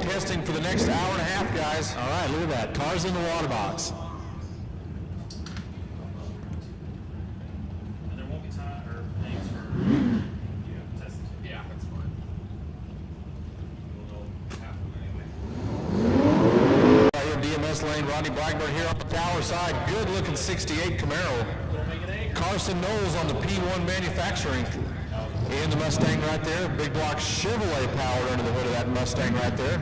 testing for the next hour and a half, guys. All right, look at that. Cars in the water box. And there won't be time or things for testing. Yeah, that's fine. We'll know half of them anyway. Right here, DMS lane, Rodney Blackburn here on the tower side. Good looking 68 Camaro. Carson Knowles on the P1 manufacturing. And the Mustang right there. Big block Chevrolet power under the hood of that Mustang right there.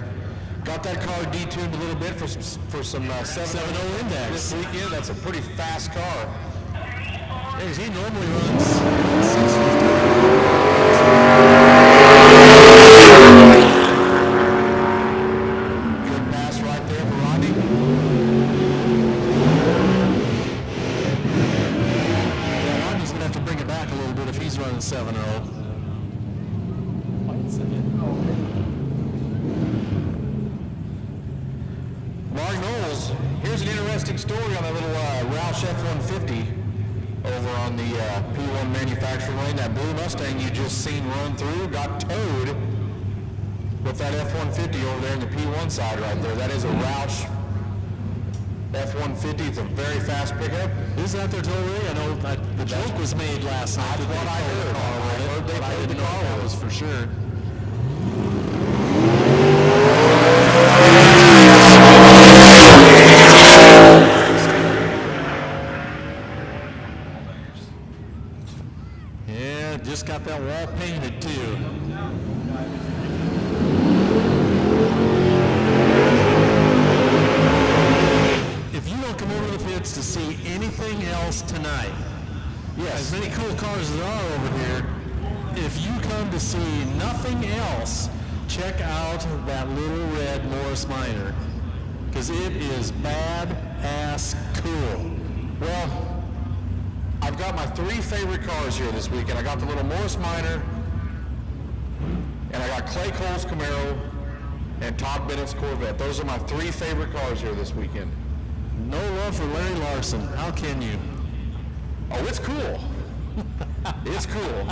Got that car detuned a little bit for some 7.0 index this weekend. That's a pretty fast car. Because he normally runs 650. Good pass right there for Rodney. Yeah, Rodney's going to have to bring it back a little bit if he's running 7.0. Mark Knowles, here's an interesting story on that little Roush F-150 over on the P1 manufacturing lane. That blue Mustang you just seen run through got towed with that F-150 over there in the P1 side right there. That is a Roush F-150. It's a very fast pickup. Who's out there totally? I know the joke was made last night. That's what I heard. I heard they played the car that was for sure. Yeah, just got that wall painted too. If you don't come over to the pits to see anything else tonight, as many cool cars as there are over here, if you come to see nothing else, check out that little red Morris Minor, because it is bad-ass cool. Well, I've got my three favorite cars here this weekend. I got the little Morris Minor, and I got Clay Cole's Camaro, and Todd Bennett's Corvette. Those are my three favorite cars here this weekend. No love for Larry Larson. How can you? Oh, it's cool. It's cool.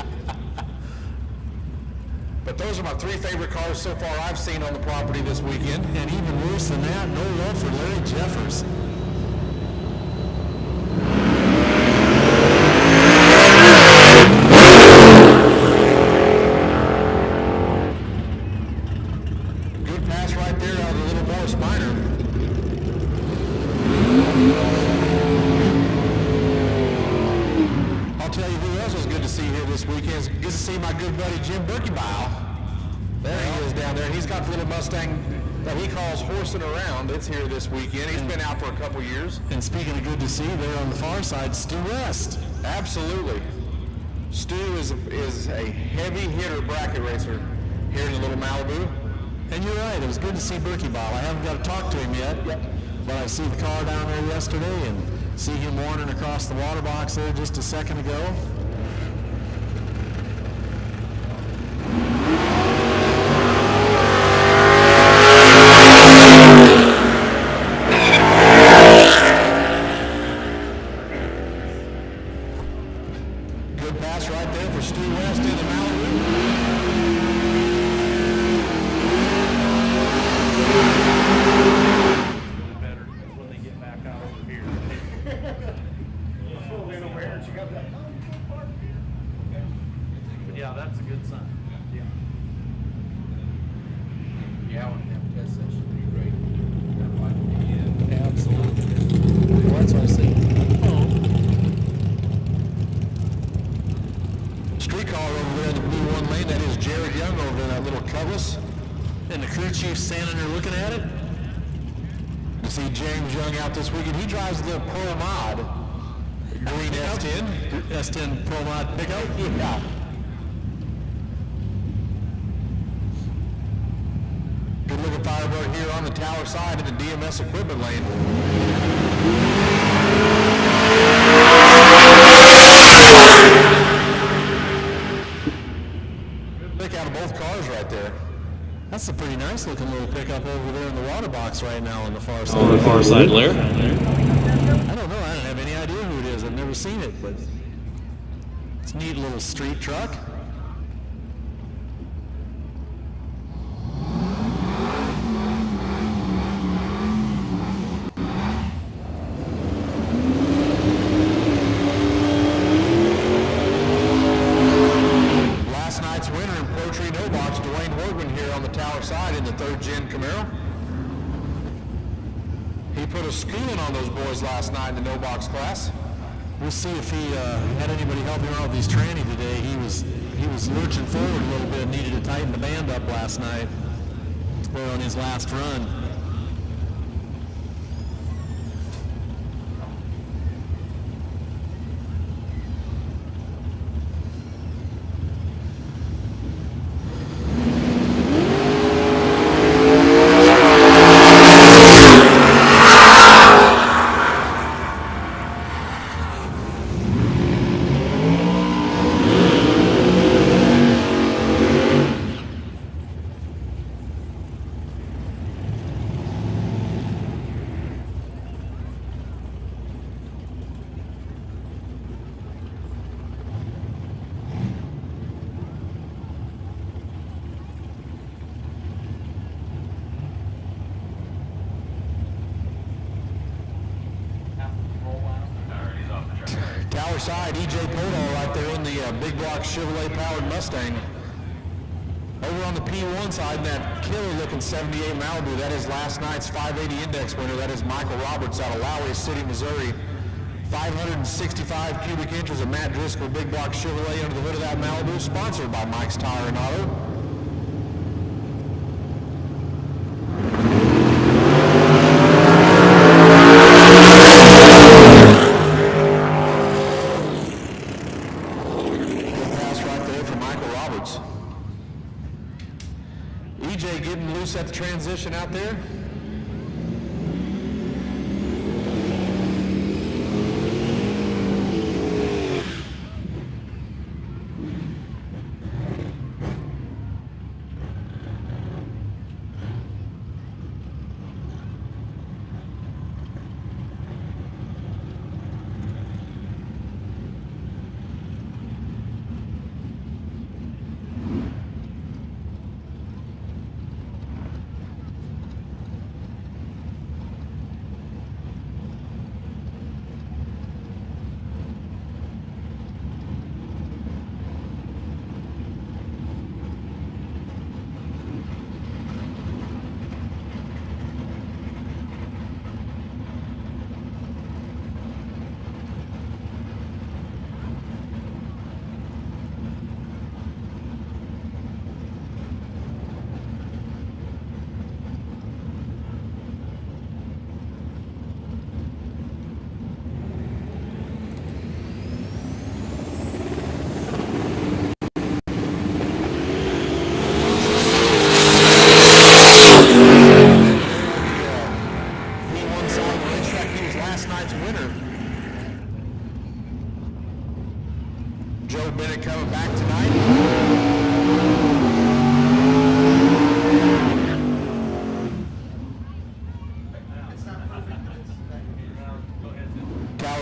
But those are my three favorite cars so far I've seen on the property this weekend. And even worse than that, no love for Larry Jeffers. Good pass right there out of the little Morris Minor. I'll tell you who else was good to see here this weekend. It's good to see my good buddy Jim Berkebile. There he is down there. He's got the little Mustang that he calls horsing around. It's here this weekend. He's been out for a couple years. And speaking of good to see, there on the far side, Stu West. Absolutely. Stu is a heavy hitter bracket racer here in the little Malibu. And you're right, it was good to see Berkebile. I haven't got to talk to him yet, but I see the car down there yesterday and see him wandering across the water box there just a second ago. Good pass right there for Stu West in the Malibu. Better when they get back out over here. But yeah, that's a good sign. Yeah. Yeah, when you have a test session, it'd be great. Everybody will be in. Absolutely. Well, that's what I say. Street car over there in the P1 lane. That is Jared Young over in that little Cutlass. And the crew chief standing there looking at it. You see James Young out this weekend. He drives the Pro Mod green S10. S10 Pro Mod pickup. Yeah. Good looking Firebird here on the tower side in the DMS equipment lane. Good look out of both cars right there. That's a pretty nice looking little pickup over there in the water box right now on the far side. On the far side, Lair. I don't know. I don't have any idea who it is. I've never seen it, but it's a neat little street truck. He put a schooling on those boys last night in the no box class. We'll see if he had anybody help him out with his tranny today. He was lurching forward a little bit, needed to tighten the band up last night or on his last run. Tower side, EJ Podol right there in the big block Chevrolet powered Mustang. Over on the P1 side, in that killer looking 78 Malibu, that is last night's 580 index winner. That is Michael Roberts out of Lowry City, Missouri. 565 cubic inches of Matt Driscoll big block Chevrolet under the hood of that Malibu, sponsored by Mike's Tire and Auto. EJ getting loose at the transition out there.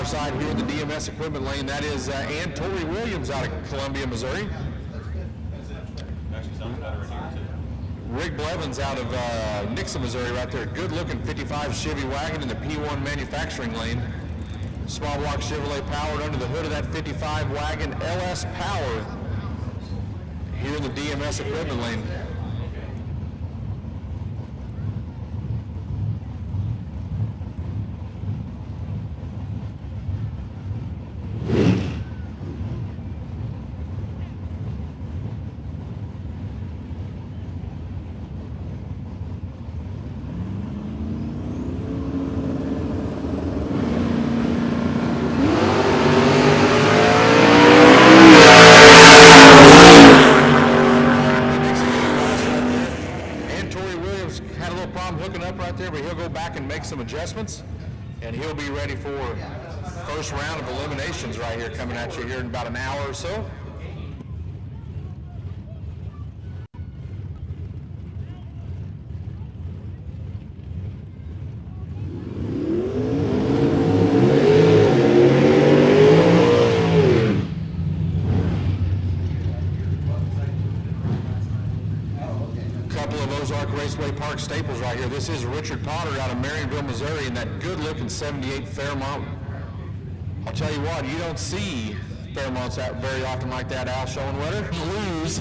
Side here in the DMS equipment lane. That is Ann Tori Williams out of Columbia, Missouri. Rick Blevins out of Nixon, Missouri right there. Good looking 55 Chevy wagon in the P1 manufacturing lane. Small block Chevrolet powered under the hood of that 55 wagon. LS Power here in the DMS equipment lane. Some adjustments, and he'll be ready for first round of eliminations right here coming at you here in about an hour or so. Ozark Raceway Park staples right here. This is Richard Potter out of Marionville, Missouri, in that good-looking 78 Fairmont. I'll tell you what, you don't see Fairmonts out very often like that, Al Schoenwetter. Lose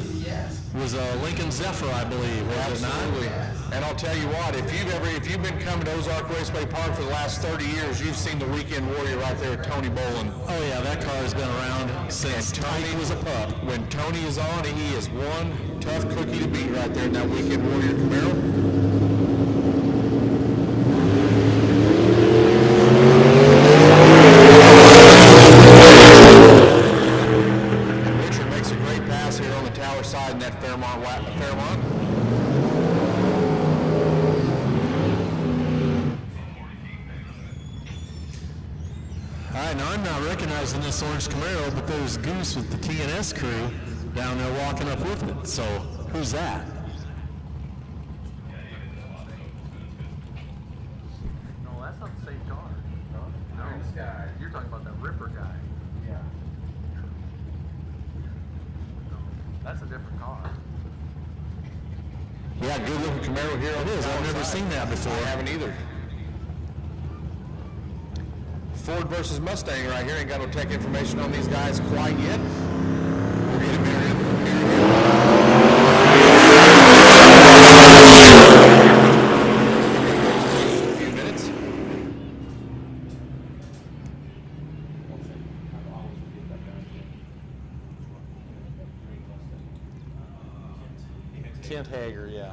was a Lincoln Zephyr, I believe, was it not? Absolutely. And I'll tell you what, if you've been coming to Ozark Raceway Park for the last 30 years, you've seen the weekend warrior right there, Tony Bolin. Oh yeah, that car has been around since Tony was a pup. When Tony is on, he is one tough cookie to beat right there in that weekend warrior Camaro. Richard makes a great pass here on the tower side in that Fairmont. All right, now I'm not recognizing this orange Camaro, but there's Goose with the TNS crew down there walking up with it. So who's that? No, that's not the same car. No, This guy. you're talking about that Ripper guy. Yeah. No, that's a different car. Yeah, good looking Camaro here on It the is. tower I've never side. seen that before. I haven't either. Ford versus Mustang right here. Ain't got no tech information on these guys quite yet. We'll get him here in a few minutes. Kent Hager, yeah.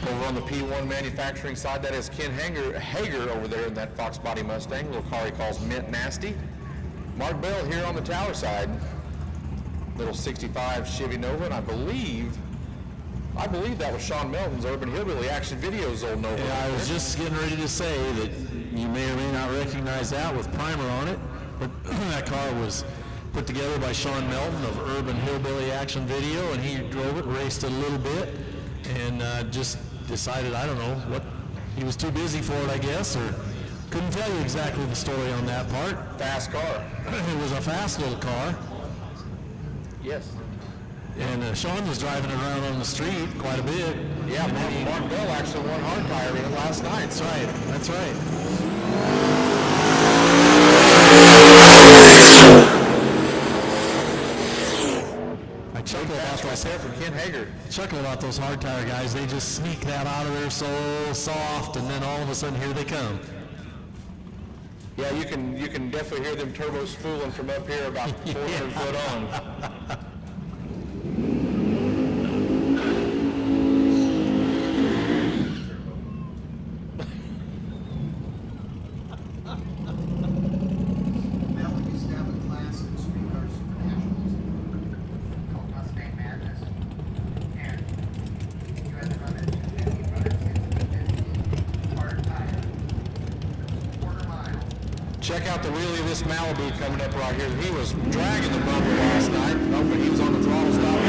Over on the P1 manufacturing side, that is Ken Hager over there in that Fox Body Mustang, little car he calls Mint Nasty. Mark Bell here on the tower side, little 65 Chevy Nova, and I believe that was Sean Melton's Urban Hillbilly Action Videos old Nova. Yeah, I was just getting ready to say that you may or may not recognize that with primer on it, but that car was put together by Sean Melton of Urban Hillbilly Action Video, and he drove it, raced it a little bit, and just decided, I don't know, what he was too busy for it, I guess, or couldn't tell you exactly the story on that part. Fast car. It was a fast little car, Yes. and Sean was driving it around on the street quite a bit. Yeah, Mark Bell actually won hard tire in it last night. That's right, that's right. Chuckle about those hard tire guys. They just sneak that out of there so soft, and then all of a sudden here they come. Yeah, you can definitely hear them turbos spooling from up here about 400 foot on. Check out the wheelie of this Malibu coming up right here. He was dragging the bumper last night. Oh, but he was on the throttle stop.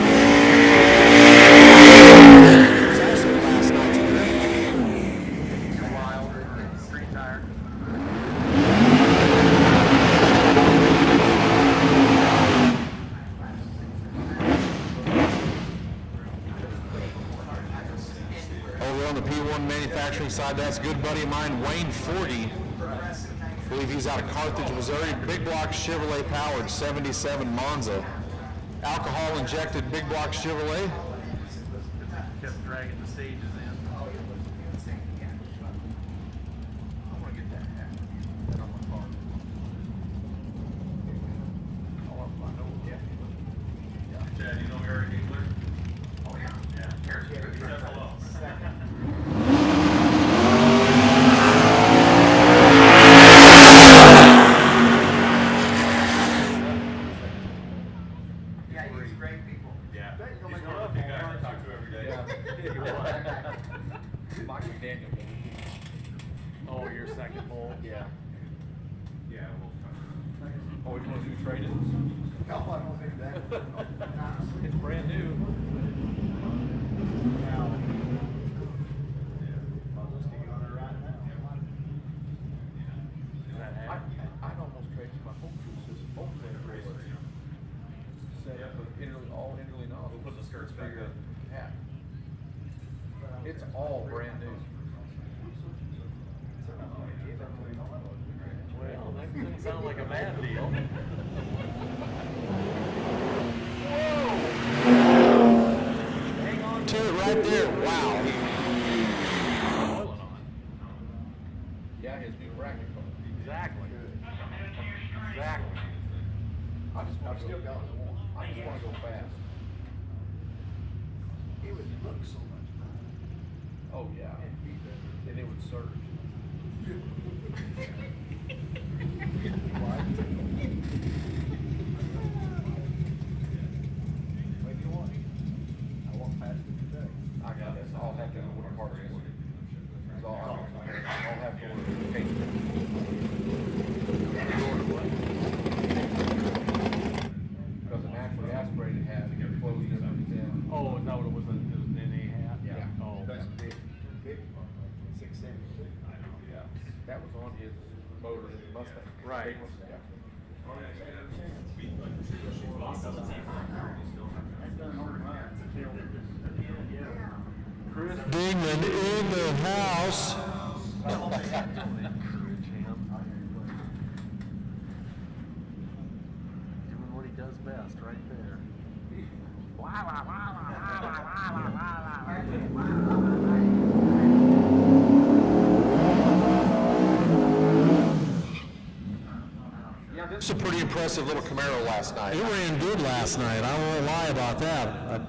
It was actually last night's winner. Wild, street tire. Over on the P1 manufacturing side, that's a good buddy of mine, Wayne Forty. I believe he's out of Carthage, Missouri. Big block Chevrolet powered 77 Monza. Alcohol injected big block Chevrolet. Kept dragging the stages in. Chad, you know Eric Engler? Oh, yeah. Yeah. Eric's good. Hello. Yeah. He's one of the few guys I talk to every day. Mike McDaniel. Oh, your second bowl? Yeah. Yeah, well, Oh, we want to do trade-ins? No, I don't think that. It's brand new. Now, I'll just stick it on there right now. I'd almost trade my whole crew system, whole thing racing. Set up with all interly knobs. we'll put the skirts back up. Yeah. It's all brand new. Well, that doesn't sound like a bad deal. there. Wow. Yeah, his new bracket car. Exactly. Exactly. I've still got one. I just want to go fast. It would look so much better. Oh, yeah. And it would surge. What do you want? I want past it today. I got this. I'll have to go with a part of it. I'll have to order a case. Because the naturally aspirated hat closed everything. Oh, is that what it was? It was an NA hat? Yeah. Oh, That's big, big, 670. Yeah. That was on his motor in the Mustang. Right. Big one, yeah. Dingman in the house. doing what he does best, right there. It's a pretty impressive little Camaro last night. It ran good last night. I won't lie about that.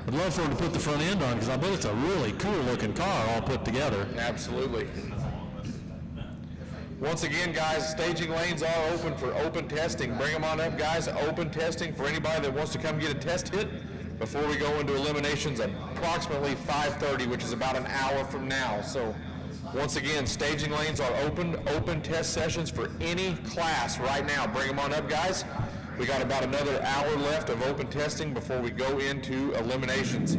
I'd love for him to put the front end on because I bet it's a really cool looking car all put together. Absolutely. Once again, guys, staging lanes are open for open testing. Bring them on up, guys. Open testing for anybody that wants to come get a test hit before we go into eliminations at approximately 5:30, which is about an hour from now. So once again, staging lanes are open test sessions for any class right now. Bring them on up, guys. We got about another hour left of open testing before we go into eliminations.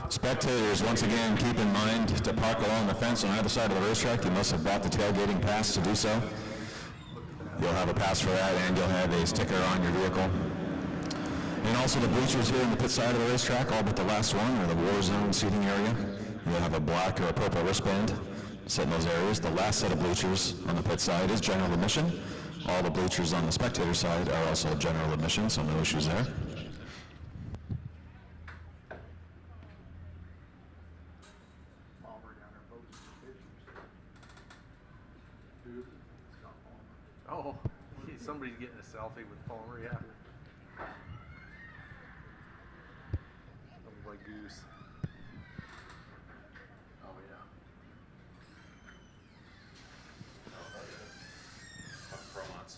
Spectators, once again, keep in mind to park along the fence on either side of the racetrack. You must have bought the tailgating pass to do so. You'll have a pass for that, and you'll have a sticker on your vehicle. And also the bleachers here in the pit side of the racetrack, all but the last one, or the war zone seating area. You'll have a black or a purple wristband set in those areas. The last set of bleachers on the pit side is general admission. All the bleachers on the spectator side are also general admission, so no issues there. Oh, somebody's getting a selfie with Palmer, yeah. Look like Goose. Oh, yeah.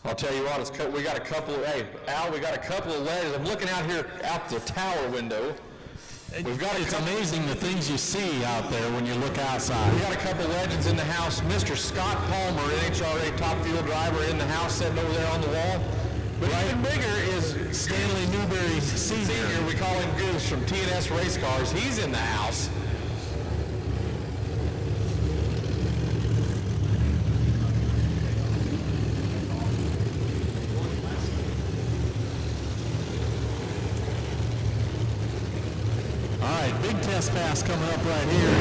I'll tell you what, we got a couple of, hey, Al, we got a couple of legends. I'm looking out here out the tower window. It's amazing the things you see out there when you look outside. We got a couple of legends in the house. Mr. Scott Palmer, NHRA top field driver, in the house sitting over there on the wall. But even bigger is Stanley Newberry Sr. We call him Goose from T&S Race Cars. He's in the house. All right, big test pass coming up right here.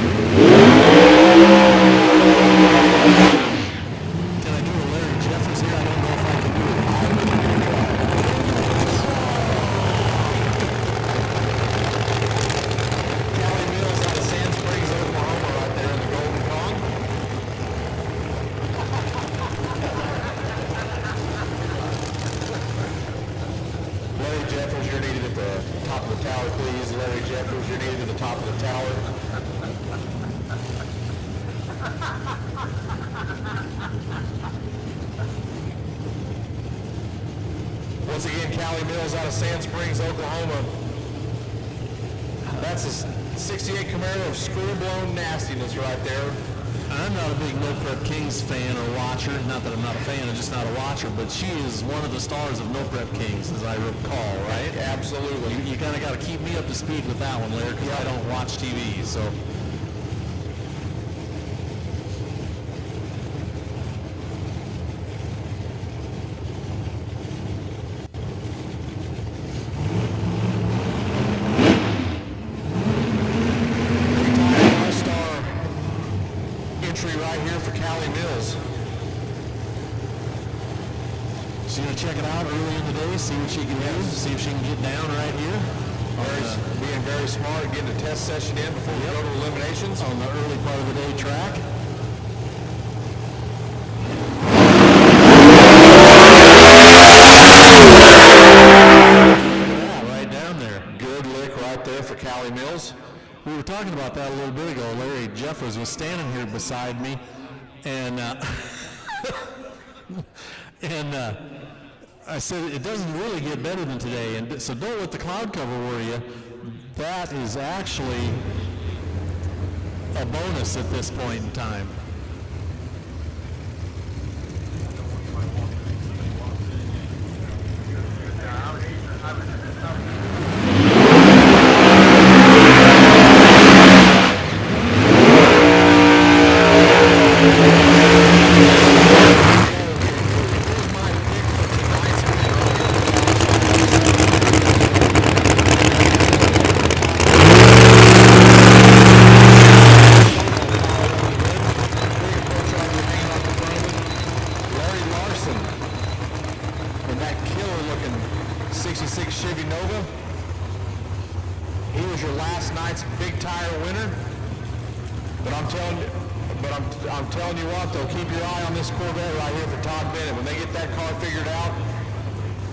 Can I do a Larry Jeffers here? I don't know if I can do it. Callie Mills out of Sand Springs, Oklahoma, right there in the Golden Kong. Larry Jeffers, you're needed at the top of the tower, please. Larry Jeffers, you're needed at the top of the tower. Once again, Callie Mills out of Sand Springs, Oklahoma. That's a 68 Camaro of screw-blown nastiness right there. I'm not a big No Prep Kings fan or watcher. Not that I'm not a fan, I'm just not a watcher, but she is one of the stars of No Prep Kings, as I recall, right? Absolutely. You kind of got to keep me up to speed with that one, Larry, because I don't watch TV, so. All-star entry right here for Callie Mills. She's going to check it out early in the day, see what she can do, see if she can get down right here. Being very smart, getting a test session in before we go to eliminations. On the early part of the day track. Yeah, right down there. Good lick right there for Callie Mills. We were talking about that a little bit ago. Larry Jeffers was standing here beside me, and I said, it doesn't really get better than today, and so don't let the cloud cover worry you. That is actually a bonus at this point in time. I'm telling you what, though, keep your eye on this Corvette right here for Todd Bennett. When they get that car figured out,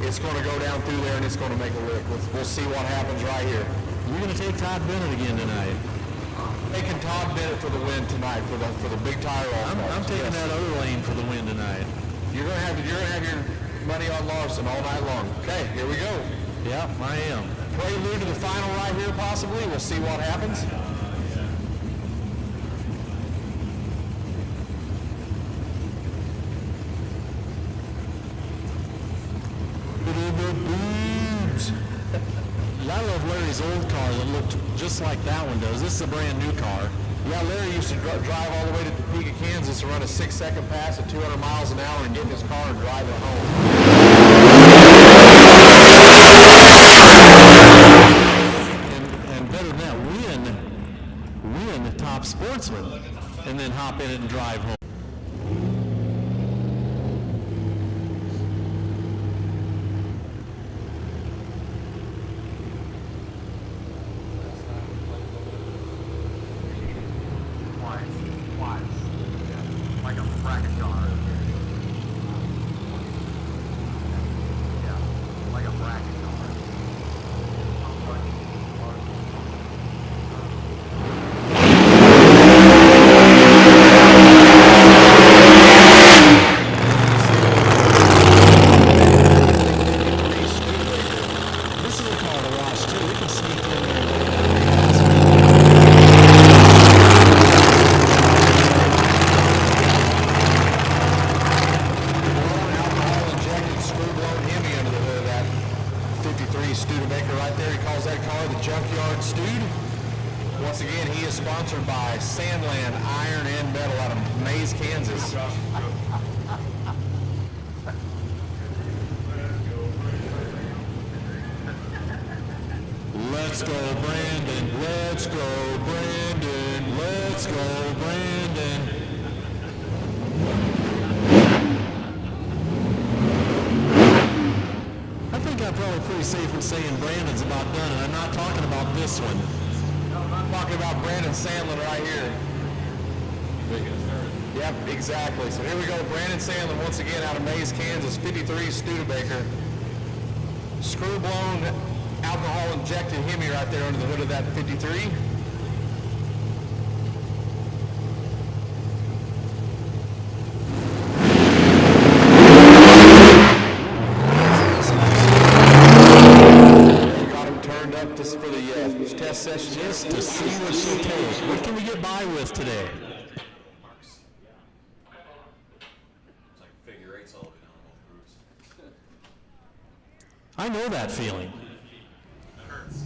it's going to go down through there and it's going to make a lick. We'll see what happens right here. You're going to take Todd Bennett again tonight. Taking Todd Bennett for the win tonight for the big tire all-stars. I'm taking that other lane for the win tonight. You're going to have your money on Larson all night long. Okay, here we go. Yep, I am. Prelude to the final right here, possibly. We'll see what happens. I love Larry's old car that looked just like that one does. This is a brand new car. Yeah, Larry used to drive all the way to Topeka, Kansas to run a 6-second pass at 200 miles an hour and get in his car and drive it home. And better than that, win Top Sportsman and then hop in it and drive home. Like a bracket car. Yeah, like a bracket car. This is a car to watch too. We can sneak in there. Studebaker right there. He calls that car the Junkyard Stude. Once again, he is sponsored by Sandland Iron and Metal out of Mays, Kansas. Let's go, Brandon. Let's go, Brandon. Let's go, Brandon. I think I'm probably pretty safe in saying Brandon's about done, and I'm not talking about this one. I'm talking about Brandon Sandlin right here. Yep, exactly. So here we go, Brandon Sandlin once again out of Mays, Kansas, 53 Studebaker. Screw-blown, alcohol-injected Hemi right there under the hood of that 53. Just for the test session. Just to see what she'll take. What can we get by with today? It's like figure eights all the way down both routes. I know that feeling. It hurts.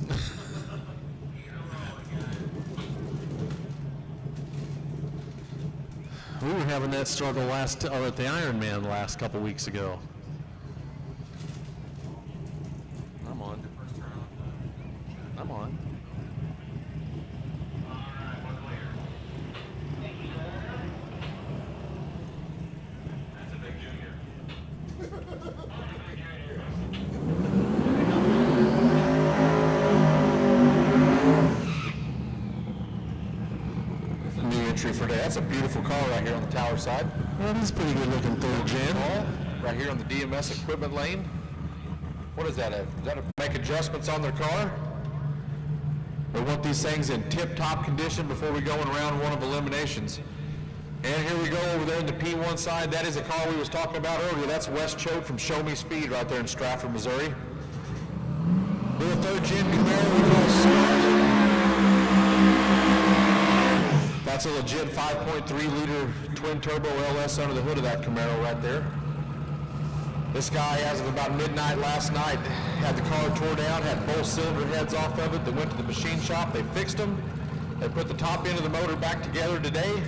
We were having that struggle at the Ironman the last couple weeks ago. I'm on. I'm on. That's a big junior. That's a beautiful car right here on the tower side. Well, this is pretty good looking third gen. Right here on the DMS equipment lane. What is that? Is that make adjustments on their car? We want these things in tip-top condition before we go in round one of eliminations. And here we go over there in the P1 side. That is a car we was talking about earlier. That's Wes Choate from Show Me Speed right there in Stratford, Missouri. Little third gen Camaro we call Scarlet. That's a legit 5.3 liter twin turbo LS under the hood of that Camaro right there. This guy, as of about midnight last night, had the car tore down, had both cylinder heads off of it. They went to the machine shop, they fixed them. They put the top end of the motor back together today,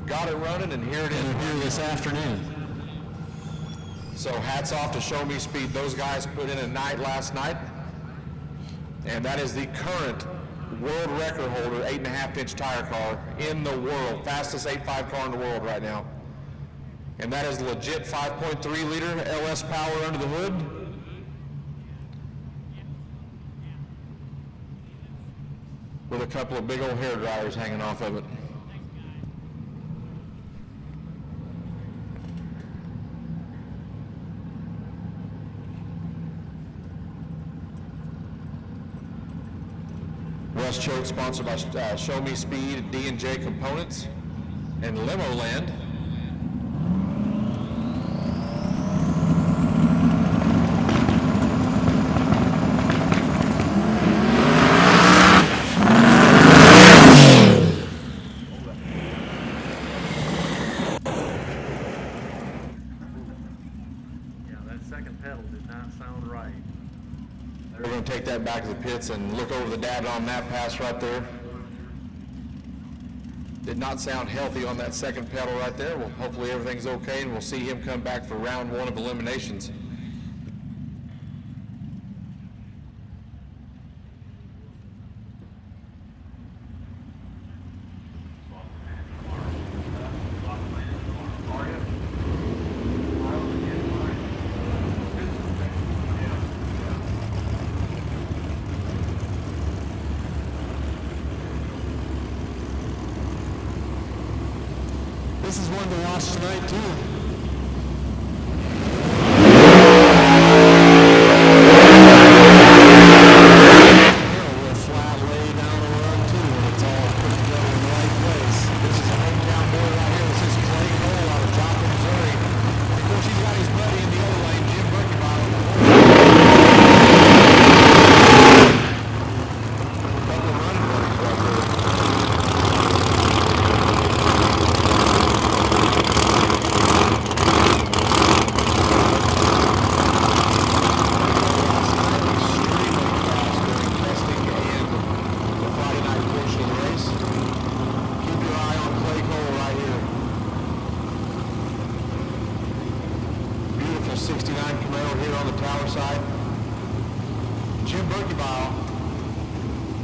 got it running, and here it is. Here this afternoon. So hats off to Show Me Speed. Those guys put in a night last night. And that is the current world record holder, 8.5-inch tire car in the world. Fastest 8.5 car in the world right now. And that is legit 5.3 liter LS power under the hood. With a couple of big old hair dryers hanging off of it. Wes Choate, sponsored by Show Me Speed, D&J Components, and Limo Land. We're going to take that back to the pits and look over the data on that pass right there. Did not sound healthy on that second pedal right there. Well, hopefully everything's okay, and we'll see him come back for round one of eliminations. This is one to watch tonight, too.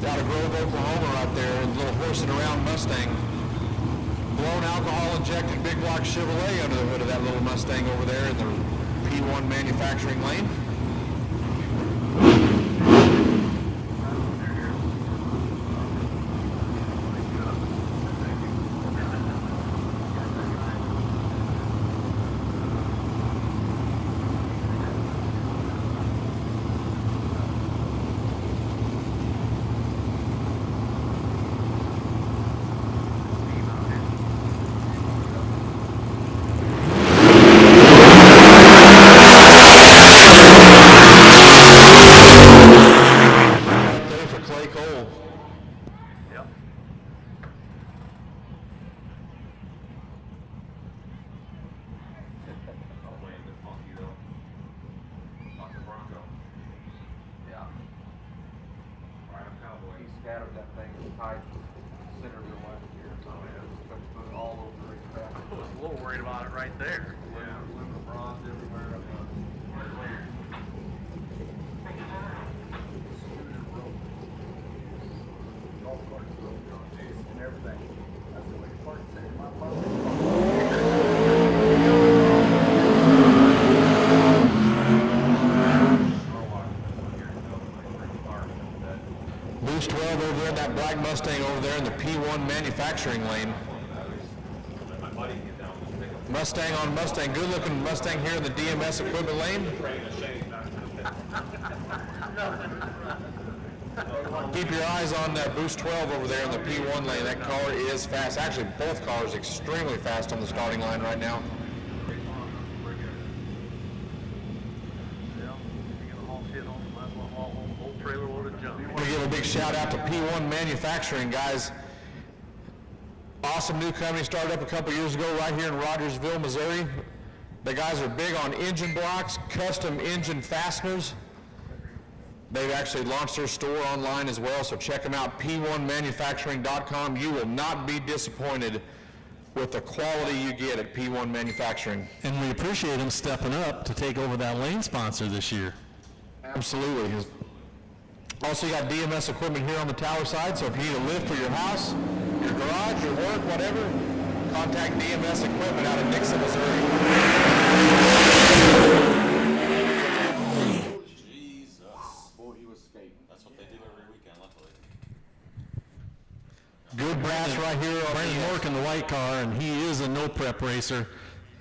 Out of Grove, Oklahoma right there, and a little horsing around Mustang. Blown alcohol injected big block Chevrolet under the hood of that little Mustang over there in the P1 manufacturing lane. Scattered that thing tight center of the last year. Oh yeah, just put it all over the racetrack. I was a little worried about it right there. Yeah, aluminum bronze everywhere. Golf carts and everything. That's the way the park said my Boost 12 over in that black Mustang over there in the P1 manufacturing lane. Mustang on Mustang, good looking Mustang here in the DMS equipment lane. Keep your eyes on that Boost 12 over there in the P1 lane. That car is fast. Actually, both cars extremely fast on the starting line right now. We give a big shout out to P1 Manufacturing, guys. Awesome new company, started up a couple years ago right here in Rogersville, Missouri. The guys are big on engine blocks, custom engine fasteners. They've actually launched their store online as well, so check them out, p1manufacturing.com. You will not be disappointed with the quality you get at P1 Manufacturing. And we appreciate them stepping up to take over that lane sponsor this year. Absolutely. Also, you got DMS equipment here on the tower side, so if you need a lift for your house, your garage, your work, whatever, contact DMS equipment out of Dixon, Missouri. Jesus. Boy, he was skating. That's what they do every weekend, luckily. Good brass right here on Brandon the Mork in the white car, and he is a no-prep racer.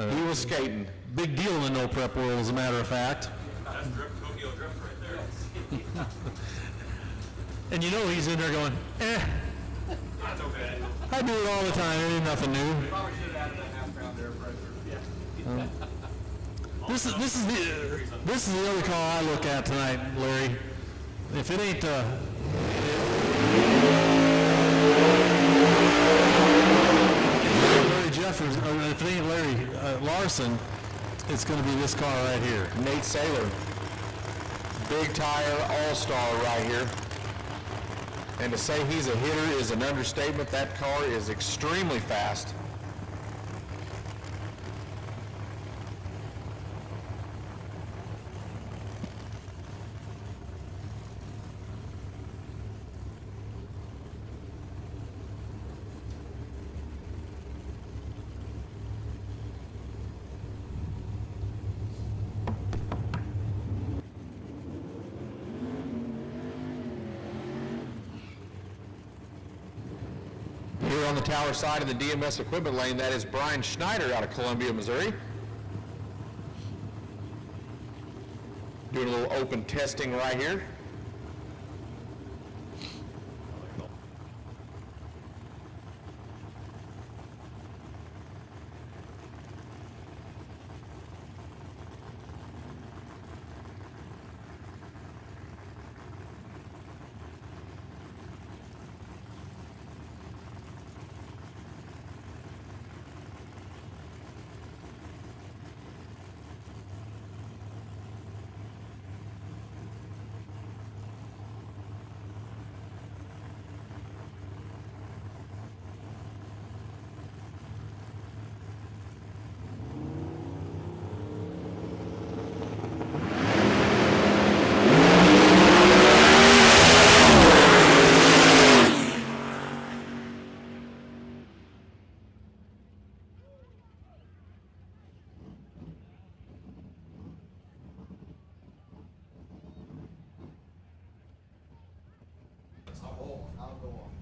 He was skating. Big deal in the no-prep world, as a matter of fact. That's Tokyo Drift right there. And you know he's in there going, That's okay. I do it all the time, it ain't nothing new. Probably should have added that half-pound air pressure. This is the other car I look at tonight, Larry. If it ain't Larry Jeffers, or if it ain't Larry Larson, it's going to be this car right here. Nate Saylor. Big tire all-star right here. And to say he's a hitter is an understatement. That car is extremely fast. Here on the tower side of the DMS equipment lane, that is Brian Schneider out of Columbia, Missouri. Doing a little open testing right here.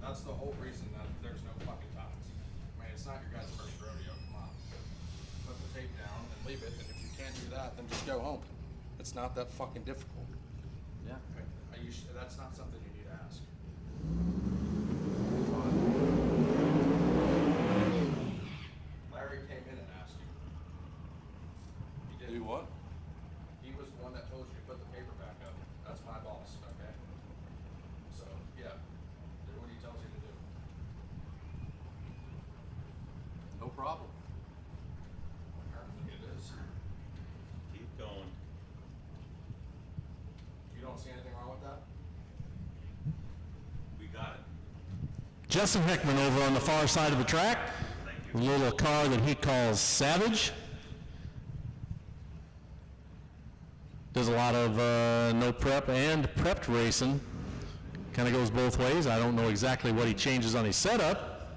That's the whole reason that there's no fucking ties. I mean, it's not your guys' first rodeo, come on. Put the tape down and leave it, and if you can't do that, then just go home. It's not that fucking difficult. Yeah. That's not something you need to ask. Larry came in and asked you. He did. Do what? He was the one that told you to put the paper back up. That's my boss, okay? So, yeah, do what he tells you to do. No problem. Apparently it is. Keep going. You don't see anything wrong with that? We got it. Justin Hickman over on the far side of the track. A little car that he calls Savage. Does a lot of no prep and prepped racing. Kind of goes both ways. I don't know exactly what he changes on his setup,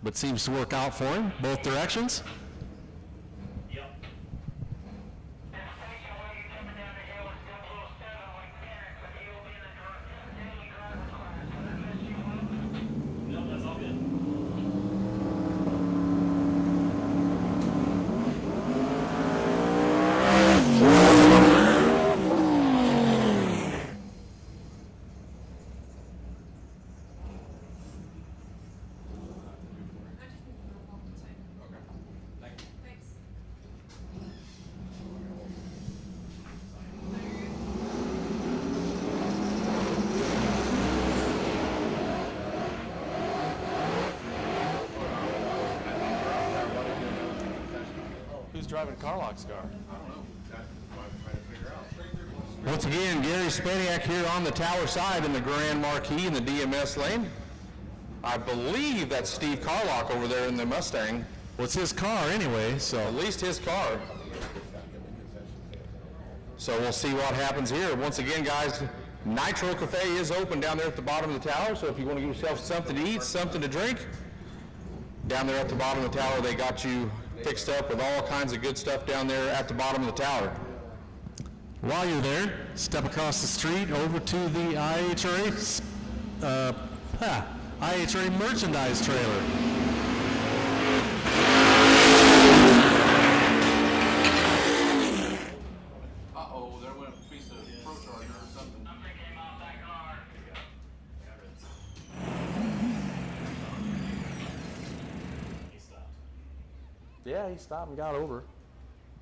but seems to work out for him, both directions. driving Carlock's car? Once again, Gary Spaniak here on the tower side in the Grand Marquis in the DMS lane. I believe that's Steve Carlock over there in the Mustang. Well, it's his car anyway, so. At least his car. So we'll see what happens here. Once again, guys, Nitro Cafe is open down there at the bottom of the tower, so if you want to get yourself something to eat, something to drink, down there at the bottom of the tower, they got you fixed up with all kinds of good stuff down there at the bottom of the tower. While you're there, step across the street over to the IHRA merchandise trailer. Uh-oh, there went a piece of Pro Charger or something. Something came off that car. Yeah, he stopped and got over.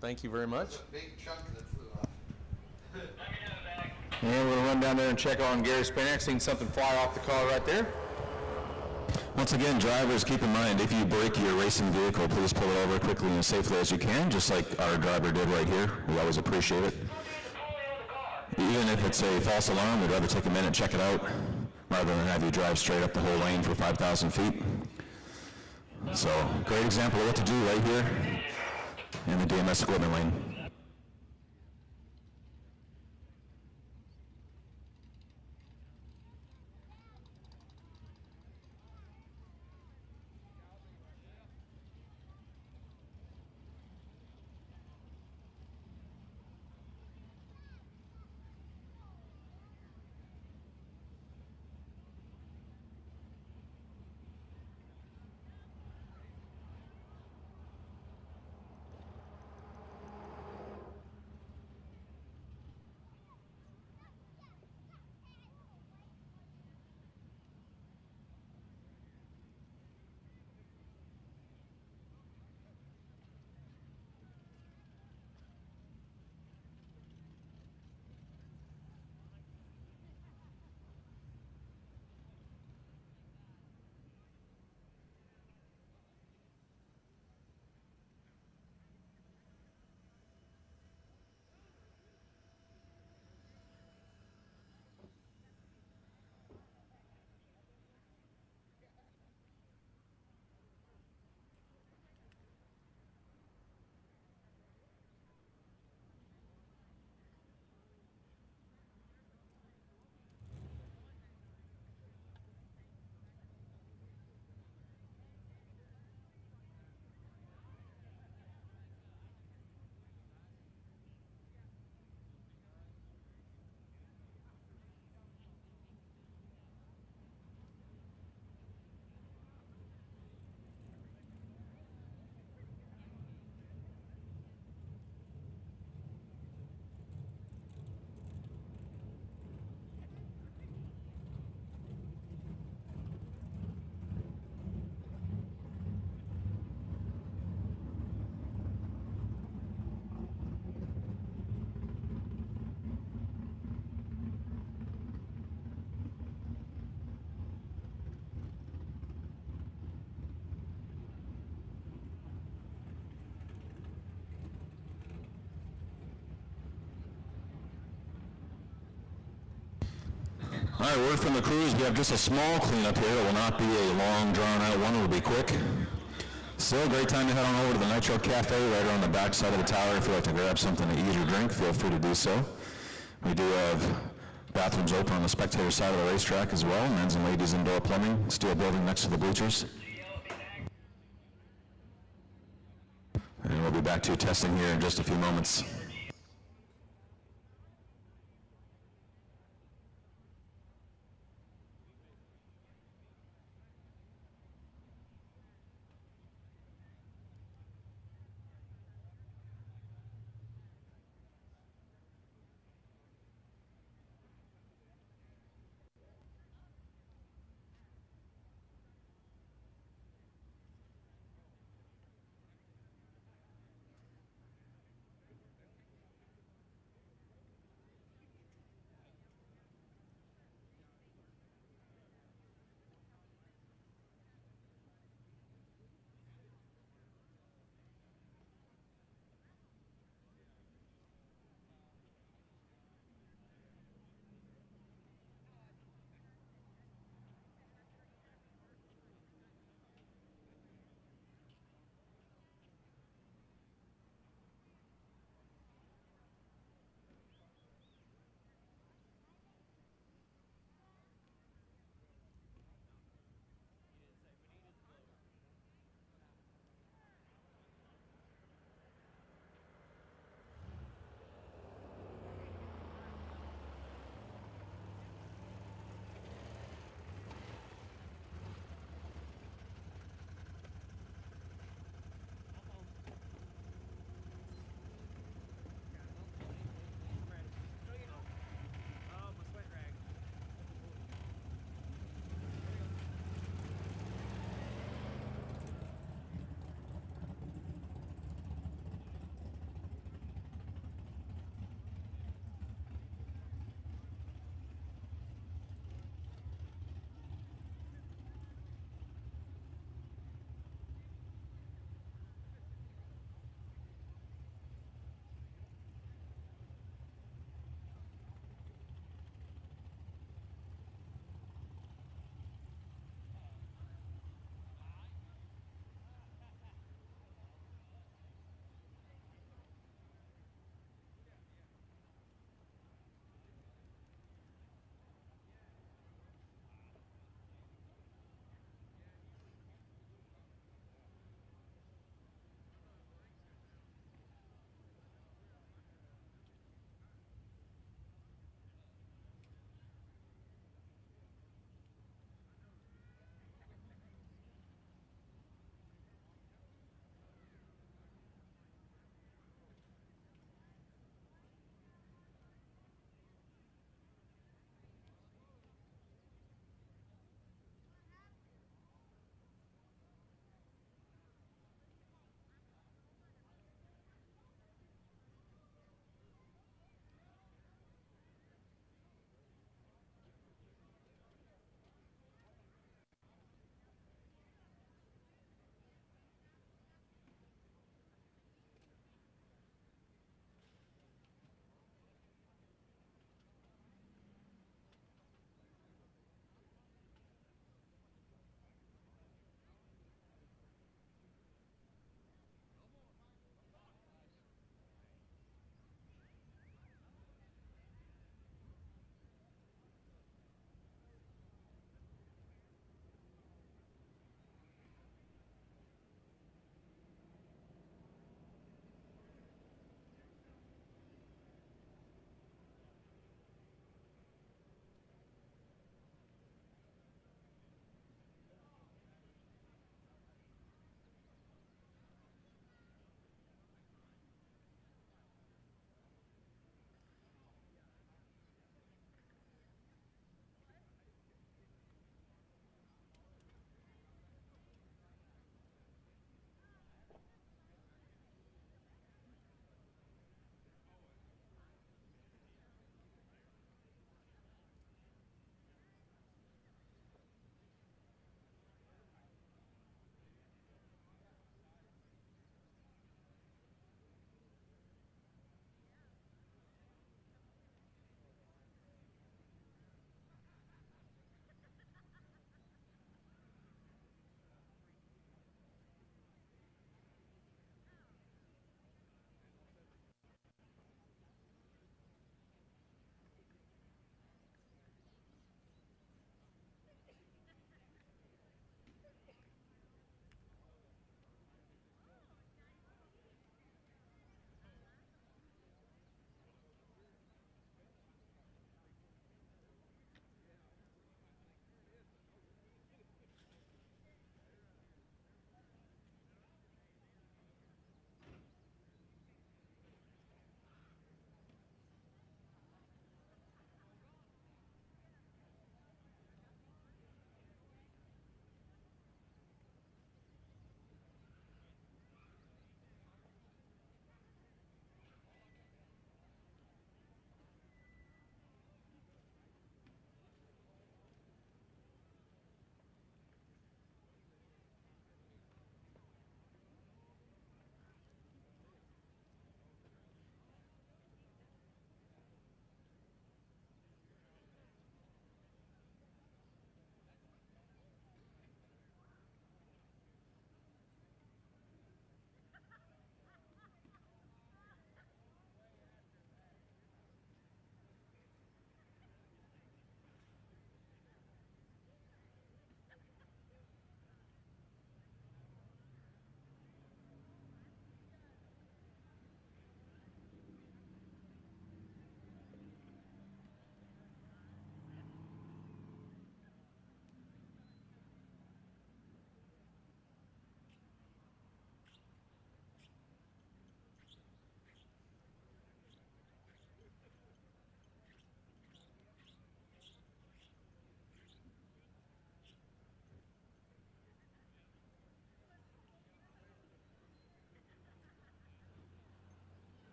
Thank you very much. Big chunk that flew off. And we're going to run down there and check on Gary Spaniak, seeing something fly off the car right there. Once again, drivers, keep in mind, if you break your racing vehicle, please pull it over quickly and as safely as you can, just like our driver did right here. We always appreciate it. Even if it's a false alarm, we'd rather take a minute and check it out, rather than have you drive straight up the whole lane for 5,000 feet. So, great example of what to do right here in the DMS equipment lane. All right, word from the crews, we have just a small cleanup here. It will not be a long, drawn-out one. It will be quick. Still a great time to head on over to the Nitro Cafe right on the back side of the tower. If you'd like to grab something to eat or drink, feel free to do so. We do have bathrooms open on the spectator side of the racetrack as well. Men's and ladies indoor plumbing, steel building next to the bleachers. And we'll be back to testing here in just a few moments.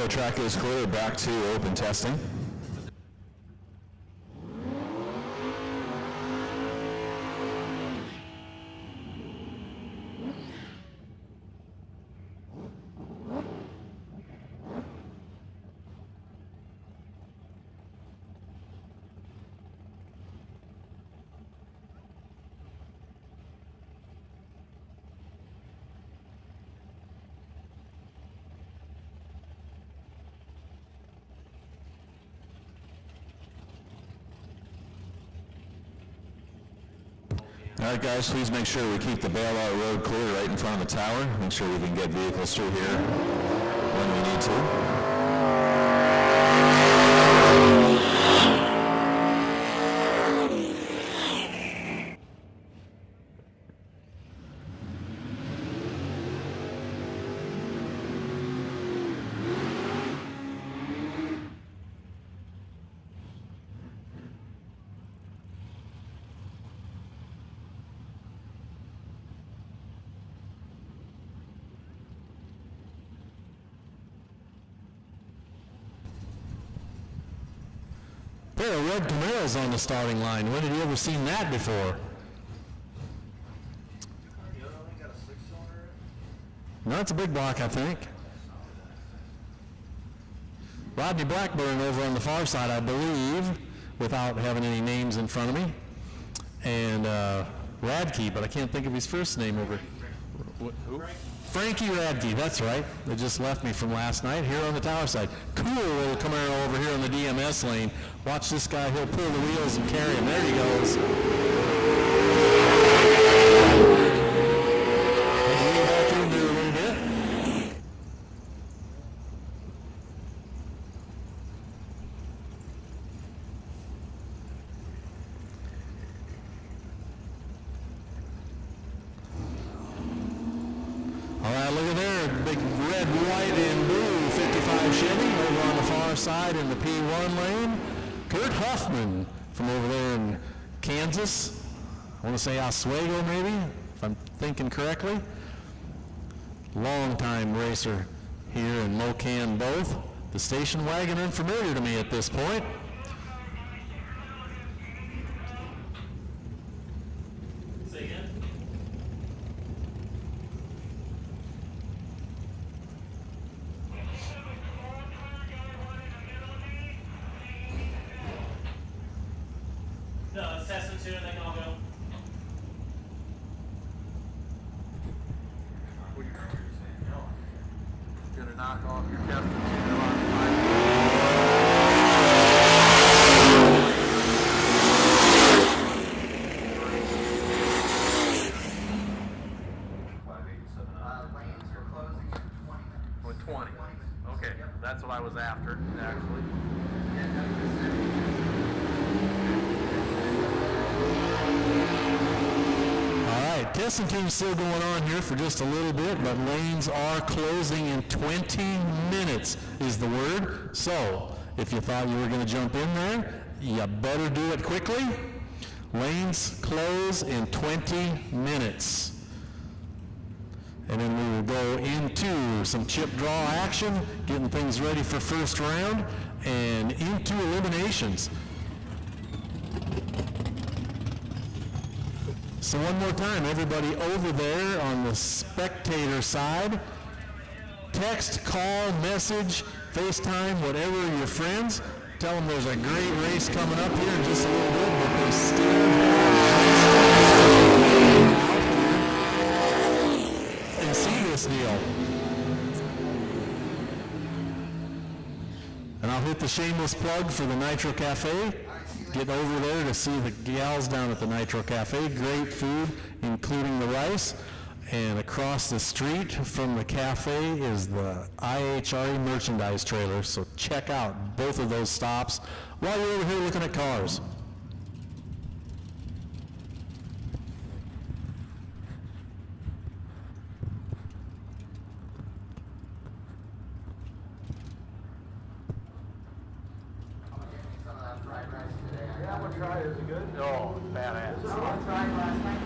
track is clear, back to open testing. All right, guys, please make sure we keep the bailout road clear right in front of the tower. Make sure we can get vehicles through here when we need to. Pair of red Camaros on the starting line. When have you ever seen that before? You only got a 6-cylinder? No, it's a big block, I think. Rodney Blackburn over on the far side, I believe, without having any names in front of me. And Radke, but I can't think of his first name over. Who? Frankie Radke, that's right. They just left me from last night here on the tower side. Cool little Camaro over here on the DMS lane. Watch this guy, he'll pull the wheels and carry him. There he goes. Way back in there a little bit. All right, look at there, big red, white, and blue 55 Chevy over on the far side in the P1 lane. Kurt Huffman from over there in Kansas. I want to say Oswego maybe, if I'm thinking correctly. Long-time racer here in Mocan both. The station wagon unfamiliar to me at this point. Say again? No, it's testing 2 and they can all go. Gonna knock off your test and Lanes are closing in 20 minutes. with 20. Okay, that's what I was after, actually. All right, testing team's still going on here for just a little bit, but lanes are closing in 20 minutes is the word. So, if you thought you were going to jump in there, you better do it quickly. Lanes close in 20 minutes. And then we will go into some chip draw action, getting things ready for first round, and into eliminations. So one more time, everybody over there on the spectator side, text, call, message, FaceTime, whatever your friends, tell them there's a great race coming up here in just a little bit, but they still and see this deal. And I'll hit the shameless plug for the Nitro Cafe. Get over there to see the gals down at the Nitro Cafe. Great food, including the rice. And across the street from the cafe is the IHRE merchandise trailer. So check out both of those stops while you're over here looking at cars. Yeah, I'm gonna try it. Is it good? Oh, badass. I tried last night.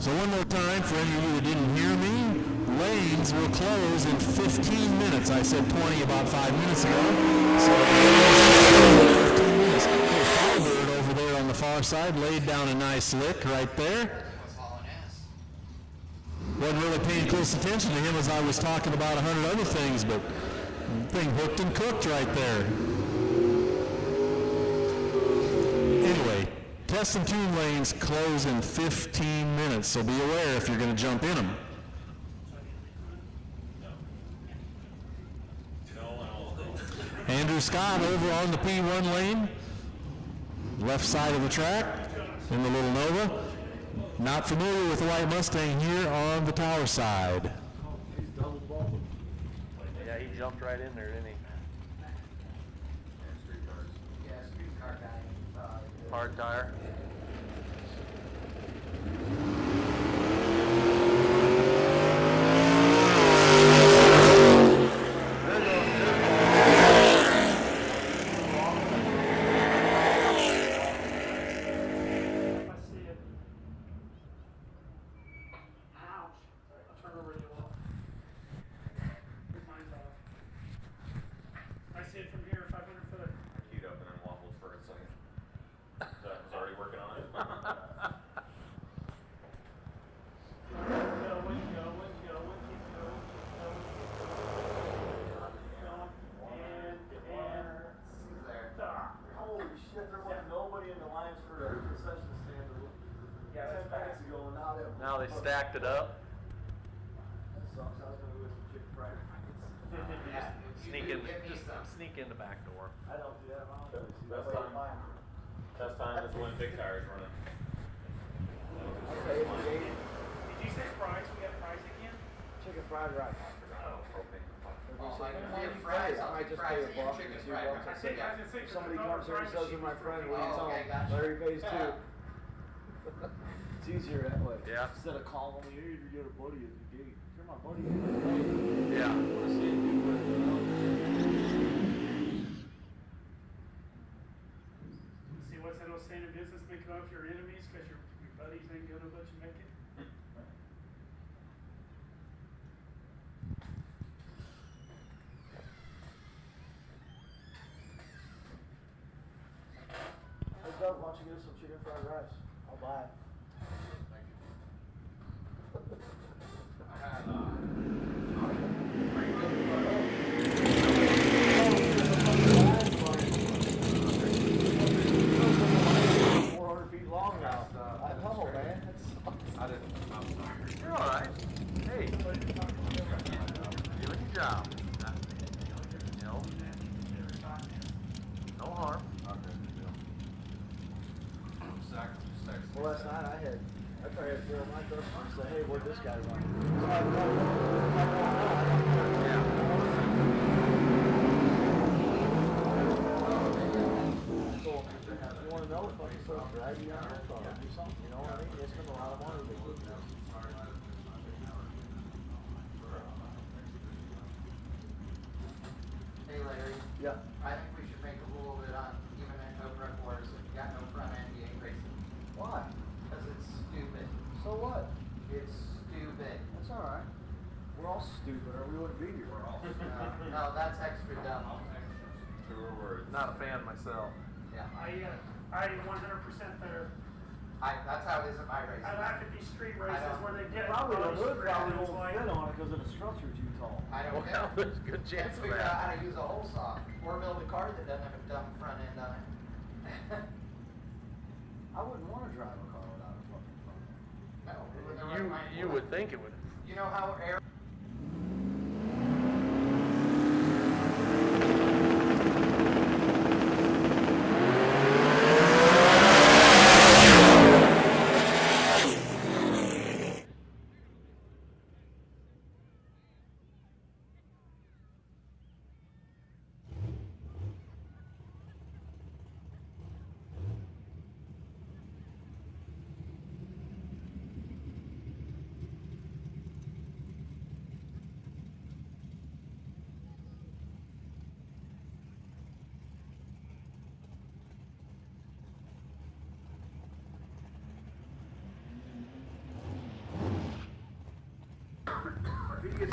So one more time, for any of you that didn't hear me, lanes will close in 15 minutes. I said 20 about 5 minutes ago. So 15 minutes. Hey, Firebird over there on the far side laid down a nice lick right there. Wasn't really paying close attention to him as I was talking about 100 other things, but the thing hooked and cooked right there. Anyway, test and tune lanes close in 15 minutes, so be aware if you're going to jump in them. Andrew Scott over on the P1 lane, left side of the track in the little Nova. Not familiar with the white Mustang here on the tower side. Yeah, he jumped right in there, didn't he? Hard tire. Now they stacked it up. Sneak in, just sneak in the back door. I don't do that. Test time is when big tires running. Okay, Did you say fries? We got fries again? chicken fried rice. Oh, I might just pay $1 or $2. If somebody comes here and says they're my friend, will you tell them Larry pays too? It's easier that way. Yeah. Instead of calling me, hey, you get a buddy at the gate. You're my buddy. You're my buddy. Yeah. I want to see you do it, you know? See, what's that old saying in business? Make love your enemies because your buddies ain't gonna let you make it. Hey, Doug, why don't you get us some chicken fried rice? I'll buy it. You're all right. Hey, doing your job. No harm. Well, last night I probably had 4 of my customers say, hey, where'd this guy run? So, if you want to know if I can sort of drag you on your car, do something, you know what I mean? It's been a lot of money to do. Hey Larry, Yeah. I think we should make a rule that on even at no front quarters, if you got no front end, you ain't racing. Why? Cause it's stupid. So what? It's stupid. That's all right. We're all stupid, or we wouldn't be here. No, that's extra dumb. Truer words. Not a fan myself. Yeah. I 100% there. That's how it is at my race. I laugh at these street races don't- where they get Probably the hood probably it's won't like, fit on it because of the structure too tall. I don't Well, know. there's a good chance Let's of figure that. out how to use a hole saw or build a car that doesn't have a dumb front end on it. I wouldn't want to drive a car without a fucking front end. No, we would never find You one. would think it would. You know how air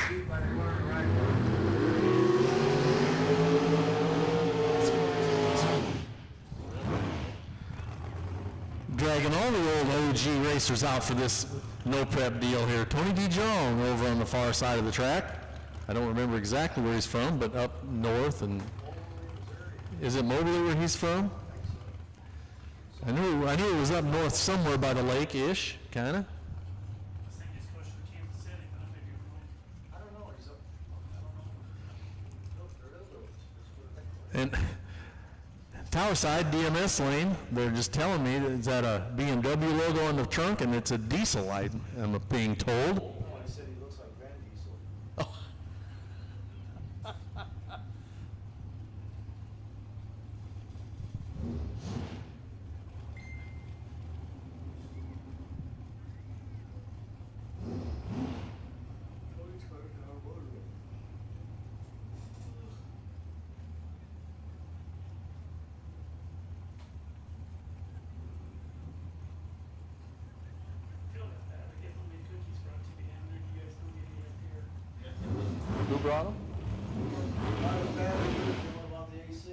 beat by the corner right. Dragging all the old OG racers out for this no prep deal here. Tony DeJong over on the far side of the track. I don't remember exactly where he's from, but up north. And is it Mobley where he's from? I knew it was up north somewhere by the lake-ish, kind of. And Tower side, DMS lane, they're just telling me that it's got a BMW logo on the trunk and it's a diesel light, I'm being told. I said he looks like Van Diesel. Oh. Who brought them? Not as bad as yours, what about the AC?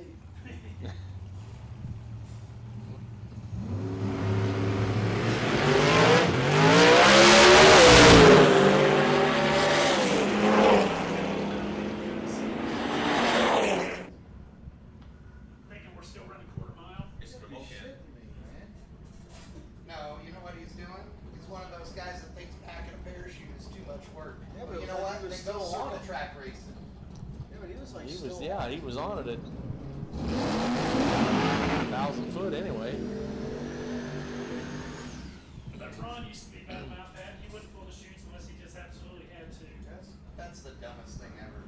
Thinking we're still running quarter mile. It's the remote can. No, you know what he's doing? He's one of those guys that thinks packing a parachute is too much work. Yeah, but But you it know was what? like he was They go still on circle it. track racing. Yeah, but he was like He still. was, yeah, he was on it at 1,000 foot anyway. But Ron used to be bad about that. He wouldn't pull the chutes unless he just absolutely had to. That's the dumbest thing ever.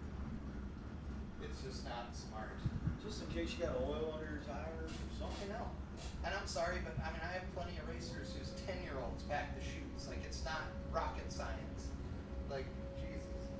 It's just not smart. Just in case you got oil under your tires or something. You know, and I'm sorry, but I mean, I have plenty of racers whose 10-year-olds pack the chutes. Like, it's not rocket science. Like, Jesus.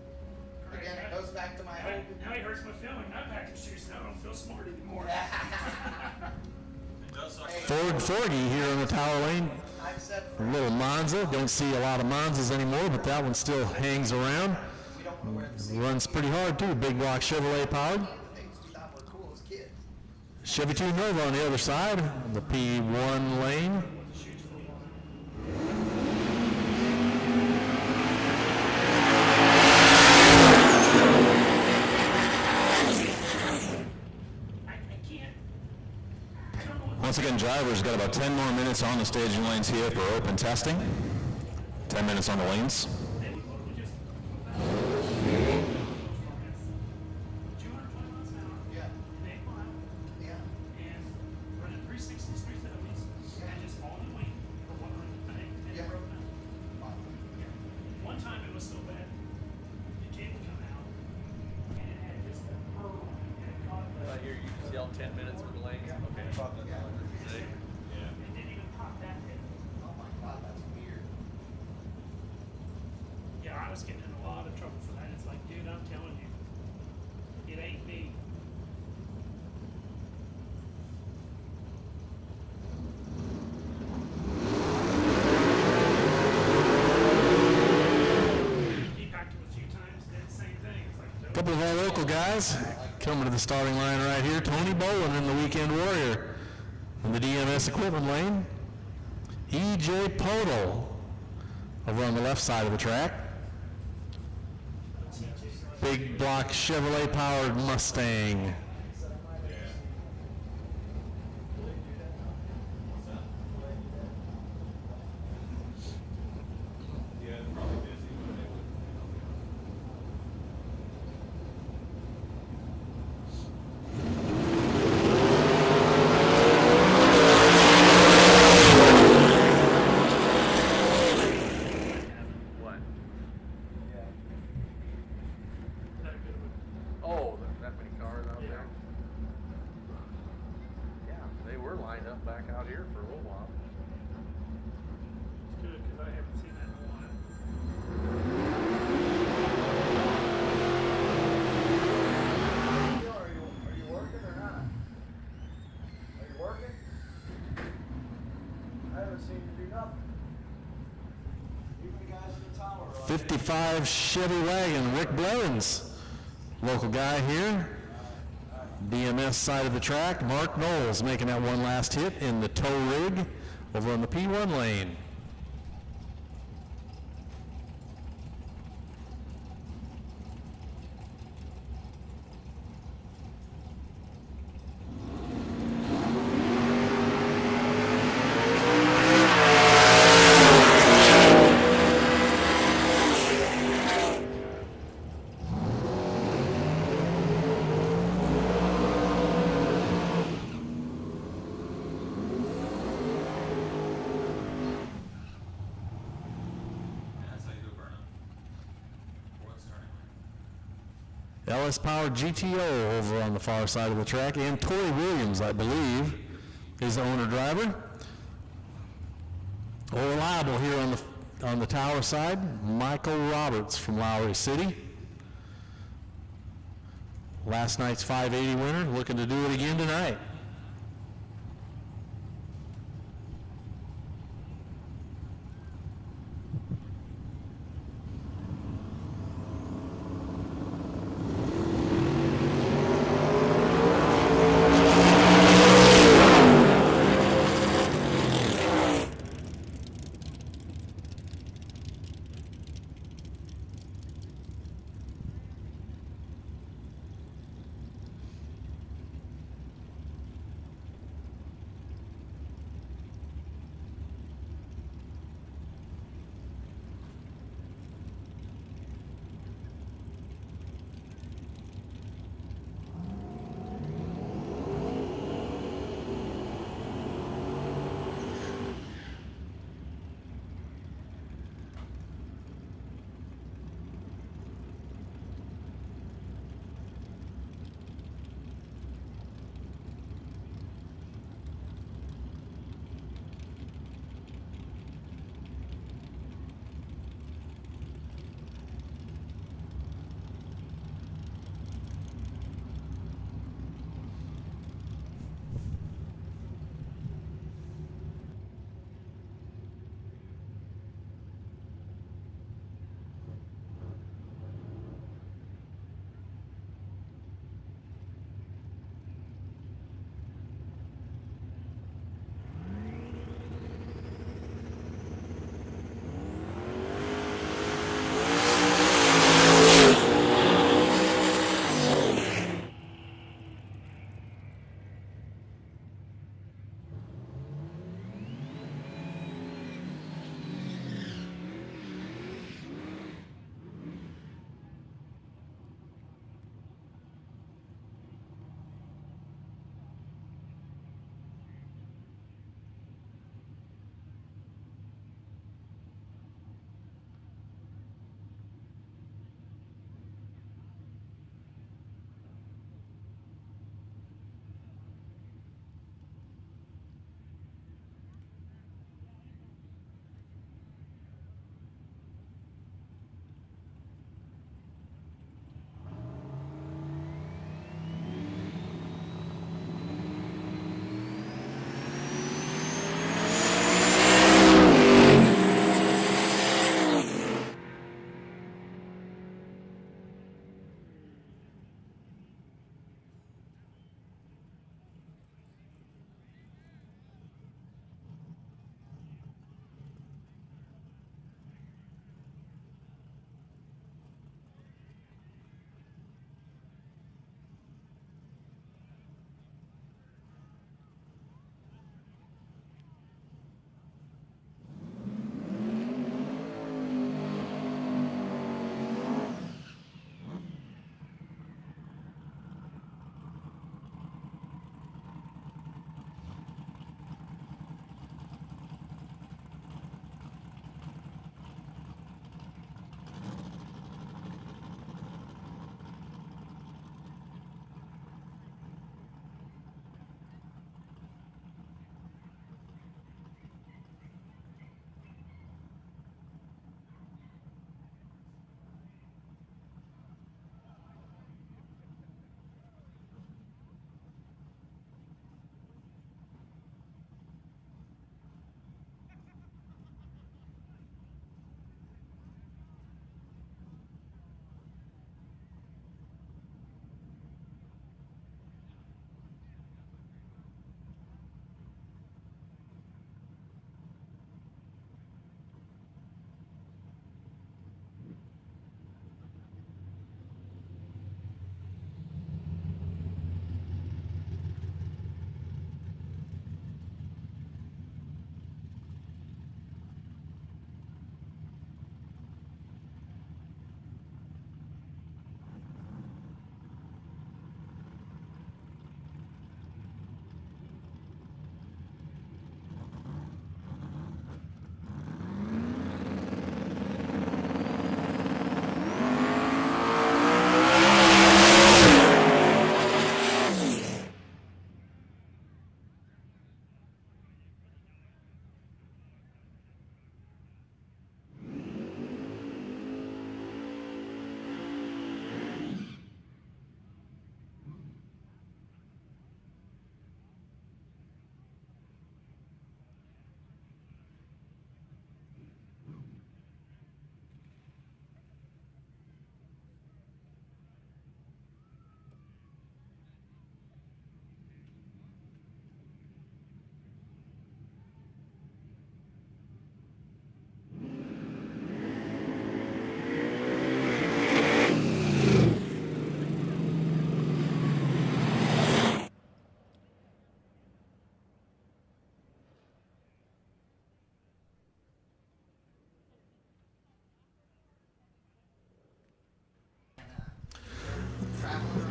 Again, it goes back to my whole. Now he hurts my feeling. I'm packing shoes now. I don't feel smart anymore. It does suck. Ford Forgy here on the Tower Lane. I've said A for little Monza. Don't see a lot of Monzas anymore, but that one still hangs around. we don't know where the safety Runs pretty hard too. Big block Chevrolet powered. things we thought were cool as kids. Chevy 2 Nova on the other side, the P1 lane. Once again, drivers got about 10 more minutes on the staging lanes here for open testing. 10 minutes on the lanes. 220 miles an hour. Yeah. An 8 mile. Yeah. And running 360s, 370s. And just falling the wing for one run thing. And Yeah. broke down. One time it was so bad, the cable come out. And it had just a pearl. And it caught the. I hear you just yell 10 minutes for the lanes. Okay. See? Yeah. It didn't even pop that bit. Oh my God, that's weird. Yeah, I was getting in a lot of trouble for that. It's like, dude, I'm telling you, it ain't me. He packed him a few times, did the same thing. It's like, A couple of our local guys coming to the starting line right here. Tony Bowen in the Weekend Warrior in the DMS equipment lane. EJ Podol over on the left side of the track. Big block Chevrolet powered Mustang. Yeah, they're probably busy, but they would. What? Oh, that many cars out there? 55 Chevy wagon, Rick Blevins, local guy here. DMS side of the track, Mark Knowles making that one last hit in the tow rig over on the P1 lane. LS Power GTO over on the far side of the track, and Tori Williams, I believe, is the owner-driver. Reliable here on the tower side, Michael Roberts from Lowry City. Last night's 580 winner, looking to do it again tonight.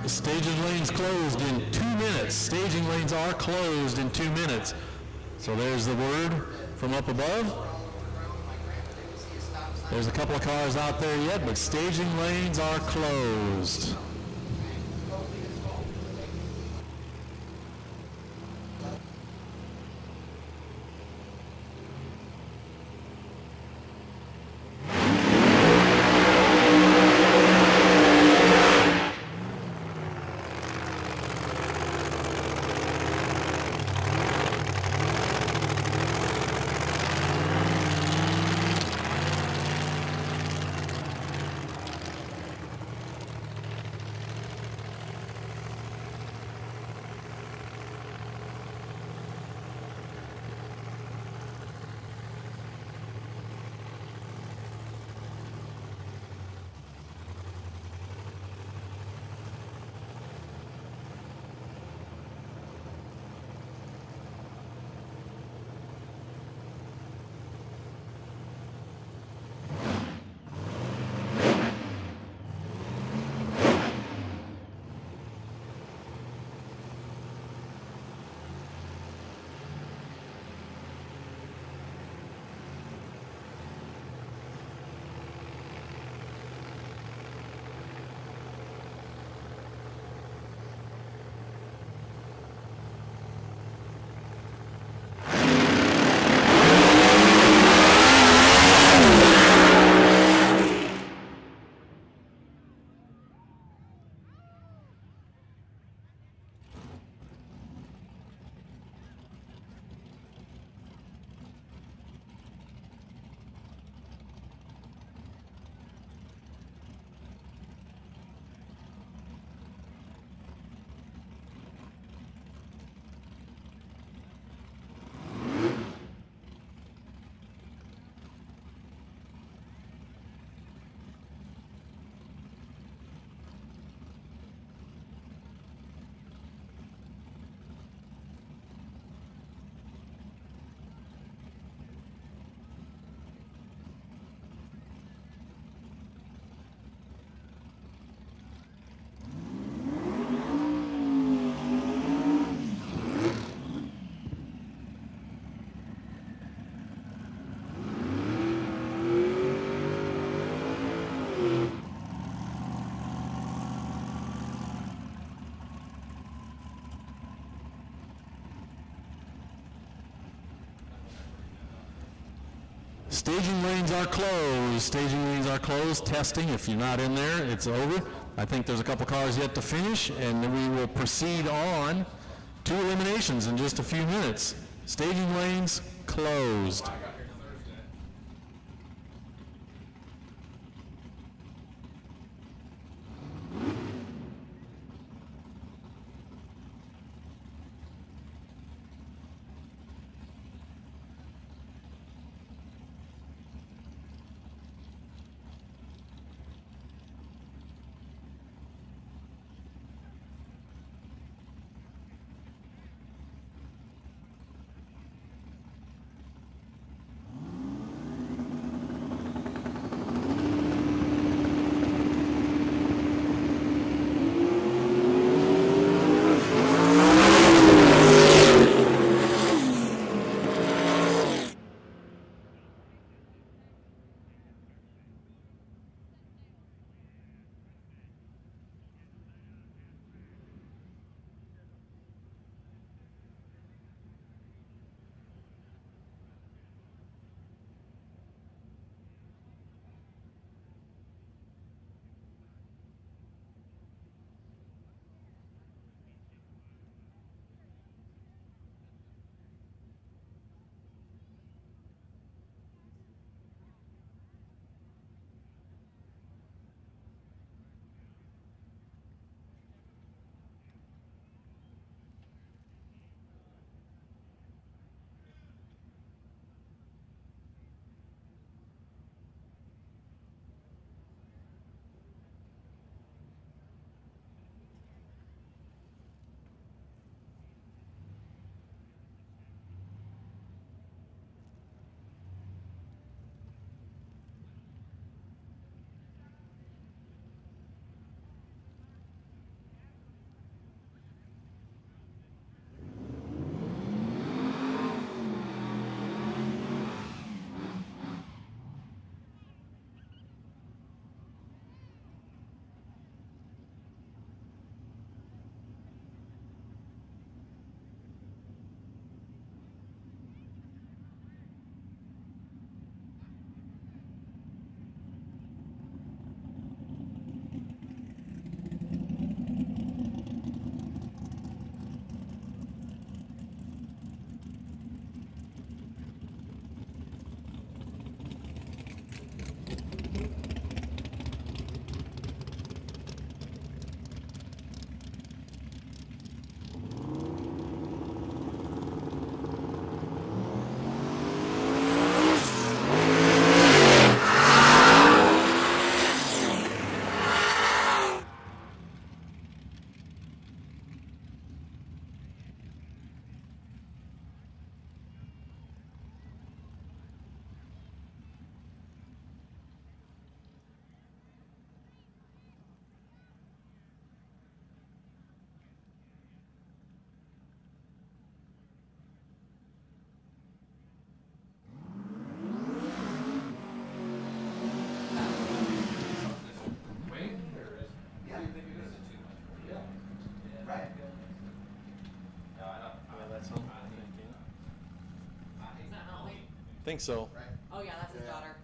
Staging lanes closed in 2 minutes. Staging lanes are closed in 2 minutes. So there's the word from up above. There's a couple of cars out there yet, but staging lanes are closed. Staging lanes are closed. Staging lanes are closed. Testing. If you're not in there, it's over. I think there's a couple cars yet to finish, and then we will proceed on to eliminations in just a few minutes. Staging lanes closed. think so. Oh, yeah, that's his daughter.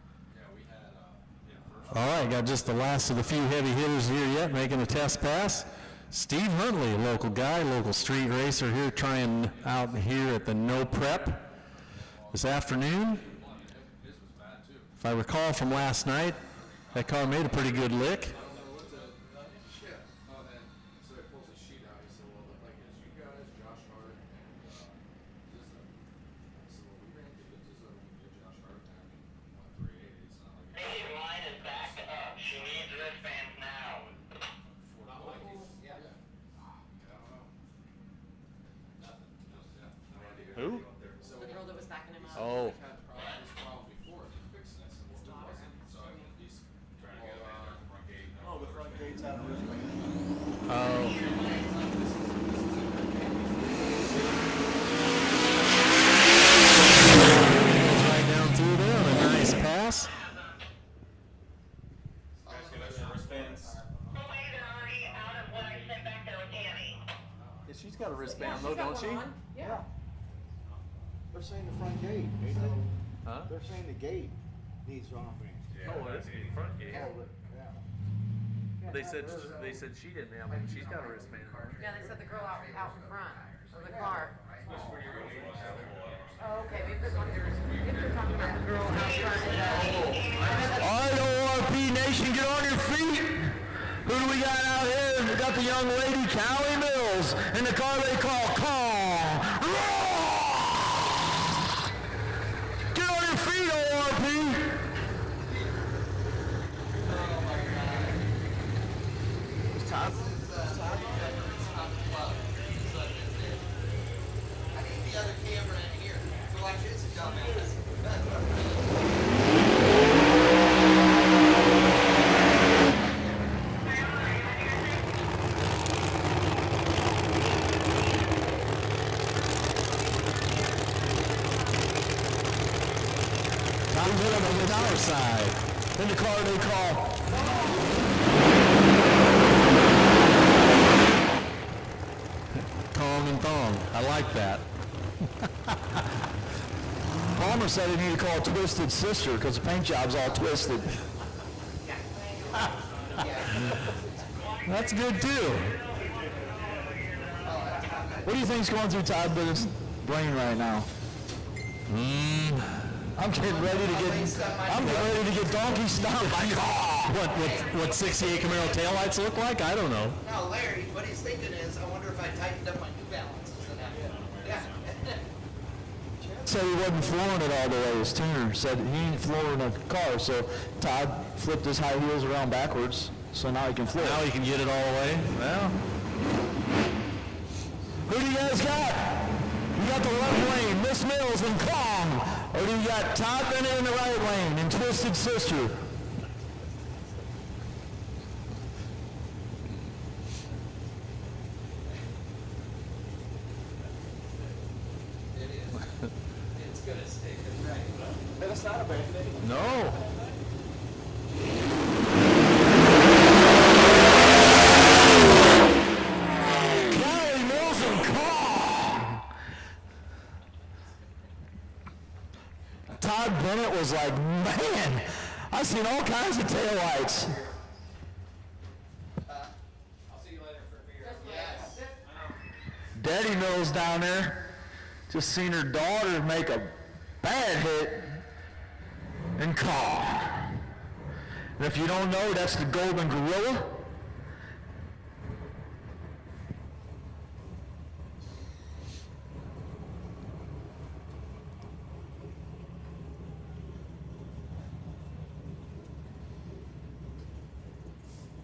All right, got just the last of the few heavy hitters here yet, making a test pass. Steve Huntley, a local guy, local street racer here, trying out here at the No Prep this afternoon. If I recall from last night, that car made a pretty good lick. Who? The girl that was backing him up. Oh. Oh, the front gate's out of Oh. Right down through there on a nice pass. Yeah, she's got a wristband though, don't she? Yeah. They're saying the front gate, ain't they? Huh? They're saying the gate needs armbands. Oh, that's the front gate. Yeah, but- yeah. They said she didn't have one. She's got a wristband. Yeah, they said the girl out in front of the car. Oh, okay, maybe they're talking about the girl out front. All right, ORP Nation, get on your feet. Who do we got out here? We got the young lady, Callie Mills, in the car they call Kong. Get on your feet, ORP. I need the other camera in here. So watch this, dumbass. Tom hit him on the dollar side. In the car they call. Tong and thong. I like that. Palmer said he needed to call Twisted Sister because the paint job's all twisted. That's good too. What do you think's going through Todd Bennett's brain right now? I'm getting ready to get donkey stomped by God. What 68 Camaro taillights look like? I don't know. No, Larry, what he's thinking is, I wonder if I tightened up my New Balances enough. Yeah. Said he wasn't flooring it all the way. His tuner said he ain't flooring a car, so Todd flipped his high heels around backwards, so now he can floor. Now he can get it all the way. Well, Who do you guys got? You got the left lane, Miss Mills and Kong. Or do you got Todd Bennett in the right lane and Twisted Sister? It's gonna stick, right? That's not a bad thing. no. Kelly Mills and Kong. Todd Bennett was like, man, I've seen all kinds of taillights. I'll see you later for a beer. Yes. Daddy Mills down there, just seen her daughter make a bad hit and call. And if you don't know, that's the Golden Gorilla.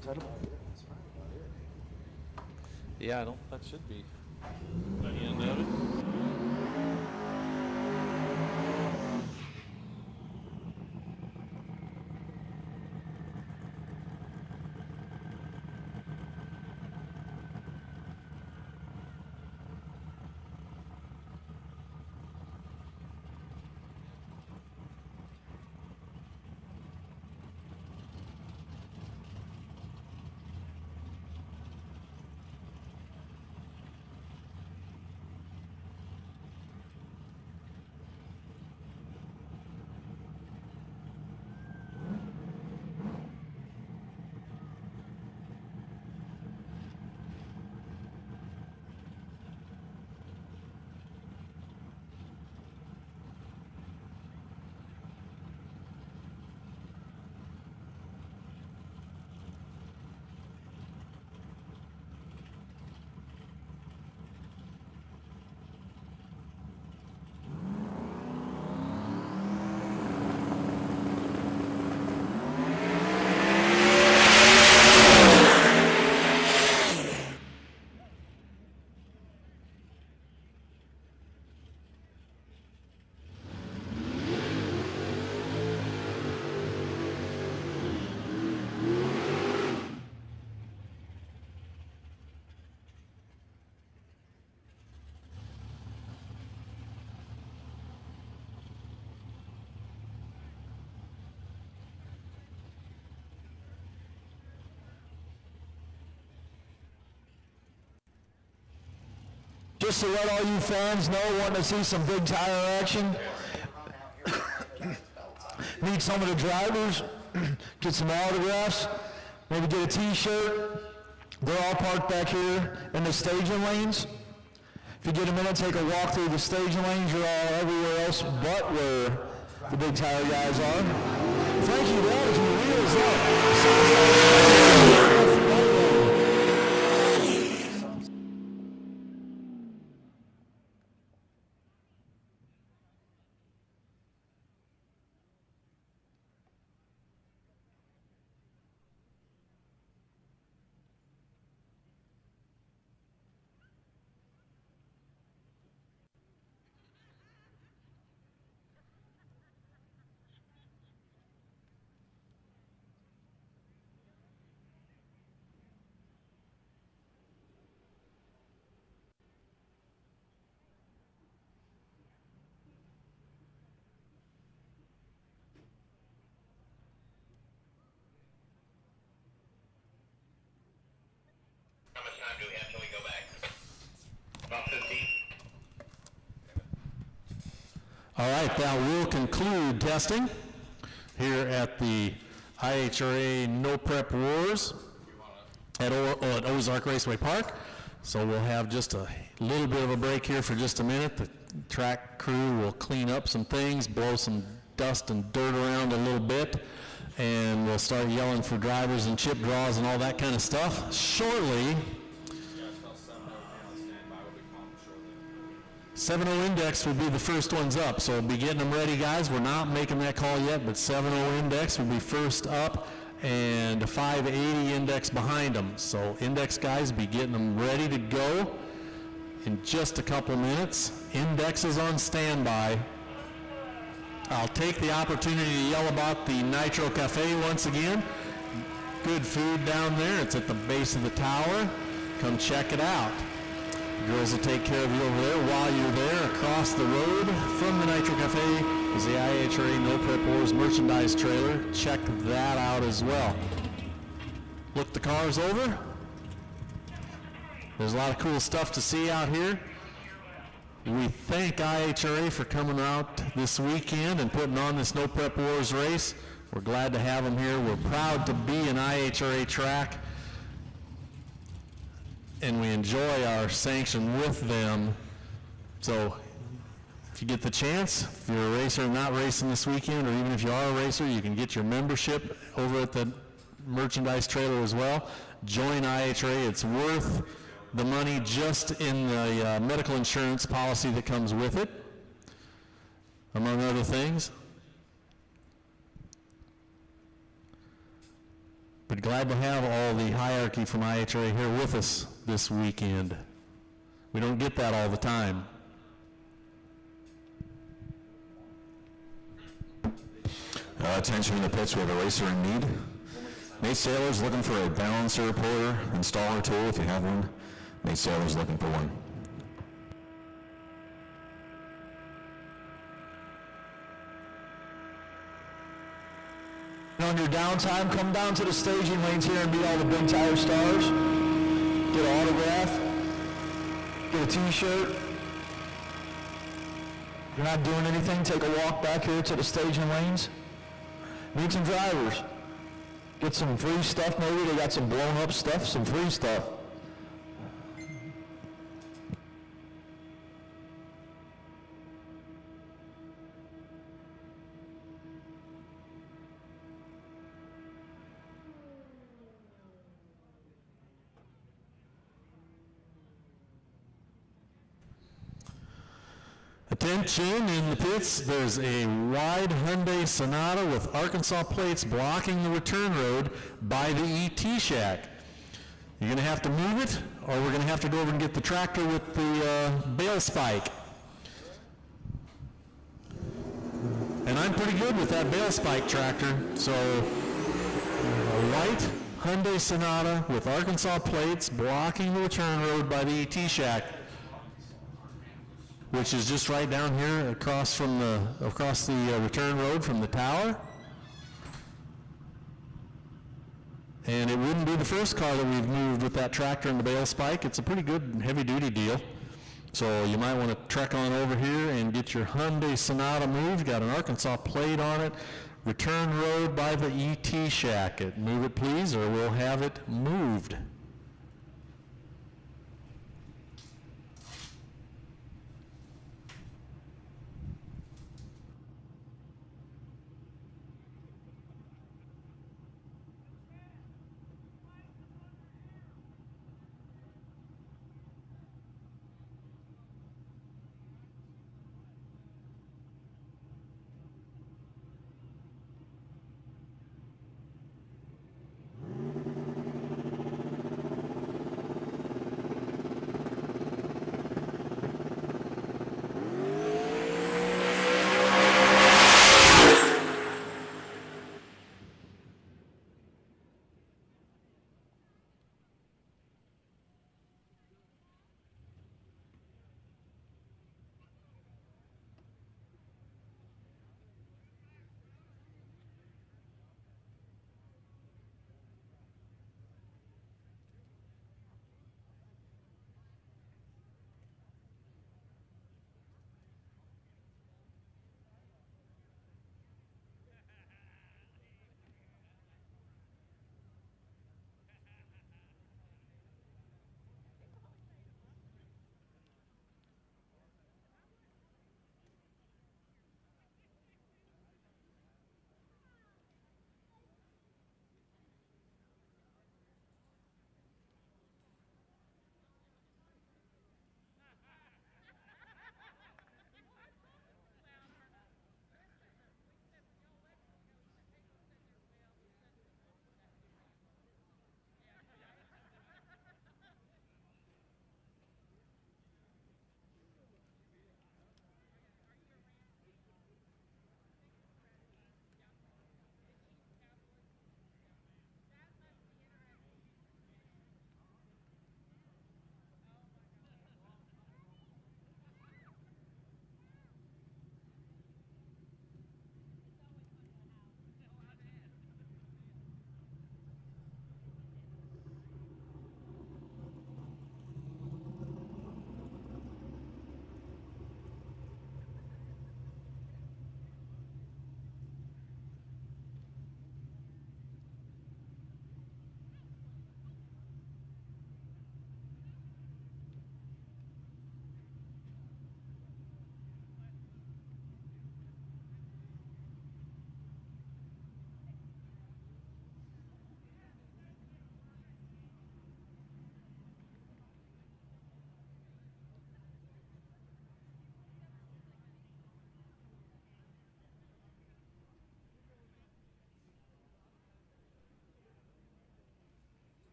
Is that about it? That's probably about it. Yeah, I don't. That should be the end of it. Just to let all you fans know, wanting to see some big tire action, meet some of the drivers, get some autographs, maybe get a t-shirt. They're all parked back here in the staging lanes. If you get a minute, take a walk through the staging lanes. You're all everywhere else but where the big tire guys are. Frankie, that is your wheels up. How much time do we have till we go back? About 15. All right, that will conclude testing here at the IHRA No Prep Wars at Ozark Raceway Park. So we'll have just a little bit of a break here for just a minute. The track crew will clean up some things, blow some dust and dirt around a little bit, and we'll start yelling for drivers and chip draws and all that kind of stuff shortly. 7-0 index will be the first ones up, so we'll be getting them ready, guys. We're not making that call yet, but 7-0 index will be first up, and a 580 index behind them. So index guys, be getting them ready to go in just a couple minutes. Index is on standby. I'll take the opportunity to yell about the Nitro Cafe once again. Good food down there. It's at the base of the tower. Come check it out. The girls will take care of you over there. While you're there, across the road from the Nitro Cafe is the IHRA No Prep Wars merchandise trailer. Check that out as well. Look the cars over. There's a lot of cool stuff to see out here. We thank IHRA for coming out this weekend and putting on this No Prep Wars race. We're glad to have them here. We're proud to be an IHRA track, and we enjoy our sanction with them. So if you get the chance, if you're a racer and not racing this weekend, or even if you are a racer, you can get your membership over at the merchandise trailer as well. Join IHRA. It's worth the money just in the medical insurance policy that comes with it, among other things. But glad to have all the hierarchy from IHRA here with us this weekend. We don't get that all the time. Attention in the pits, we have a racer in need. Nate Saylor's looking for a balancer, puller, installer tool if you have one. Nate Saylor's looking for one. On your downtime, come down to the staging lanes here and meet all the big tire stars. Get an autograph, get a t-shirt. If you're not doing anything, take a walk back here to the staging lanes. Meet some drivers. Get some free stuff maybe. They got some blown up stuff, some free stuff. Attention in the pits, there's a wide Hyundai Sonata with Arkansas plates blocking the return road by the ET shack. You're going to have to move it, or we're going to have to go over and get the tractor with the bale spike. And I'm pretty good with that bale spike tractor, so a white Hyundai Sonata with Arkansas plates blocking the return road by the ET shack, which is just right down here across the return road from the tower. And it wouldn't be the first car that we've moved with that tractor and the bale spike. It's a pretty good heavy duty deal. So you might want to trek on over here and get your Hyundai Sonata moved. Got an Arkansas plate on it. Return road by the ET shack. Move it please, or we'll have it moved.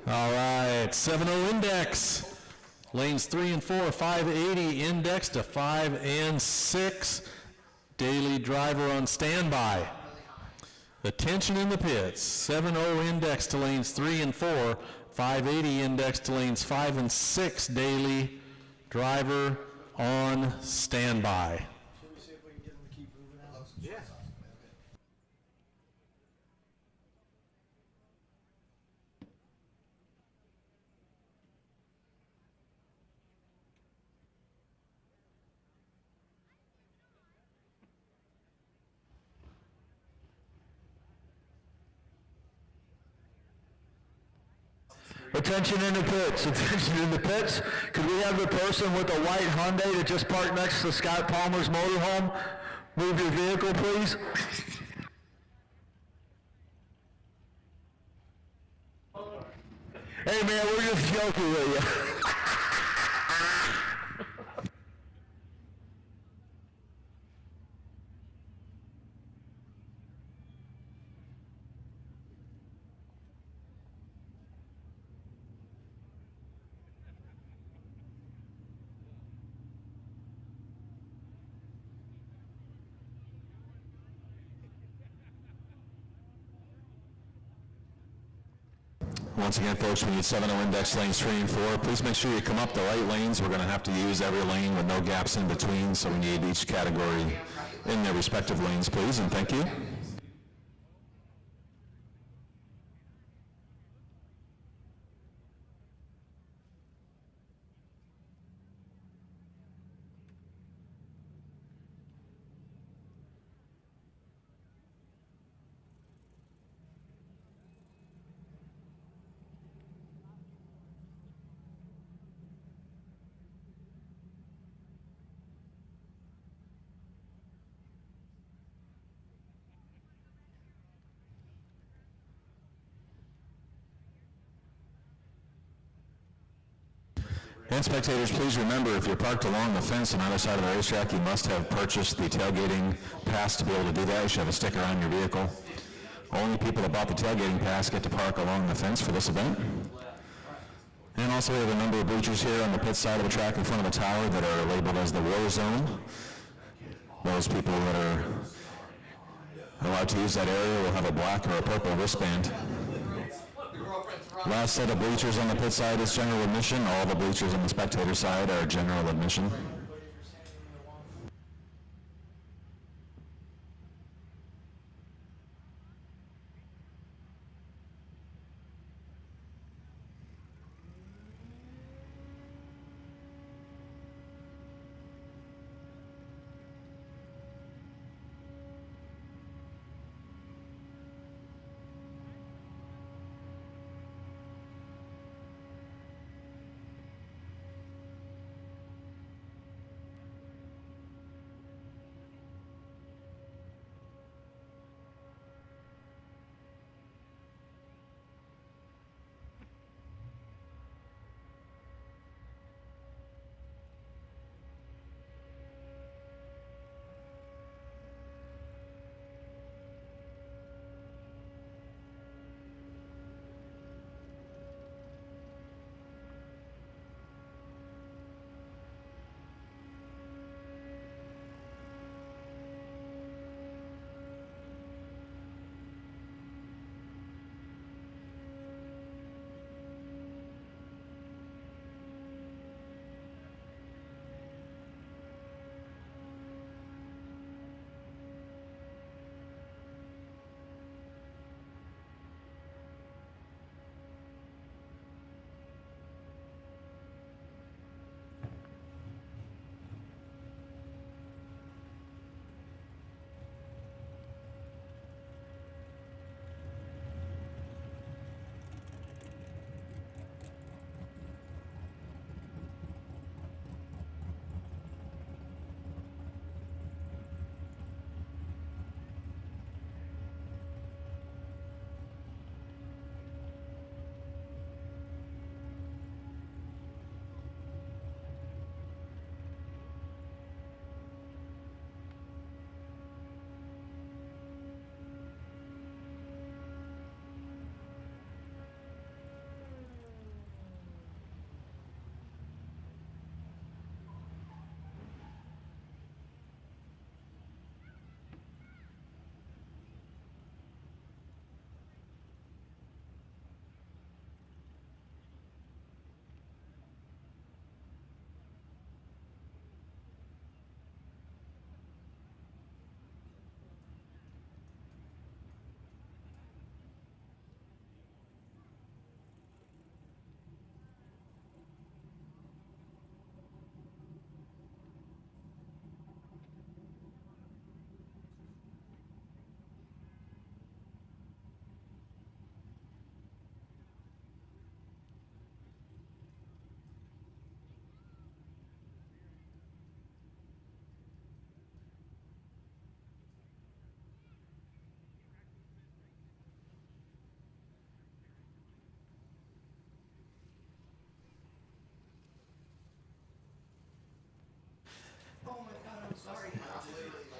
All right, 7-0 index. Lanes 3 and 4, 580 index to 5 and 6. Daily driver on standby. Attention in the pits. 7-0 index to lanes 3 and 4, 580 index to lanes 5 and 6. Daily driver on standby. Should we see if we can get them to keep moving out? Yeah. Attention in the pits, attention in the pits. Could we have the person with the white Hyundai that just parked next to Scott Palmer's motorhome move your vehicle, please? Hey man, we're just joking with you. Once again, folks, we need 7-0 index lanes 3 and 4. Please make sure you come up the right lanes. We're going to have to use every lane with no gaps in between, so we need each category in their respective lanes, please, and thank you. 7-0 And spectators, please remember, if you're parked along the fence on either side of the racetrack, you must have purchased the tailgating pass to be able to do that. You should have a sticker on your vehicle. Only people that bought the tailgating pass get to park along the fence for this event. And also we have a number of bleachers here on the pit side of the track in front of the tower that are labeled as the war zone. Those people that are allowed to use that area will have a black or a purple wristband. Last set of bleachers on the pit side is general admission. All the bleachers on the spectator side are general admission.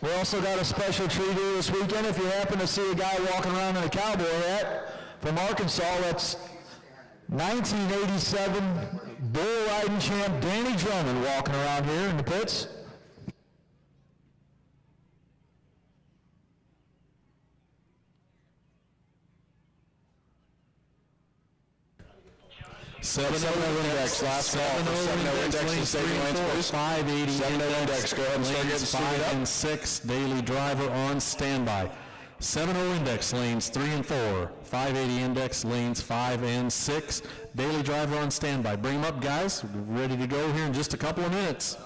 We also got a special treat here this weekend. If you happen to see a guy walking around in a cowboy hat from Arkansas, that's 1987 bull riding champ Danny Drummond walking around here in the pits. Seven index, last call for 7-0 index and saving lanes, please. 580 7-0 index, go ahead and start getting lanes suited 5 up. and 6, daily driver on standby. 7-0 index lanes 3 and 4, 580 index lanes 5 and 6, daily driver on standby. Bring them up, guys. We're ready to go here in just a couple of minutes.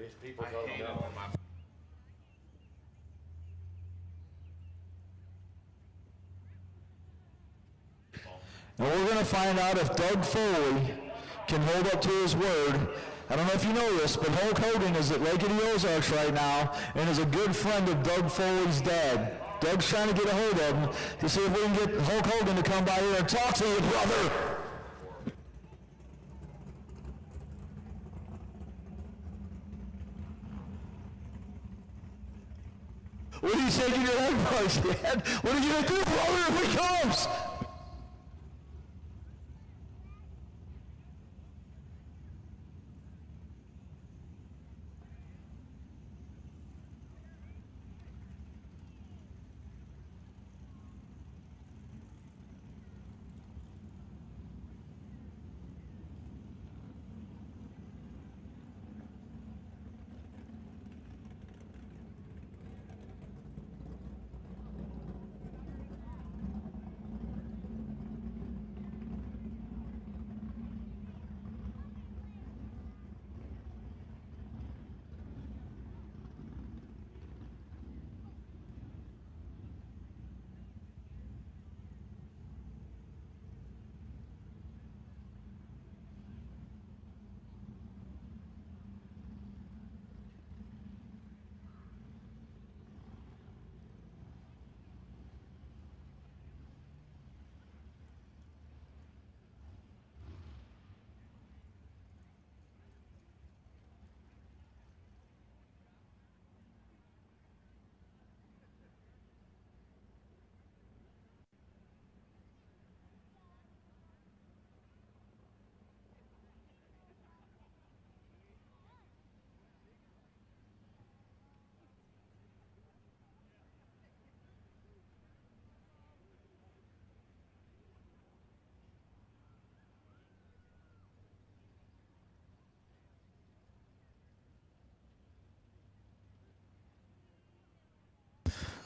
These people don't know. And we're going to find out if Doug Foley can hold up to his word. I don't know if you know this, but Hulk Hogan is at Lake of the Ozarks right now and is a good friend of Doug Foley's dad. Doug's trying to get a hold of him to see if we can get Hulk Hogan to come by here and talk to you, brother. What are you shaking your head for, Dad? What are you going to do, brother, if he comes?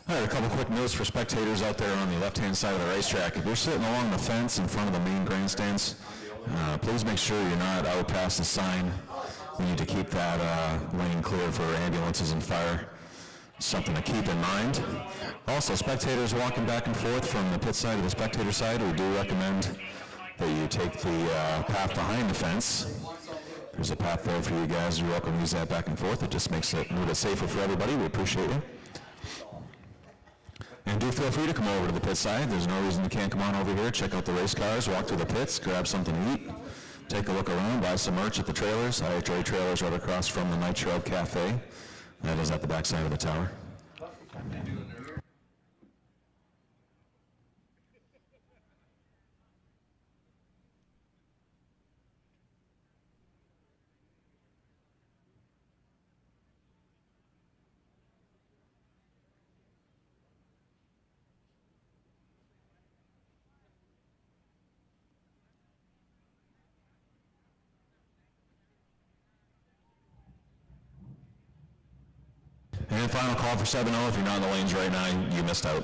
All right, a couple quick notes for spectators out there on the left-hand side of the racetrack. If you're sitting along the fence in front of the main grandstands, please make sure you're not out past the sign. We need to keep that lane clear for ambulances and fire. Something to keep in mind. Also, spectators walking back and forth from the pit side to the spectator side, we do recommend that you take the path behind the fence. There's a path there for you guys. You're welcome to use that back and forth. It just makes it a little bit safer for everybody. We appreciate you. And do feel free to come over to the pit side. There's no reason you can't come on over here, check out the race cars, walk through the pits, grab something to eat, take a look around, buy some merch at the trailers. IHRA trailers right across from the Night Shrub Cafe. That is at the back side of the tower. And final call for 7-0. If you're not in the lanes right now, you missed out.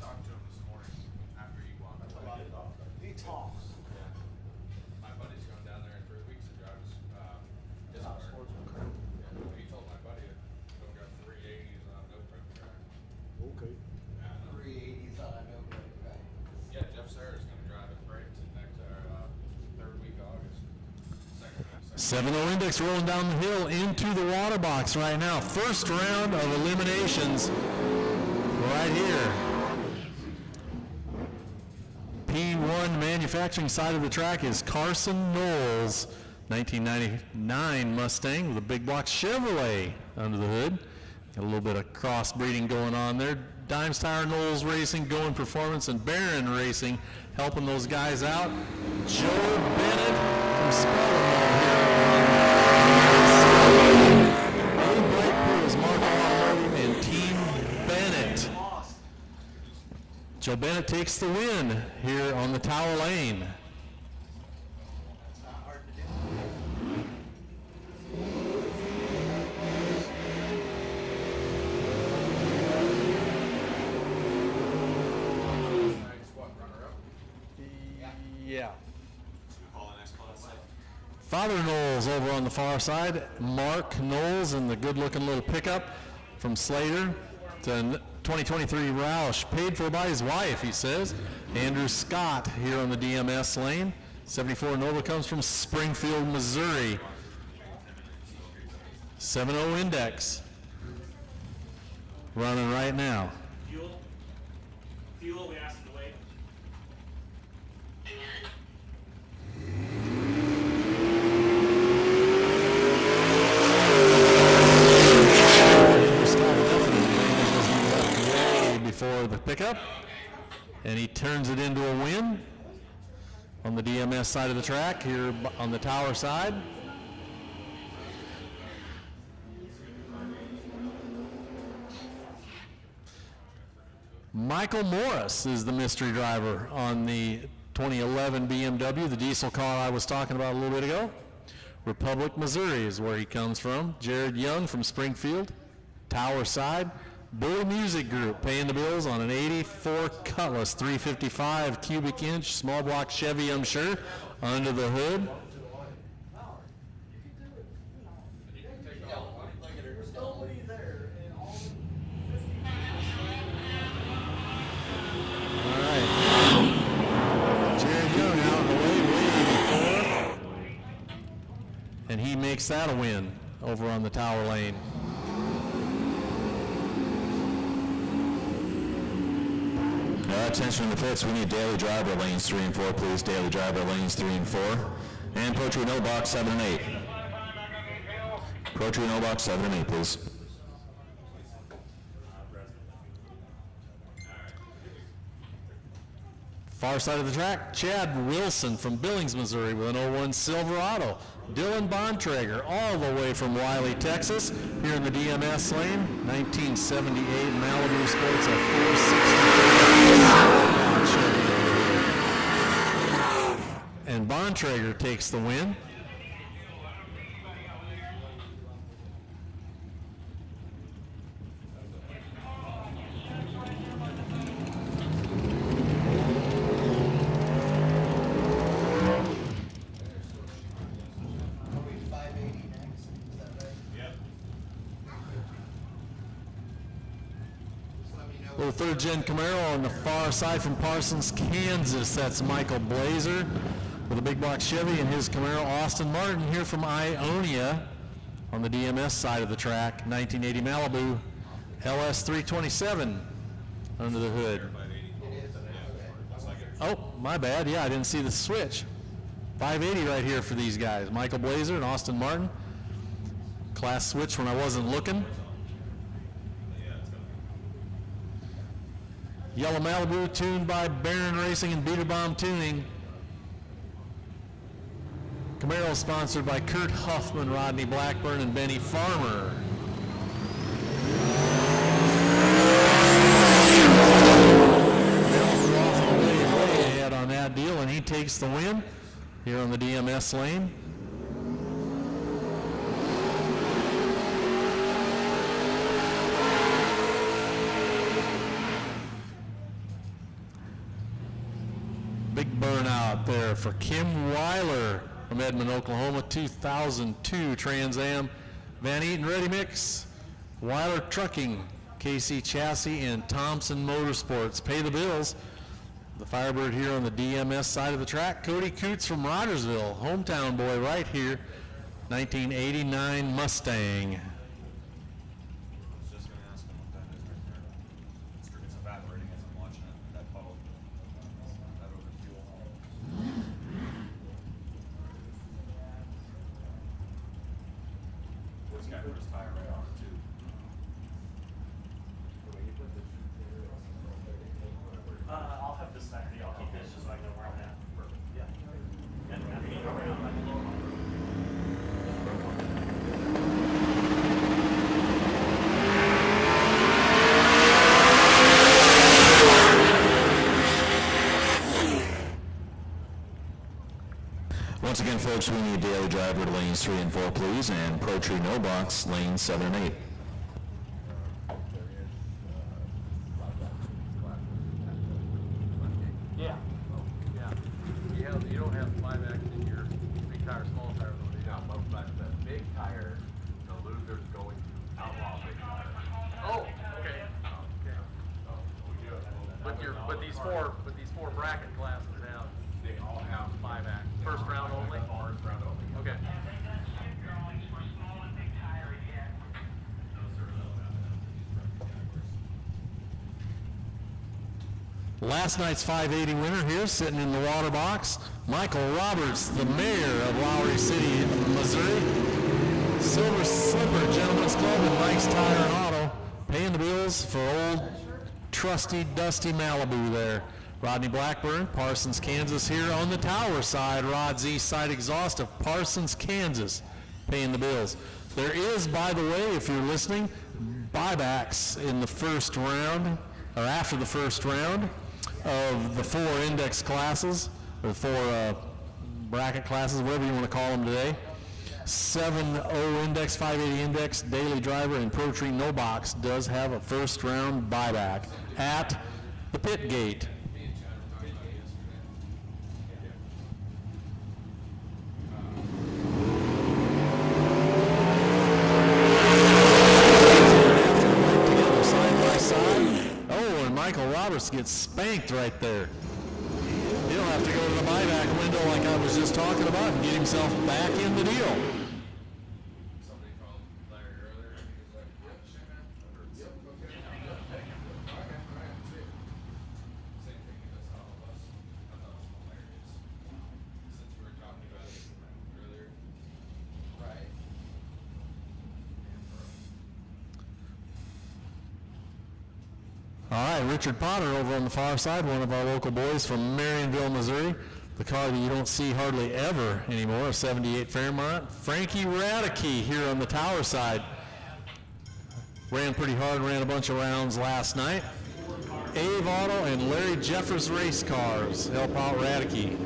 talked to him this morning after he won. He talks. My buddy's going down there in 3 weeks to drive his car. He told my buddy to go grab 380s on a no-prep track. Okay. 380s on a no-go track. Yeah, Jeff Sayers going to drive at Bradenton next third week of August. Second. 7-0 index rolling down the hill into the water box right now. First round of eliminations right here. P1 manufacturing side of the track is Carson Knowles, 1999 Mustang with a big block Chevrolet under the hood. Got a little bit of crossbreeding going on there. Dimes Tire Knowles Racing, Going Performance, and Barron Racing helping those guys out. Joe Bennett from Spalding here. Bright Pools, Marco Automotive, and Team Bennett. Joe Bennett takes the win here on the Tower Lane. It's not hard to do. Next what, runner-up? Yeah. Call the next class. Father Knowles over on the far side. Mark Knowles in the good-looking little pickup from Slater to 2023 Roush, paid for by his wife, he says. Andrew Scott here on the DMS lane. 74 Nova comes from Springfield, Missouri. 7-0 index. Running right now. Fuel, we asked him to wait. Andrew Scott definitely manages way before the pickup, and he turns it into a win on the DMS side of the track here on the Tower side. Michael Morris is the mystery driver on the 2011 BMW, the diesel car I was talking about a little bit ago. Republic, Missouri is where he comes from. Jared Young from Springfield, Tower side. Bull Music Group paying the bills on an 84 Cutlass 355 cubic inch small block Chevy, I'm sure, under the hood. All right. Jared Young out of the way before. And he makes that a win over on the Tower lane. Attention in the pits, we need daily driver lanes 3 and 4, please. Daily driver lanes 3 and 4. And Pro Tree No Box 7 and 8. Pro Tree No Box 7 and 8, please. Far side of the track, Chad Wilson from Billings, Missouri with an 01 Silverado. Dylan Bontrager all the way from Wiley, Texas, here in the DMS lane. 1978 Malibu Sports at 460. And Bontrager takes the win. Little third-gen Camaro on the far side from Parsons, Kansas. That's Michael Blazer with a big block Chevy and his Camaro. Austin Martin here from Ionia on the DMS side of the track. 1980 Malibu LS 327 under the hood. Oh, my bad. Yeah, I didn't see the switch. 580 right here for these guys. Michael Blazer and Austin Martin. Class switch when I wasn't looking. Yellow Malibu tuned by Barron Racing and Beater Bomb Tuning. Camaro sponsored by Kurt Huffman, Rodney Blackburn, and Benny Farmer. Way ahead on that deal, and he takes the win here on the DMS lane. for Kim Weiler from Edmond, Oklahoma, 2002 Trans Am Van Eaton Ready Mix, Weiler Trucking, KC Chassis, and Thompson Motorsports. Pay the bills. The Firebird here on the DMS side of the track. Cody Coots from Rogersville, hometown boy right here, 1989 Mustang. I was just gonna ask him what that is right there. It's evaporating as I'm watching it, that puddle. That over fuel. This guy put his tire right on it too. I'll have this back to you. I'll keep this just so I know where I'm at. Perfect. Yeah. And you go around like a little. Once again, folks, we need daily driver to lanes 3 and 4, please, and Pro Tree no box, lanes 7 and 8. Yeah. Yeah. You don't have 5X in your big tire, small tire. Yeah, but the big tire, the loser's going to outlaw big tire. Oh, okay. But these four bracket classes have, They all have 5X. First round only? First round only. Okay. Last night's 580 winner here, sitting in the water box, Michael Roberts, the mayor of Lowry City, Missouri. Silver Slipper Gentlemen's Club and Mike's Tire and Auto, paying the bills for old, trusty, dusty Malibu there. Rodney Blackburn, Parsons, Kansas here on the tower side, Rod's east side exhaust of Parsons, Kansas, paying the bills. There is, by the way, if you're listening, buybacks in the first round, or after the first round, of the 4 index classes, or 4 bracket classes, whatever you want to call them today. 7-0 index, 580 index, daily driver, and Pro Tree no box does have a first round buyback at the pit gate. Together side by side. Oh, and Michael Roberts gets spanked right there. He'll have to go to the buyback window like I was just talking about and get himself back in the deal. Somebody called Larry earlier, and he was like, yep, same man. Yep, okay. Okay, all right, see. Same thing he does to all of us. I thought it was hilarious. Since we were talking about it earlier. Right. All right, Richard Potter over on the far side, one of our local boys from Marionville, Missouri. The car that you don't see hardly ever anymore, a 78 Fairmont. Frankie Radicke here on the tower side. Ran pretty hard, ran a bunch of rounds last night. Ave Auto and Larry Jeffers Race Cars help out Radicke.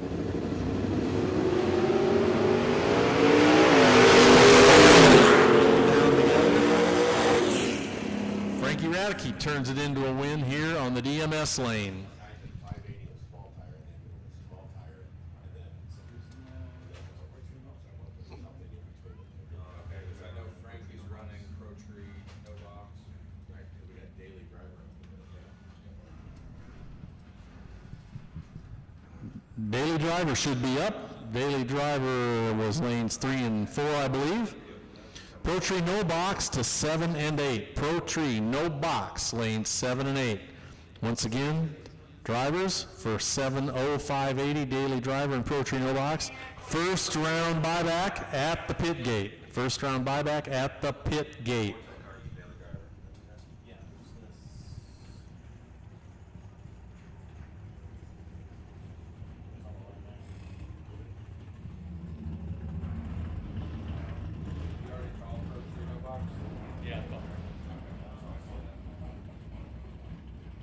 Frankie Radicke turns it into a win here on the DMS lane. 580 is small tire, and then small tire, and then something in between. Okay, because I know Frankie's running Pro Tree, no box. Right, because we got daily driver. Daily Driver should be up. Daily Driver was lanes 3 and 4, I believe. Pro Tree no box to 7 and 8. Pro Tree no box, lanes 7 and 8. Once again, drivers for 70580 Daily Driver and Pro Tree no box. First round buyback at the pit gate. First round buyback at the pit gate. You already called Pro Tree, no box? Yeah.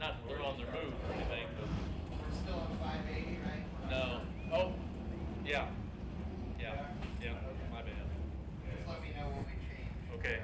Not that they're on their move or anything, but We're still on 580, right? no. Oh, yeah. Yeah, my bad. Just let me know when we change. Okay.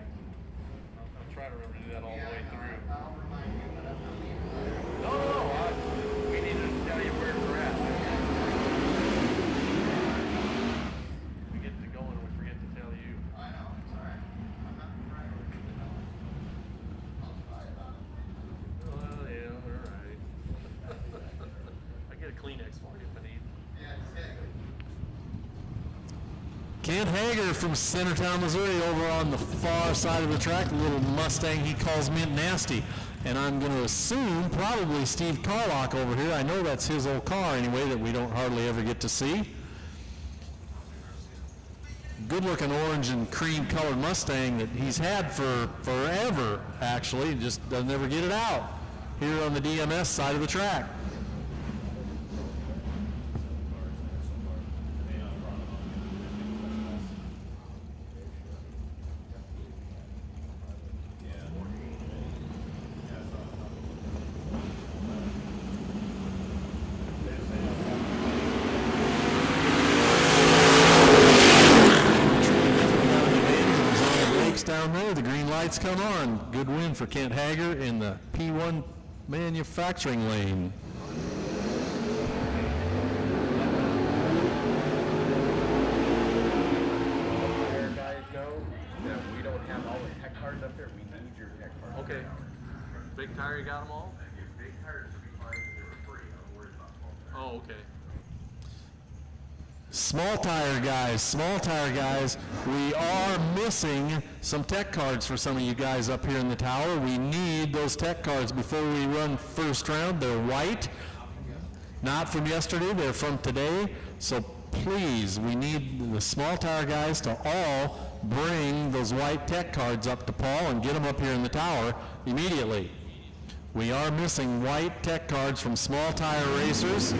Kent Hager from Centertown, Missouri, over on the far side of the track, the little Mustang he calls Mint Nasty. And I'm going to assume probably Steve Carlock over here. I know that's his old car anyway that we don't hardly ever get to see. Good looking orange and cream colored Mustang that he's had for forever, actually, just doesn't ever get it out here on the DMS side of the track. Down there, the green lights come on. Good win for Kent Hager in the P1 manufacturing lane. There, guys, know that we don't have all the tech cards up there. We need your tech cards. Okay. Big tire, you got them all? Big tires should be fine because they were free. I don't worry about small tires. Oh, okay. Small tire guys, we are missing some tech cards for some of you guys up here in the tower. We need those tech cards before we run first round. They're white, not from yesterday, they're from today. So please, we need the small tire guys to all bring those white tech cards up to Paul and get them up here in the tower immediately. We are missing white tech cards from small tire racers.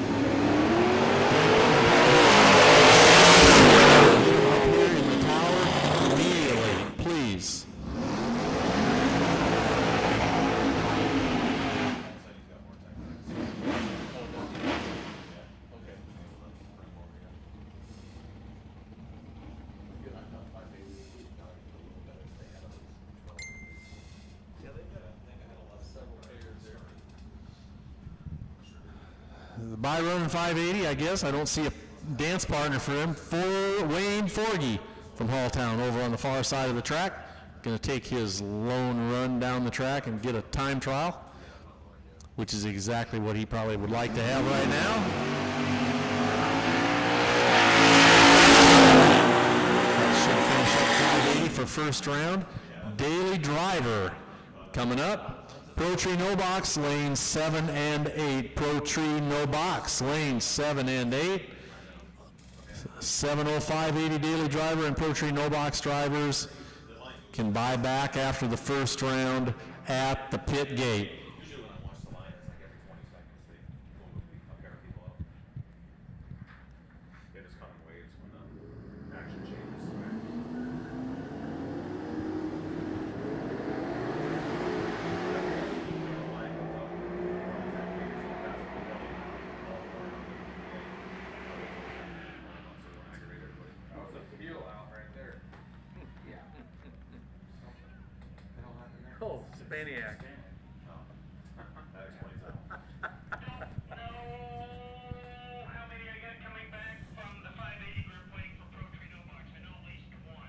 Up here in the tower immediately, please. The by running 580, I guess. I don't see a dance partner for him. Wayne Forgy from Halltown over on the far side of the track. Going to take his lone run down the track and get a time trial, which is exactly what he probably would like to have right now. That should finish up 580 for first round. Daily Driver coming up. Pro Tree No Box, lanes 7 and 8. Pro Tree No Box, lanes 7 and 8. 70580 Daily Driver and Pro Tree No Box drivers can buy back after the first round at the pit gate. Usually when I watch the line, it's like every 20 seconds they pair people up. They just come in waves when the action changes. Oh, Spaniac. That explains it. How many I got coming back from the 580 group waiting for Pro Tree No Box? I know at least one.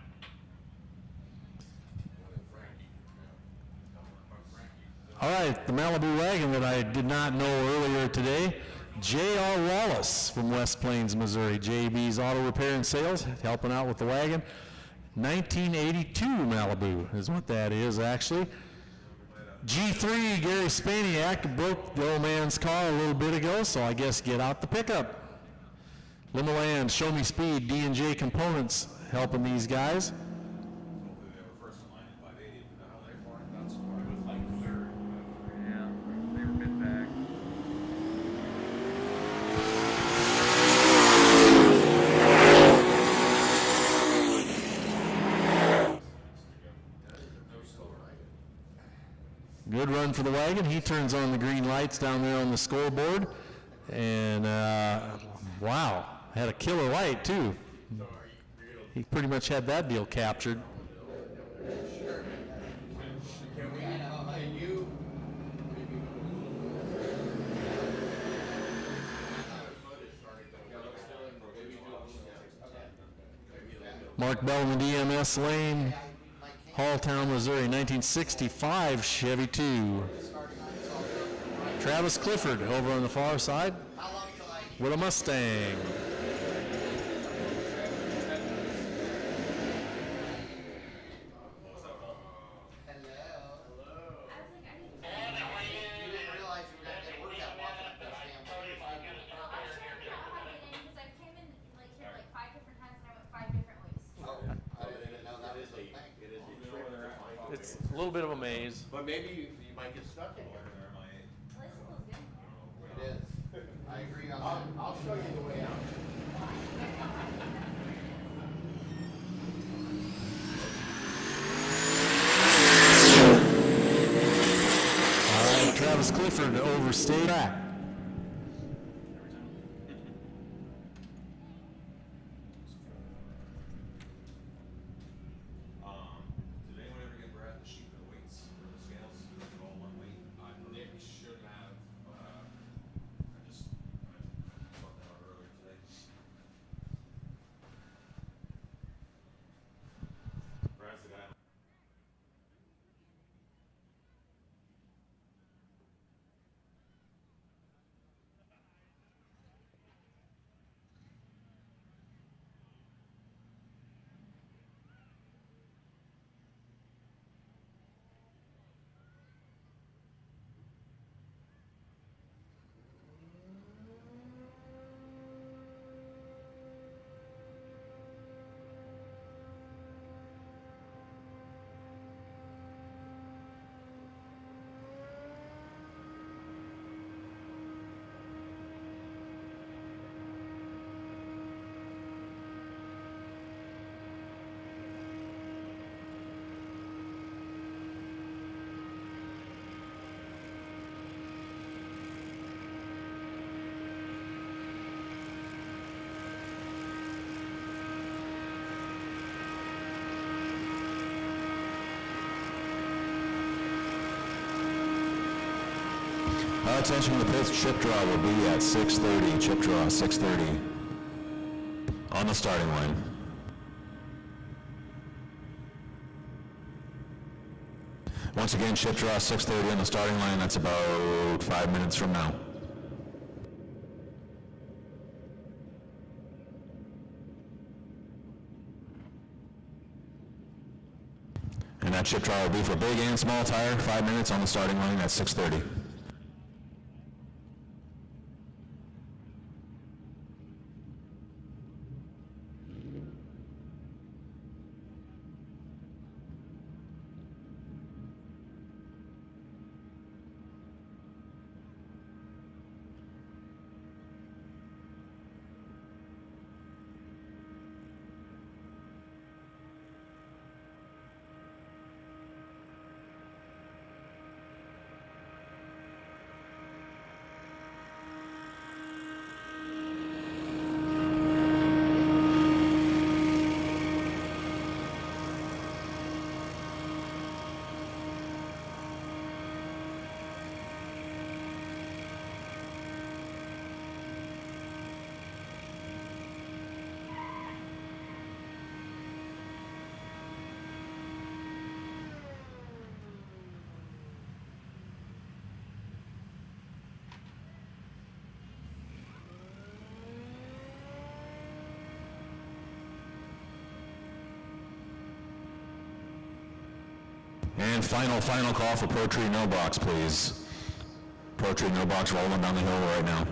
All right, the Malibu wagon that I did not know earlier today, J.R. Wallace from West Plains, Missouri. JB's Auto Repair and Sales, helping out with the wagon. 1982 Malibu is what that is, actually. G3, Gary Spaniak broke the old man's car a little bit ago, so I guess get out the pickup. Limoland, Show Me Speed, D&J Components helping these guys. Yeah, they were bid back. Good run for the wagon. He turns on the green lights down there on the scoreboard. And, wow, had a killer light, too. He pretty much had that deal captured. Mark Bell in the DMS lane. Halltown, Missouri, 1965 Chevy 2. Travis Clifford over on the far side with a Mustang. It's a little bit of a maze. But maybe you might get stuck in here. It is. I agree on that. I'll show you the way out. All right, Travis Clifford overstayed back. Did anyone ever get Brad the sheet for the weights or the scales? Is it all one weight? Nick should have, I sorted that out earlier today. Brad's the guy. Attention to the pits, chip draw will be at 6:30. Chip draw, 6:30. On the starting line. Once again, chip draw, 6:30 on the starting line. That's about 5 minutes from now. And that chip draw will be for big and small tire, 5 minutes on the starting line at 6:30. And final call for Pro Tree No Box, please. Pro Tree No Box rolling down the hill right now.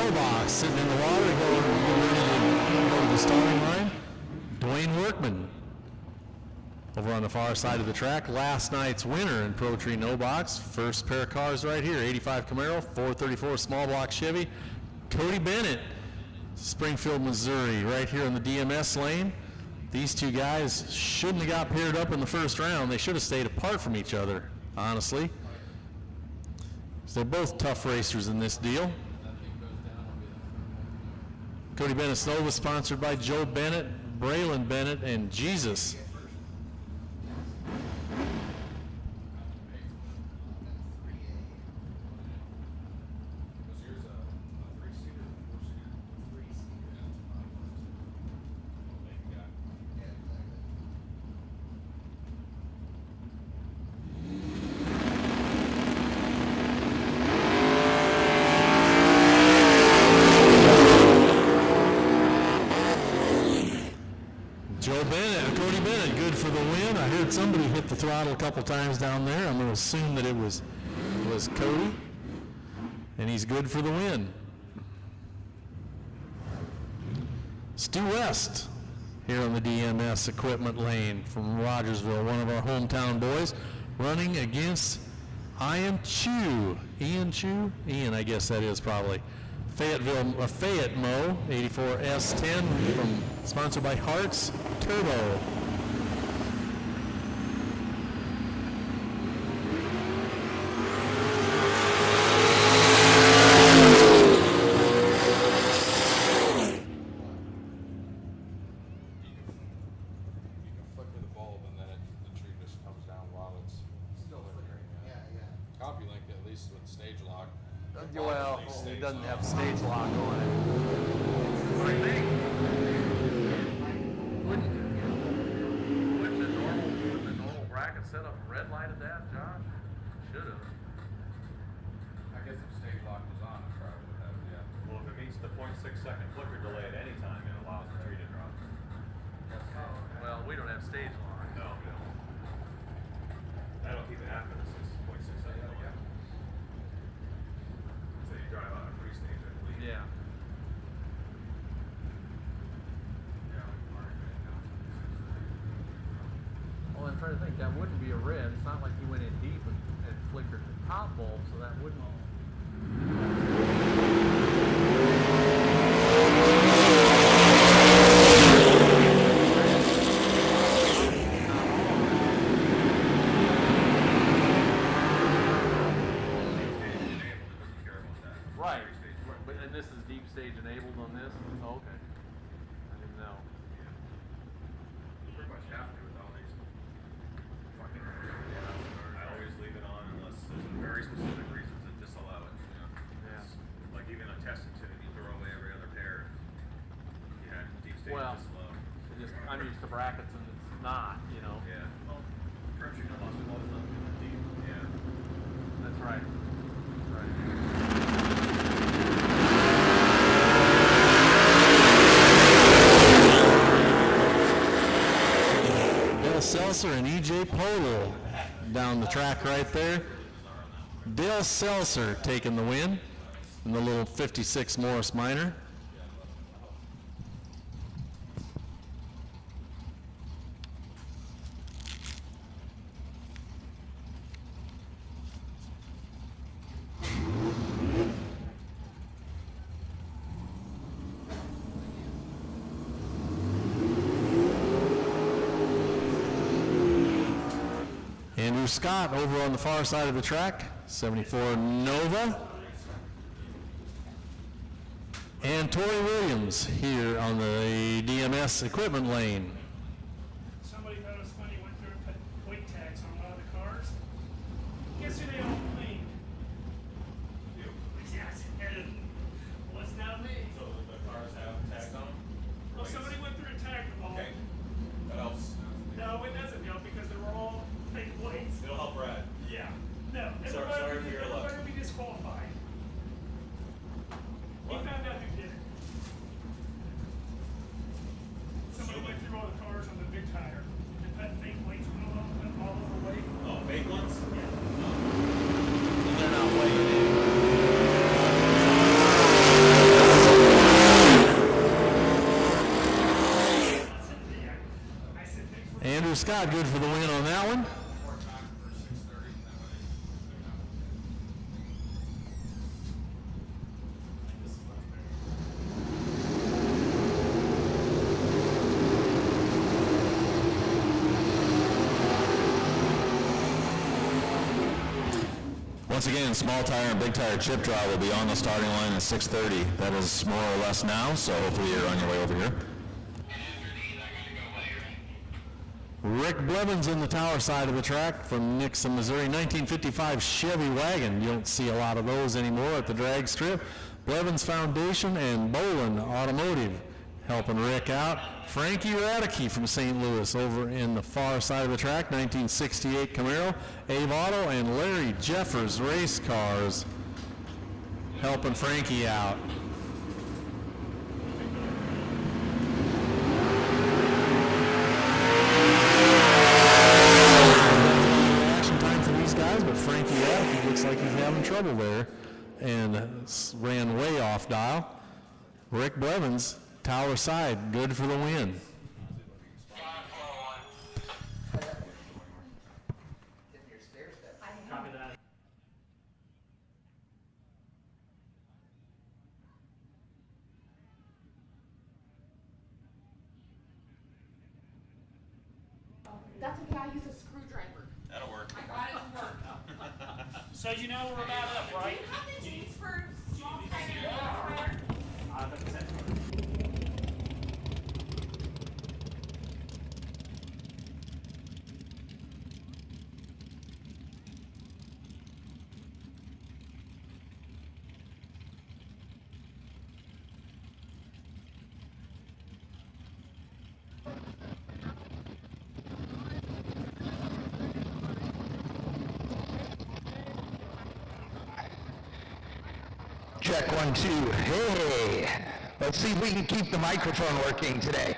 no box, sitting in the water, getting ready to go to the starting line. Dwayne Workman over on the far side of the track. Last night's winner in Pro Tree no box. First pair of cars right here, 85 Camaro, 434 small block Chevy. Cody Bennett, Springfield, Missouri, right here in the DMS lane. These two guys shouldn't have got paired up in the first round. They should have stayed apart from each other, honestly. So they're both tough racers in this deal. Cody Bennett's Nova sponsored by Joe Bennett, Braylon Bennett, and Jesus. Cody Bennett, good for the win. I heard somebody hit the throttle a couple times down there. I'm going to assume that it was Cody, and he's good for the win. Stu West here on the DMS equipment lane from Rogersville, one of our hometown boys, running against Ian Chu. Ian, I guess that is probably. Fayette Mo, 84 S10, from sponsored by Hearts Turbo. Well, it doesn't have stage lock on it. I think. Wouldn't the normal bracket setup red lighted that, Josh? Should have. I guess if stage lock was on, it probably would have, yeah. Well, if it meets the 0.6-second flicker delay at any time, it allows the tree to drop. Well, we don't have stage lock. No, we don't. That'll keep it after the 0.6 second delay. So you drive on a free stage, I believe. Yeah. Well, I'm trying to think, that wouldn't be a red. It's not like he went in deep and flickered the top bulb, so that wouldn't. Right, but and this is deep stage enabled on this? Oh, okay. I didn't know. You pretty much have to with all these fucking I always leave it on unless there's a very specific reasons that disallow it. Yeah. Like even on testing tube, you throw away every other pair. You had deep stage Well, disallow. I'm used to brackets and it's not, you know. Yeah. Well, currently no loss, we've always done deep. Yeah. That's right. Right. Dale Seltzer and EJ Polo down the track right there. Dale Seltzer taking the win in the little 56 Morris Minor. Andrew Scott over on the far side of the track, 74 Nova. And Tori Williams here on the DMS equipment lane. Somebody thought it was funny, went through and put weight tags on one of the cars. Guess who they all blamed? You. Yes, it was not me. So the cars have tags on them? Well, somebody went through and tagged them all. Okay. That helps. No, it doesn't help because they were all fake weights. It'll help Brad. Yeah. No, Sorry for your luck. everybody would be disqualified. He found out who did it. Somebody went through all the cars on the big tire and put fake weights all over weight. Oh, fake ones? Yeah. And they're not weighing in. Scott good for the win on that one. Once again, small tire and big tire chip draw will be on the starting line at 6:30. That is more or less now, so hopefully you're on your way over here. Rick Blevins in the tower side of the track from Nixon, Missouri. 1955 Chevy wagon. You don't see a lot of those anymore at the drag strip. Blevins Foundation and Bolin Automotive helping Rick out. Frankie Radicke from St. Louis over in the far side of the track. 1968 Camaro. Ave Auto and Larry Jeffers Race Cars helping Frankie out. But Frankie Radicke looks like he's having trouble there and ran way off dial. Rick Blevins, tower side, good for the win. That's okay, I use a screwdriver. That'll work. I got it to work. So you know we're about up, right? Do you have the jeans for small tire? Check 1, 2. Hey, let's see if we can keep the microphone working today.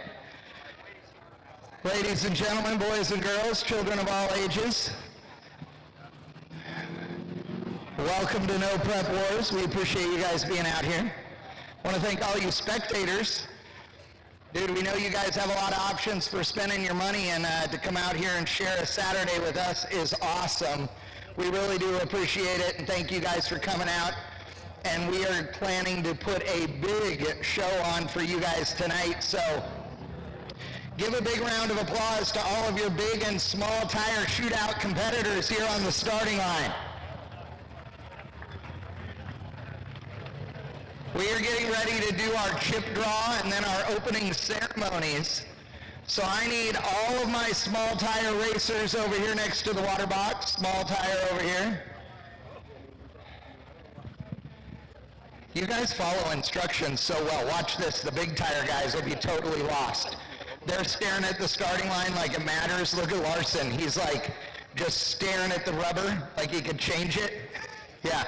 Ladies and gentlemen, boys and girls, children of all ages, welcome to No Prep Wars. We appreciate you guys being out here. I want to thank all you spectators. Dude, we know you guys have a lot of options for spending your money, and to come out here and share a Saturday with us is awesome. We really do appreciate it, and thank you guys for coming out. And we are planning to put a big show on for you guys tonight, so give a big round of applause to all of your big and small tire shootout competitors here on the starting line. We are getting ready to do our chip draw and then our opening ceremonies. So I need all of my small tire racers over here next to the water box. Small tire over here. You guys follow instructions so well. Watch this. The big tire guys will be totally lost. They're staring at the starting line like it matters. Look at Larson. He's like just staring at the rubber like he could change it. Yeah.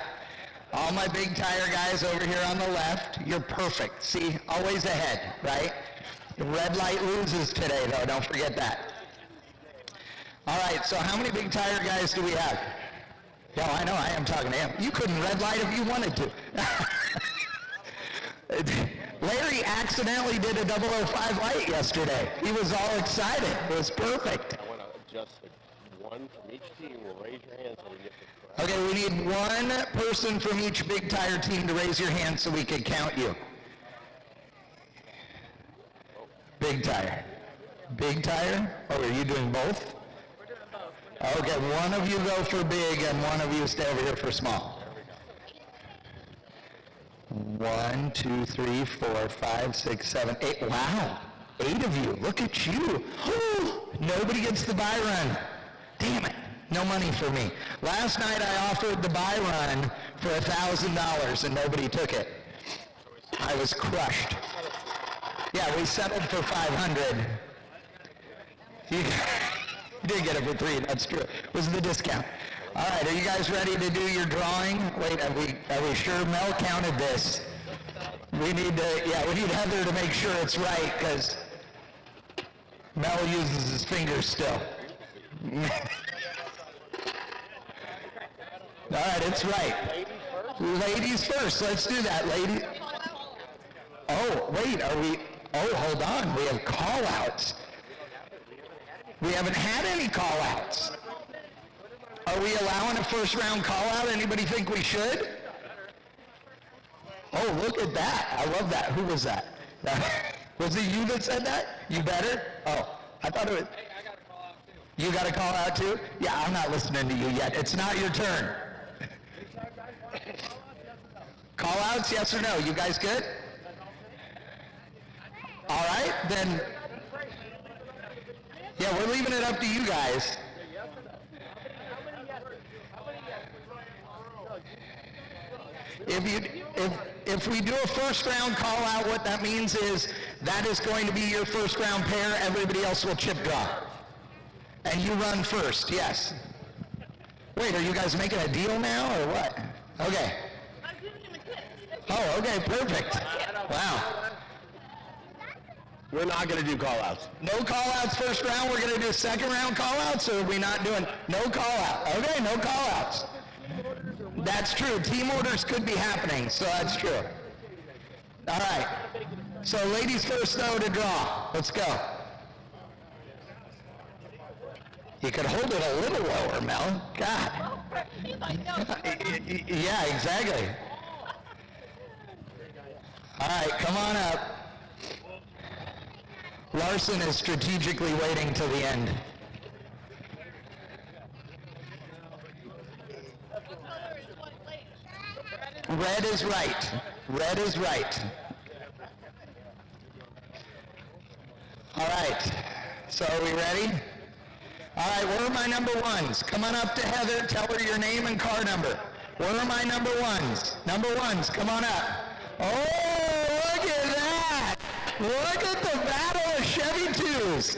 All my big tire guys over here on the left. You're perfect. See, always ahead, right? The red light loses today, though. Don't forget that. All right, so how many big tire guys do we have? Yeah, I know. I am talking to him. You couldn't red light if you wanted to. Larry accidentally did a 005 light yesterday. He was all excited. It was perfect. I want to adjust one from each team. Will raise your hand so we get the Okay, we need one person from each big tire team to raise your hand so we can count you. Big tire. Big tire? Oh, are you doing both? We're doing both. Okay, one of you go for big and one of you stay over here for small. 1, 2, 3, 4, 5, 6, 7, 8. Wow, 8 of you. Look at you. Nobody gets the buy run. Damn it. No money for me. Last night I offered the buy run for $1,000 and nobody took it. I was crushed. Yeah, we settled for 500. You did get it for 3, that's true. It was the discount. All right, are you guys ready to do your drawing? Wait, are we sure Mel counted this? We need Heather to make sure it's right, because Mel uses his fingers still. All right, it's right. Ladies first, let's do that, ladies. Oh, wait, hold on, we have call-outs. We haven't had any call-outs. Are we allowing a first-round call-out? Anybody think we should? Oh, look at that. I love that. Who was that? Was it you that said that? You better? Oh, I thought it was... Hey, I got a call out too. You got a call-out too? Yeah, I'm not listening to you yet. It's not your turn. Call-outs, yes or no? You guys good? All right, then... Yeah, we're leaving it up to you guys. If we do a first round call out, what that means is that is going to be your first round pair. Everybody else will chip draw. And you run first, yes. Wait, are you guys making a deal now or what? Okay. Oh, okay, perfect. Wow. We're not going to do call-outs. No call-outs first round. We're going to do second round call-outs, or are we not doing no call-out? Okay, no call-outs. That's true. Team orders could be happening, so that's true. All right. So ladies first, though, to draw. Let's go. You could hold it a little lower, Mel. God. Yeah, exactly. All right, come on up. Larson is strategically waiting till the end. Red is right. Red is right. All right. So are we ready? All right, where are my number ones? Come on up to Heather. Tell her your name and car number. Where are my number ones? Number ones, come on up. Oh, look at that. Look at the Battle of Chevy 2s.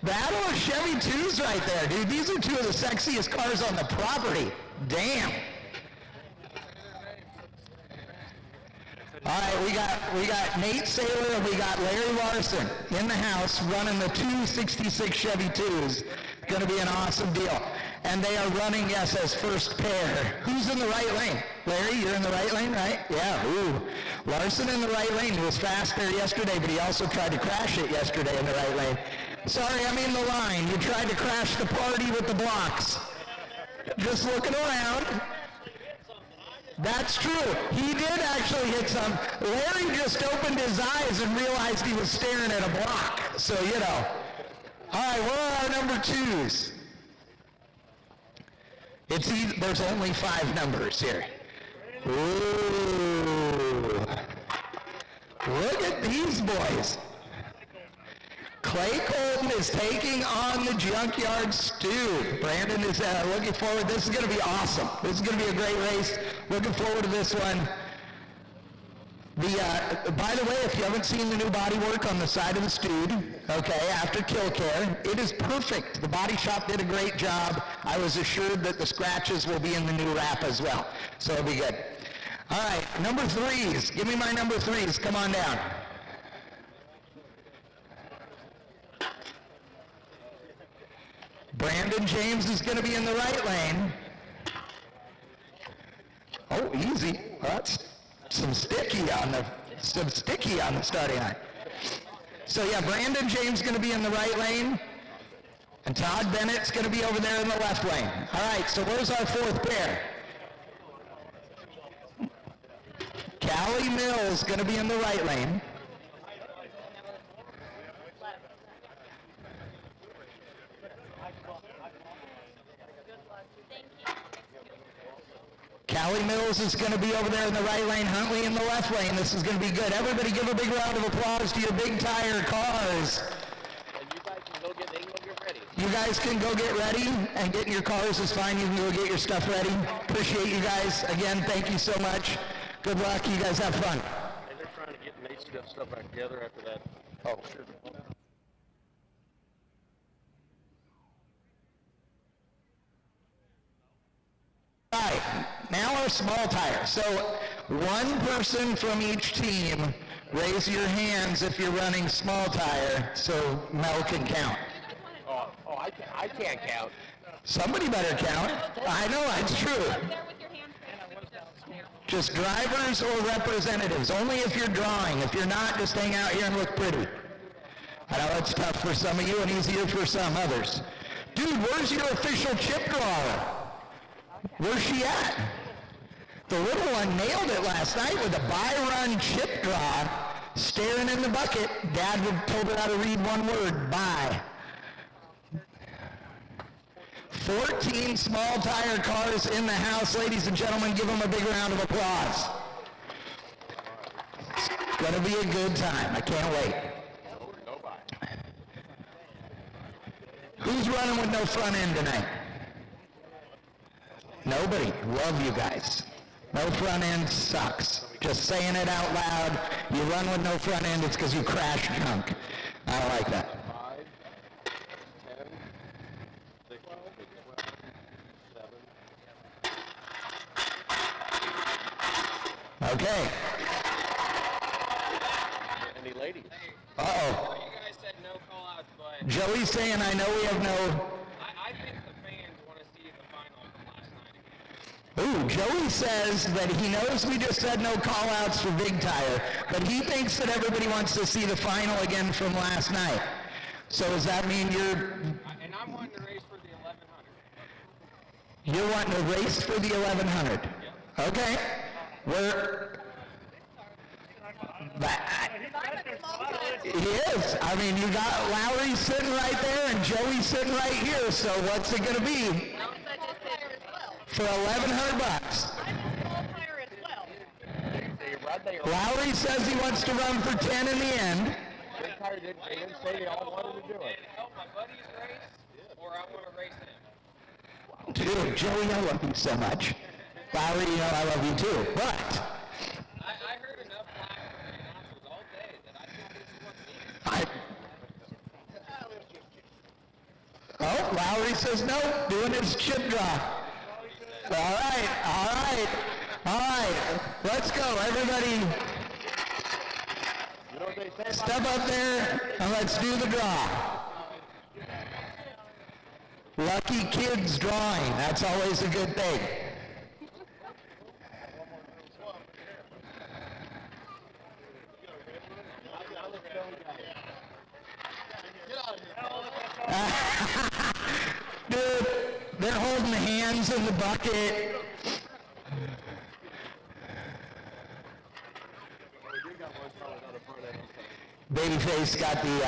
Battle of Chevy 2s right there, dude. These are two of the sexiest cars on the property. Damn. All right, we got Nate Saylor and we got Larry Larson in the house running the 266 Chevy 2s. Going to be an awesome deal. And they are running, yes, as first pair. Who's in the right lane? Larry, you're in the right lane, right? Yeah, ooh. Larson in the right lane. He was fast there yesterday, but he also tried to crash it yesterday in the right lane. Sorry, I'm in the line. You tried to crash the party with the blocks. Just looking around. That's true. He did actually hit some. Larry just opened his eyes and realized he was staring at a block. So, you know. All right, where are our number 2s? There's only 5 numbers here. Ooh. Look at these boys. Clay Colton is taking on the Junkyard Stew. Brandon is looking forward. This is going to be awesome. This is going to be a great race. Looking forward to this one. By the way, if you haven't seen the new bodywork on the side of the Stewed, okay, after Kill Care, it is perfect. The body shop did a great job. I was assured that the scratches will be in the new wrap as well, so it'll be good. All right, number 3s. Give me my number 3s. Come on down. Brandon James is going to be in the right lane. Oh, easy. That's some sticky on the starting line. So yeah, Brandon James is going to be in the right lane, and Todd Bennett's going to be over there in the left lane. All right, so where's our 4th pair? Callie Mills is going to be in the right lane. Callie Mills is going to be over there in the right lane, Huntley in the left lane. This is going to be good. Everybody give a big round of applause to your big tire cars. And you guys can go get ready. You guys can go get ready, and getting your cars is fine. You can go get your stuff ready. Appreciate you guys. Again, thank you so much. Good luck. You guys have fun. And they're trying to get Nate's stuff back together after that. Oh, sure. All right, now our small tire. So one person from each team, raise your hands if you're running small tire so Mel can count. I can't count. Somebody better count. I know, that's true. Just drivers or representatives, only if you're drawing. If you're not, just hang out here and look pretty. I know it's tough for some of you and easier for some others. Dude, where's your official chip drawer? Where's she at? The little one nailed it last night with a by-run chip draw, staring in the bucket. Dad told her how to read one word, bye. 14 small tire cars in the house. Ladies and gentlemen, give them a big round of applause. It's going to be a good time. I can't wait. Who's running with no front end tonight? Nobody. Love you guys. No front end sucks. Just saying it out loud. You run with no front end, it's because you crash drunk. I like that. 5, 10, 6, 7. Okay. Any ladies? Uh-oh. You guys said no call-outs, but... Joey's saying, I know we have no... I think the fans want to see the final from last night again. Ooh, Joey says that he knows we just said no call-outs for Big Tire, but he thinks that everybody wants to see the final again from last night. So does that mean you're... And I'm wanting to race for the 1100. You're wanting to race for the 1100? Yep. Okay. He is. I mean, you got Lowry sitting right there and Joey sitting right here, so what's it going to be? For $1,100. Lowry says he wants to run for 10 in the end. They didn't say they all wanted to do it. Help my buddies race, or I want to race him. Dude, Joey, I love you so much. Lowry, you know I love you too, but... I heard enough flack from the announcers all day that I think this is what's needed. Oh, Lowry says no, doing his chip draw. All right. Let's go, everybody. Step up there and let's do the draw. Lucky kids drawing, that's always a good thing. Dude, they're holding hands in the bucket. Babyface got the,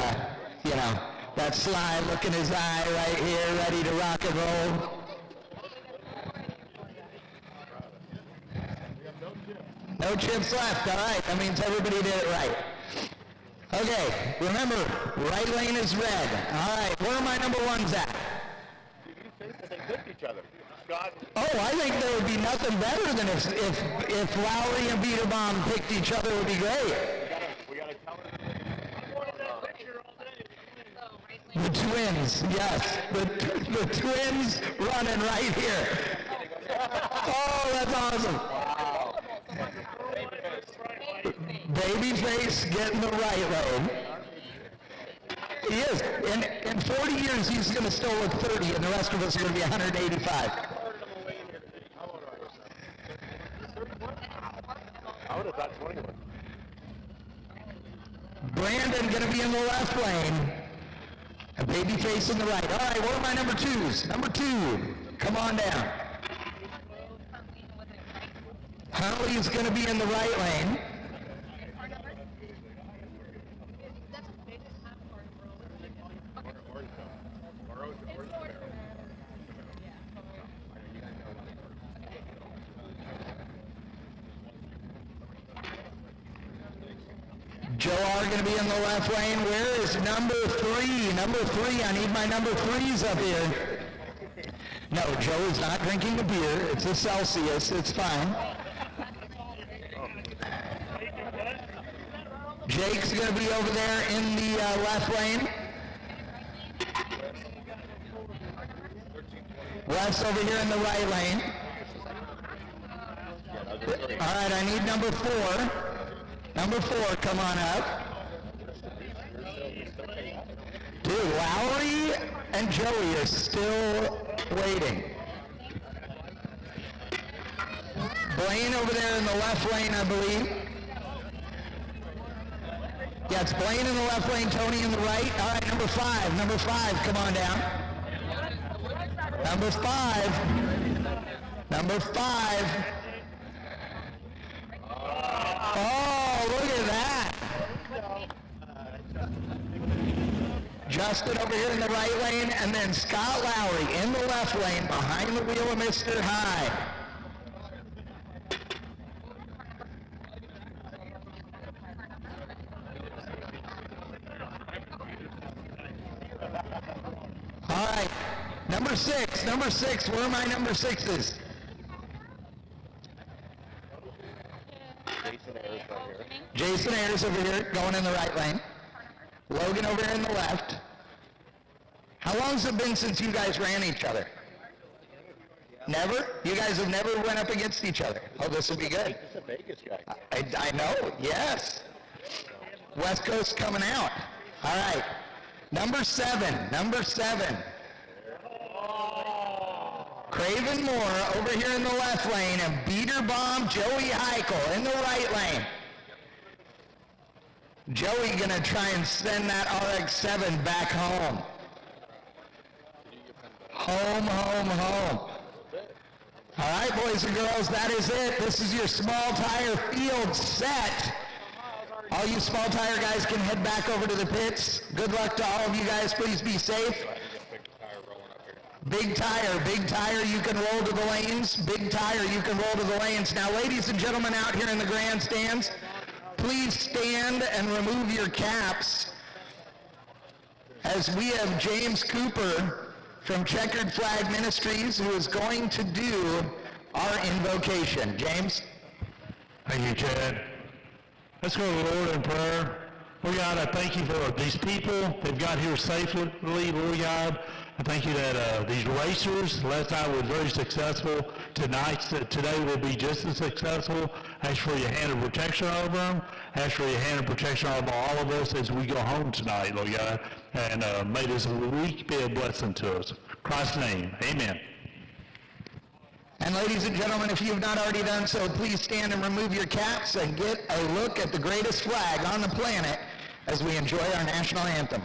that sly look in his eye right here, ready to rock and roll. No chips left, all right. That means everybody did it right. Okay, remember, right lane is red. All right, where are my number ones at? You think that they picked each other? Scott. Oh, I think there would be nothing better than if Lowry and Beater Bomb picked each other. Would be great. We gotta tell her. The twins, yes, the twins running right here. Oh, that's awesome. Wow. Babyface getting the right lane. He is. In 40 years, he's going to still look 30, and the rest of us are going to be 185. I would have thought 21. Brandon going to be in the left lane. A Babyface in the right. All right, what are my number twos? Number 2, come on down. Huntley's going to be in the right lane. Joe R going to be in the left lane. Where is number 3? Number 3, I need my number 3s up here. No, Joe is not drinking a beer. It's a Celsius. It's fine. Jake's going to be over there in the left lane. Wes over here in the right lane. All right, I need number 4. Number 4, come on up. Dude, Lowry and Joey are still waiting. Blaine over there in the left lane, I believe. Yeah, it's Blaine in the left lane, Tony in the right. All right, number five, come on down. Number five. Oh, look at that. Justin over here in the right lane, and then Scott Lowry in the left lane behind the wheel of Mr. High. All right, number six, where are my number sixes? Jason Ayers over here, going in the right lane. Logan over here in the left. How long has it been since you guys ran each other? Never? You guys have never went up against each other. Oh, this will be good. He's a Vegas guy. I know, yes. West Coast coming out. All right. Number seven. Craven Moore over here in the left lane, and Beater Bomb Joey Heichel in the right lane. Joey gonna try and send that RX-7 back home. Home. All right, boys and girls, that is it. This is your small tire field set. All you small tire guys can head back over to the pits. Good luck to all of you guys. Please be safe. Big tire, you can roll to the lanes. Big tire, you can roll to the lanes. Now, ladies and gentlemen out here in the grandstands, please stand and remove your caps as we have James Cooper from Checkered Flag Ministries who is going to do our invocation. James? Thank you, Chad. Let's go to the Lord in prayer. Lord God, I thank you for these people. They've got here safely, Lord God. I thank you that these racers, last night was very successful. Today will be just as successful. Ask for your hand of protection over them. Ask for your hand of protection over all of us as we go home tonight, Lord God. And may this week be a blessing to us. In Christ's name, amen. And ladies and gentlemen, if you have not already done so, please stand and remove your caps and get a look at the greatest flag on the planet as we enjoy our national anthem.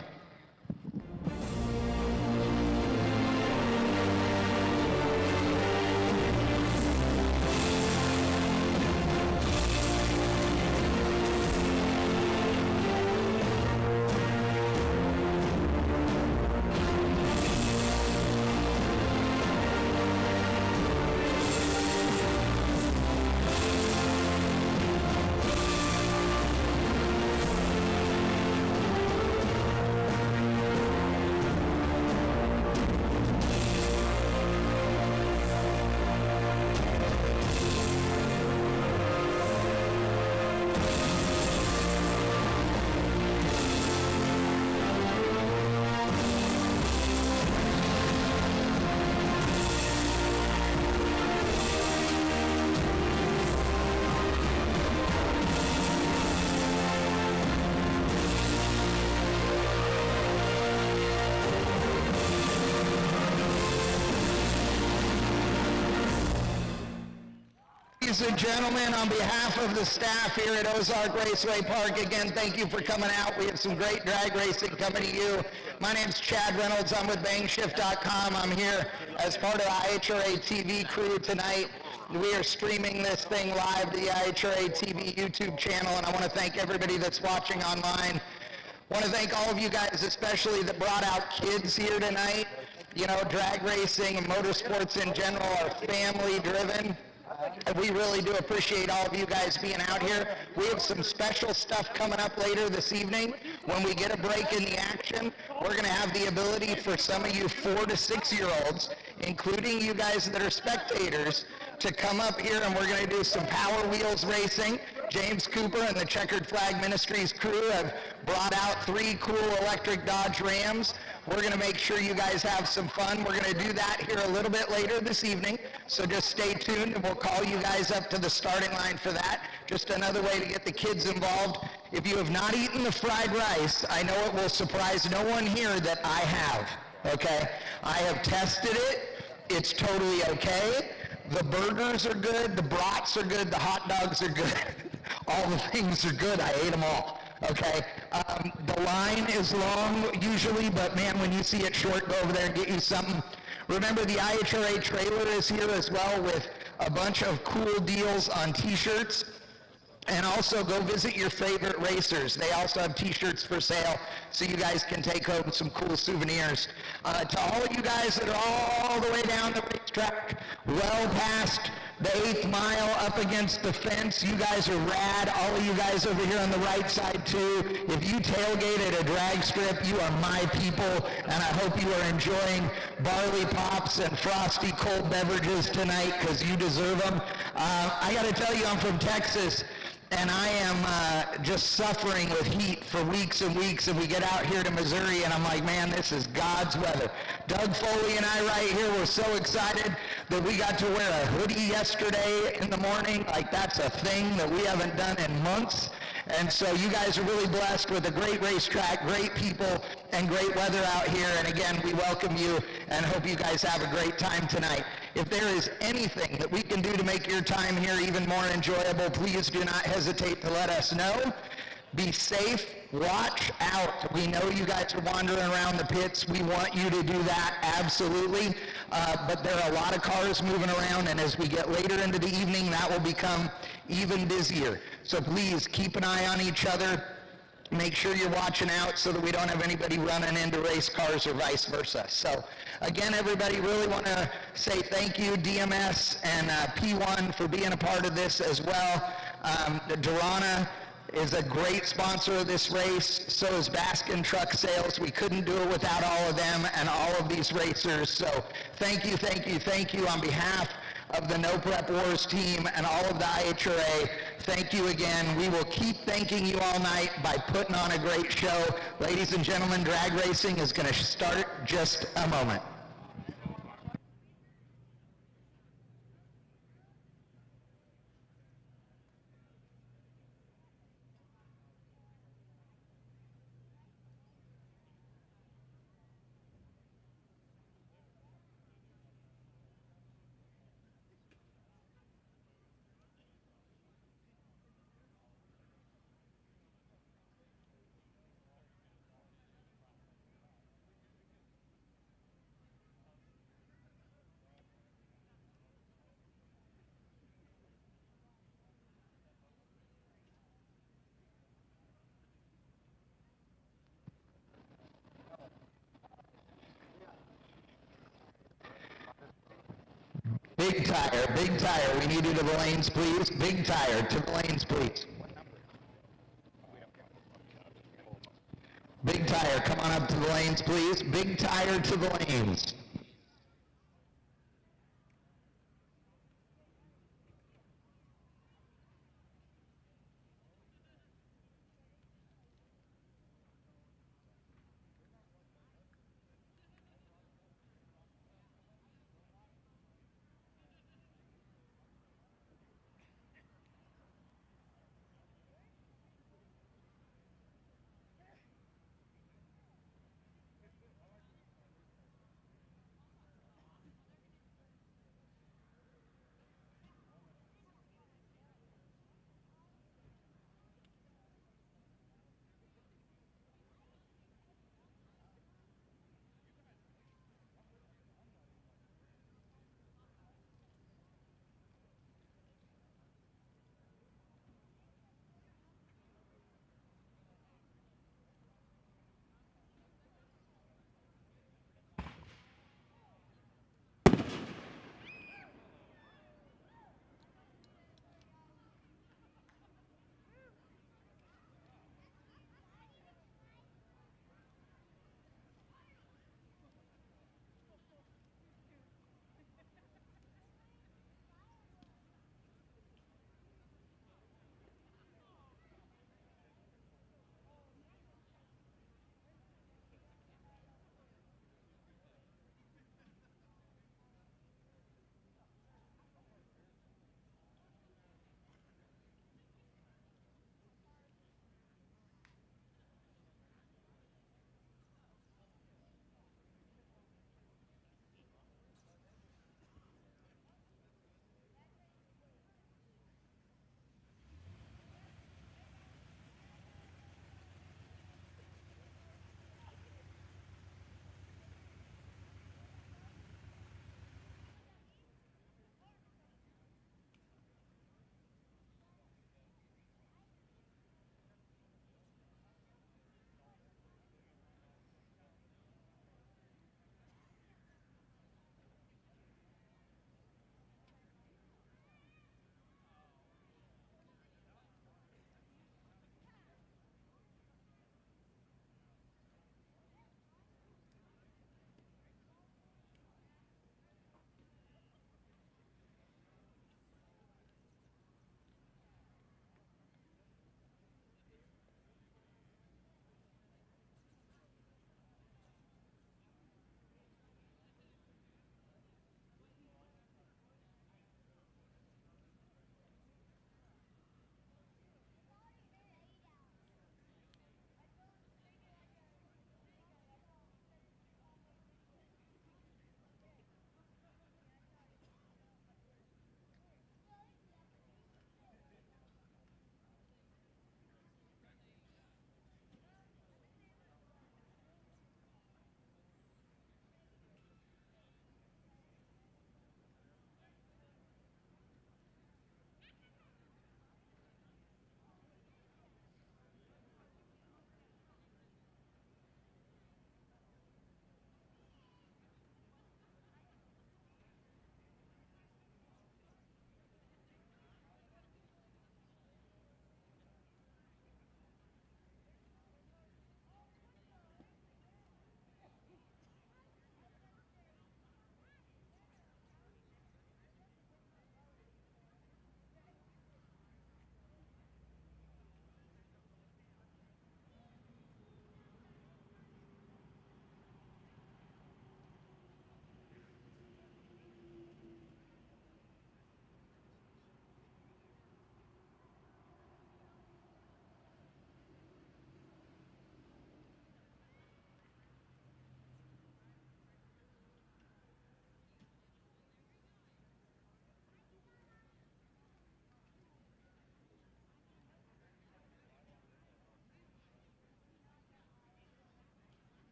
Ladies and gentlemen, on behalf of the staff here at Ozark Raceway Park, again, thank you for coming out. We have some great drag racing coming to you. My name's Chad Reynolds. I'm with bangshift.com. I'm here as part of the IHRA TV crew tonight. We are streaming this thing live to the IHRA TV YouTube channel, and I want to thank everybody that's watching online. I want to thank all of you guys, especially that brought out kids here tonight. You know, drag racing and motorsports in general are family driven. We really do appreciate all of you guys being out here. We have some special stuff coming up later this evening. When we get a break in the action, we're going to have the ability for some of you 4 to 6 year olds, including you guys that are spectators, to come up here, and we're going to do some Power Wheels racing. James Cooper and the Checkered Flag Ministries crew have brought out 3 cool electric Dodge Rams. We're going to make sure you guys have some fun. We're going to do that here a little bit later this evening, so just stay tuned, and we'll call you guys up to the starting line for that. Just another way to get the kids involved. If you have not eaten the fried rice, I know it will surprise no one here that I have, okay? I have tested it. It's totally okay. The burgers are good, the brats are good, the hot dogs are good. All the things are good. I ate them all. Okay, the line is long usually, but man, when you see it short, go over there and get you something. Remember, the IHRA trailer is here as well with a bunch of cool deals on t-shirts. And also go visit your favorite racers. They also have t-shirts for sale, so you guys can take home some cool souvenirs. To all of you guys that are all the way down the racetrack, well past the 8th mile up against the fence, you guys are rad. All of you guys over here on the right side too. If you tailgate at a drag strip, you are my people, and I hope you are enjoying barley pops and frosty cold beverages tonight, because you deserve them. I got to tell you, I'm from Texas, and I am just suffering with heat for weeks and weeks, and we get out here to Missouri, and I'm like, man, this is God's weather. Doug Foley and I right here were so excited that we got to wear a hoodie yesterday in the morning. Like, that's a thing that we haven't done in months. And so you guys are really blessed with a great racetrack, great people, and great weather out here. And again, we welcome you and hope you guys have a great time tonight. If there is anything that we can do to make your time here even more enjoyable, please do not hesitate to let us know. Be safe. Watch out. We know you guys are wandering around the pits. We want you to do that, absolutely. But there are a lot of cars moving around, and as we get later into the evening, that will become even busier. So please keep an eye on each other. Make sure you're watching out so that we don't have anybody running into race cars or vice versa. So again, everybody, really want to say thank you, DMS and P1, for being a part of this as well. Durana is a great sponsor of this race. So is Baskin Truck Sales. We couldn't do it without all of them and all of these racers. So thank you, thank you, thank you on behalf of the No Prep Wars team and all of the IHRA. Thank you again. We will keep thanking you all night by putting on a great show. Ladies and gentlemen, drag racing is going to start just a moment. Big tire, we need you to the lanes, please. Big tire, to the lanes, please. Big tire, come on up to the lanes, please. Big tire to the lanes.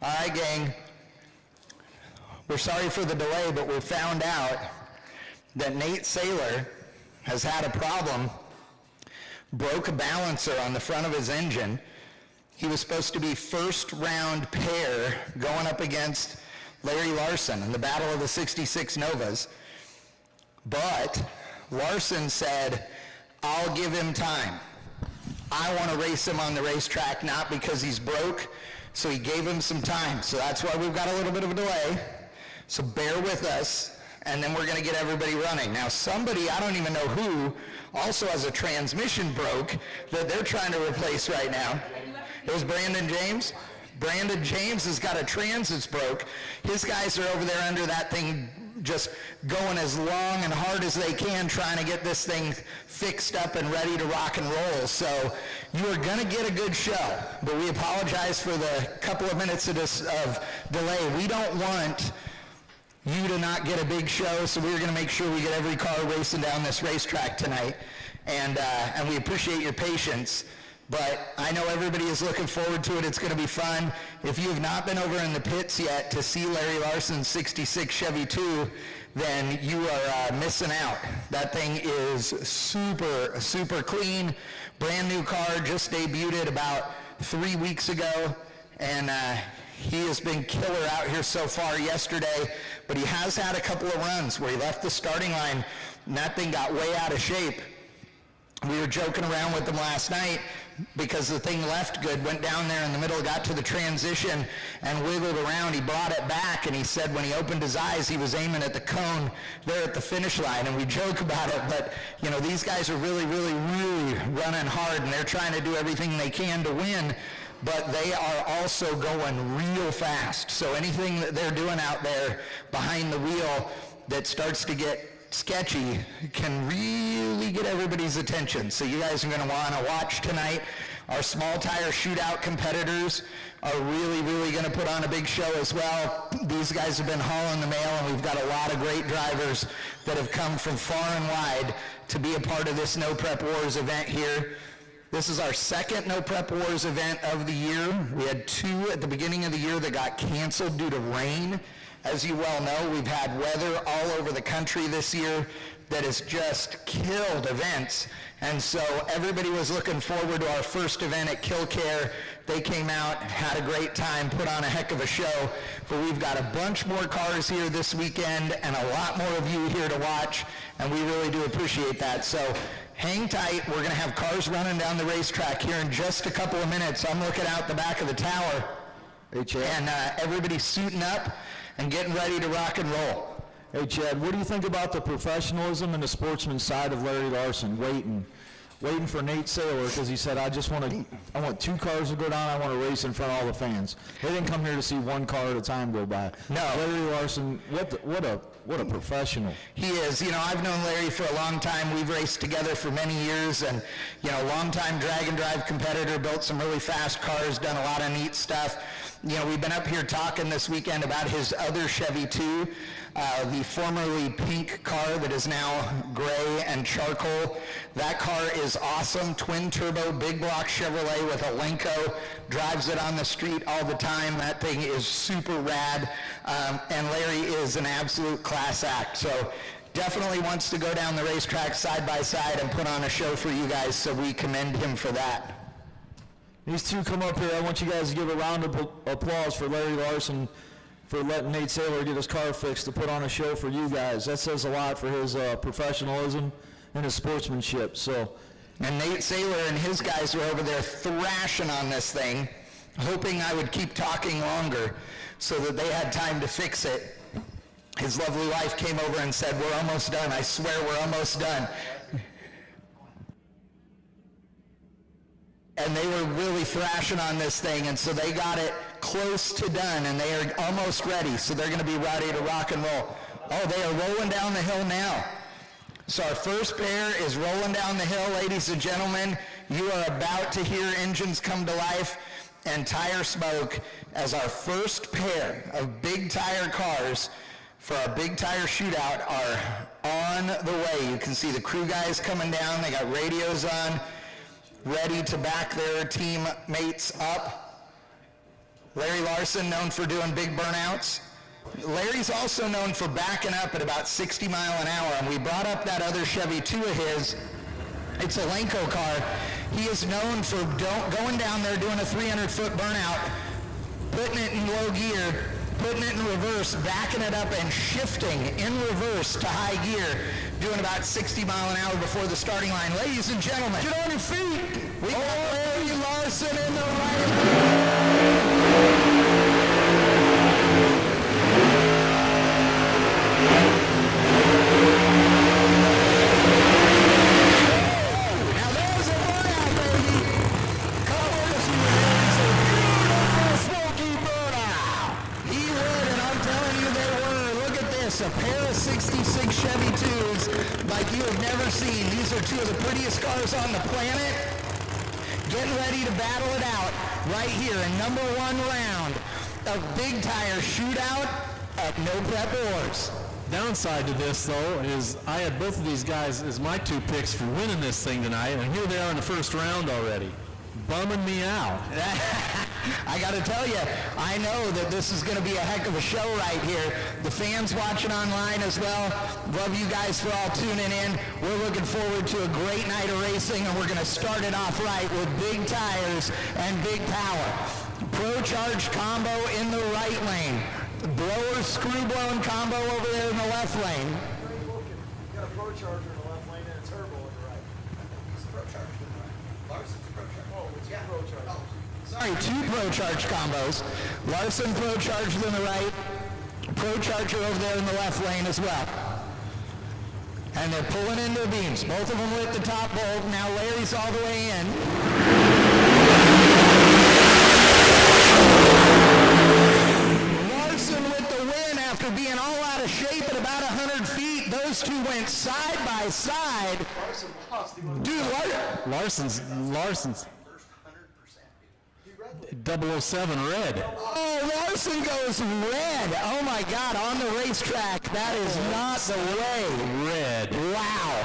All right, gang. We're sorry for the delay, but we found out that Nate Saylor has had a problem, broke a balancer on the front of his engine. He was supposed to be first round pair going up against Larry Larson in the Battle of the 66 Novas. But Larson said, I'll give him time. I want to race him on the racetrack, not because he's broke, so he gave him some time. So that's why we've got a little bit of a delay. So bear with us, and then we're going to get everybody running. Now somebody, I don't even know who, also has a transmission broke that they're trying to replace right now. It was Brandon James. Brandon James has got a transits broke. His guys are over there under that thing just going as long and hard as they can trying to get this thing fixed up and ready to rock and roll. So you are going to get a good show, but we apologize for the couple of minutes of delay. We don't want you to not get a big show, so we're going to make sure we get every car racing down this racetrack tonight, and we appreciate your patience. But I know everybody is looking forward to it. It's going to be fun. If you have not been over in the pits yet to see Larry Larson's 66 Chevy 2, then you are missing out. That thing is super, super clean. Brand new car, just debuted about 3 weeks ago. And he has been killer out here so far yesterday. But he has had a couple of runs where he left the starting line and that thing got way out of shape. We were joking around with him last night because the thing left good, went down there in the middle, got to the transition and wiggled around. He brought it back, and he said when he opened his eyes, he was aiming at the cone there at the finish line, and we joke about it, but you know, these guys are really, really, really running hard, and they're trying to do everything they can to win, but they are also going real fast. So anything that they're doing out there behind the wheel that starts to get sketchy can really get everybody's attention. So you guys are going to want to watch tonight. Our small tire shootout competitors are really, really going to put on a big show as well. These guys have been hauling the mail, and we've got a lot of great drivers that have come from far and wide to be a part of this No Prep Wars event here. This is our second No Prep Wars event of the year. We had two at the beginning of the year that got canceled due to rain. As you well know, we've had weather all over the country this year that has just killed events. And so everybody was looking forward to our first event at Killcare. They came out, had a great time, put on a heck of a show. But we've got a bunch more cars here this weekend and a lot more of you here to watch, and we really do appreciate that. So hang tight. We're going to have cars running down the racetrack here in just a couple of minutes. I'm looking out the back of the tower, and everybody's suiting up and getting ready to rock and roll. Hey, Chad, what do you think about the professionalism and the sportsman side of Larry Larson, waiting for Nate Saylor, because he said, I want two cars to go down, I want to race in front of all the fans. They didn't come here to see one car at a time go by. No. Larry Larson, what a professional. He is. You know, I've known Larry for a long time. We've raced together for many years, and, you know, longtime drag and drive competitor, built some really fast cars, done a lot of neat stuff. You know, we've been up here talking this weekend about his other Chevy 2, the formerly pink car that is now gray and charcoal. That car is awesome, twin turbo, big block Chevrolet with a Lenco, drives it on the street all the time. That thing is super rad, and Larry is an absolute class act. So definitely wants to go down the racetrack side by side and put on a show for you guys, so we commend him for that. These two come up here. I want you guys to give a round of applause for Larry Larson for letting Nate Saylor get his car fixed to put on a show for you guys. That says a lot for his professionalism and his sportsmanship. So, and Nate Saylor and his guys were over there thrashing on this thing, hoping I would keep talking longer so that they had time to fix it. His lovely wife came over and said, "We're almost done. I swear we're almost done." And they were really thrashing on this thing, and so they got it close to done, and they are almost ready, so they're going to be ready to rock and roll. Oh, they are rolling down the hill now. So our first pair is rolling down the hill, ladies and gentlemen. You are about to hear engines come to life and tire smoke as our first pair of big tire cars for our big tire shootout are on the way. You can see the crew guys coming down. They got radios on, ready to back their teammates up. Larry Larson, known for doing big burnouts. Larry's also known for backing up at about 60 mile an hour, and we brought up that other Chevy 2 of his. It's a Lenco car. He is known for going down there, doing a 300-foot burnout, putting it in low gear, putting it in reverse, backing it up, and shifting in reverse to high gear, doing about 60 mile an hour before the starting line. Ladies and gentlemen, get on your feet. We got Larry Larson in the right Now there's a burnout, baby. Come on, listen to this. A beautiful smoky burnout. He would, and I'm telling you they were. Look at this, a pair of 66 Chevy 2s like you have never seen. These are two of the prettiest cars on the planet. Getting ready to battle it out right here in number 1 round of Big Tire Shootout at No Prep Wars. Downside to this, though, is I had both of these guys as my 2 picks for winning this thing tonight, and here they are in the first round already. Bumming me out. I got to tell you, I know that this is going to be a heck of a show right here. The fans watching online as well, love you guys for all tuning in. We're looking forward to a great night of racing, and we're going to start it off right with big tires and big power. Pro Charge combo in the right lane. Blower screw blown combo over there in the left lane. You got a Pro Charger in the left lane and a turbo in the right. He's Pro Charger in the right. Larson's Pro Charger. Oh, it's Pro Charger. Oh. Sorry, 2 Pro Charge combos. Larson Pro Charger in the right, Pro Charger over there in the left lane as well. And they're pulling into the beams. Both of them lit the top bolt. Now Larry's all the way in. Larson with the win after being all out of shape at about 100 feet. Those two went side by side. Dude, Larson's 007 red. Oh, Larson goes red. Oh my God, on the racetrack. That is not the way. Red. Wow.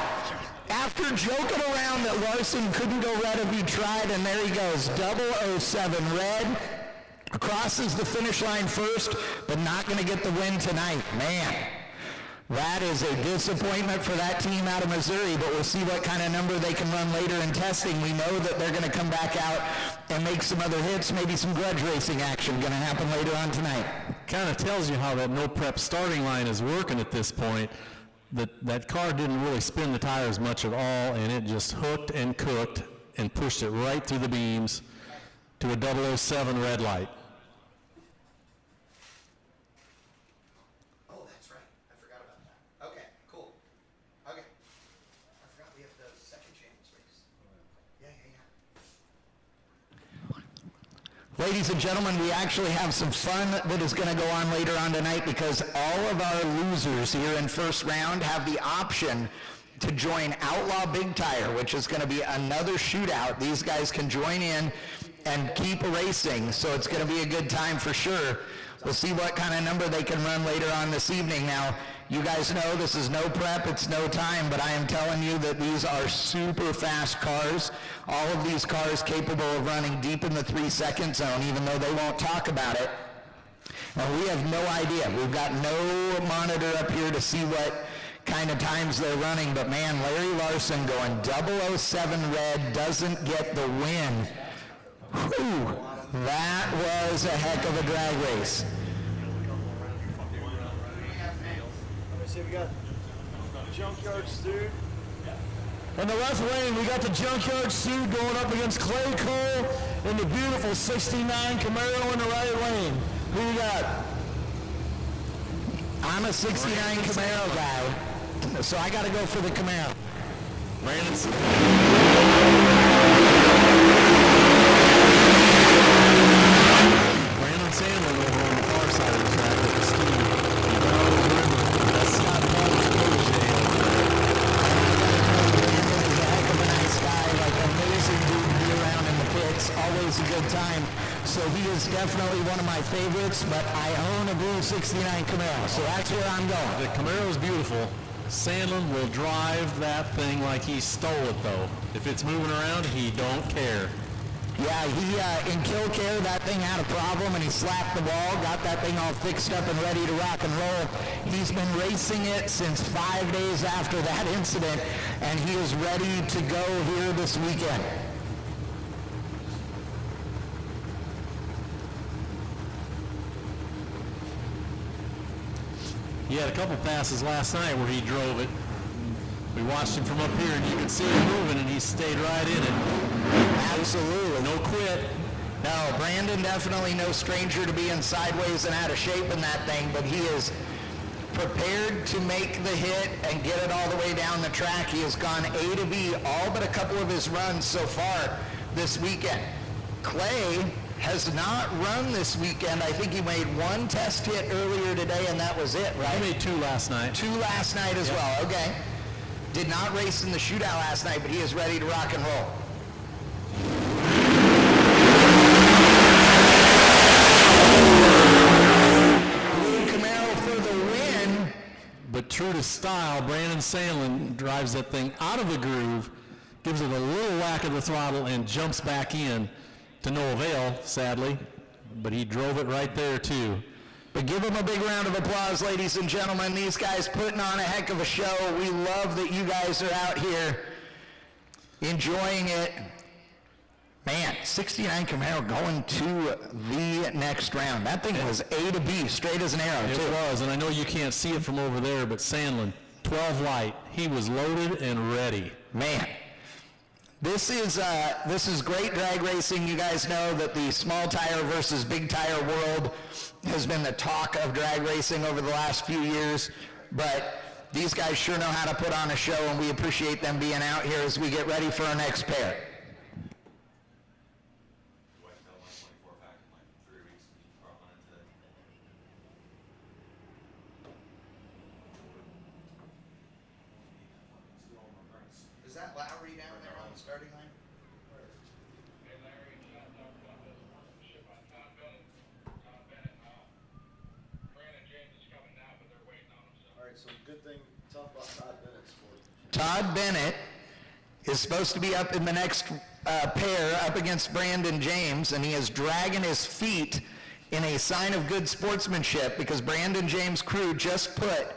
After joking around that Larson couldn't go red if he tried, and there he goes, 007 red. Crosses the finish line first, but not going to get the win tonight. Man, that is a disappointment for that team out of Missouri, but we'll see what kind of number they can run later in testing. We know that they're going to come back out and make some other hits, maybe some grudge racing action going to happen later on tonight. Kind of tells you how that no prep starting line is working at this point. That car didn't really spin the tires much at all, and it just hooked and cooked and pushed it right through the beams to a 007 red light. Oh, that's right. I forgot about that. Okay, cool. Okay. I forgot we have the second champions race. Yeah. Ladies and gentlemen, we actually have some fun that is going to go on later on tonight because all of our losers here in first round have the option to join Outlaw Big Tire, which is going to be another shootout. These guys can join in and keep racing, so it's going to be a good time for sure. We'll see what kind of number they can run later on this evening. Now, you guys know this is no prep, it's no time, but I am telling you that these are super fast cars. All of these cars capable of running deep in the 3-second zone, even though they won't talk about it. And we have no idea. We've got no monitor up here to see what kind of times they're running, but man, Larry Larson going 007 red doesn't get the win. Whew, that was a heck of a drag race. See, we got Junkyard Stu. In the left lane, we got the Junkyard Stu going up against Clay Cole in the beautiful 69 Camaro in the right lane. Who you got? I'm a 69 Camaro guy, so I got to go for the Camaro. Brandon Sandlin over on the far side of the track with the Steve. That's Scott Paul's protege. He's a heck of a nice guy, like an amazing dude to be around in the pits, always a good time. So he is definitely one of my favorites, but I own a blue 69 Camaro, so that's where I'm going. The Camaro is beautiful. Sandlin will drive that thing like he stole it, though. If it's moving around, he don't care. Yeah, he in kill care, that thing had a problem, and he slapped the wall, got that thing all fixed up and ready to rock and roll. He's been racing it since 5 days after that incident, and he is ready to go here this weekend. He had a couple passes last night where he drove it. We watched him from up here, and you could see him moving, and he stayed right in it. Absolutely. No quit. No, Brandon definitely no stranger to being sideways and out of shape in that thing, but he is prepared to make the hit and get it all the way down the track. He has gone A to B all but a couple of his runs so far this weekend. Clay has not run this weekend. I think he made one test hit earlier today, and that was it, right? He made 2 last night. 2 last night as well, okay. Did not race in the shootout last night, but he is ready to rock and roll. Blue Camaro for the win. But true to style, Brandon Sandlin drives that thing out of the groove, gives it a little whack of the throttle, and jumps back in to no avail, sadly. But he drove it right there, too. But give them a big round of applause, ladies and gentlemen. These guys putting on a heck of a show. We love that you guys are out here enjoying it. Man, 69 Camaro going to the next round. That thing was A to B, straight as an arrow, too. It was, and I know you can't see it from over there, but Sandlin, 12 light. He was loaded and ready. Man. This is great drag racing. You guys know that the small tire versus big tire world has been the talk of drag racing over the last few years, but these guys sure know how to put on a show, and we appreciate them being out here as we get ready for our next pair. Is that Lowry down there on the starting line? Hey Larry, ship on Todd Bennett, Brandon James is coming now, but they're waiting on him. So. All right, so good thing, talk about Todd Bennett's for you. Todd Bennett is supposed to be up in the next pair up against Brandon James, and he is dragging his feet in a sign of good sportsmanship because Brandon James' crew just put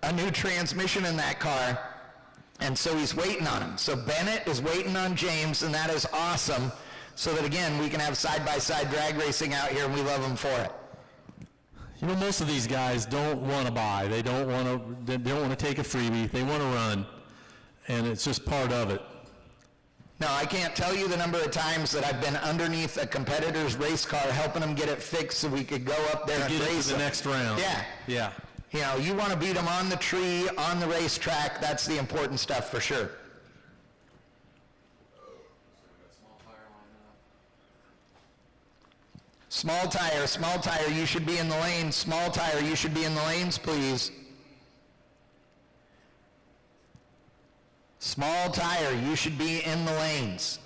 a new transmission in that car, and so he's waiting on him. So Bennett is waiting on James, and that is awesome, so that, again, we can have side-by-side drag racing out here, and we love them for it. You know, most of these guys don't want to buy. They don't want to take a freebie. They want to run, and it's just part of it. No, I can't tell you the number of times that I've been underneath a competitor's race car helping them get it fixed so we could go up there and get race it to the next round. Yeah. Yeah. You know, you want to beat them on the tree, on the racetrack. That's the important stuff for sure. Small tire, you should be in the lanes. Small tire, you should be in the lanes, please. Small tire, you should be in the lanes.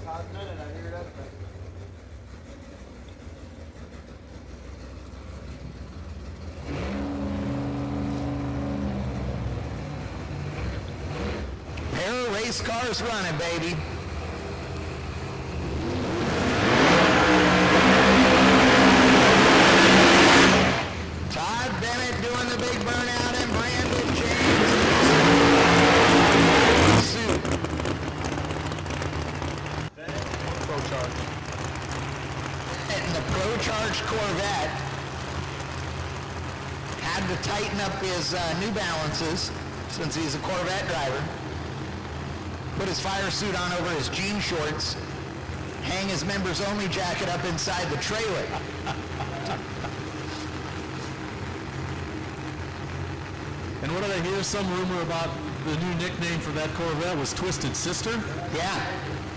Todd Bennett, I hear that thing. Pair of race cars running, baby. Todd Bennett doing the big burnout, and Brandon James suit. Pro-charge. And the Pro-Charge Corvette had to tighten up his New Balances since he's a Corvette driver. Put his fire suit on over his jean shorts, hang his members only jacket up inside the trailer. And what did I hear? Some rumor about the new nickname for that Corvette was Twisted Sister? Yeah,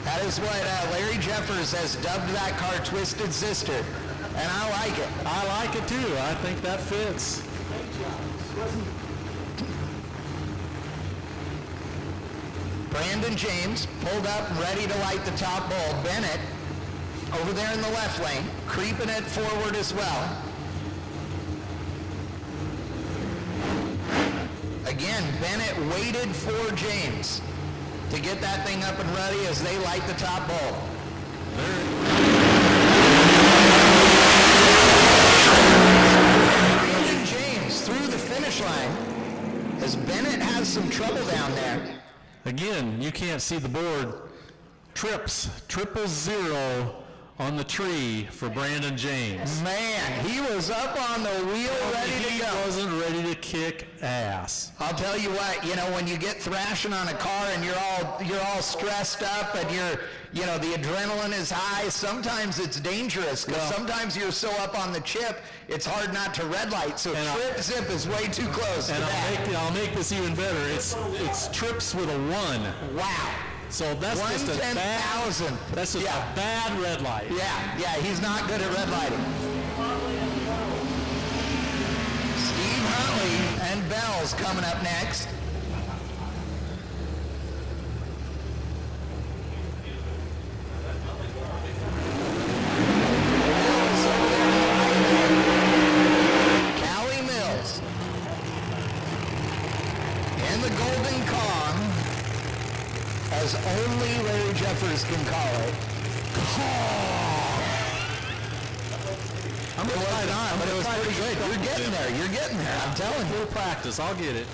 that is what Larry Jeffers has dubbed that car, Twisted Sister. And I like it. I like it too. I think that fits. Brandon James pulled up and ready to light the top bowl. Bennett over there in the left lane, creeping it forward as well. Again, Bennett waited for James to get that thing up and ready as they light the top bowl. Brandon James through the finish line as Bennett has some trouble down there. Again, you can't see the board. Trips, 000 on the tree for Brandon James. Man, he was up on the wheel ready to go. He wasn't ready to kick ass. I'll tell you what, when you get thrashing on a car and you're all stressed up and the adrenaline is high, sometimes it's dangerous because sometimes you're so up on the chip, it's hard not to red light. So zip is way too close. And I'll make this even better. It's trips with a 1. Wow. So that's just a bad red light. Yeah, he's not good at red lighting. Steve Huntley and Bell's coming up next. Callie Mills in the Golden Kong, as only Larry Jeffers can call it. I'm going to fight on, but it was pretty good. You're getting there. I'm telling you. Full practice. I'll get it.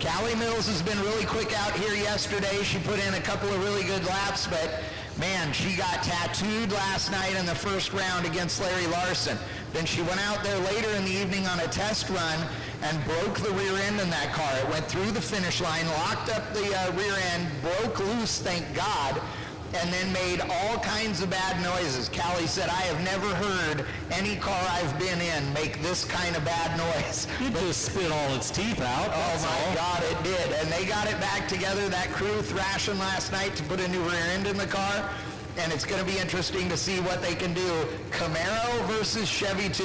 Callie Mills has been really quick out here yesterday. She put in a couple of really good laps, but man, she got tattooed last night in the first round against Larry Larson. Then she went out there later in the evening on a test run and broke the rear end in that car. It went through the finish line, locked up the rear end, broke loose, thank God, and then made all kinds of bad noises. Callie said, I have never heard any car I've been in make this kind of bad noise. It just spit all its teeth out. Oh my God, it did. And they got it back together, that crew thrashing last night to put a new rear end in the car. And it's going to be interesting to see what they can do. Camaro versus Chevy 2.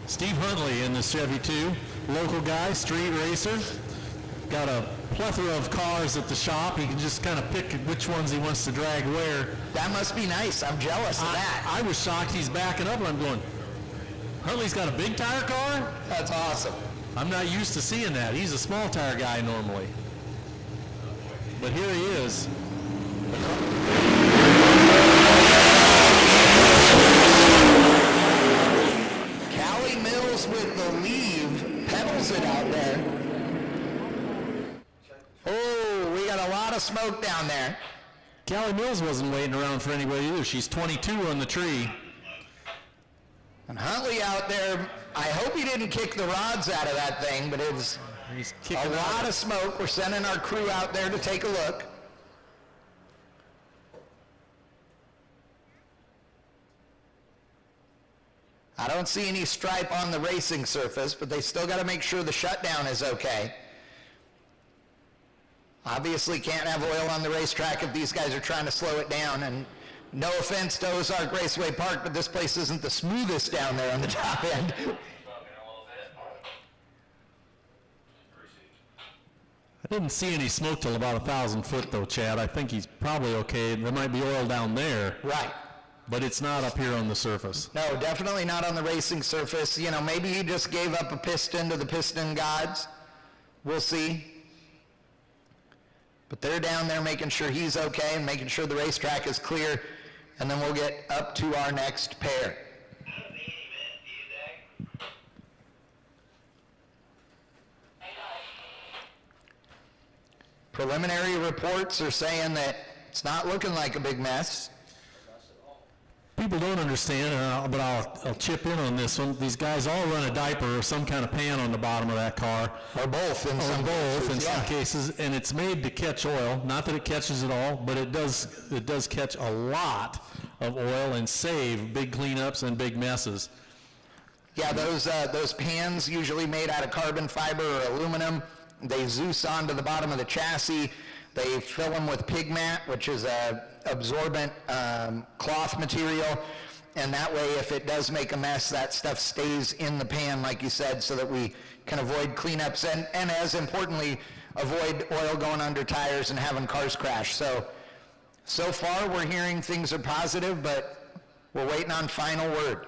Steve Huntley in the Chevy 2, local guy, street racer. Got a plethora of cars at the shop. He can just kind of pick which ones he wants to drag where. That must be nice. I'm jealous of that. I was shocked he's backing up and I'm going, Huntley's got a big tire car? That's awesome. I'm not used to seeing that. He's a small tire guy normally. But here he is. Callie Mills with the leave, pedals it out there. Oh, we got a lot of smoke down there. Callie Mills wasn't waiting around for anybody either. She's 22 on the tree. And Huntley out there, I hope he didn't kick the rods out of that thing, but it was a lot of smoke. We're sending our crew out there to take a look. I don't see any stripe on the racing surface, but they still got to make sure the shutdown is okay. Obviously can't have oil on the racetrack if these guys are trying to slow it down. And no offense to Ozark Raceway Park, but this place isn't the smoothest down there on the top end. I didn't see any smoke till about 1,000 foot though, Chad. I think he's probably okay. There might be oil down there. Right. But it's not up here on the surface. No, definitely not on the racing surface. You know, maybe he just gave up a piston to the piston gods. We'll see. But they're down there making sure he's okay and making sure the racetrack is clear, and then we'll get up to our next pair. Preliminary reports are saying that it's not looking like a big mess. People don't understand, but I'll chip in on this one. These guys all run a diaper or some kind of pan on the bottom of that car. Or both in some cases. Some cases, and it's made to catch oil. Not that it catches it all, but it does catch a lot of oil and save big cleanups and big messes. Yeah, those pans usually made out of carbon fiber or aluminum. They Zeus onto the bottom of the chassis. They fill them with pig mat, which is a absorbent cloth material, And that way, if it does make a mess, that stuff stays in the pan, like you said, so that we can avoid cleanups and as importantly, avoid oil going under tires and having cars crash. So far, we're hearing things are positive, but we're waiting on final word.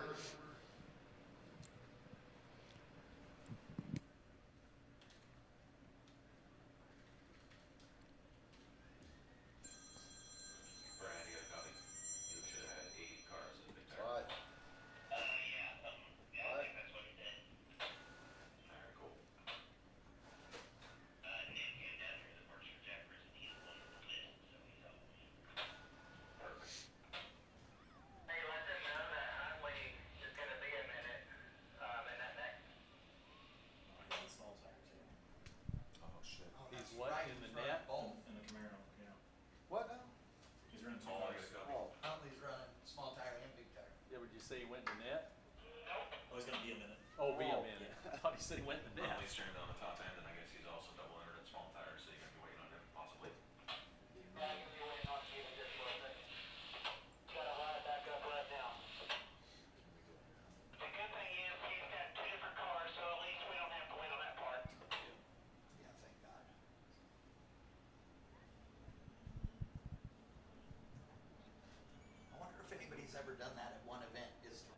Brad, you got a copy? You should have had 80 cars in the big tire. What? I think that's what he did. Alright, cool. Nick came down here that works for Jeffers, and he's the one with the list, so he's helping me. Perfect. Hey, let them know that Huntley is gonna be a minute, in that next. Small tires, yeah. Oh, shit. Oh, He's that's what, right, in the he's running net? both. In the Camaro, yeah. What now? He's running two Oh, I cars. got a copy. Oh, Huntley's running small tire and big tire. yeah, would you say he went in the net? Oh, he's gonna be a minute. Oh, be a Oh, minute. yeah. I thought he said he went in the net. Well, he's turned on the top end, and I guess he's also double entered in small tires, so you're gonna be waiting on him, possibly. Yeah, I can be waiting on you just for a second. Gotta line it back up right now. The good thing is he's got two different cars, so at least we don't have to wait on that part. Yeah, thank God. I wonder if anybody's ever done that at one event, is to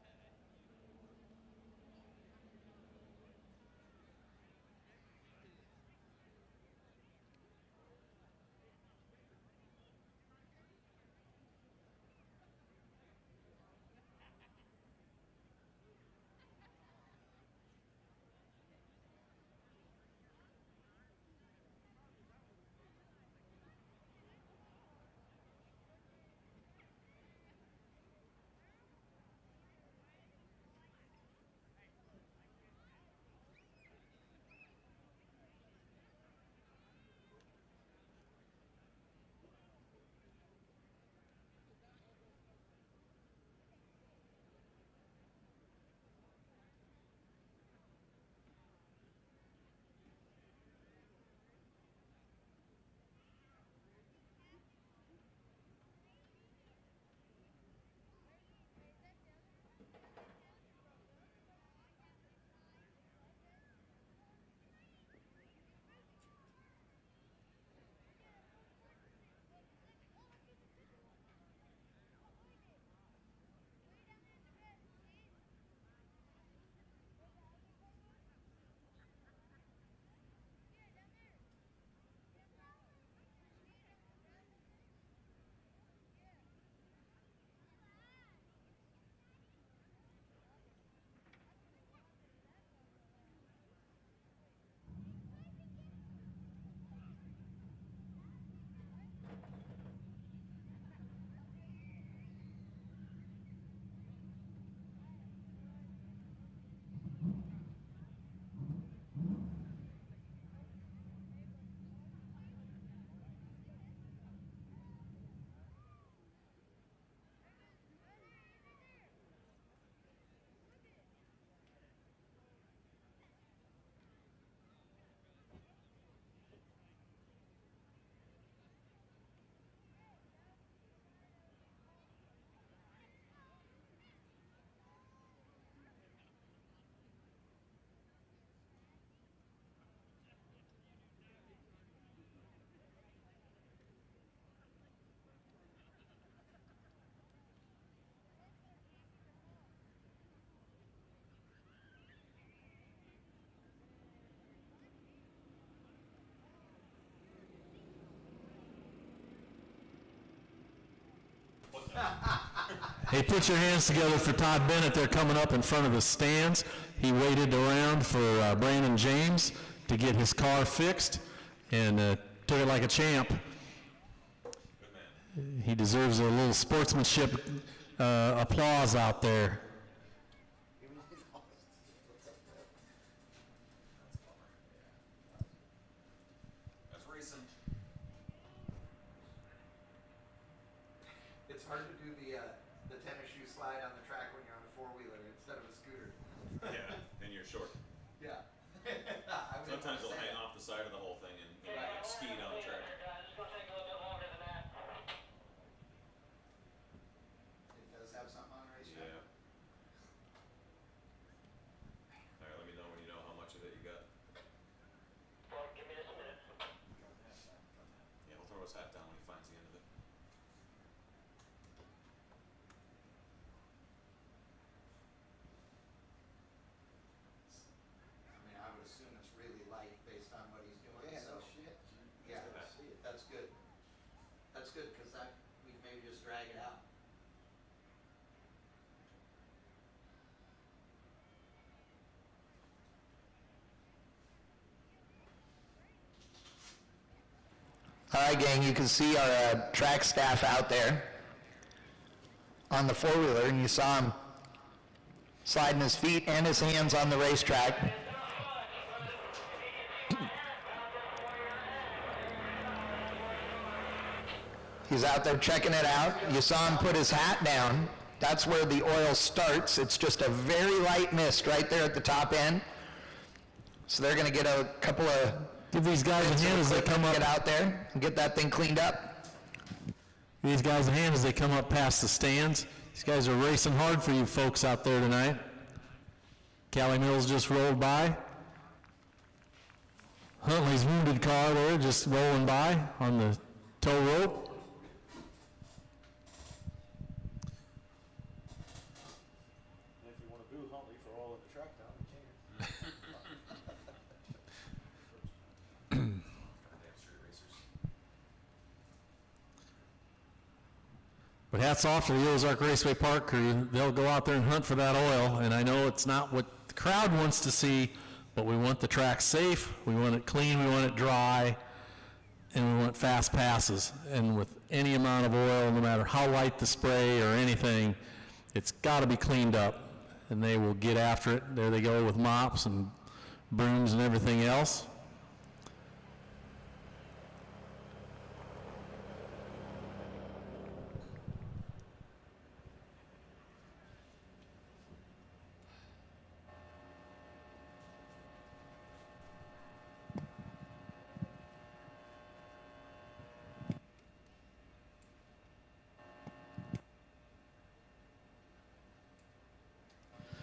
Hey, put your hands together for Todd Bennett. They're coming up in front of the stands. He waited around for Brandon James to get his car fixed and took it like a champ. He deserves a little sportsmanship applause out there. That's racing. It's hard to do the tennis shoe slide on the track when you're on a four-wheeler instead of a scooter. Yeah, and you're short. Yeah. Sometimes they'll hang off the side of the whole thing and get skied on the track. It's gonna take a little bit longer than that. It does have something on race track. Yeah. sec, we can maybe just drag it out. All right, gang, you can see our track staff out there on the four-wheeler, and you saw him sliding his feet and his hands on the racetrack. He's out there checking it out. You saw him put his hat down. That's where the oil starts. It's just a very light mist right there at the top end. So they're going to get a couple of... Give these guys a hand as they come up. Get out there and get that thing cleaned up. Give these guys a hand as they come up past the stands. These guys are racing hard for you folks out there tonight. Callie Mills just rolled by. Huntley's wounded car there just rolling by on the tow rope. If you want to boo Huntley for all of the track down, you can. But hats off to the Ozark Raceway Park crew. They'll go out there and hunt for that oil, and I know it's not what the crowd wants to see, but we want the track safe, we want it clean, we want it dry, and we want fast passes. And with any amount of oil, no matter how light the spray or anything, it's got to be cleaned up, and they will get after it. There they go with mops and brooms and everything else.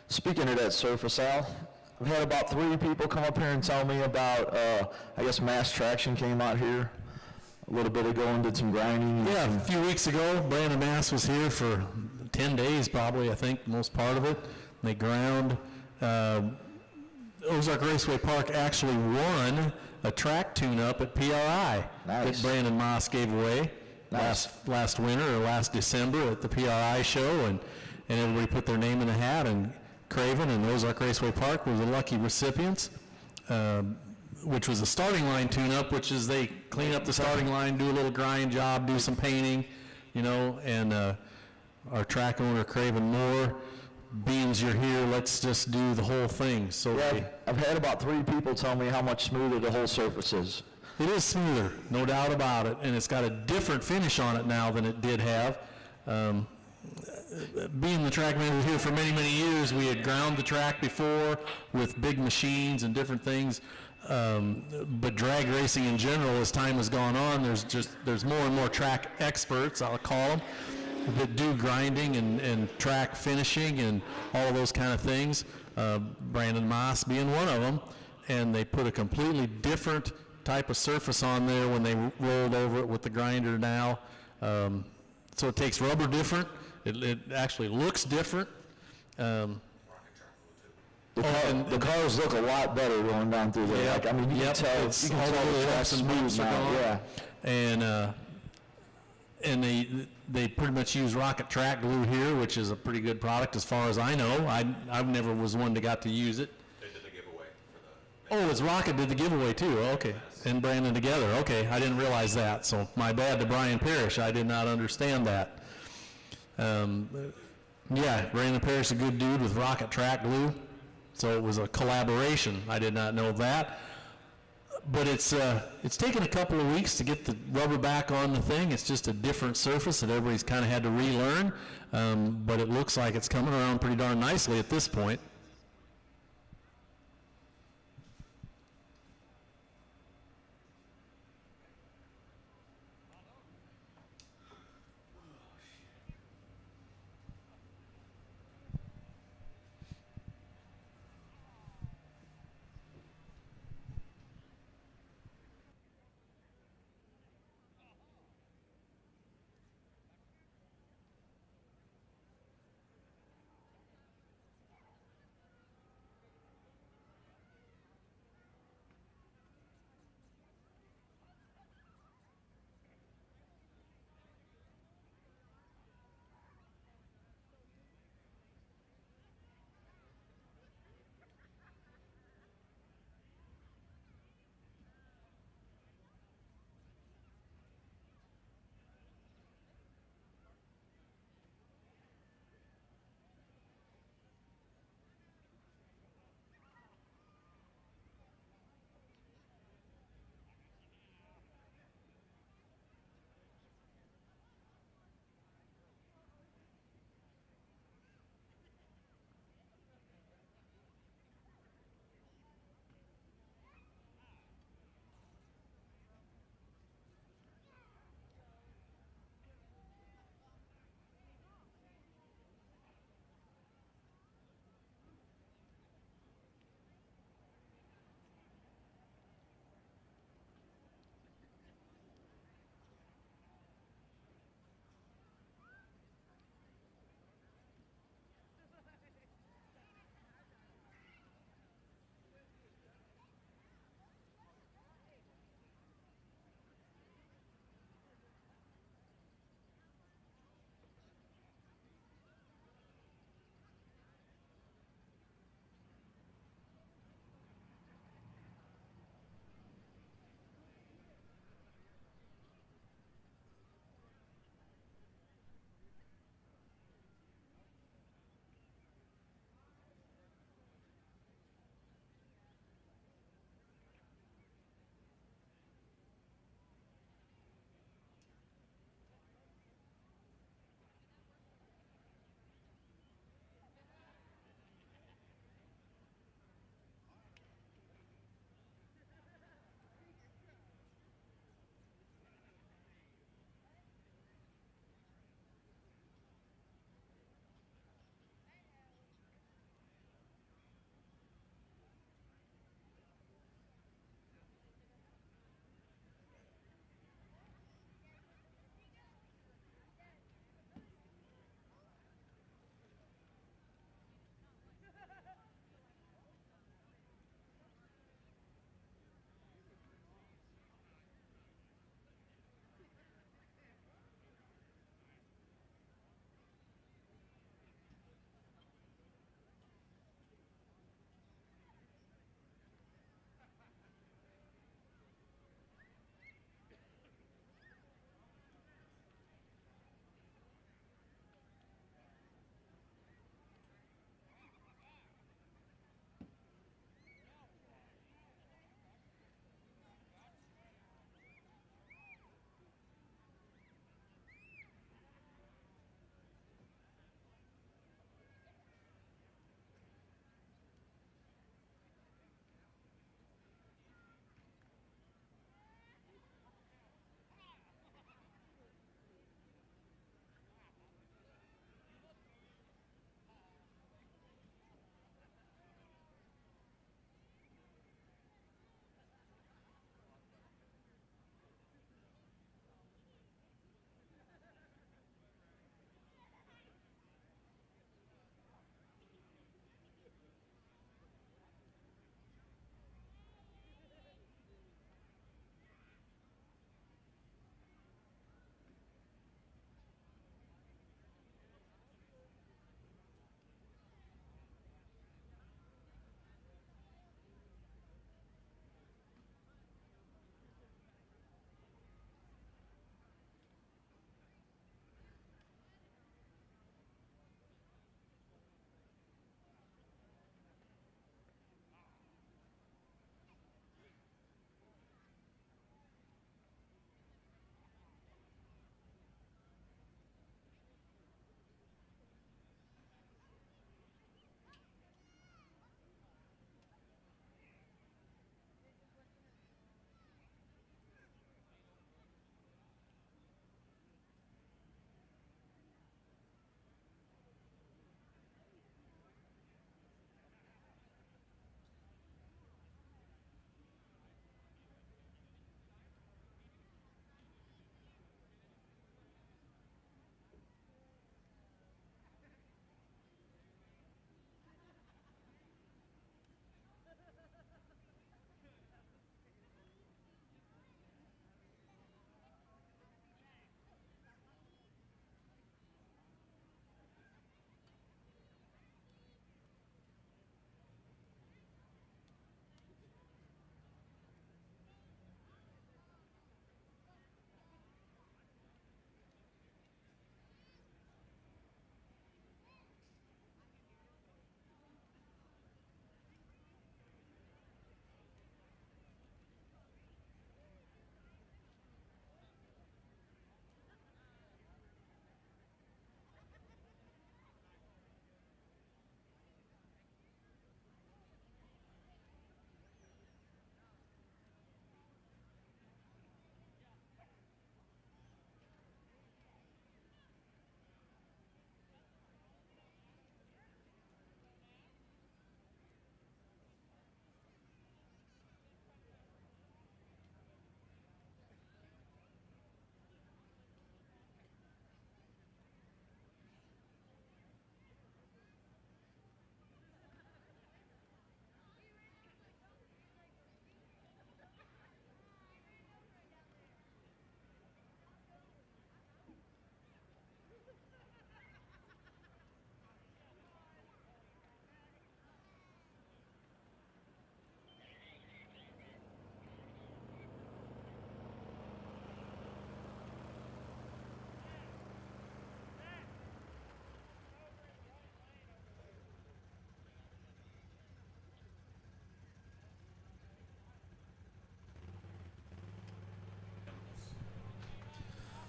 Speaking of that surface, Al, I've had about 3 people come up here and tell me about, I guess Mass Traction came out here a little bit ago and did some grinding. Yeah, a few weeks ago, Brandon Mass was here for 10 days probably, I think, most part of it. They ground. Ozark Raceway Park actually won a track tune-up at PRI that Brandon Maas gave away last winter or last December at the PRI show, and everybody put their name in the hat, and Craven and Ozark Raceway Park were the lucky recipients, which was a starting line tune-up, which is they clean up the starting line, do a little grind job, do some painting, you know, and our track owner, Craven Moore, beans you're here, let's just do the whole thing. So yeah, I've had about 3 people tell me how much smoother the whole surface is. It is smoother, no doubt about it, and it's got a different finish on it now than it did have. Being the track manager here for many, many years, we had ground the track before with big machines and different things, but drag racing in general, as time has gone on, there's more and more track experts, I'll call them, that do grinding and track finishing and all of those kind of things, Brandon Maas being one of them, and they put a completely different type of surface on there when they rolled over it with the grinder now. So it takes rubber different. It actually looks different. The cars look a lot better going down through there. Yeah, like, I mean, you can tell it's the all the track's lumps and bumps smooth are now. gone. Yeah. And they pretty much use Rocket Track glue here, which is a pretty good product as far as I know. I've never was one that got to use it. They did the giveaway for the... Oh, it's Rocket did the giveaway too. Okay, and Brandon together. Okay, I didn't realize that. So my bad to Brian Parrish. I did not understand that. Yeah, Brandon Parrish is a good dude with Rocket Track glue. So it was a collaboration. I did not know that. But it's taken a couple of weeks to get the rubber back on the thing. It's just a different surface that everybody's kind of had to relearn. But it looks like it's coming around pretty darn nicely at this point.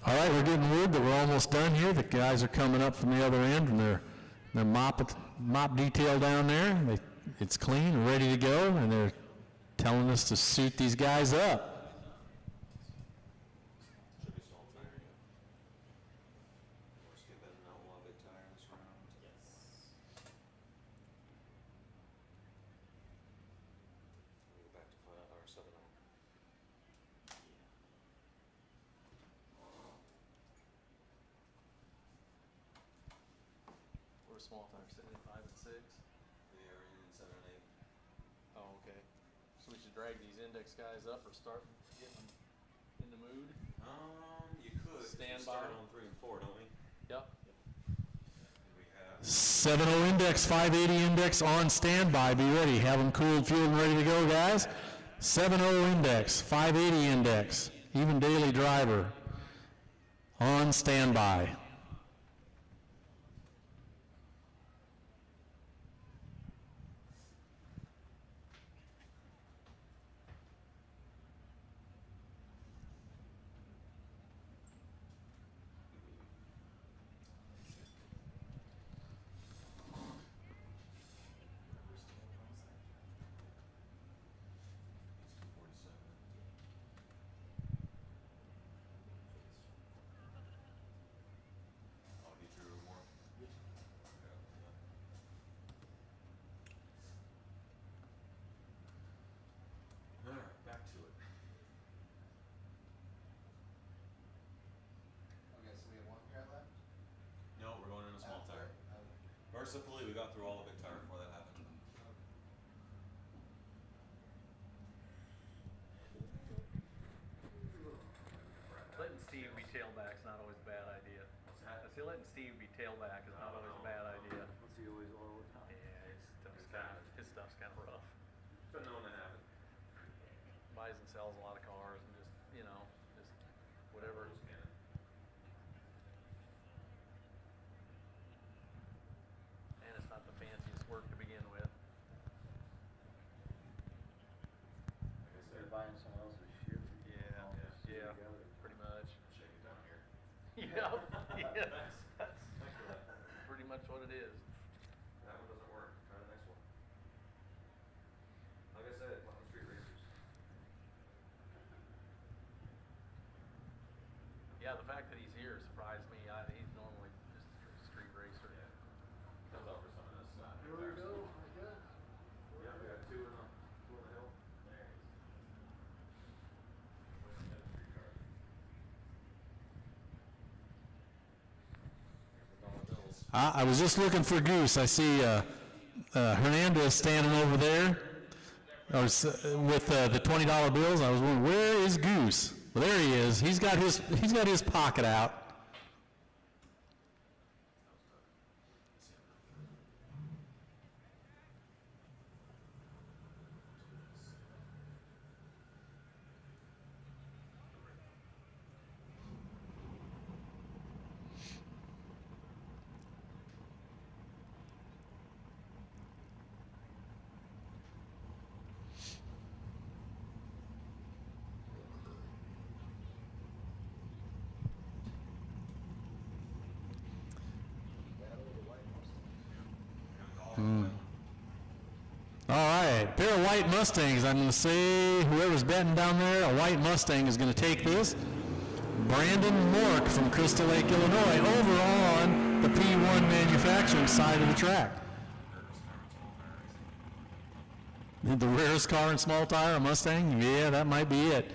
All right, we're getting word that we're almost done here. The guys are coming up from the other end, and they're mop detail down there. It's clean, ready to go, and they're telling us to suit these guys up. Should be small tire, yeah. We're skipping an outlaw big tire this round. Yes. We go back to 5 or 7 -0. We're small tire sitting at 5 and 6. Yeah, we're in 7 and 8. Oh, okay. So we should drag these index guys up or start getting in the mood? You could. 'Cause Stand we start by. on 3 and 4, don't we? Yep. And we have 7.0 index, 580 index on standby. Be ready. Have them cooled, fueled, and ready to go, guys. 7.0 index, 580 index, even daily driver on standby. I'll be through more. Alright, back to it. Okay, so we have 1 pair left? No, we're going in a small tire. Mercifully, we got through all the big tire before that happened. Letting Steve be tailback's not always a bad idea. What's that? I say letting Steve be tailback is not always a bad idea. What's he always all the time? Yeah, his stuff's kind of rough. It's been known to happen. Buys and sells a lot of cars and just, just whatever. Loose cannon. And it's not the fanciest work to begin with. Like I said, Buying someone else's shit. Yeah, pretty much. shaking down here. Yeah, Thanks. Thanks for that. pretty much what it is. That one doesn't work. Try the next one. Like I said, fucking street racers. Yeah, the fact that he's here surprised me. He's normally just a street racer. Yeah. Comes out for some of this. Here we go. Yeah, we got 2 in the hill. There he is. Where's the other 3 cars? Here's the $1 bills. I was just looking for Goose. I see Hernandez standing over there with the $20 bills. I was wondering, where is Goose? Well, there he is. He's got his pocket out. All right, a pair of white Mustangs. I'm going to say whoever's betting down there, a white Mustang is going to take this. Brandon Mork from Crystal Lake, Illinois, over on the P1 manufacturing side of the track. The rarest car in small tire, a Mustang? Yeah, that might be it.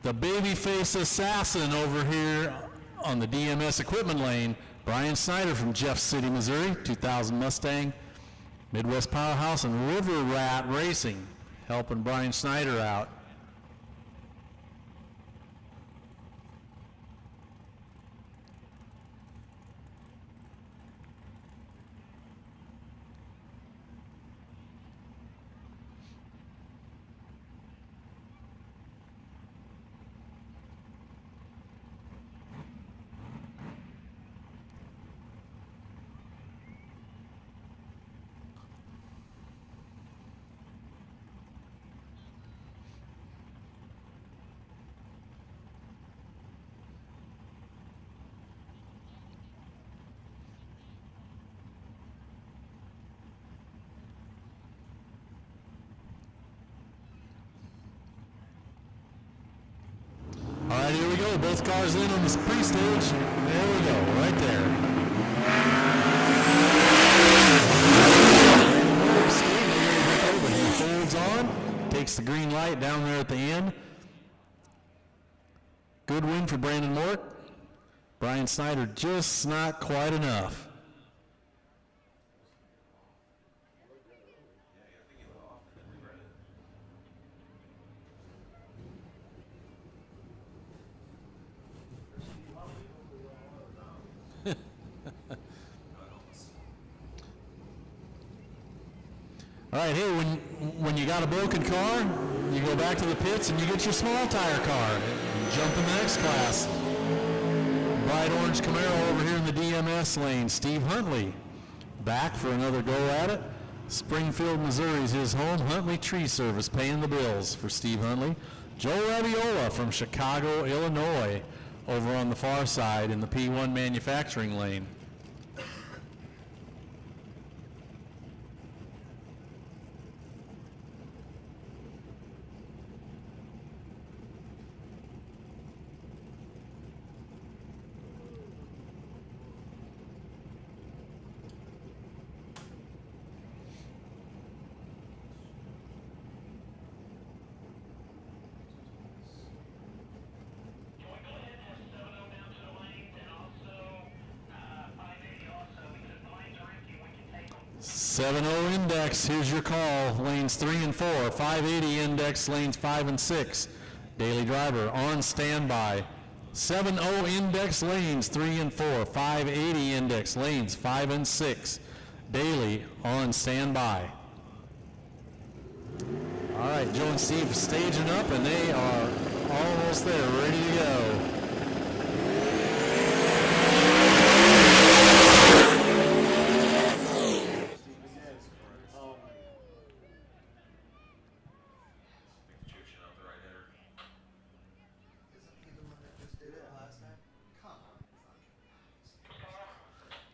The babyface assassin over here on the DMS equipment lane, Brian Snyder from Jeff City, Missouri, 2000 Mustang. Midwest Powerhouse and River Rat Racing, helping Brian Snyder out. Okay, both cars in on the pre-stage. There we go, right there. But he folds on, takes the green light down there at the end. Good win for Brandon Mort. Brian Snyder just not quite enough. All right, hey, when you got a broken car, you go back to the pits and you get your small tire car. Jump in the next class. Bright orange Camaro over here in the DMS lane. Steve Huntley back for another go at it. Springfield, Missouri's his home. Huntley Tree Service paying the bills for Steve Huntley. Joe Raviola from Chicago, Illinois, over on the far side in the P1 manufacturing lane. Can we go ahead and have 7-0 down to the lanes and also 580 also because the lanes are empty and we can take them. 7-0 index, here's your call. Lanes 3 and 4. 580 index, lanes 5 and 6. Daily driver on standby. 7-0 index, lanes 3 and 4. 580 index, lanes 5 and 6. Daily on standby. All right, Joe and Steve staging up, and they are almost there, ready to go.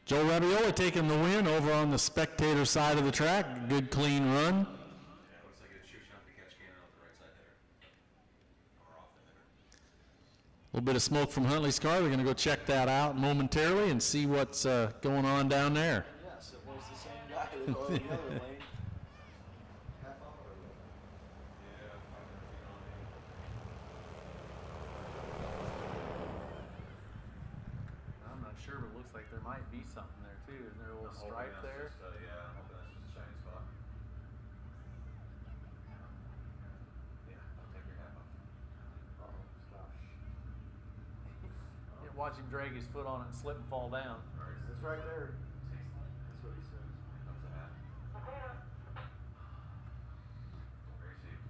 Joe Rabiola taking the win over on the spectator side of the track. Good, clean run. Looks like it's shooting up the catch can out the right side there. Or off in there. A little bit of smoke from Huntley's car. We're going to go check that out momentarily and see what's going on down there. Yes, it was the same guy that go the other lane. Half hour ago. Yeah, 500 feet on me. I'm not sure, but it looks like there might be something there too. Isn't there a little stripe there? Yeah, I'm hoping that's just a shiny spot. Yeah, I'll take your hat off. Oh, gosh. Watch him drag his foot on it and slip and fall down. It's right there. That's what he says. That's a hat. Very cheap.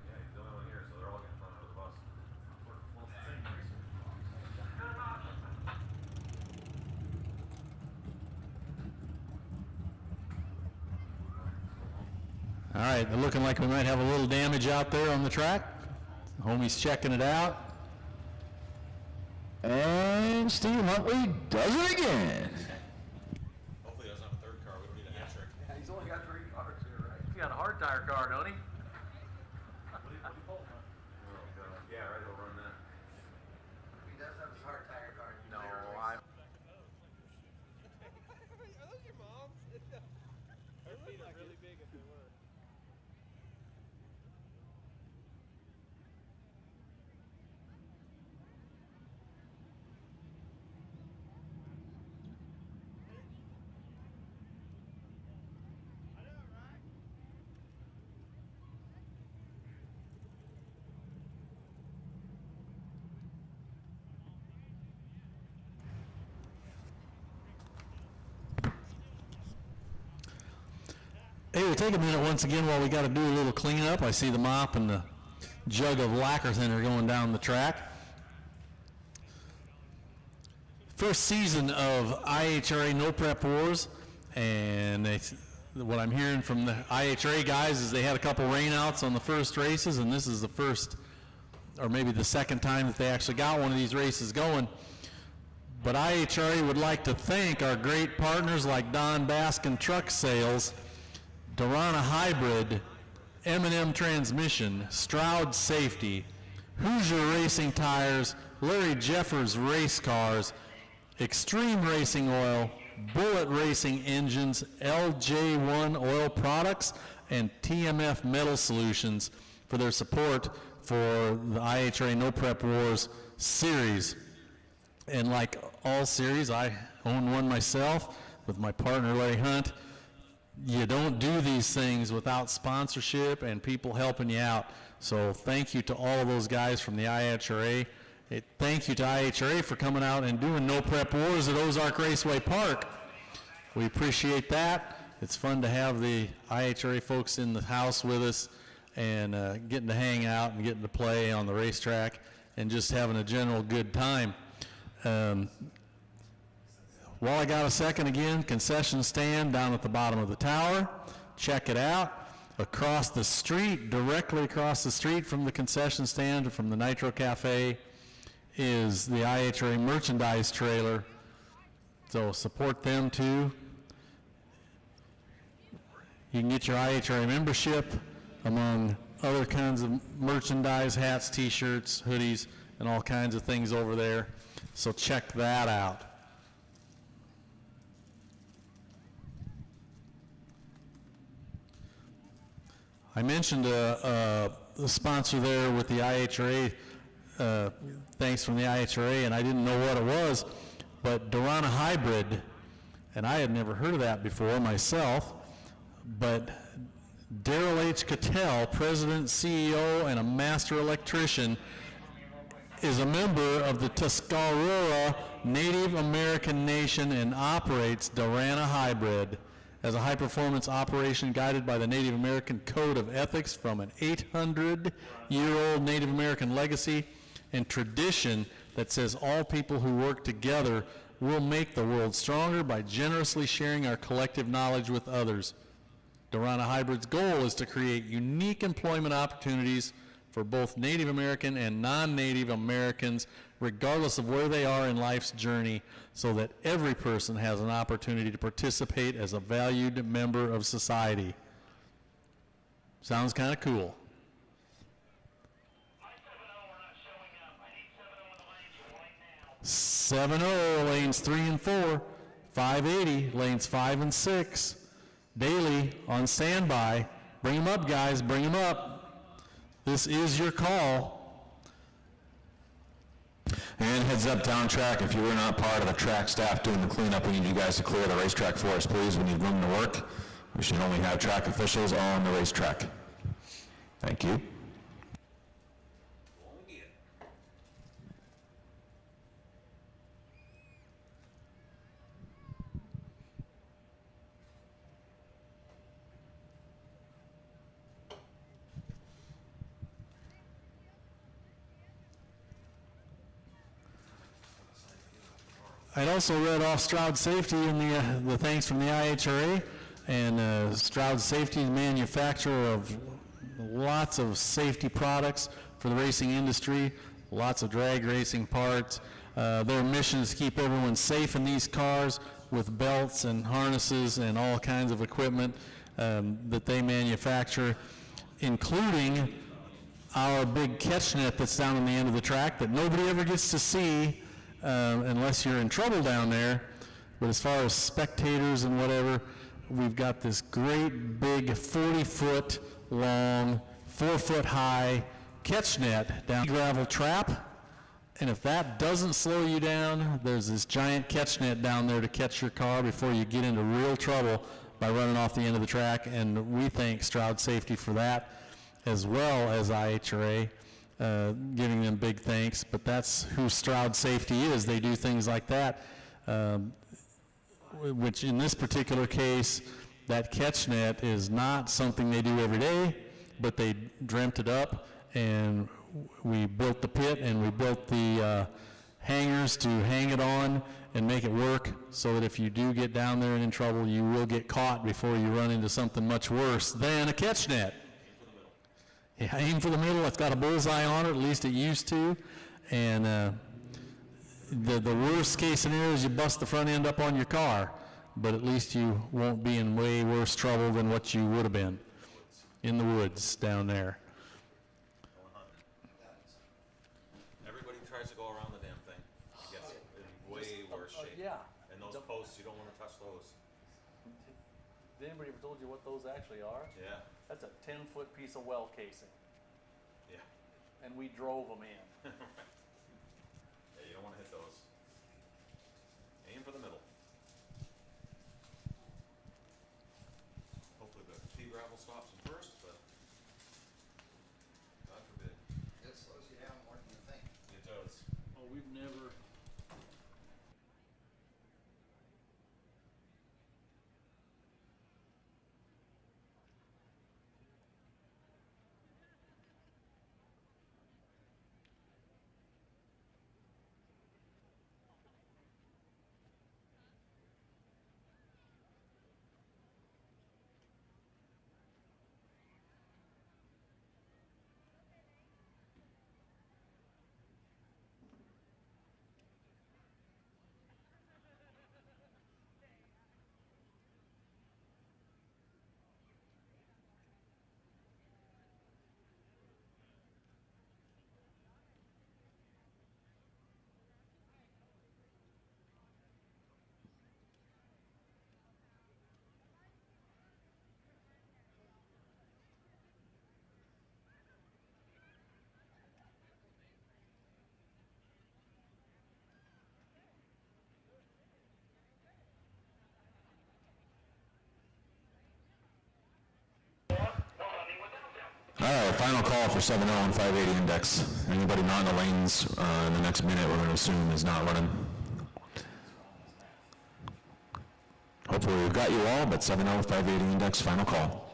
Yeah, he's the only one here, so they're all getting thrown under the bus. All right, they're looking like we might have a little damage out there on the track. Homie's checking it out. And Steve Huntley does it again. Hopefully he doesn't have a third car. We don't need a hat trick. Yeah, he's only got 3 cars here, right? He's got a hard tire car, don't he? Yeah, right, he'll run that. He does have his hard tire car. No, I. Are those your mom's? Her feet are really big if they were. Hey, we'll take a minute once again while we got to do a little cleanup. I see the mop and the jug of lacquer thinner going down the track. First season of IHRA No Prep Wars, and what I'm hearing from the IHRA guys is they had a couple rainouts on the first races, and this is the first, or maybe the second time that they actually got one of these races going. But IHRA would like to thank our great partners like Don Baskin Truck Sales, Dorana Hybrid, M&M Transmission, Stroud Safety, Hoosier Racing Tires, Larry Jeffers Race Cars, Extreme Racing Oil, Bullet Racing Engines, LJ1 Oil Products, and TMF Metal Solutions for their support for the IHRA No Prep Wars series. And like all series, I own one myself with my partner Larry Hunt. You don't do these things without sponsorship and people helping you out. So thank you to all of those guys from the IHRA. Thank you to IHRA for coming out and doing No Prep Wars at Ozark Raceway Park. We appreciate that. It's fun to have the IHRA folks in the house with us and getting to hang out and getting to play on the racetrack and just having a general good time. While I got a second again, concession stand down at the bottom of the tower. Check it out. Across the street, directly across the street from the concession stand or from the Nitro Cafe is the IHRA merchandise trailer. So support them too. You can get your IHRA membership among other kinds of merchandise, hats, t-shirts, hoodies, and all kinds of things over there. So check that out. I mentioned a sponsor there with the IHRA, thanks from the IHRA, and I didn't know what it was, but Dorana Hybrid, and I had never heard of that before myself, but Daryl H. Cattell, President, CEO, and a master electrician, is a member of the Tuscarora Native American Nation and operates Dorana Hybrid as a high-performance operation guided by the Native American Code of Ethics from an 800-year-old Native American legacy and tradition that says all people who work together will make the world stronger by generously sharing our collective knowledge with others. Dorana Hybrid's goal is to create unique employment opportunities for both Native American and non-Native Americans, regardless of where they are in life's journey, so that every person has an opportunity to participate as a valued member of society. Sounds kind of cool. 70 lanes 3 and 4, 580 lanes 5 and 6. Daily on standby. Bring them up, guys, bring them up. This is your call. And heads up down track, if you were not part of the track staff doing the cleanup, we need you guys to clear the racetrack for us, please. We need room to work. We should only have track officials on the racetrack. Thank you. I'd also read off Stroud Safety in the thanks from the IHRA, and Stroud Safety is a manufacturer of lots of safety products for the racing industry, lots of drag racing parts. Their mission is to keep everyone safe in these cars with belts and harnesses and all kinds of equipment that they manufacture, including our big catch net that's down on the end of the track that nobody ever gets to see unless you're in trouble down there. But as far as spectators and whatever, we've got this great big 40-foot long, 4-foot high catch net down the gravel trap. And if that doesn't slow you down, there's this giant catch net down there to catch your car before you get into real trouble by running off the end of the track. And we thank Stroud Safety for that, as well as IHRA. Giving them big thanks, but that's who Stroud Safety is. They do things like that, which in this particular case, that catch net is not something they do every day, but they dreamt it up, and we built the pit and we built the hangers to hang it on and make it work so that if you do get down there and in trouble, you will get caught before you run into something much worse than a catch net. Yeah, aim for the middle. It's got a bullseye on it, at least it used to, and the worst case scenario is you bust the front end up on your car, but at least you won't be in way worse trouble than what you would have been in the woods down there. Everybody tries to go around the damn thing. It gets in way worse shape. Yeah. And those posts, you don't want to touch those. Did anybody ever told you what those actually are? Yeah. That's a 10-foot piece of well casing. Yeah. And we drove them in. Yeah, you don't want to hit those. Aim for the middle. Hopefully the pea gravel stops them first, but God forbid. It slows you down more than you think. It does. Oh, we've never. All right, final call for 7.0 and 580 index. Anybody not in the lanes in the next minute, we're going to assume is not running. Hopefully we've got you all, but 7.0, 580 index, final call.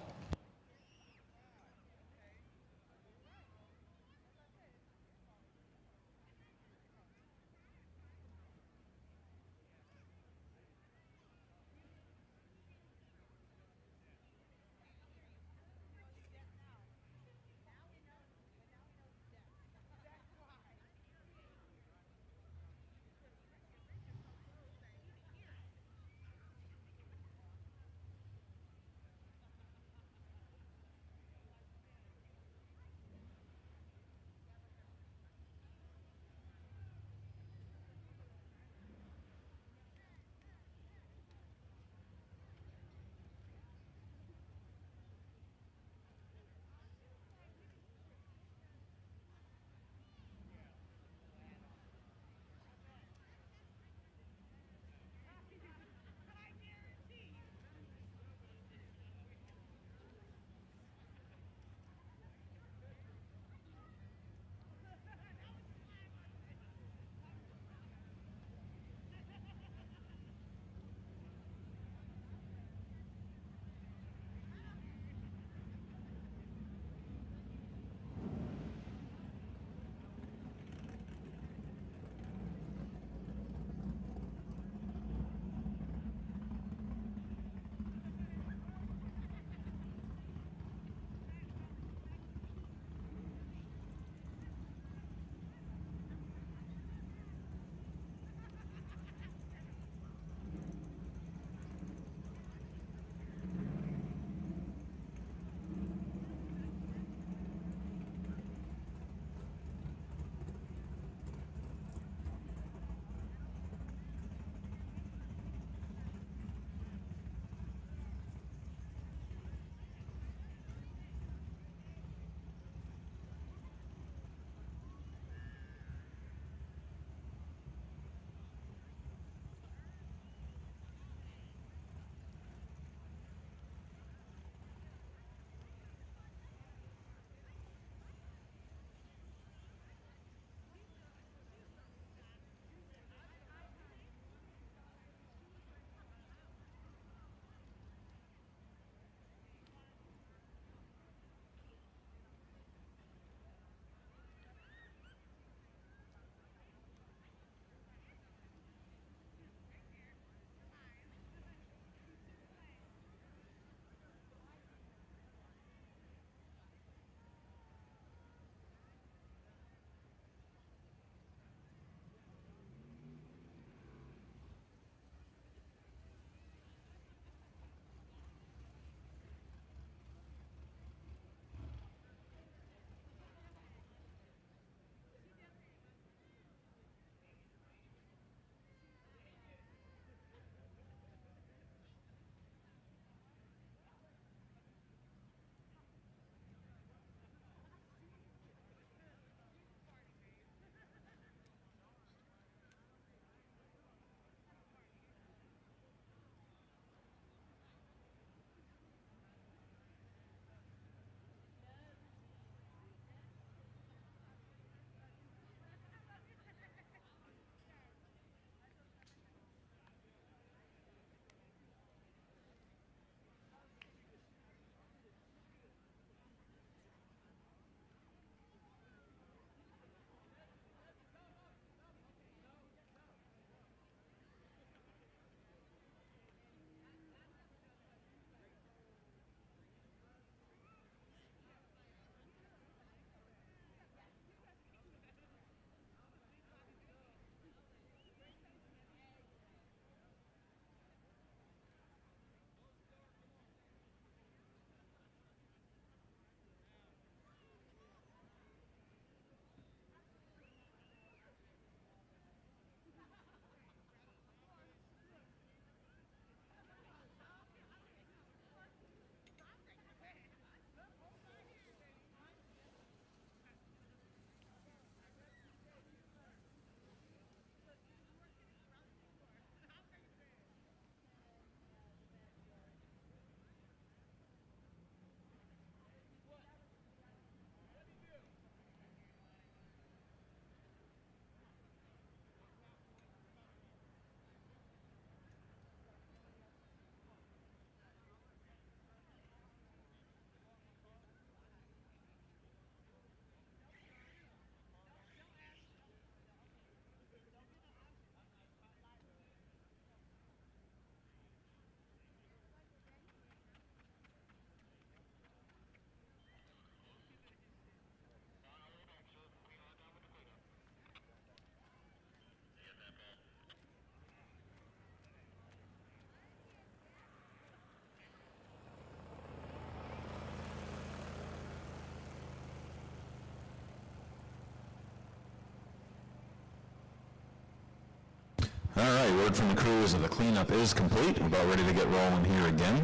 All right, word from the crew is that the cleanup is complete. We're about ready to get rolling here again.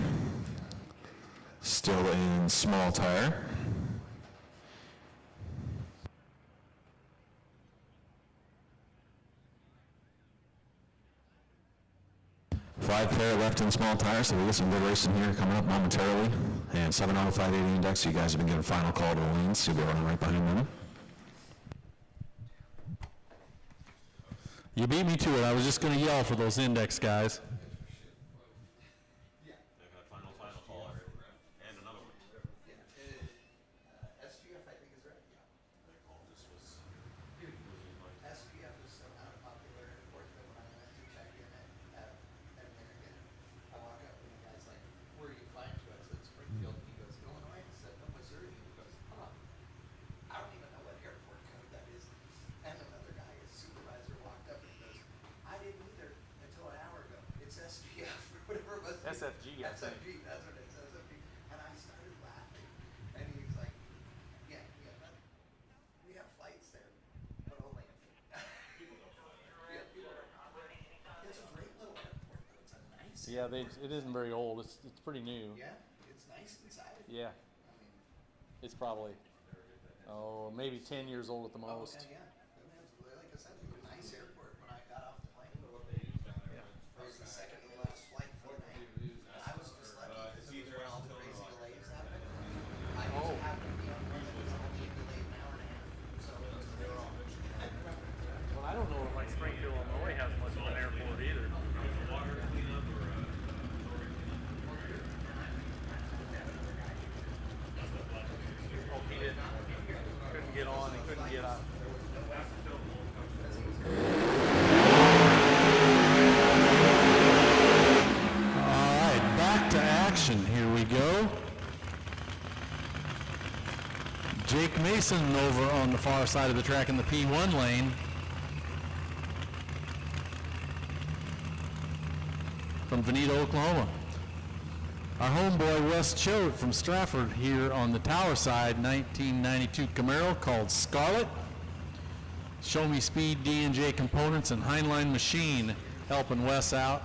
Still in small tire. Five pair left in small tire, so we get some good racing here coming up momentarily. And 70580 index, you guys have been getting final call to the lanes, so you'll be running right behind them. You beat me to it. I was just going to yell for those index guys. Final call, and another one. SGF, I think, is right. SGF is so not a popular airport that when I went to check in at American, I walk up and the guy's like, "Where are you flying to?" I said, "Springfield." And he goes, "Illinois?" I said, "No, Missouri." And he goes, "Huh. I don't even know what airport code that is." And another guy, his supervisor, walked up and he goes, "I didn't either until an hour ago. It's SGF or whatever it was." SFG, I think. SFG, that's what it is, SFG. And I started laughing. And he's like, "Yeah, we have flights there, but only people don't fly there." Yeah, people don't. It's a great little airport, though. It's a nice. Yeah, it isn't very old. It's pretty new. Yeah, it's nice inside. Yeah. I mean, It's probably, maybe 10 years old at the most. okay, yeah. I mean, it's, like I said, it was a nice airport when I got off the plane. It was the second to the last flight for the night. And I was just lucky because it was when all the crazy delays happened. I just happened to be on one that was only delayed an hour and a half. So it was crazy. Well, I don't know if like Springfield, Illinois has much of an airport either. Oh, he didn't. Couldn't get on. He couldn't get out. All right, back to action. Here we go. Jake Mason over on the far side of the track in the P1 lane. From Veneta, Oklahoma. Our homeboy Wes Choate from Stratford here on the tower side, 1992 Camaro called Scarlet. Show Me Speed D&J Components and Heinlein Machine helping Wes out.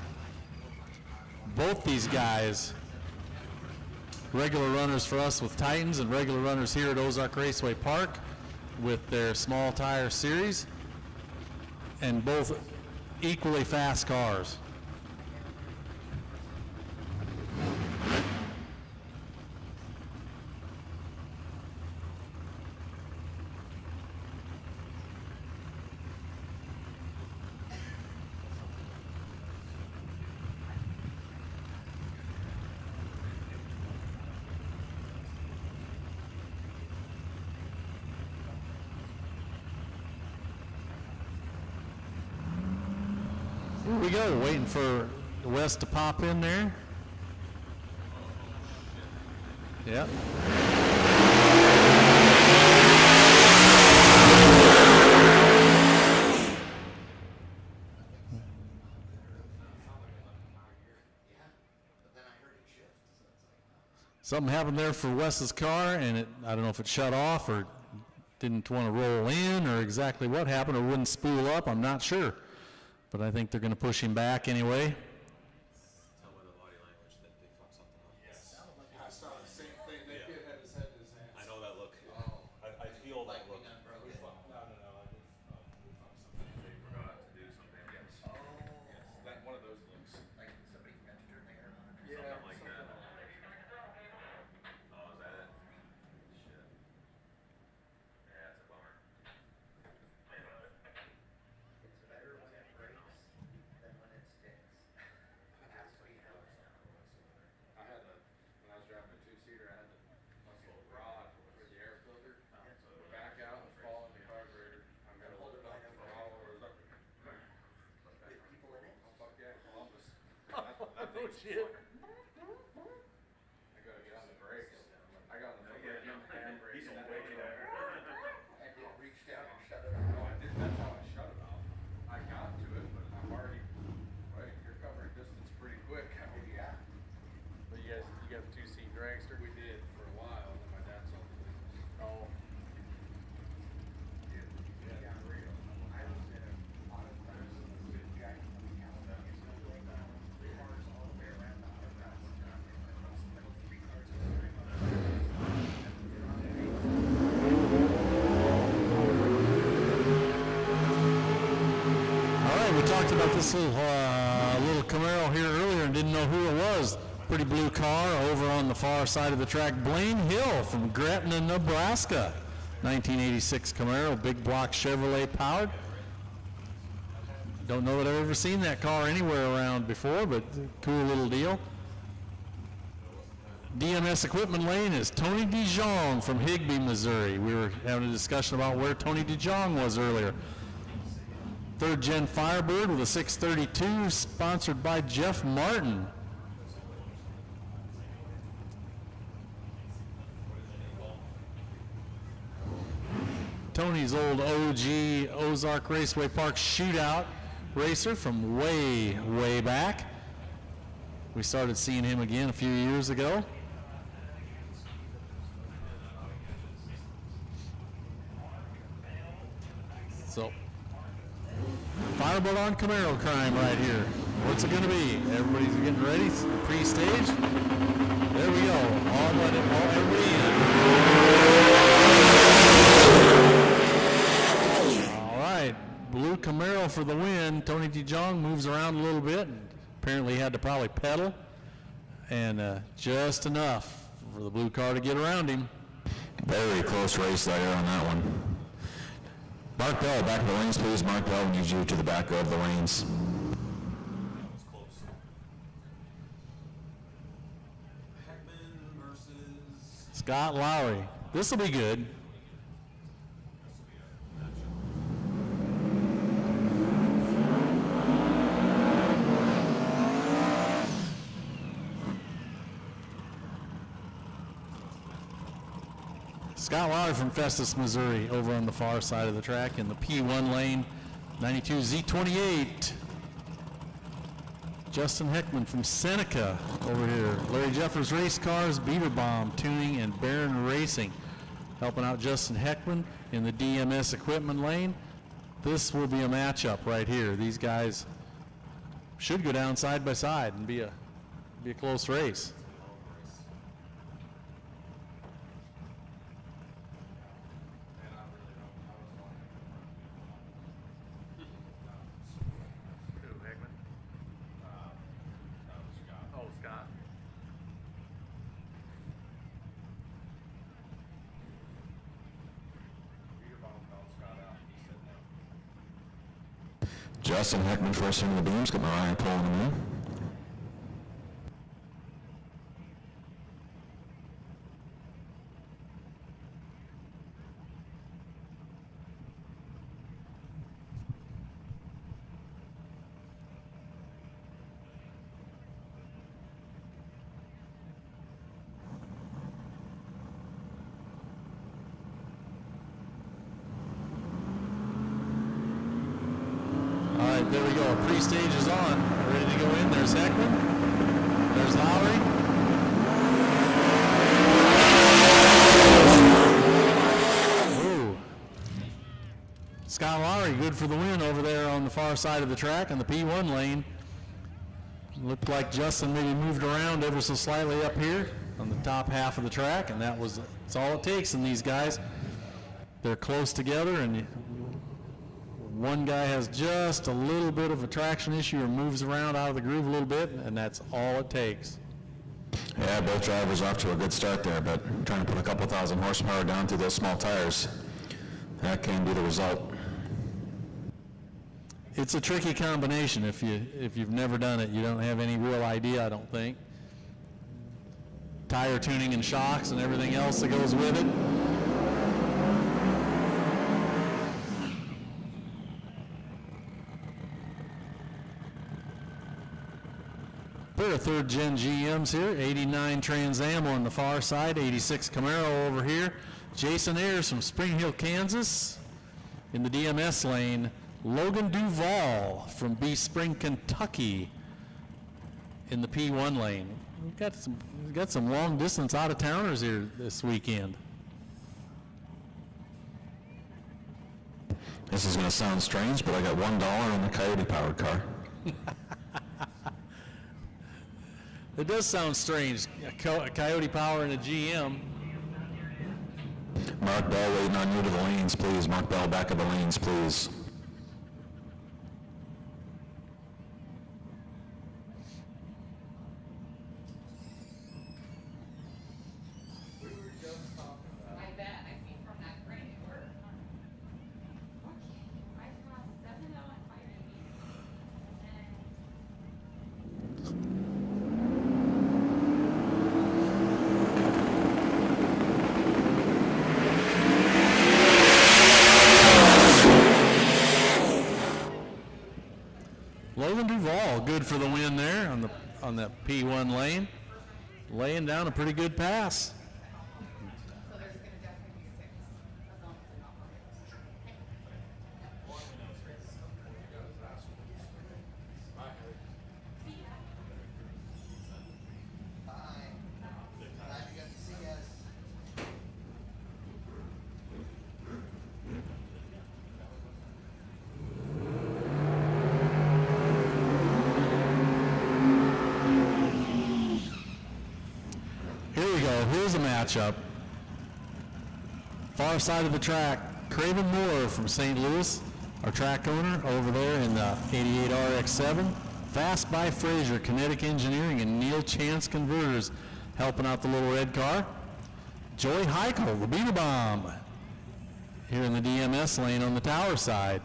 Both these guys, regular runners for us with Titans and regular runners here at Ozark Raceway Park with their small tire series, and both equally fast cars. Here we go, waiting for Wes to pop in there. Yep. Something happened there for Wes's car, and I don't know if it shut off or didn't want to roll in or exactly what happened, or wouldn't spool up. I'm not sure. But I think they're going to push him back anyway. Tell by the body language that they fucked something up. Yes. I saw the same thing. That kid had his head in his hands. I know that look. I feel that look. No, we fucked something. They forgot to do something. Yes. Oh. Yes. That one of those looks. Like somebody meant to turn the air on. Yeah. Something like that. Oh, is that it? Shit. Yeah, it's a bummer. It's better when it breaks than when it sticks. That's what you know. I had when I was driving a two-seater, I had my little rod for the air filter. So back out and fall in the carburetor. I'm gonna hold it up for all over. With people in it. Oh, fuck yeah, Columbus. Oh, shit. I gotta get on the brakes. I got on the brake and handbrake. And it reached down and shut it off. No, I did. That's how I shut it off. I got to it, but I'm already. Right, you're covering distance pretty quick. Yeah. But you got a two-seat dragster? We did for a while, and then my dad sold the business. Oh. Yeah, real. I was in a lot of classes with Jack coming about this little Camaro here earlier and didn't know who it was. Pretty blue car over on the far side of the track. Blaine Hill from Gretna, Nebraska. 1986 Camaro, big block Chevrolet powered. Don't know that I've ever seen that car anywhere around before, but cool little deal. DMS equipment lane is Tony DeJong from Higbee, Missouri. We were having a discussion about where Tony DeJong was earlier. Third gen Firebird with a 632, sponsored by Jeff Martin. Tony's old OG Ozark Raceway Park shootout racer from way, way back. We started seeing him again a few years ago. So, Firebird on Camaro crime right here. What's it going to be? Everybody's getting ready. Pre-stage. There we go. Everybody in. All right. Blue Camaro for the win. Tony DeJong moves around a little bit. Apparently he had to probably pedal. And just enough for the blue car to get around him. Very close race there on that one. Mark Bell, back of the lanes, please. Mark Bell, we need you to the back of the lanes. Scott Lowry. This will be good. Scott Lowry from Festus, Missouri, over on the far side of the track in the P1 lane, 92 Z28. Justin Heckman from Seneca over here. Larry Jeffers Race Cars, Beaver Bomb Tuning, and Barron Racing. Helping out Justin Heckman in the DMS equipment lane. This will be a matchup right here. These guys should go down side by side and be a close race. Justin Heckman first into the beams, got Mariah pulling him in. There we go. Pre-stage is on. Ready to go in. There's Heckman. There's Lowry. Ooh. Scott Lowry, good for the win over there on the far side of the track on the P1 lane. Looked like Justin maybe moved around ever so slightly up here on the top half of the track, and that's all it takes in these guys. They're close together, and one guy has just a little bit of a traction issue or moves around out of the groove a little bit, and that's all it takes. Yeah, both drivers off to a good start there, but trying to put a couple thousand horsepower down through those small tires, that can be the result. It's a tricky combination. If you've never done it, you don't have any real idea, I don't think. Tire tuning and shocks and everything else that goes with it. Pair of third gen GMs here, 89 Trans Am on the far side, 86 Camaro over here. Jason Ayers from Spring Hill, Kansas. In the DMS lane, Logan Duvall from Bee Spring, Kentucky in the P1 lane. We've got some long distance out of towners here this weekend. This is going to sound strange, but I got $1 on the Coyote powered car. It does sound strange, a Coyote Power and a GM. Mark Bell waiting on you to the lanes, please. Mark Bell, back of the lanes, please. Duval, good for the win there on the P1 lane, laying down a pretty good pass. Here's a matchup. Far side of the track, Craven Moore from St. Louis, our track owner over there in the 88 RX-7. Fast by Fraser, Kinetic Engineering, and Neil Chance Converters helping out the little red car. Joey Heichel, the Beater Bomb, here in the DMS lane on the tower side.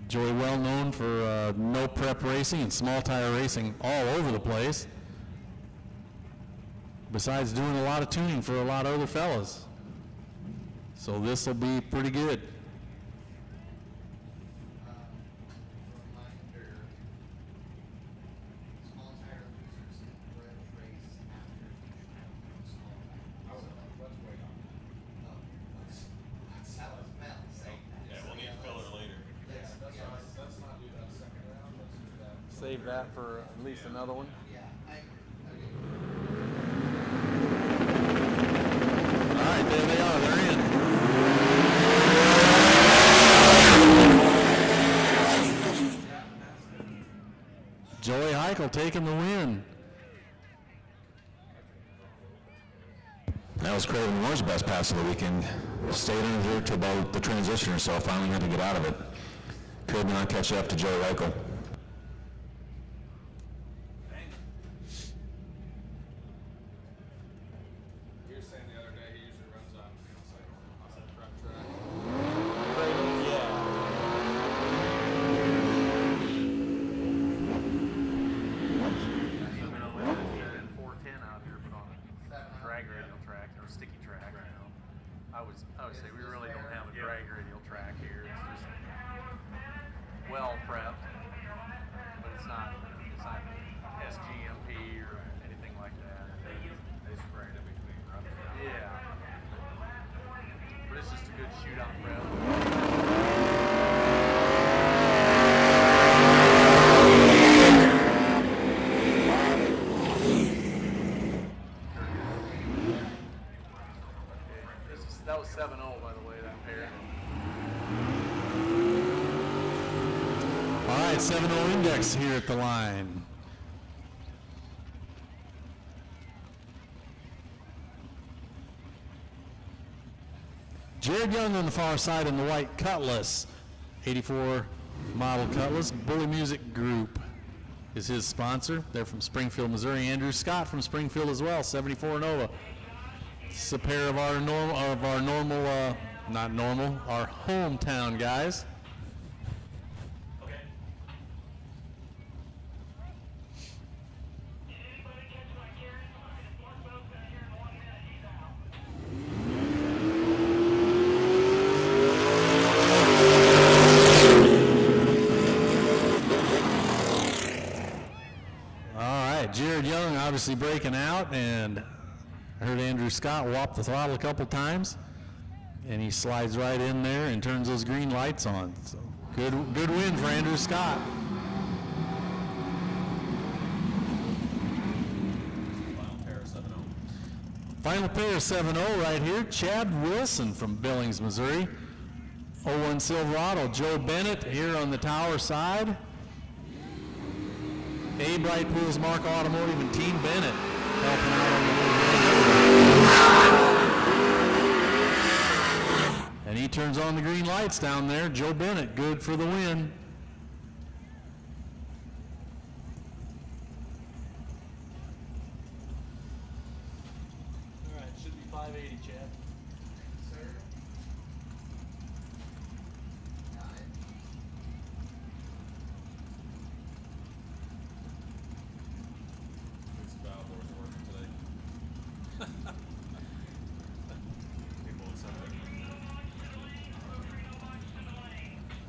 Joey well known for no prep racing and small tire racing all over the place, besides doing a lot of tuning for a lot of other fellas. So this will be pretty good. Save that for at least another one. All right, there they are. They're in. Joey Heichel taking the win. That was Craven Moore's best pass of the weekend. Stayed under there to about the transition or so, finally had to get out of it. Could not catch up to Joey Heichel. I would say we really don't have a drag radial track here. It's just well prepped, but it's not SGMP or anything like that. They sprayed it between runs. Yeah, but it's just a good shootout prep. That was 7-0, by the way, that pair. All right, 7-0 index here at the line. Jared Young on the far side in the white Cutlass, 84 model Cutlass. Bully Music Group is his sponsor. They're from Springfield, Missouri. Andrew Scott from Springfield as well, 74 Nova. It's a pair of our our hometown guys. Okay. All right, Jared Young obviously breaking out, and I heard Andrew Scott whop the throttle a couple times, and he slides right in there and turns those green lights on. So good win for Andrew Scott. Final pair 7-0 right here. Chad Wilson from Billings, Missouri. 01 Silverado. Joe Bennett here on the tower side. A Bright Pools, Mark Automotive, and Team Bennett helping out on the little red. And he turns on the green lights down there. Joe Bennett, good for the win. All right, should be 580, Chad.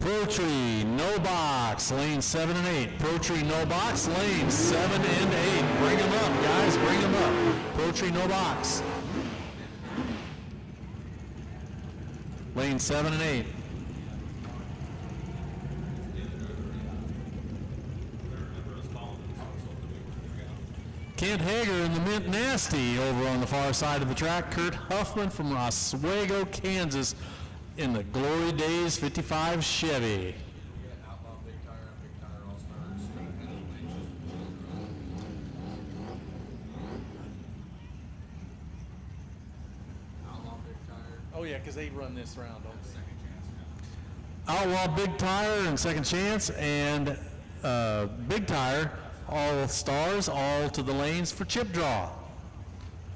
Pro Tree, no box, lane 7 and 8. Pro Tree, no box, lane 7 and 8. Bring them up, guys, bring them up. Pro Tree, no box. Lane 7 and 8. Kent Hager in the Mint Nasty over on the far side of the track. Kurt Huffman from Oswego, Kansas in the Glory Days 55 Chevy. Outlaw Big Tire and Big Tire All-Stars. Outlaw Big Tire. Oh yeah, because they run this round on the second chance. Outlaw Big Tire and Second Chance, and Big Tire All Stars, all to the lanes for chip draw.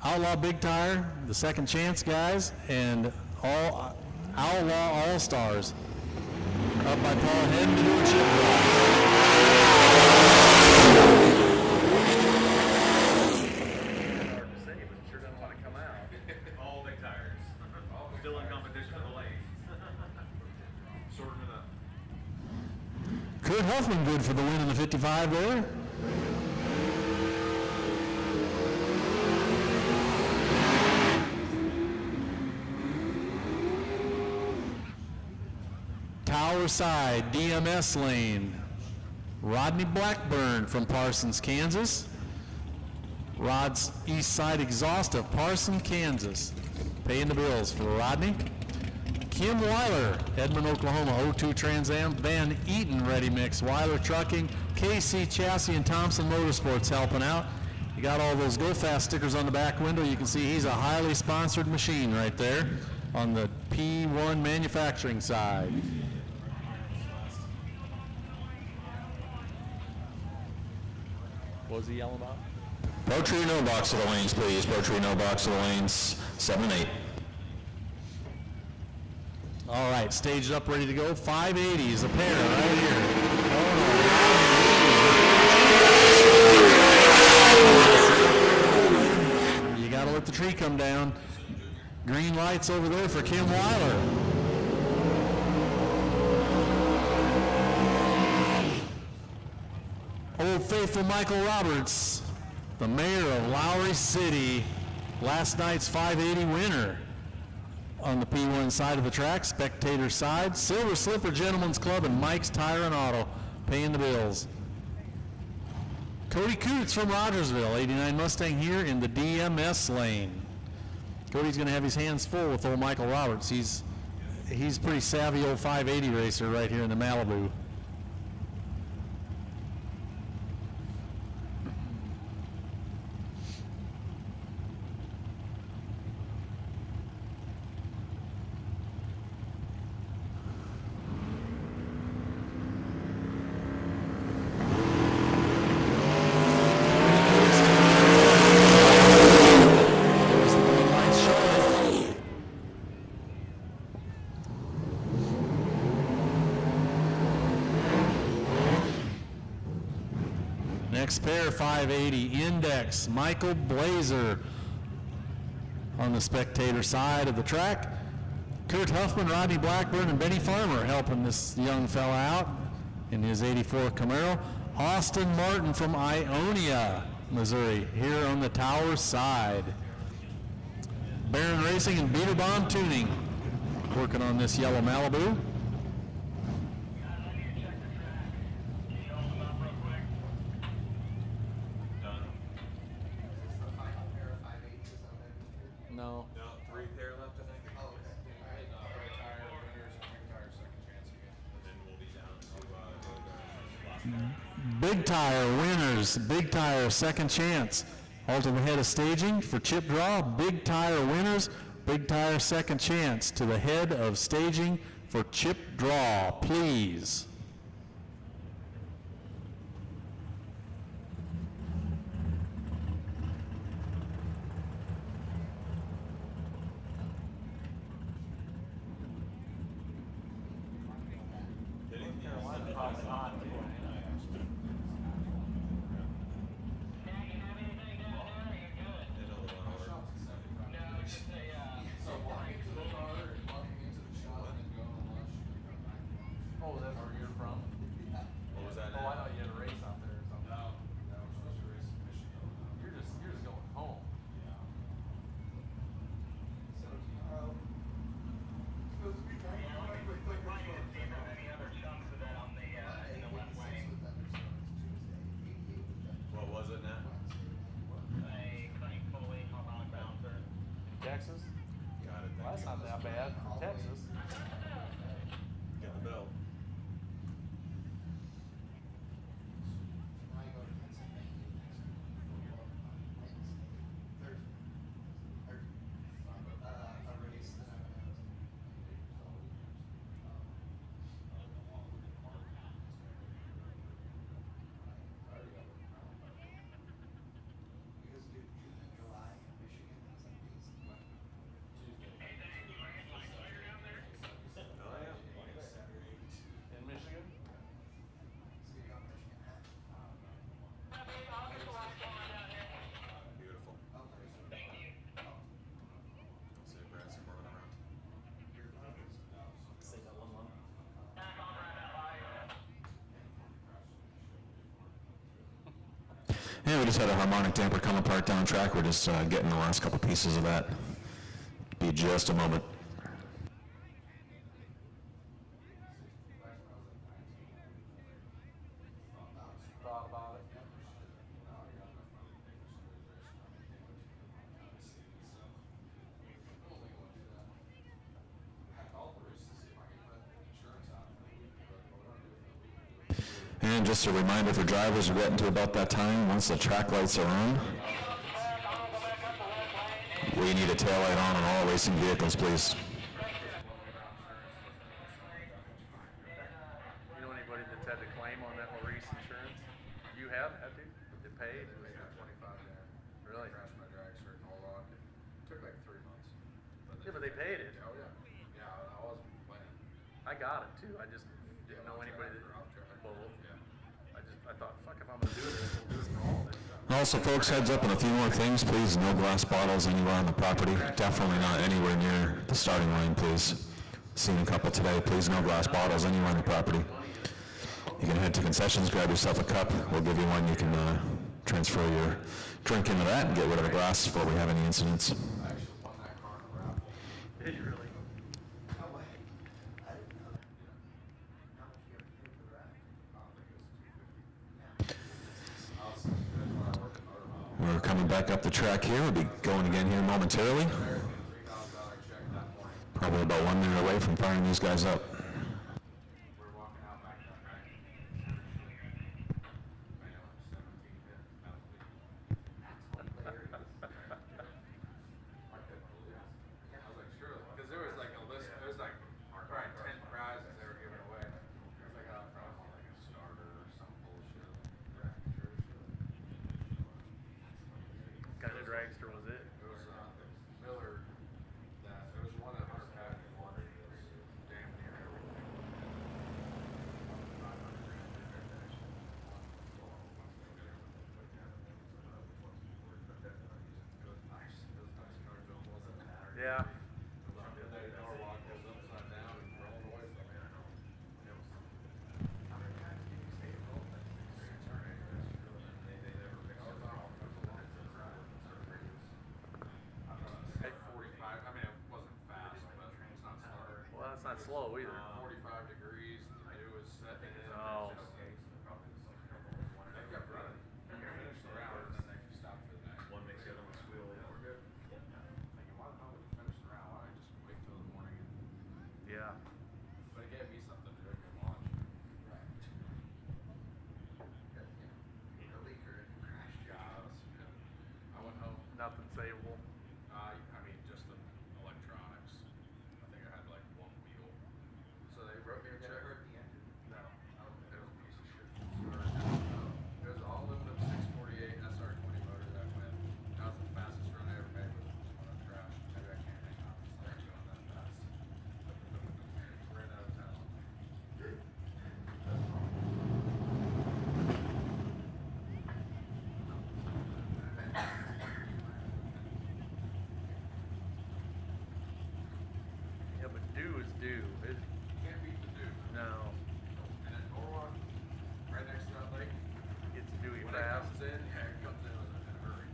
Outlaw Big Tire, the Second Chance guys, and all Outlaw All Stars up by Paul heading to do a chip draw. Hard to say, but it sure doesn't want to come out. All big tires. Still in competition for the lane. Sorting it up. Kurt Huffman good for the win in the 55 there. Tower Side, DMS lane. Rodney Blackburn from Parsons, Kansas. Rod's East Side Exhaust of Parsons, Kansas. Paying the bills for Rodney. Kim Weiler, Edmond, Oklahoma, 02 Trans Am. Van Eaton Ready Mix, Weiler Trucking, KC Chassis, and Thompson Motorsports helping out. You got all those Go Fast stickers on the back window. You can see he's a highly sponsored machine right there on the P1 manufacturing side. What was he yelling about? Pro Tree, no box to the lanes, please. Pro Tree, no box to the lanes, 7 and 8. All right, staged up, ready to go. 580s, a pair right here. Oh, no. You got to let the tree come down. Green lights over there for Kim Weiler. Old faithful Michael Roberts, the mayor of Lowry City, last night's 580 winner. On the P1 side of the track, spectator side, Silver Slipper Gentlemen's Club and Mike's Tire and Auto paying the bills. Cody Coots from Rogersville, 89 Mustang here in the DMS lane. Cody's going to have his hands full with old Michael Roberts. He's a pretty savvy old 580 racer right here in the Malibu. Next pair, 580 Index, Michael Blazer on the spectator side of the track. Kurt Huffman, Rodney Blackburn, and Benny Farmer helping this young fella out in his 84 Camaro. Austin Martin from Ionia, Missouri, here on the Tower side. Barron Racing and Beater Bomb Tuning working on this yellow Malibu. No. No, 3 pair left, I think. Oh, okay. Big Tire winners and Big Tire second chance again. And then we'll be down to Big Tire winners, Big Tire Second Chance. All to the head of staging for chip draw. Big Tire winners, Big Tire Second Chance to the head of staging for chip draw, please. Oh, Texas. Got it. Well, that's not that bad for Texas. Get the belt. In Michigan? Beautiful. See Branson running around. Say that one. Yeah, we just had a harmonic damper come apart down track. We're just getting the last couple pieces of that. Be just a moment. Thought about it. And just a reminder for drivers, we're getting to about that time. Once the track lights are on, we need a tail light on all racing vehicles, please. You know anybody that's had to claim on that Warz insurance? You have had to? It paid? It was like 25 there. Really? Crashed my drag strip and all that. It took like 3 months. Yeah, but they paid it. Oh, yeah. Yeah, I wasn't complaining. I got it too. I just didn't know anybody that both. I thought, fuck, if I'm gonna do this, we'll do it for all of it. Also, folks, heads up on a few more things, please. No glass bottles anywhere on the property. Definitely not anywhere near the starting line, please. Seen a couple today. Please, no glass bottles anywhere on the property. You can head to concessions, grab yourself a cup. We'll give you one. You can transfer your drink into that and get rid of the glass before we have any incidents. I actually won that car in a raffle. Did you really? We're coming back up the track here. We'll be going again here momentarily. Probably about 1 minute away from firing these guys up. We're walking out back that night. Man, 17 hit. I was like, sure. Because there was like a list, there was like probably 10 prizes they were giving away. It was like a starter or some bullshit. What kind of dragster was it? It was Miller. It was one that Hunter had and one. It was damn near everything. Yeah. Norwalk was upside down and rolling away from it. At 45, I mean, it wasn't fast, but it's not slow. Well, that's not slow either. 45 degrees, the dew was setting in. Oh. They kept running. They finished the round and then they stopped for the night. One makes the other one squeal. We're good. Thinking, why the hell would you finish the round? Why don't you just wait till the morning? Yeah. But it gave me something to drink and watch. Right. I went home. Nothing savable. I mean, just the electronics. I think I had like one wheel. So they wrote me a check. No. It was a piece of shit. It was all aluminum 648 SR20 motor that went. That was the fastest run I ever made with one of the trash. Maybe I can't hang on. It's not going that fast. Ran out of town. Yeah, but dew is dew. It, Can't beat the dew. no. And at Norwalk, right next to that lake, It's dewy when it fast. comes in, yeah, it comes in in a hurry.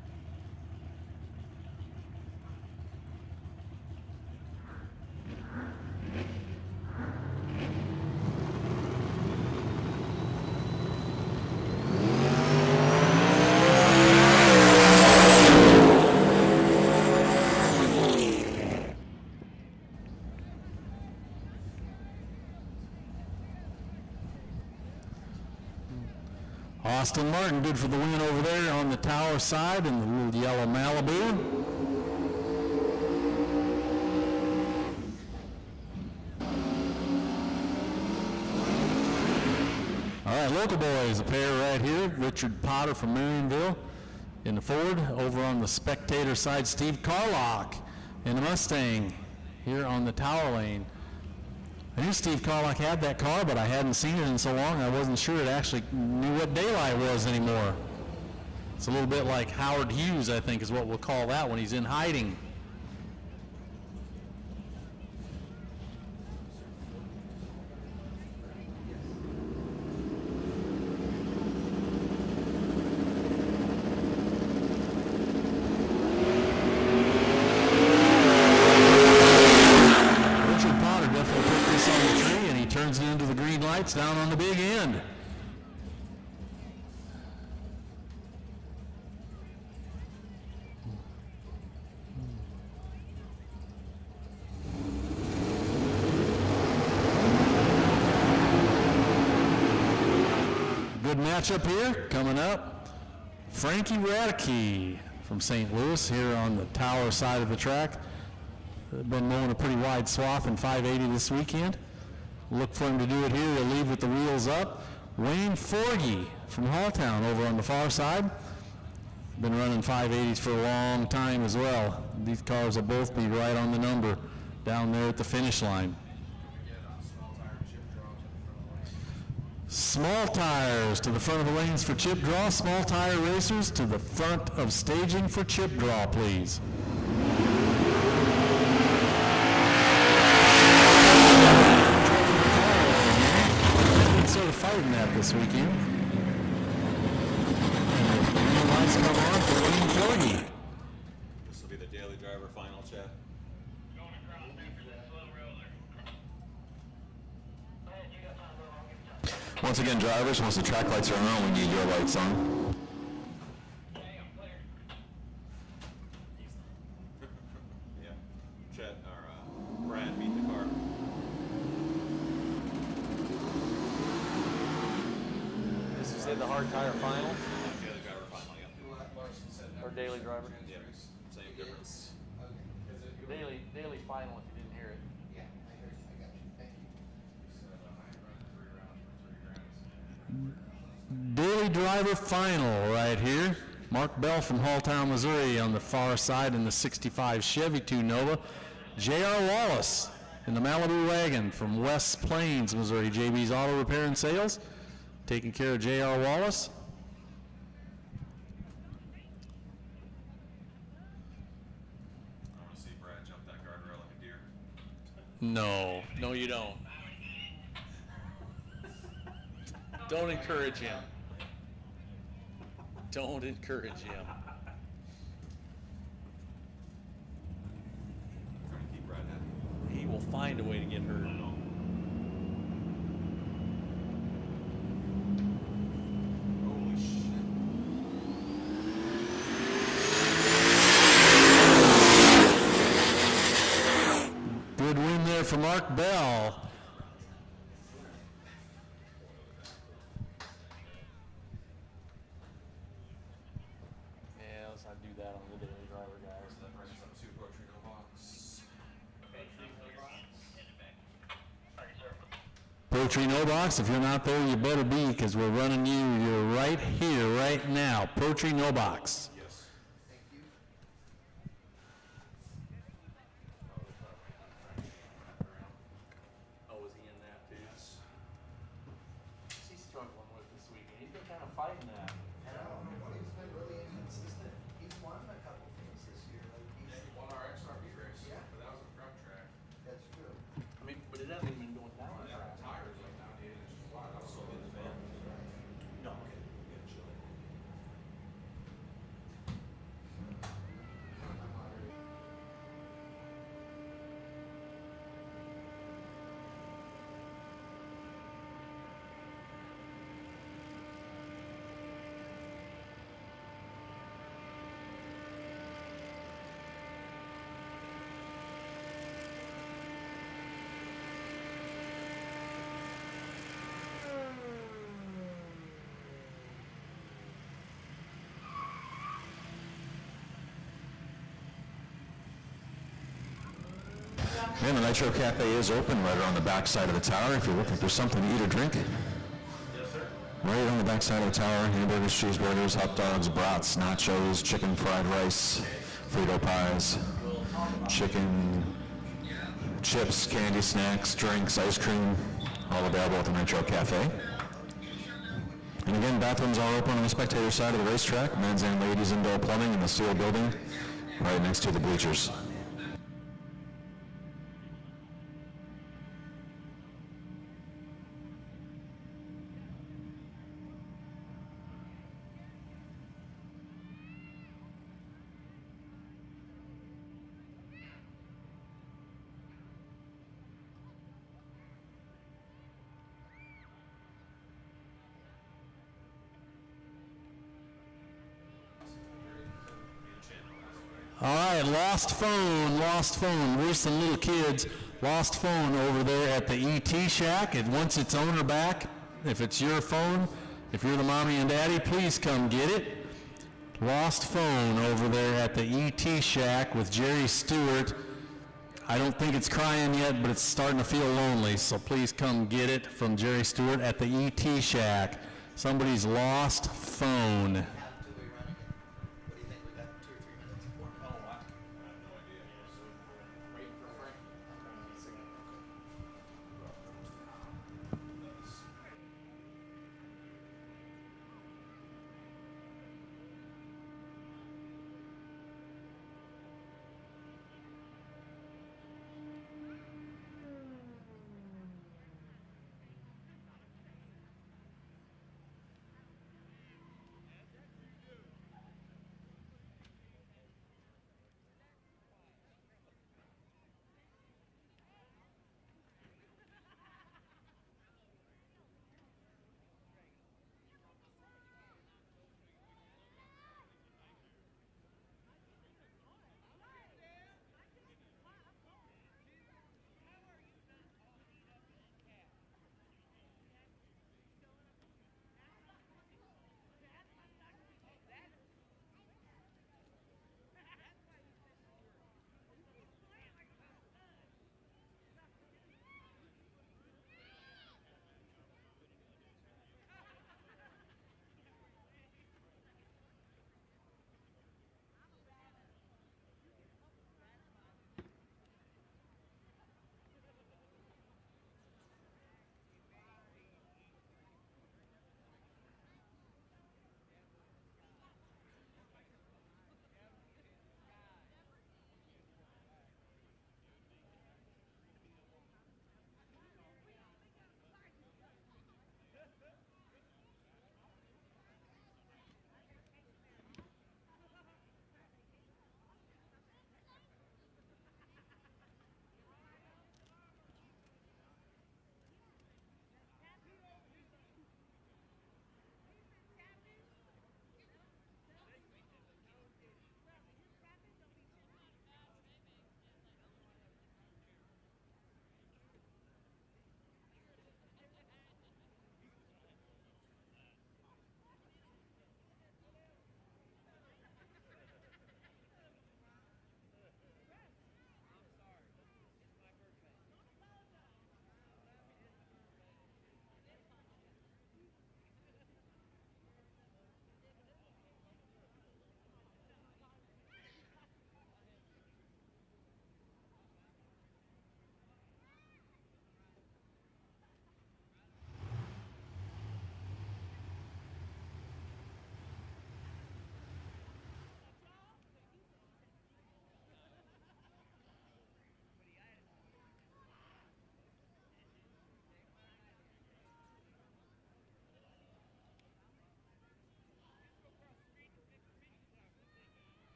Austin Martin, good for the win over there on the tower side in the little yellow Malibu. All right, local boys, a pair right here. Richard Potter from Marionville in the Ford. Over on the spectator side, Steve Carlock in the Mustang here on the tower lane. I knew Steve Carlock had that car, but I hadn't seen it in so long I wasn't sure it actually knew what daylight was anymore. It's a little bit like Howard Hughes, I think, is what we'll call that when he's in hiding. Down on the big end. Good matchup here coming up. Frankie Radke from St. Louis here on the tower side of the track. Been mowing a pretty wide swath in 580 this weekend. Look for him to do it here. He'll leave with the wheels up. Wayne Forgy from Halltown over on the far side. Been running 580s for a long time as well. These cars will both be right on the number down there at the finish line. Small tires to the front of the lanes for chip draw. Small tire racers to the front of staging for chip draw, please. Sort of fighting that this weekend. And the green lights come on for Wayne Forgy. This will be the daily driver final, Chad. Once again, drivers, once the track lights are on, we need your lights on. Yeah. Chad, or Brad beat the car. This is the hard tire final? Daily driver final, yeah. Or daily driver? Yeah, same difference. Daily final if you didn't hear it. Daily driver final right here. Mark Bell from Halltown, Missouri on the far side in the 65 Chevy 2 Nova. J.R. Wallace in the Malibu wagon from West Plains, Missouri. JB's Auto Repair and Sales. Taking care of J.R. Wallace. I want to see Brad jump that guardrail like a deer. No, you don't. Don't encourage him. Don't encourage him. Trying to keep Brad happy. He will find a way to get hurt. Holy shit. Good win there for Mark Bell. Yeah, let's not do that on the daily driver, guys. That brings us up to Poetry No Box. Poetry No Box, if you're not there, you better be, because we're running you. You're right here, right now. Poetry No Box. Yes. Oh, was he in that too? Yes. What's he struggling with this weekend? He's been kind of fighting that. He's been really inconsistent. He's won a couple things this year. He won our XRB race, Yeah. but that was a prep track. That's true. I mean, but it hasn't even been going down. Yeah, the tires like 98 inches wide. I was so in the fan. No, okay. Yeah, chill. And the Nitro Cafe is open right around the back side of the tower. If you're looking for something to eat or drink, right on the back side of the tower, hamburgers, cheeseburgers, hot dogs, brats, nachos, chicken fried rice, Frito pies, chicken, chips, candy, snacks, drinks, ice cream, all available at the Nitro Cafe. And again, bathrooms are open on the spectator side of the racetrack, men's and ladies indoor plumbing in the steel building, right next to the bleachers. All right, lost phone. Where's some little kids? Lost phone over there at the ET Shack. It wants its owner back. If it's your phone, if you're the mommy and daddy, please come get it. Lost phone over there at the ET Shack with Jerry Stewart. I don't think it's crying yet, but it's starting to feel lonely, so please come get it from Jerry Stewart at the ET Shack. Somebody's lost phone.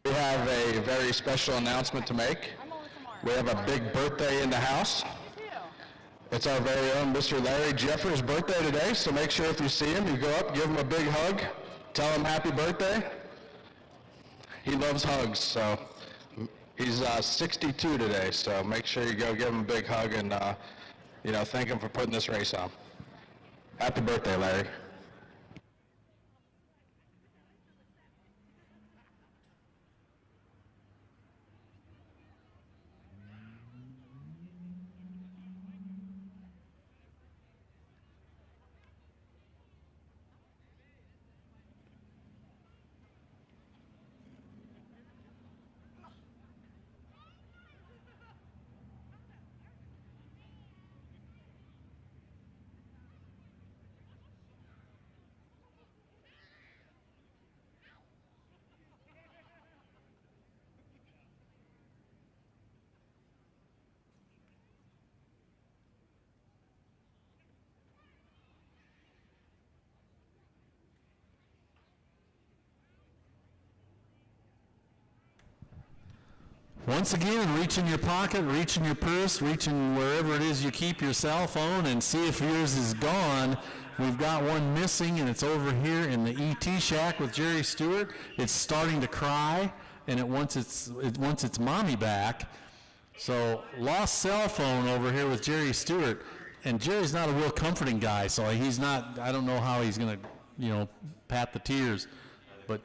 We have a very special announcement to make. We have a big birthday in the house. It's our very own Mr. Larry Jeffers' birthday today, so make sure if you see him, you go up, give him a big hug, tell him happy birthday. He loves hugs, so he's 62 today, so make sure you go give him a big hug and, thank him for putting this race on. Happy birthday, Larry. Once again, reach in your pocket, reach in your purse, reach in wherever it is you keep your cell phone and see if yours is gone. We've got one missing, and it's over here in the ET shack with Jerry Stewart. It's starting to cry, and it wants its mommy back. So lost cell phone over here with Jerry Stewart, and Jerry's not a real comforting guy, so he's not. I don't know how he's going to, pat the tears, but.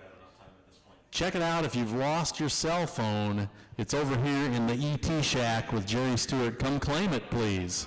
Check it out if you've lost your cell phone. It's over here in the ET shack with Jerry Stewart. Come claim it, please.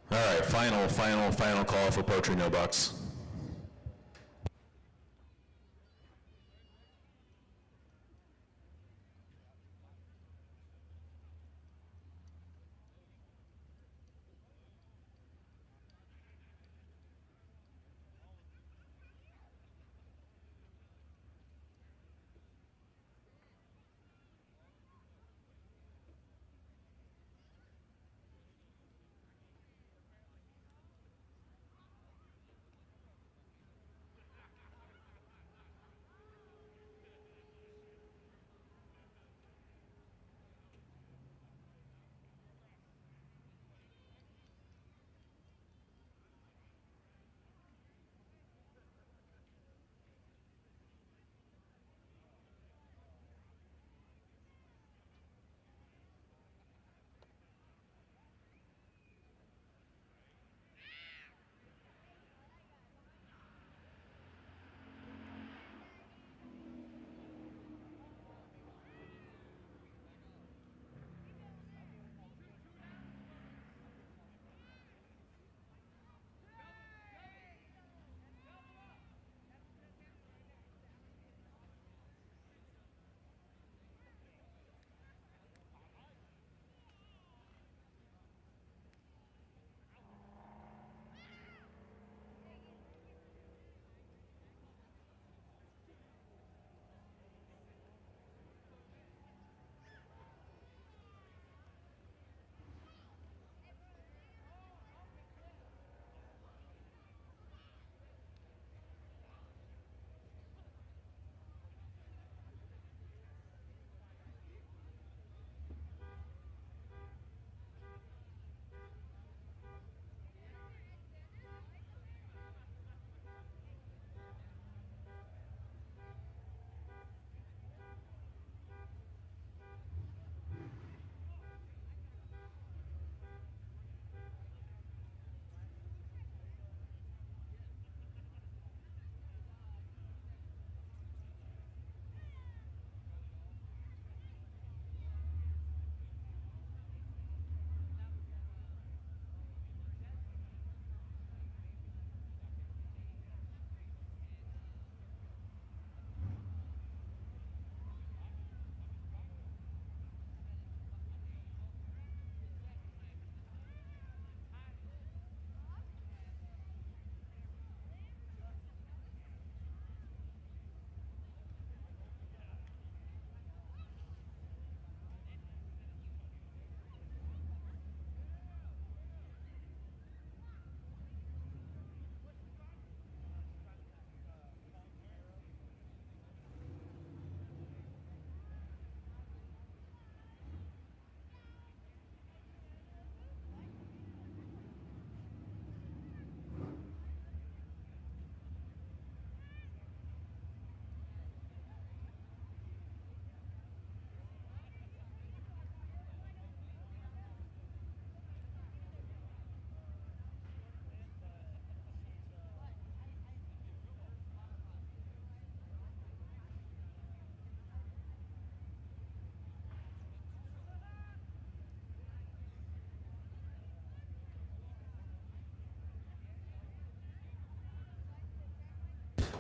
All right, final call for Poetry No Bucks.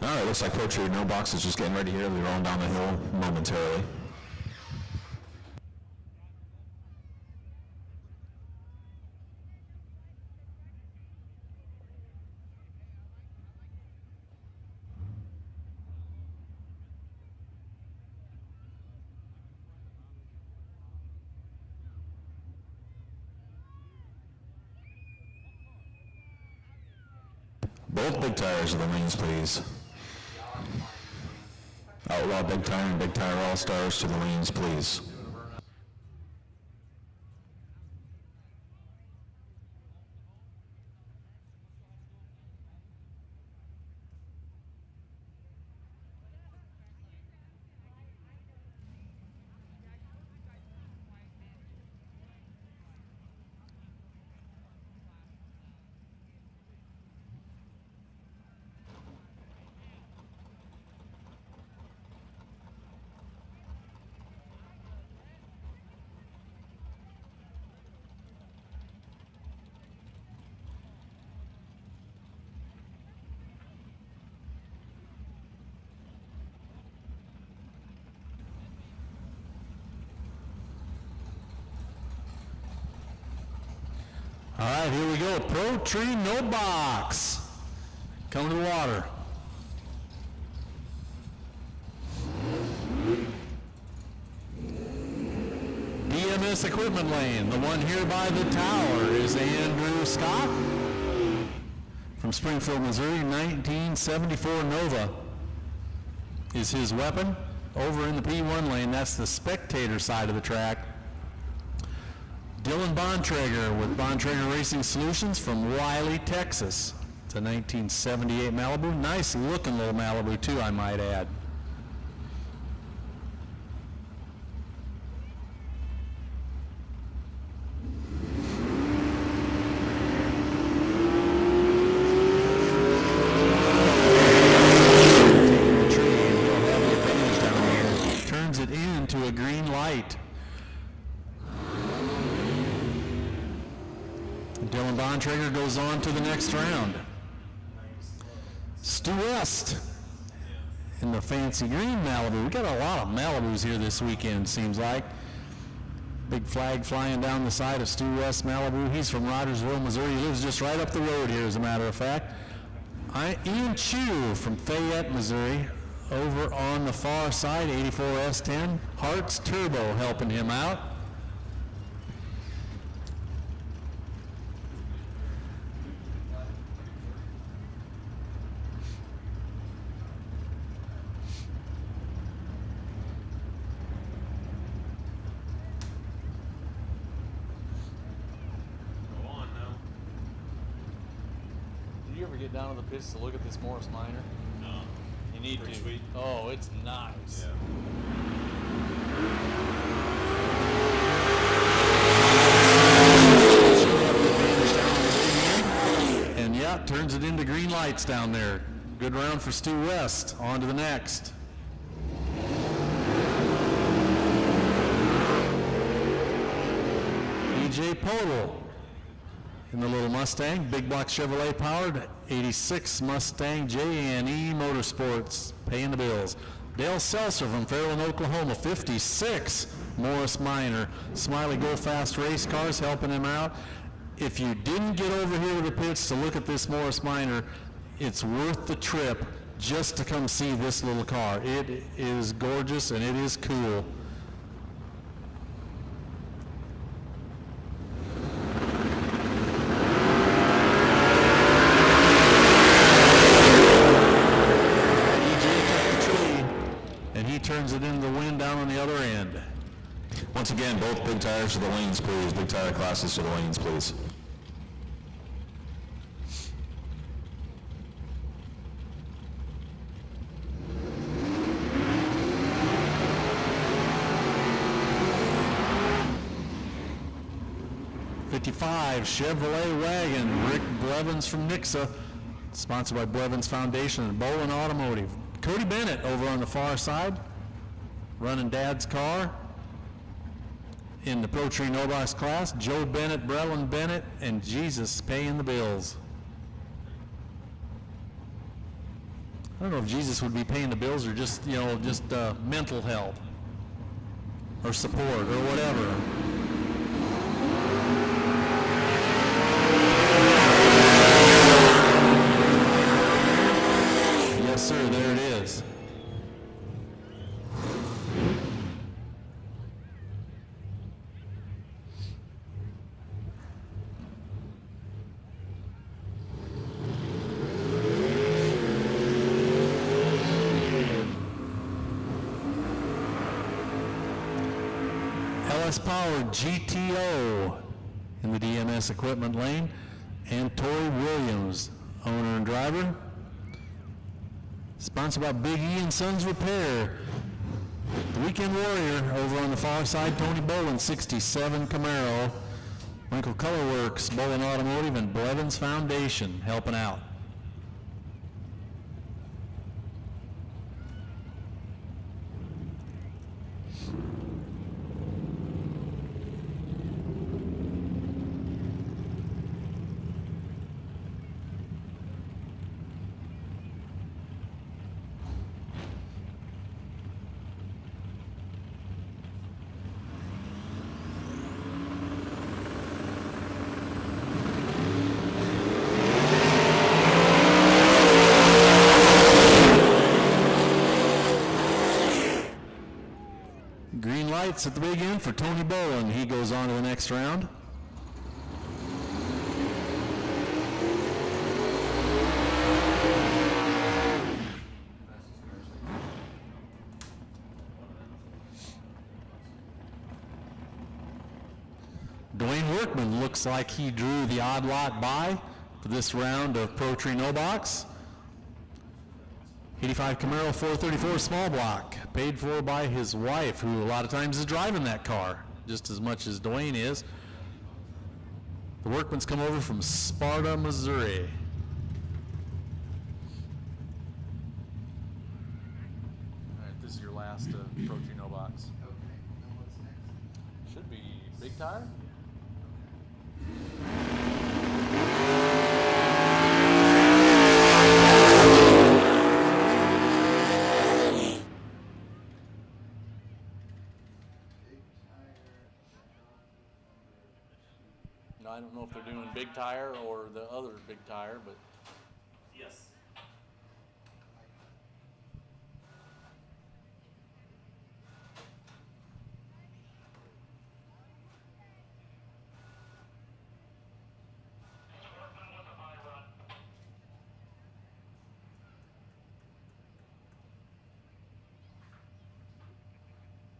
All right, looks like Pro Tree No Box is just getting ready here. They're rolling down the hill momentarily. Both big tires of the lanes, please. Outlaw Big Tire and Big Tire All-Stars to the lanes, please. All right, here we go. Pro Tree No Box. Come to the water. BMS Equipment Lane. The one here by the tower is Andrew Scott from Springfield, Missouri. 1974 Nova is his weapon. Over in the P1 lane, that's the spectator side of the track. Dylan Bontrager with Bontrager Racing Solutions from Wiley, Texas. It's a 1978 Malibu. Nice looking little Malibu too, I might add. Turns it into a green light. Dylan Bontrager goes on to the next round. Stu West in the fancy green Malibu. We got a lot of Malibus here this weekend, seems like. Big flag flying down the side of Stu West Malibu. He's from Rogersville, Missouri. He lives just right up the road here, as a matter of fact. Ian Chu from Fayette, Missouri. Over on the far side, 84 S10. Hart's Turbo helping him out. Did you ever get down to the pits to look at this Morris Minor? No. You need Pretty to. sweet. Oh, it's nice. Yeah. And yeah, turns it into green lights down there. Good round for Stu West. On to the next. EJ Podol in the little Mustang, big block Chevrolet powered, 86 Mustang J&E Motorsports, paying the bills. Dale Seltzer from Fairland, Oklahoma, 56 Morris Minor, Smiley Go Fast race cars helping him out. If you didn't get over here to the pits to look at this Morris Minor, it's worth the trip just to come see this little car. It is gorgeous and it is cool. Turns it into the wind down on the other end. Once again, both big tires to the lanes, please. Big tire classes to the lanes, please. '55 Chevrolet wagon, Rick Blevins from Nixa, sponsored by Blevins Foundation and Bolin Automotive. Cody Bennett over on the far side, running Dad's car in the Pro Tree No Box class. Joe Bennett, Brelin Bennett, and Jesus paying the bills. I don't know if Jesus would be paying the bills or just, just mental help or support or whatever. Yes, sir, there it is. Power GTO in the DMS equipment lane, and Tori Williams, owner and driver. Sponsored by Big E and Sons Repair. The Weekend Warrior over on the far side, Tony Bolin, 67 Camaro. Winkle Color Works, Bolin Automotive, and Blevins Foundation helping out. Green lights at the big end for Tony Bolin. He goes on to the next round. Dwayne Workman looks like he drew the odd lot by for this round of Pro Tree No Box. 85 Camaro 434 small block, paid for by his wife, who a lot of times is driving that car, just as much as Dwayne is. The Workmans come over from Sparta, Missouri. All right, this is your last Pro Tree No Box. Okay, and what's next? Should be Big Tire. I don't know if they're doing Big Tire or the other Big Tire, but yes.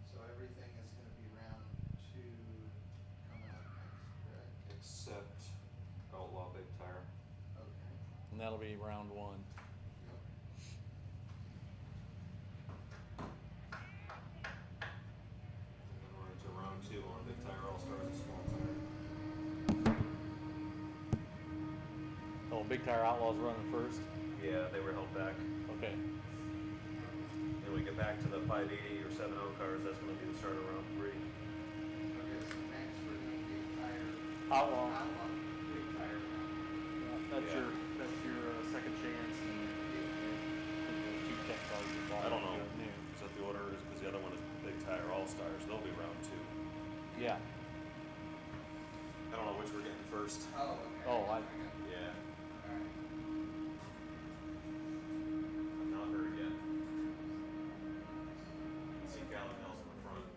So everything is going to be round 2 coming up next, correct? Except Outlaw Big Tire. Okay. and that'll be round 1. We're into round 2 on Big Tire All-Stars and Small Tire. Oh, Big Tire Outlaws running first? Yeah, they were held back. Okay. Then we get back to the 580 or 70 cars, that's going to be the start of round 3. Okay, so next we're doing Big Tire. Outlaw. Outlaw, Big Tire. That's your second chance. Two tech cars you bought. I don't know. New. Is that the order? Because the other one is Big Tire All-Stars. They'll be round 2. Yeah. I don't know which we're getting first. Oh, okay. Oh, Yeah. Alright. I've not heard yet. I see Callum Nelson in the front of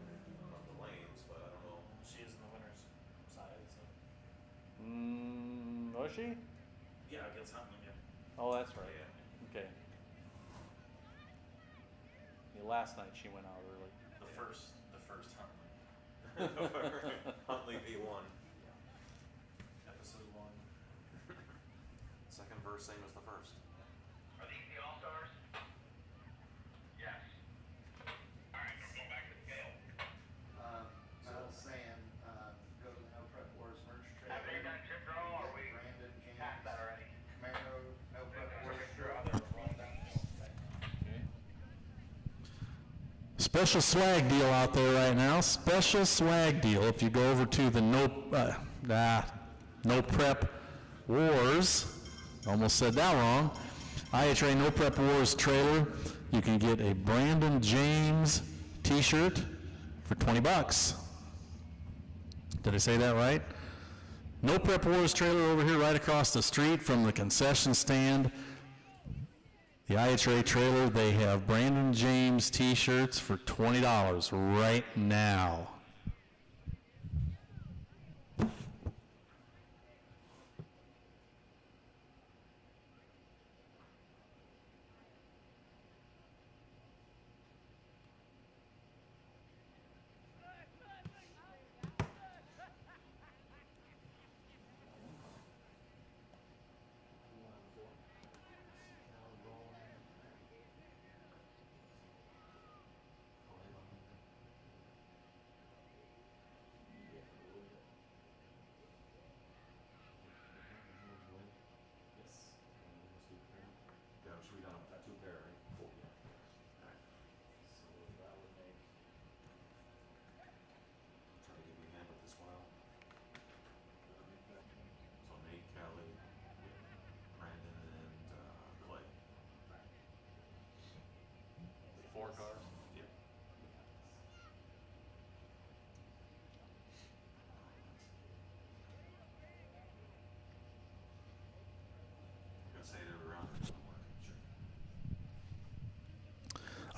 the lanes, but I don't know. She is in the winner's side, so. Was she? Yeah, against Hunting again. Oh, that's right. Yeah. Okay. Yeah, last night she went out early. The first Hunting. Huntley V1. Episode 1. Second verse, same as the first. Are these the All-Stars? Yes. Alright, we're going back to the scale. Metal Sand, go to the No Prep Wars merch trade. Have we got chip draw or we Brandon James. passed that already? Camaro, No Prep Wars. Special swag deal out there right now. Special swag deal. If you go over to the No Prep Wars, almost said that wrong. IHRA No Prep Wars trailer, you can get a Brandon James t-shirt for $20. Did I say that right? No Prep Wars trailer over here right across the street from the concession stand. The IHRA trailer, they have Brandon James t-shirts for $20 right now.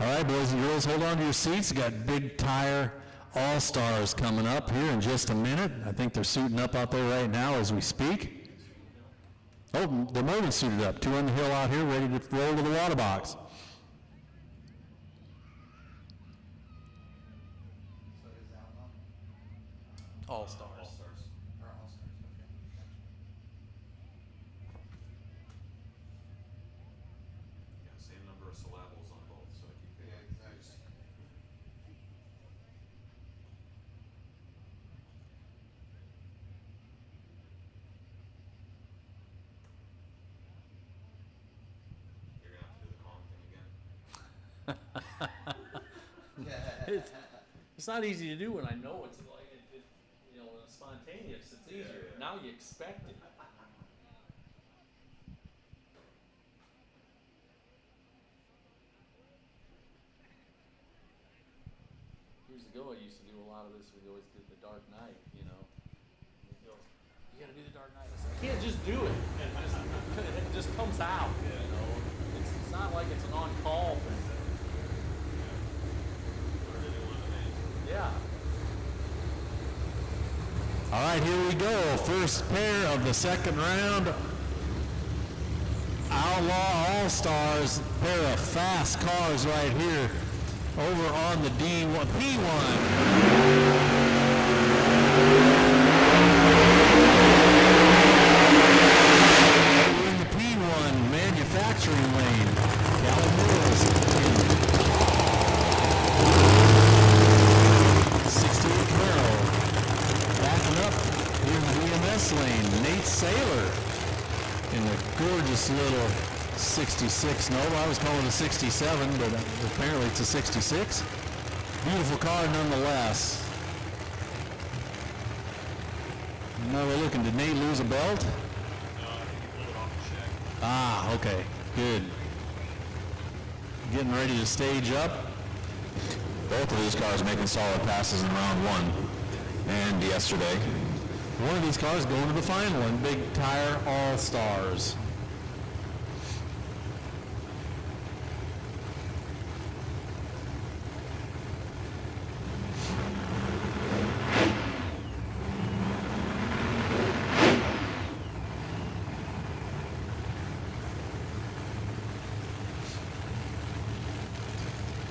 All right, boys and girls, hold on to your seats. You got Big Tire All-Stars coming up here in just a minute. I think they're suiting up out there right now as we speak. Oh, they're more than suited up. Two on the hill out here ready to roll to the water box. So is that one? All-Stars. Or All-Stars, okay. Gotcha. Yeah, same number of syllables on both, so I keep Yeah, exactly. You're gonna have to do the calm thing again. It's not easy to do when I know it's like, you know, when it's spontaneous, it's easier. Now you expect it. Years ago, I used to do a lot of this. We always did the Dark Knight, you know. You gotta do the Dark Knight. I said, I can't just do it. It just comes out, you know. It's not like it's an on-call thing. Yeah. All right, here we go. First pair of the second round. Outlaw All-Stars, pair of fast cars right here over on the P1. Over in the P1 manufacturing lane. Callie Mills in 68 Camaro. Backing up here in the EMS lane, Nate Saylor in the gorgeous little 66. No, I was calling it a 67, but apparently it's a 66. Beautiful car nonetheless. Now we're looking, did Nate lose a belt? No, I think he pulled it off the shed. Ah, okay, good. Getting ready to stage up. Both of these cars making solid passes in round one and yesterday. One of these cars going to the final in Big Tire All-Stars.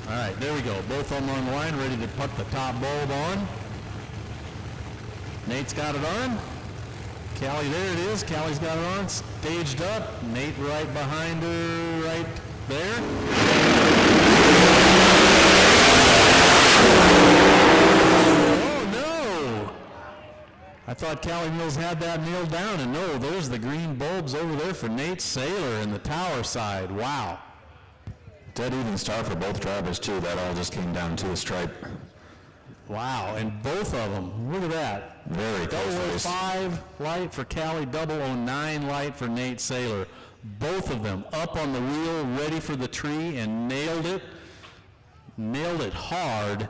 All right, there we go. Both of them on the line, ready to put the top bulb on. Nate's got it on. Callie, there it is. Callie's got it on. Staged up. Nate right behind her, right there. Oh, no! I thought Callie Mills had that nailed down, and no, there's the green bulbs over there for Nate Saylor in the tower side. Wow. Dead even start for both drivers, too. That all just came down to a stripe. Wow, and both of them, look at that. Very close race. 005 light for Callie, 009 light for Nate Saylor. both of them up on the wheel, ready for the tree, and nailed it hard.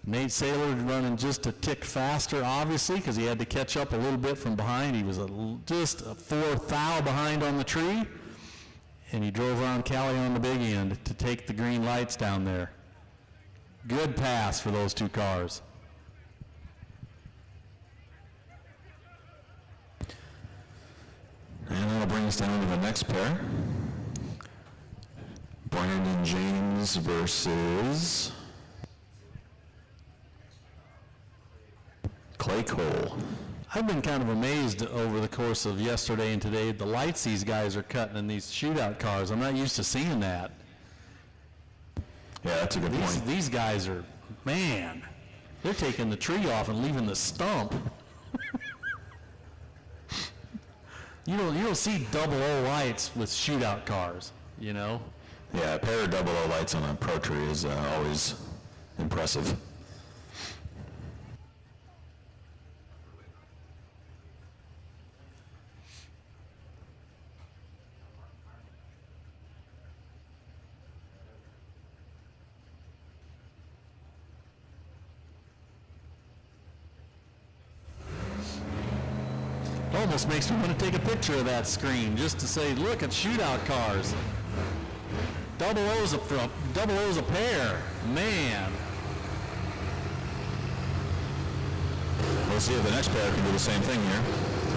Nate Saylor running just a tick faster, obviously, because he had to catch up a little bit from behind. He was just a 4th thou behind on the tree, and he drove around Callie on the big end to take the green lights down there. Good pass for those two cars. And that'll bring us down to the next pair. Brandon James versus Clay Cole. I've been kind of amazed over the course of yesterday and today, the lights these guys are cutting in these shootout cars. I'm not used to seeing that. Yeah, that's a good point. These guys are, man, they're taking the tree off and leaving the stump. You don't see 00 lights with shootout cars, you know? Yeah, a pair of 00 lights on a pro tree is always impressive. Almost makes me want to take a picture of that screen just to say, look at shootout cars. 00's a pair, man. We'll see if the next pair can do the same thing here.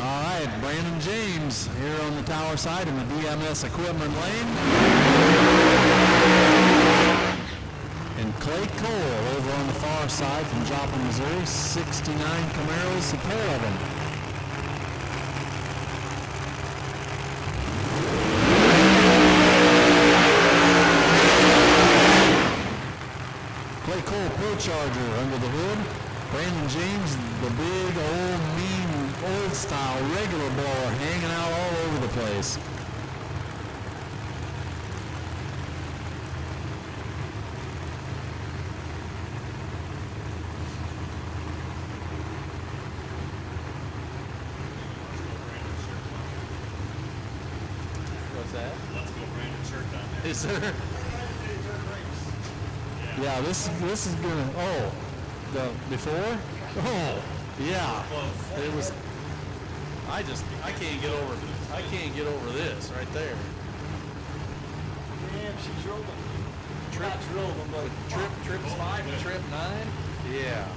All right, Brandon James here on the tower side in the DMS equipment lane. And Clay Cole over on the far side from Joplin, Missouri. 69 Camaros, a pair of them. Clay Cole Pro Charger under the hood. Brandon James, the big old mean old style regular blower hanging out all over the place. What's that? Let's go Brandon shirt down there. Is there? Yeah, this is gonna, the before? Oh, yeah. It was, I can't get over this right there. Damn, she drilled them. Trip drilled them, but trips 5 and trip 9. Yeah.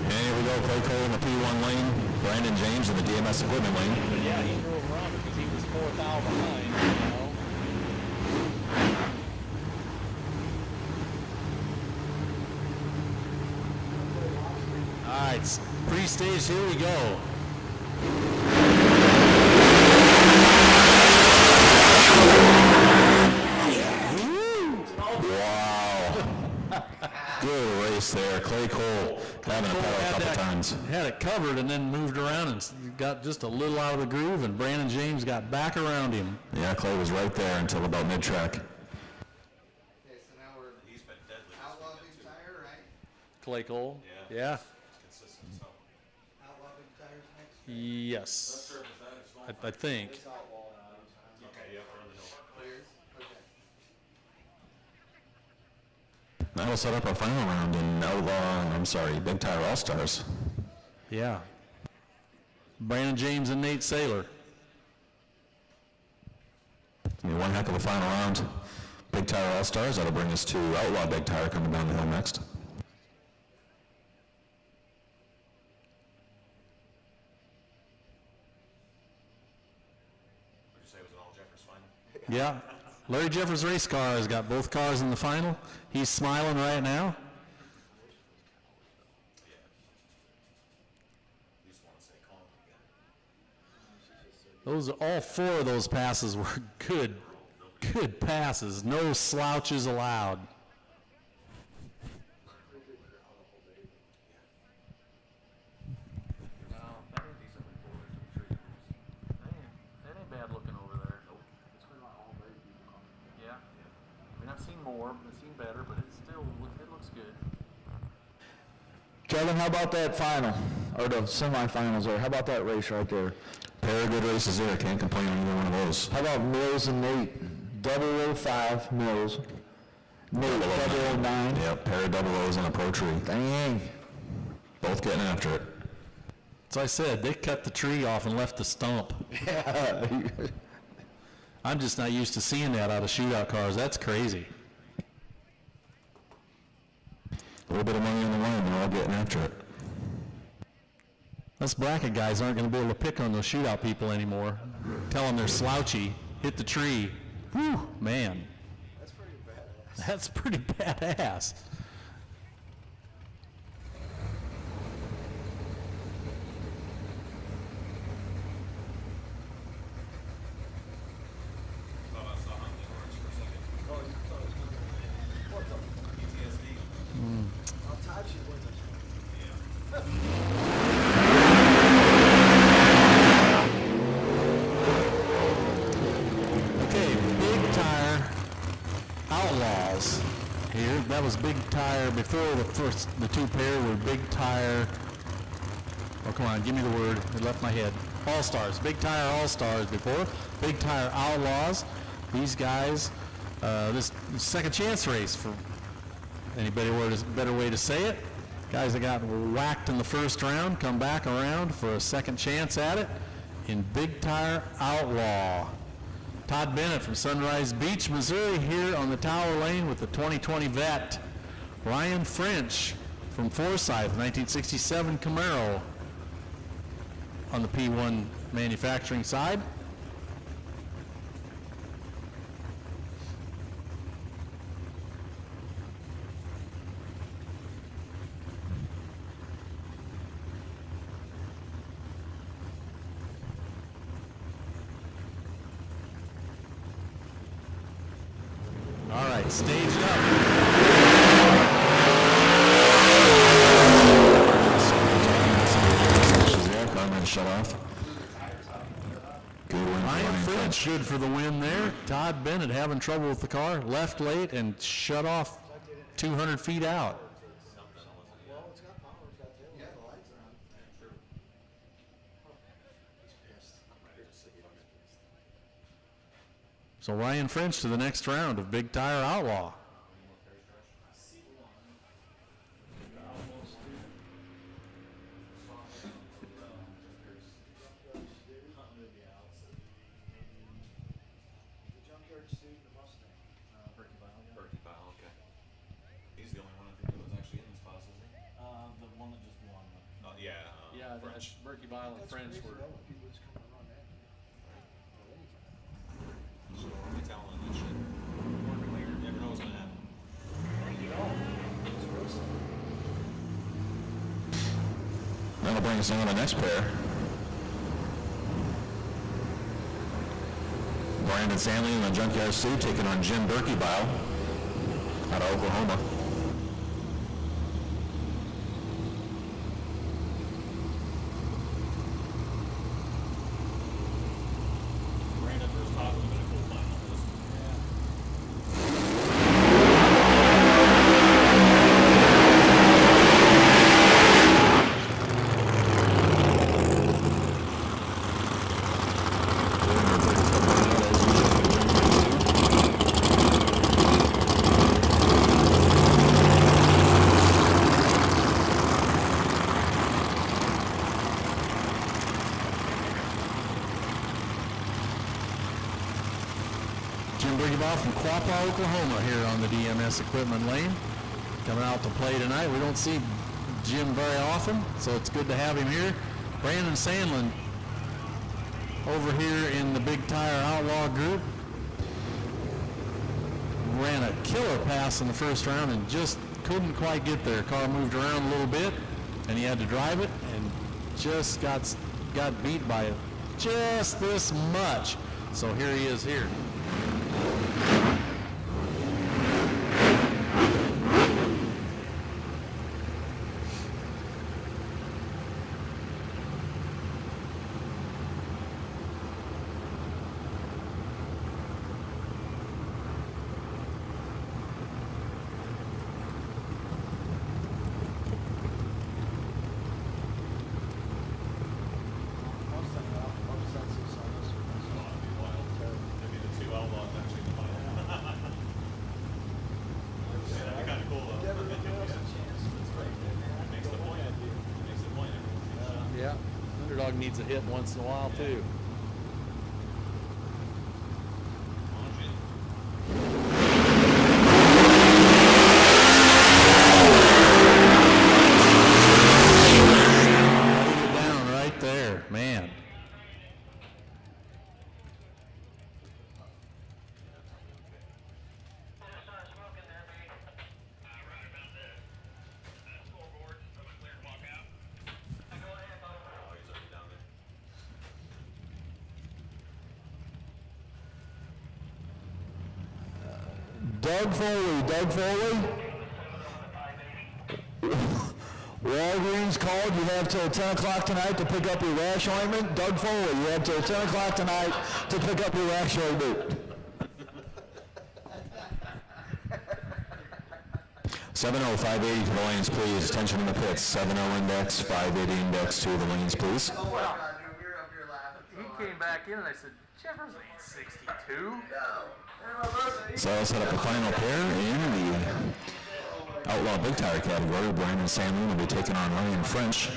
And here we go, Clay Cole in the P1 lane, Brandon James in the DMS equipment lane. But yeah, he drove around because he was 4th out behind, you know. all right, pre-stage, here we go. Good race there. Clay Cole having a pedal a couple times. Had it covered and then moved around and got just a little out of the groove, and Brandon James got back around him. Yeah, Clay was right there until about mid-track. Okay, so now he's been deadly. Outlaw big tire, right? Clay Cole? Yeah. Consistent, so. Outlaw big tires next? Yes. I think. Okay, yeah, we're on the note. Clears? Okay. That'll set up our final round in Big Tire All-Stars. Yeah. Brandon James and Nate Saylor. One heck of a final round. Big Tire All-Stars. That'll bring us to Outlaw Big Tire coming down the hill next. Would you say it was an all Jeffers final? Yeah. Larry Jeffers' race car has got both cars in the final. He's smiling right now. All four of those passes were good passes. No slouches allowed. That ain't bad looking over there. Yeah. I mean, I've seen more, I've seen better, but it looks good. Kevin, how about that final? or the semifinals there. How about that race right there? Pair of good races there. Can't complain on either one of those. How about Mills and Nate? 005 Mills. Nate 009. Yep, pair of double O's on a pro tree. Dang. Both getting after it. So I said, they cut the tree off and left the stump. Yeah. I'm just not used to seeing that out of shootout cars. That's crazy. A little bit of money on the line, they're all getting after it. Us bracket guys aren't going to be able to pick on those shootout people anymore. Tell them they're slouchy, hit the tree. Whew, man. That's pretty badass. That's pretty badass. Okay, Big Tire Outlaws here. That was Big Tire before the two pair were Big Tire. Oh, come on, give me the word. It left my head. All-Stars. Big Tire All-Stars before. Big Tire Outlaws. These guys, this second chance race for anybody better way to say it. Guys that got whacked in the first round come back around for a second chance at it in Big Tire Outlaw. Todd Bennett from Sunrise Beach, Missouri, here on the Tower Lane with the 2020 vet. Ryan French from Forsyth, 1967 Camaro on the P1 manufacturing side. All right, staged up. Shut off. Good win. Ryan French good for the win there. Todd Bennett having trouble with the car, left late and shut off 200 feet out. Well, it's got power, it's got tail, yeah, the lights are on. He's pissed. So Ryan French to the next round of Big Tire Outlaw. The junkyard suit and the Mustang. Berkey Bile, okay. He's the only one I think that was actually in this class, isn't he? The one that just won. Yeah, Yeah, French. Berkey Bile and That's French crazy were. though, when people just come and run that. So we're talent on that shit. Working later, you never know what's gonna happen. That'll bring us on to the next pair. Brandon Stanley in the Junkyard Suit taking on Jim Berkebile out of Oklahoma. Brandon versus Todd would have been a cool final. Jim Brigaball from Quapaw, Oklahoma here on the DMS equipment lane. Coming out to play tonight. We don't see Jim very often, so it's good to have him here. Brandon Sandlin over here in the Big Tire Outlaw group. Ran a killer pass in the first round and just couldn't quite get there. Car moved around a little bit and he had to drive it and just got beat by just this much. So here he is here. needs a hit once in a while too. Laid it down right there, man. Doug Foley. Walgreens called, you have till 10 o'clock tonight to pick up your rash ointment. Doug Foley, you have till 10 o'clock tonight to pick up your rash ointment. 7-0, 580 to the lanes, please. Attention in the pits. 7-0 index, 580 index to the lanes, please. He came back in and I said, Jeffers ain't 62. So I'll set up a final pair in the Outlaw Big Tire category. Brandon Sandlin will be taking on Ryan French. Did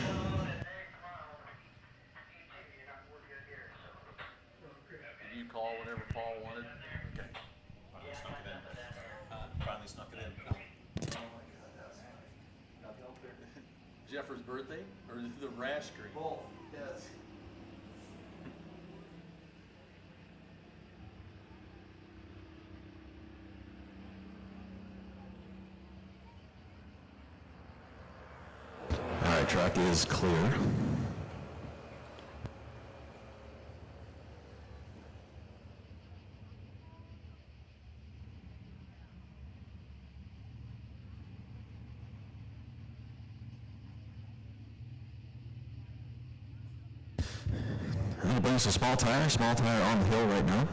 you call whenever Paul wanted? Okay. Finally snuck it in. Jeffers' birthday or the rash streak? Both, yes. All right, track is clear. That brings a small tire on the hill right now.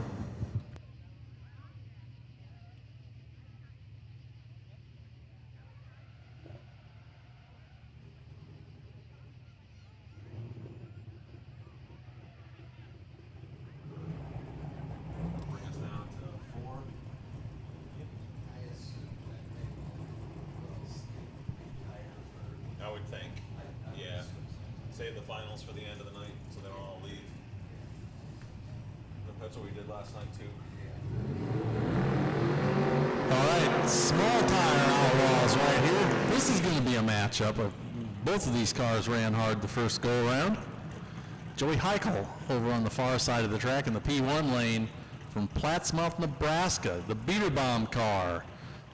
I would think, yeah. Save the finals for the end of the night, so they don't all leave. That's what we did last night too. All right, small tire outlaws right here. This is going to be a matchup. Both of these cars ran hard the first go around. Joey Heichel over on the far side of the track in the P1 lane from Plattsmouth, Nebraska, the Beater Bomb car.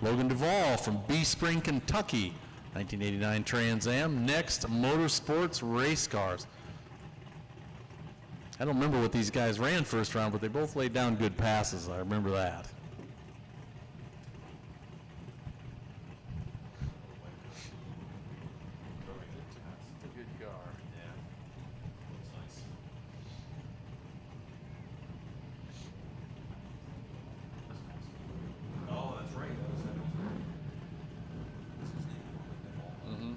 Logan Duvall from Bee Spring, Kentucky, 1989 Trans Am. Next, Motorsports race cars. I don't remember what these guys ran first round, but they both laid down good passes. I remember that. It's a good car. Yeah. Looks nice. Oh, that's right. That was it. What's his name? Mm-hmm.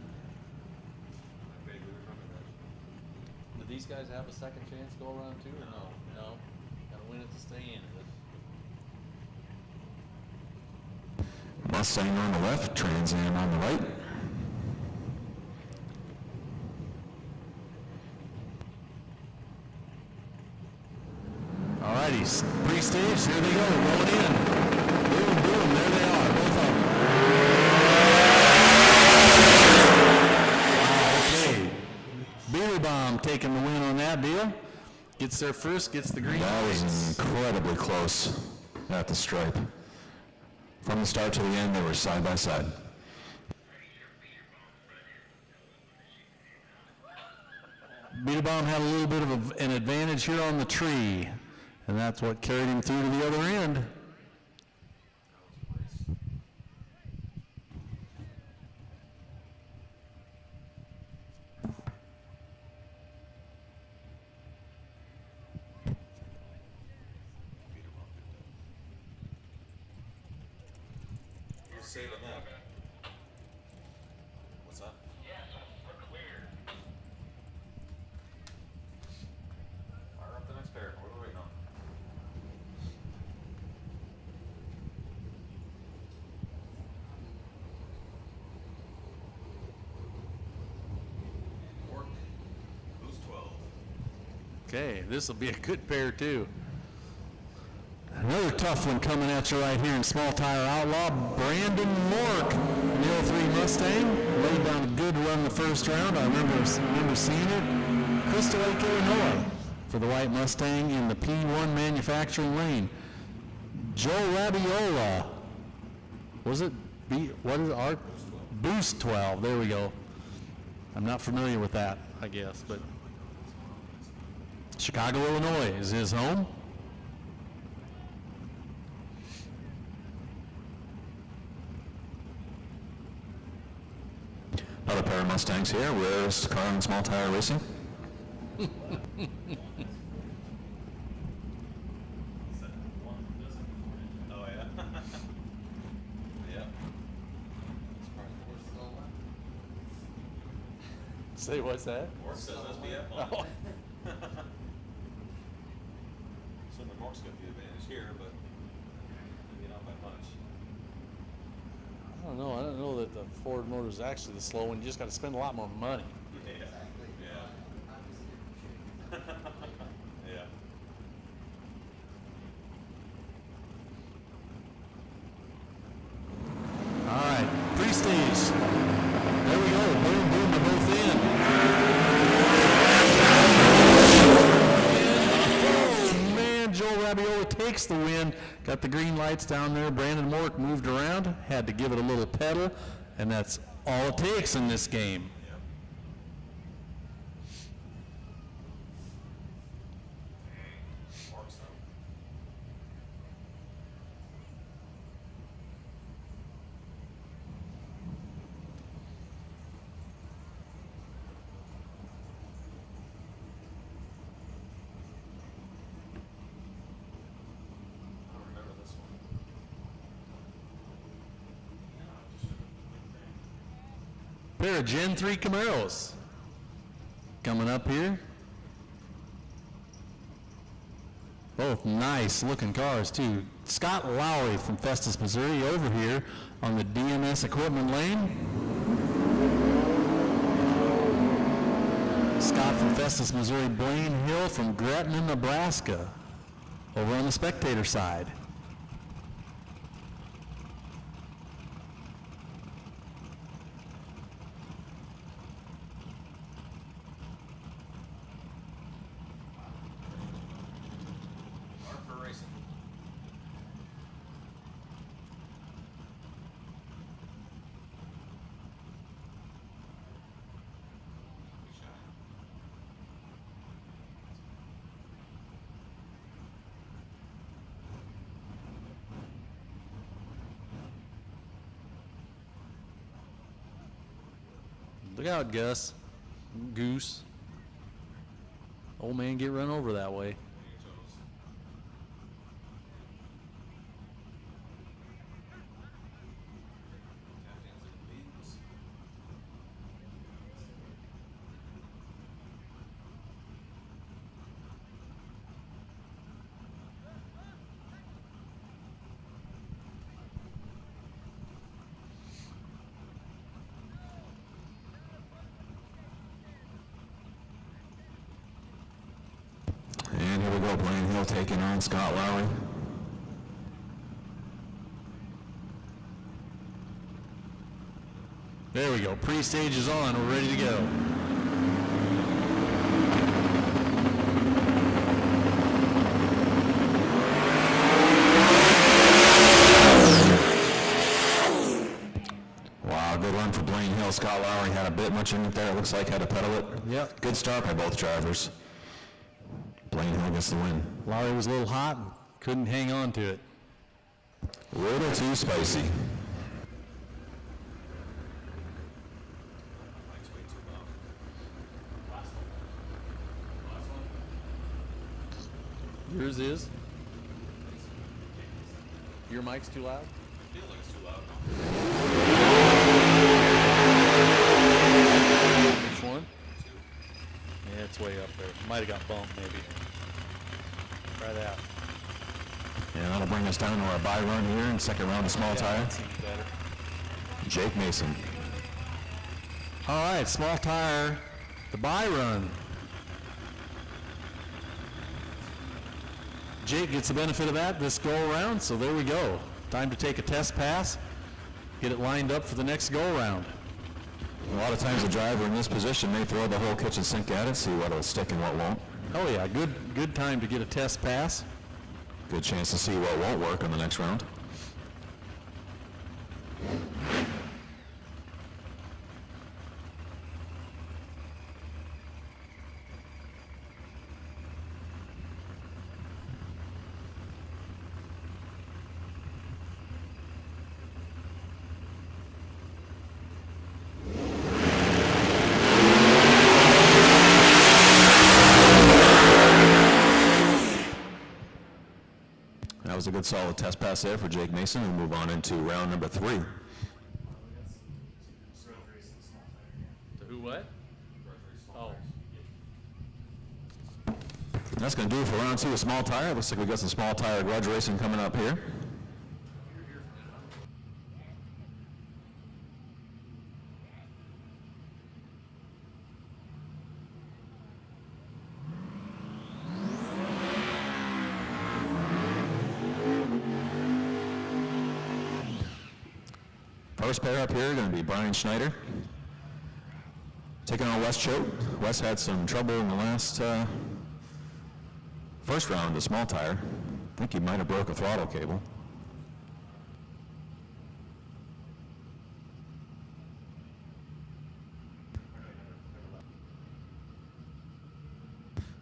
I vaguely remember that. Do these guys have a second chance to go around too or no? No. Gotta win it to stay in it. Mustang on the left, Trans Am on the right. All righty, pre-stage, here they go, rolling in. Boom, boom, there they are, both of them. Wow, okay. Beater Bomb taking the win on that deal. Gets there first, gets the green That was lights. incredibly close at the stripe. From the start to the end, they were side by side. Beater Bomb had a little bit of an advantage here on the tree, and that's what carried him through to the other end. You're saving that. What's that? Fire up the next pair. What are we waiting on? Work. Who's 12? Okay, this will be a good pair too. Another tough one coming at you right here in Small Tire Outlaw. Brandon Mork in the 03 Mustang. Laid down a good run the first round. I remember seeing it. Crystal Lake, Illinois for the white Mustang in the P1 manufacturing lane. Joe Labiola. Was it what is it? Boost 12. There we go. I'm not familiar with that, I guess, but Chicago, Illinois is his home. Another pair of Mustangs here. Rarest car in small tire racing. Oh, yeah. Yeah. Say what's that? Warz says SBF on Oh. Assuming Mark's got the advantage here, but maybe not by much. I don't know. I don't know that the Ford motor is actually the slow one. You just got to spend a lot more money. Yeah. Yeah. Yeah. All right, pre-stage. There we go. Boom, boom, they're both in. Oh, man, Joel Rabiola takes the win. Got the green lights down there. Brandon Mork moved around, had to give it a little pedal, and that's all it takes in this game. Mark's though. I don't remember this one. Pair of Gen 3 Camaros coming up here. Both nice looking cars too. Scott Lowry from Festus, Missouri over here on the DMS equipment lane. Scott from Festus, Missouri. Blaine Hill from Gretna, Nebraska over on the spectator side. Mark for racing. Good shot. Look out, Gus. Goose. Old man get run over that way. And here we go, Blaine Hill taking on Scott Lowry. There we go. Pre-stage is on. We're ready to go. Wow, good run for Blaine Hill. Scott Lowry had a bit much in it there. It looks like had to pedal it. Yep. Good start by both drivers. Blaine Hill gets the win. Lowry was a little hot and couldn't hang on to it. A little too spicy. Mike's way too low. Yours is? Your mic's too loud? I feel like it's too loud. Which one? Yeah, it's way up there. Might have got bumped, maybe. Try that. Yeah, that'll bring us down to our bye run here in second round of small tire. That seems better. Jake Mason. All right, small tire, the bye run. Jake gets the benefit of that this go around, so there we go. Time to take a test pass, get it lined up for the next go around. A lot of times the driver in this position may throw the whole kitchen sink at it, see what'll stick and what won't. Oh yeah, good time to get a test pass. Good chance to see what won't work on the next round. That was a good solid test pass there for Jake Mason. We'll move on into round number 3. To who what? Oh. That's going to do it for round 2 of small tire. Looks like we got some small tire grudge racing coming up here. First pair up here going to be Brian Schneider taking on Wes Choate. Wes had some trouble in the last first round of small tire. I think he might have broke a throttle cable.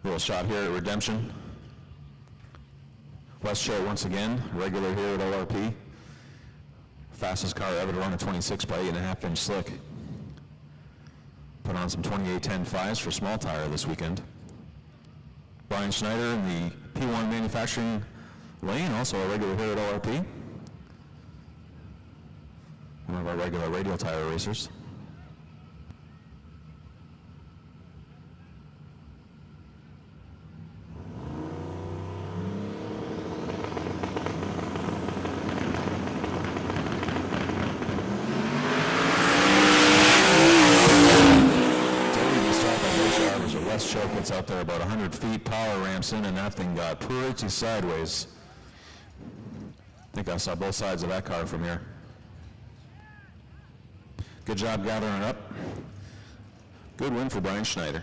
Little shot here at Redemption. Wes Choate once again, regular here at ORP. Fastest car ever to run a 26 by 8.5 inch slick. Put on some 2810 5s for small tire this weekend. Brian Schneider in the P1 manufacturing lane, also a regular here at ORP. One of our regular radial tire racers. Choke gets out there about 100 feet, power ramps in, and that thing got pretty sideways. I think I saw both sides of that car from here. Good job gathering it up. Good win for Brian Schneider.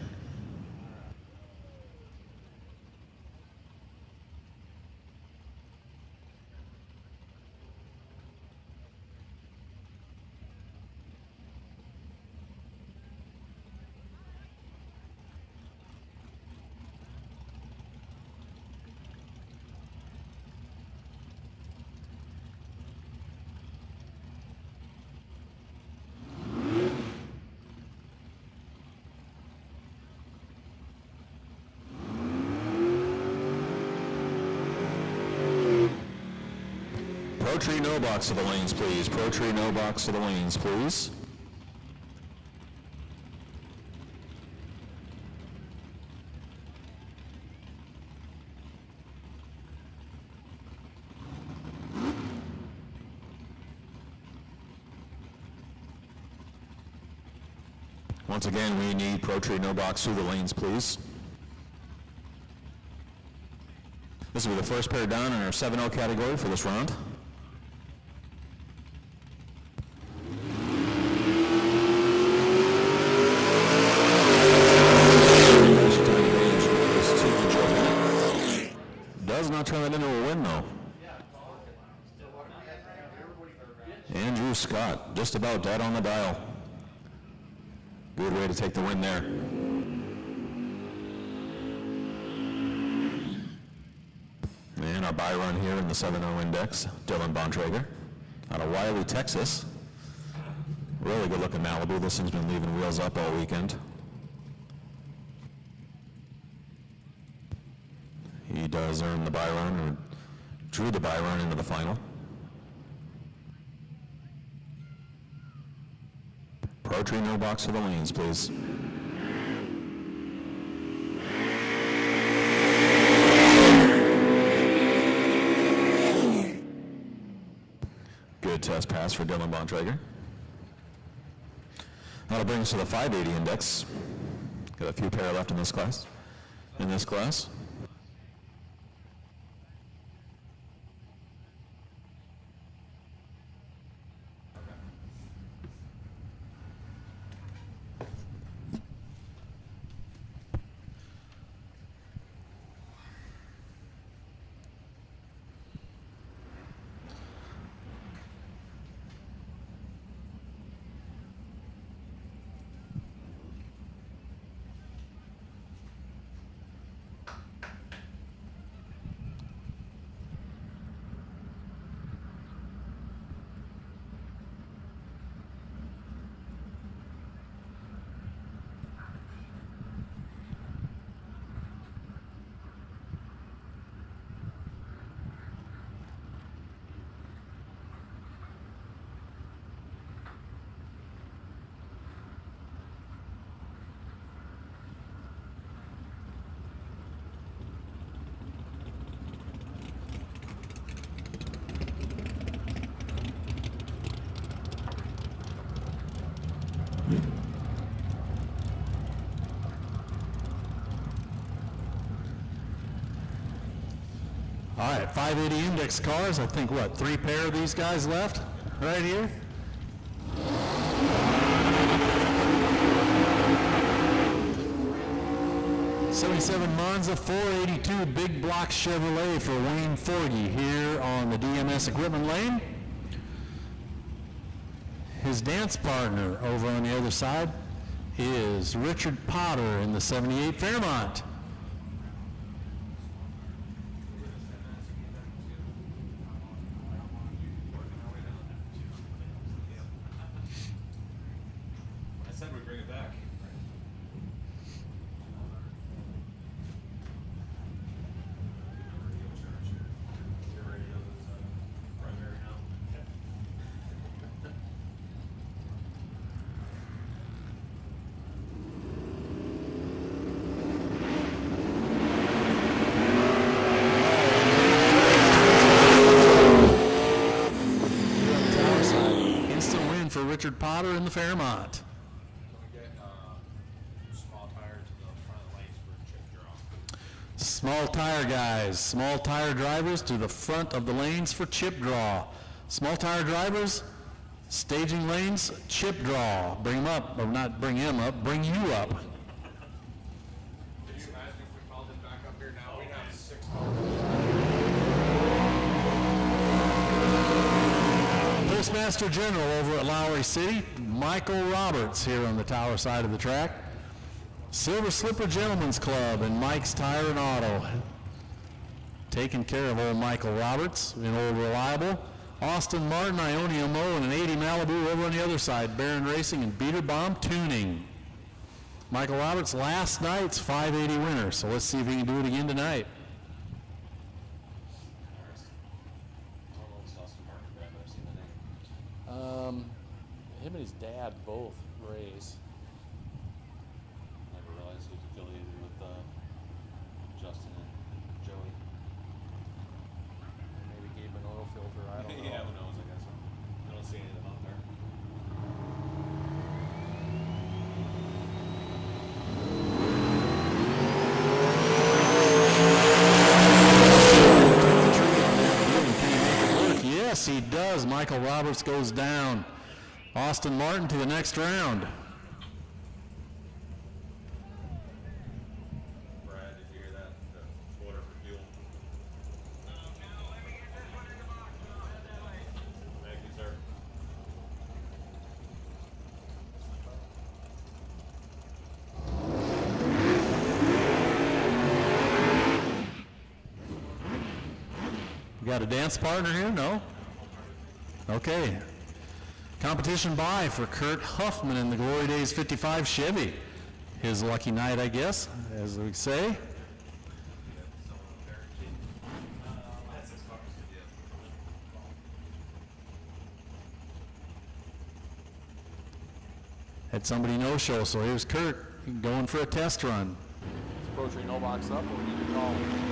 Pro Tree, no box to the lanes, please. Pro Tree, no box to the lanes, please. Once again, we need Pro Tree, no box through the lanes, please. This will be the first pair down in our 7-0 category for this round. Does not turn that into a win, though. Andrew Scott, just about dead on the dial. Good way to take the win there. And our buy run here in the 7-0 index, Dylan Bontrager out of Wiley, Texas. Really good looking Malibu. This thing's been leaving wheels up all weekend. He does earn the buy run, or drew the buy run into the final. Pro Tree, no box for the lanes, please. Good test pass for Dylan Bontrager. That'll bring us to the 580 index. Got a few pair left in this class. All right, 580 index cars. I think, what, 3 pair of these guys left right here? '77 Monza 482 big block Chevrolet for Wayne Forgy here on the DMS equipment lane. His dance partner over on the other side is Richard Potter in the 78 Fairmont. I said we'd bring it back. Instant win for Richard Potter in the Fairmont. Can we get small tire to the front of the lanes for chip draw? Small tire guys, small tire drivers to the front of the lanes for chip draw. Small tire drivers, staging lanes, chip draw. Bring them up, or not bring him up, bring you up. Could you imagine if we called him back up here now? We'd have 6 cars. Postmaster General over at Lowry City, Michael Roberts here on the tower side of the track. Silver Slipper Gentlemen's Club and Mike's Tire and Auto. Taking care of old Michael Roberts in Old Reliable. Austin Martin, Ionia Mo, and an 80 Malibu over on the other side. Barron Racing and Beater Bomb Tuning. Michael Roberts, last night's 580 winner, so let's see if he can do it again tonight. Him and his dad both race. Never realized he was affiliated with Justin and Joey. Maybe gave him an oil filter, I don't know. Yeah, who knows, I guess. I don't see any of them out there. Yes, he does. Michael Roberts goes down. Austin Martin to the next round. Brad, did you hear that? The order for fuel. Thank you, sir. You got a dance partner here? No? Okay. Competition buy for Kurt Huffman in the Glory Days 55 Chevy. His lucky night, I guess, as we say. Had somebody no-show, so here's Kurt going for a test run. Is Pro no box up, or we need to call him?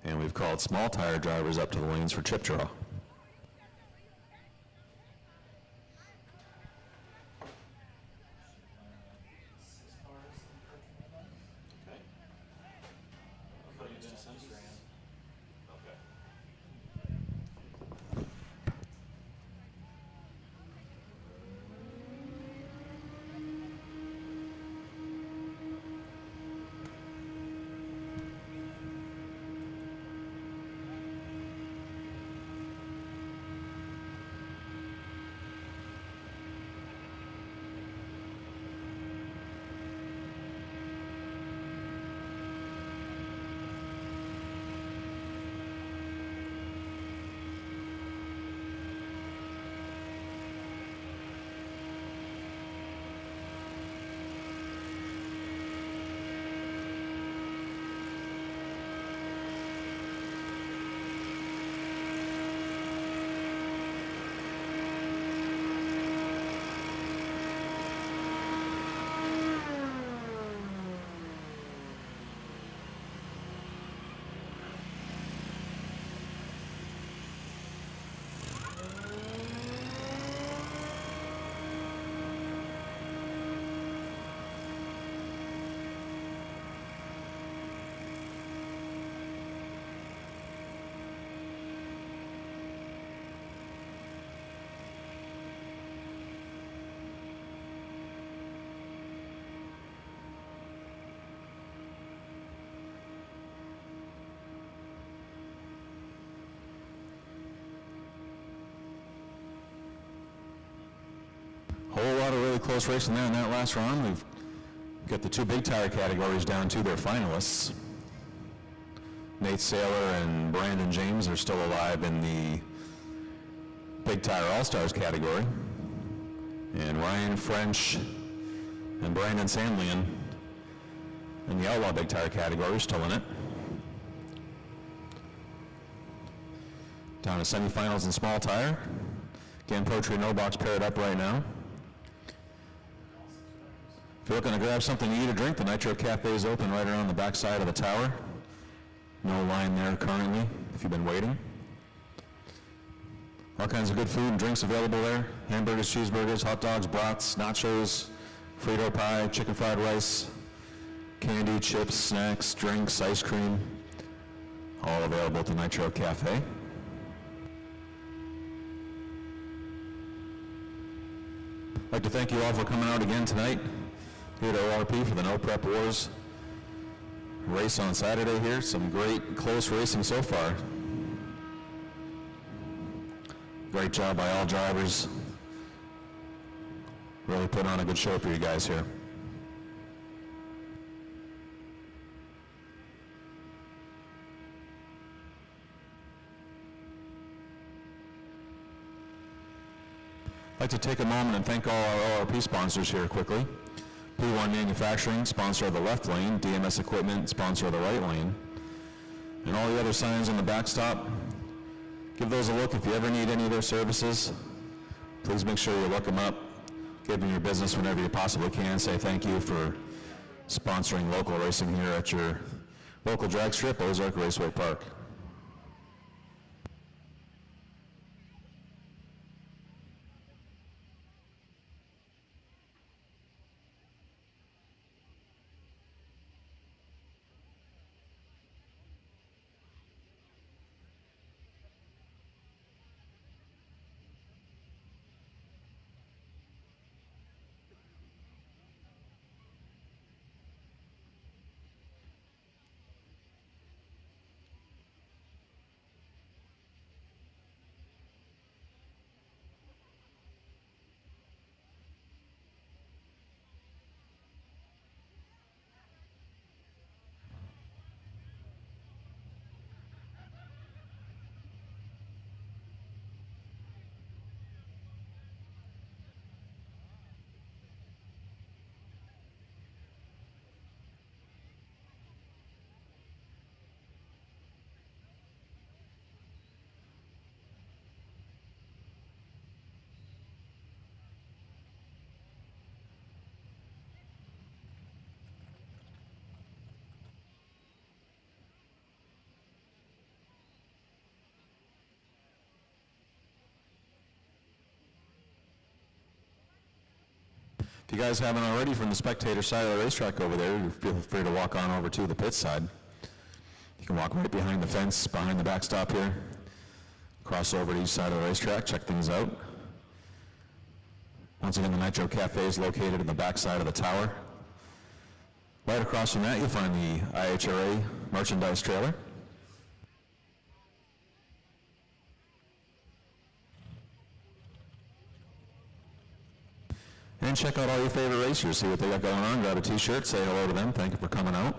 And we've called small tire drivers up to the lanes for chip draw. close racing there in that last round. We've got the two big tire categories down to their finalists. Nate Saylor and Brandon James are still alive in the big tire all-stars category. And Ryan French and Brandon Sandlian in the outlaw big tire category are still in it. Down to semifinals in small tire. Again, Poetry No Box paired up right now. If you're looking to grab something to eat or drink, the Nitro Cafe is open right around the back side of the tower. No line there currently, if you've been waiting. All kinds of good food and drinks available there. Hamburgers, cheeseburgers, hot dogs, brats, nachos, Frito pie, chicken fried rice, candy, chips, snacks, drinks, ice cream, all available at the Nitro Cafe. I'd like to thank you all for coming out again tonight here at ORP for the No Prep Wars race on Saturday here. Some great close racing so far. Great job by all drivers. Really put on a good show for you guys here. I'd like to take a moment and thank all our ORP sponsors here quickly. P1 Manufacturing, sponsor of the left lane. DMS Equipment, sponsor of the right lane. And all the other signs on the backstop, give those a look if you ever need any of their services. Please make sure you look them up. Give them your business whenever you possibly can. Say thank you for sponsoring local racing here at your local drag strip, Ozark Raceway Park. If you guys haven't already, from the spectator side of the racetrack over there, feel free to walk on over to the pit side. You can walk right behind the fence, behind the backstop here, cross over to each side of the racetrack, check things out. Once again, the Nitro Cafe is located in the back side of the tower. Right across from that, you'll find the IHRA merchandise trailer. And check out all your favorite racers, see what they got going on, grab a t-shirt, say hello to them, thank you for coming out.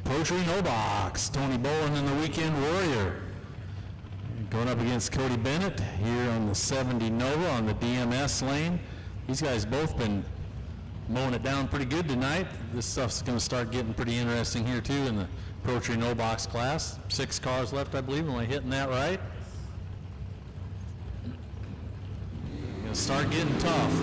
Pro Tree No Box, Tony Bowen and the Weekend Warrior. Going up against Cody Bennett here on the 70 Nova on the DMS lane. These guys both been mowing it down pretty good tonight. This stuff's going to start getting pretty interesting here too in the Pro Tree No Box class. 6 cars left, I believe. Am I hitting that right? Going to start getting tough.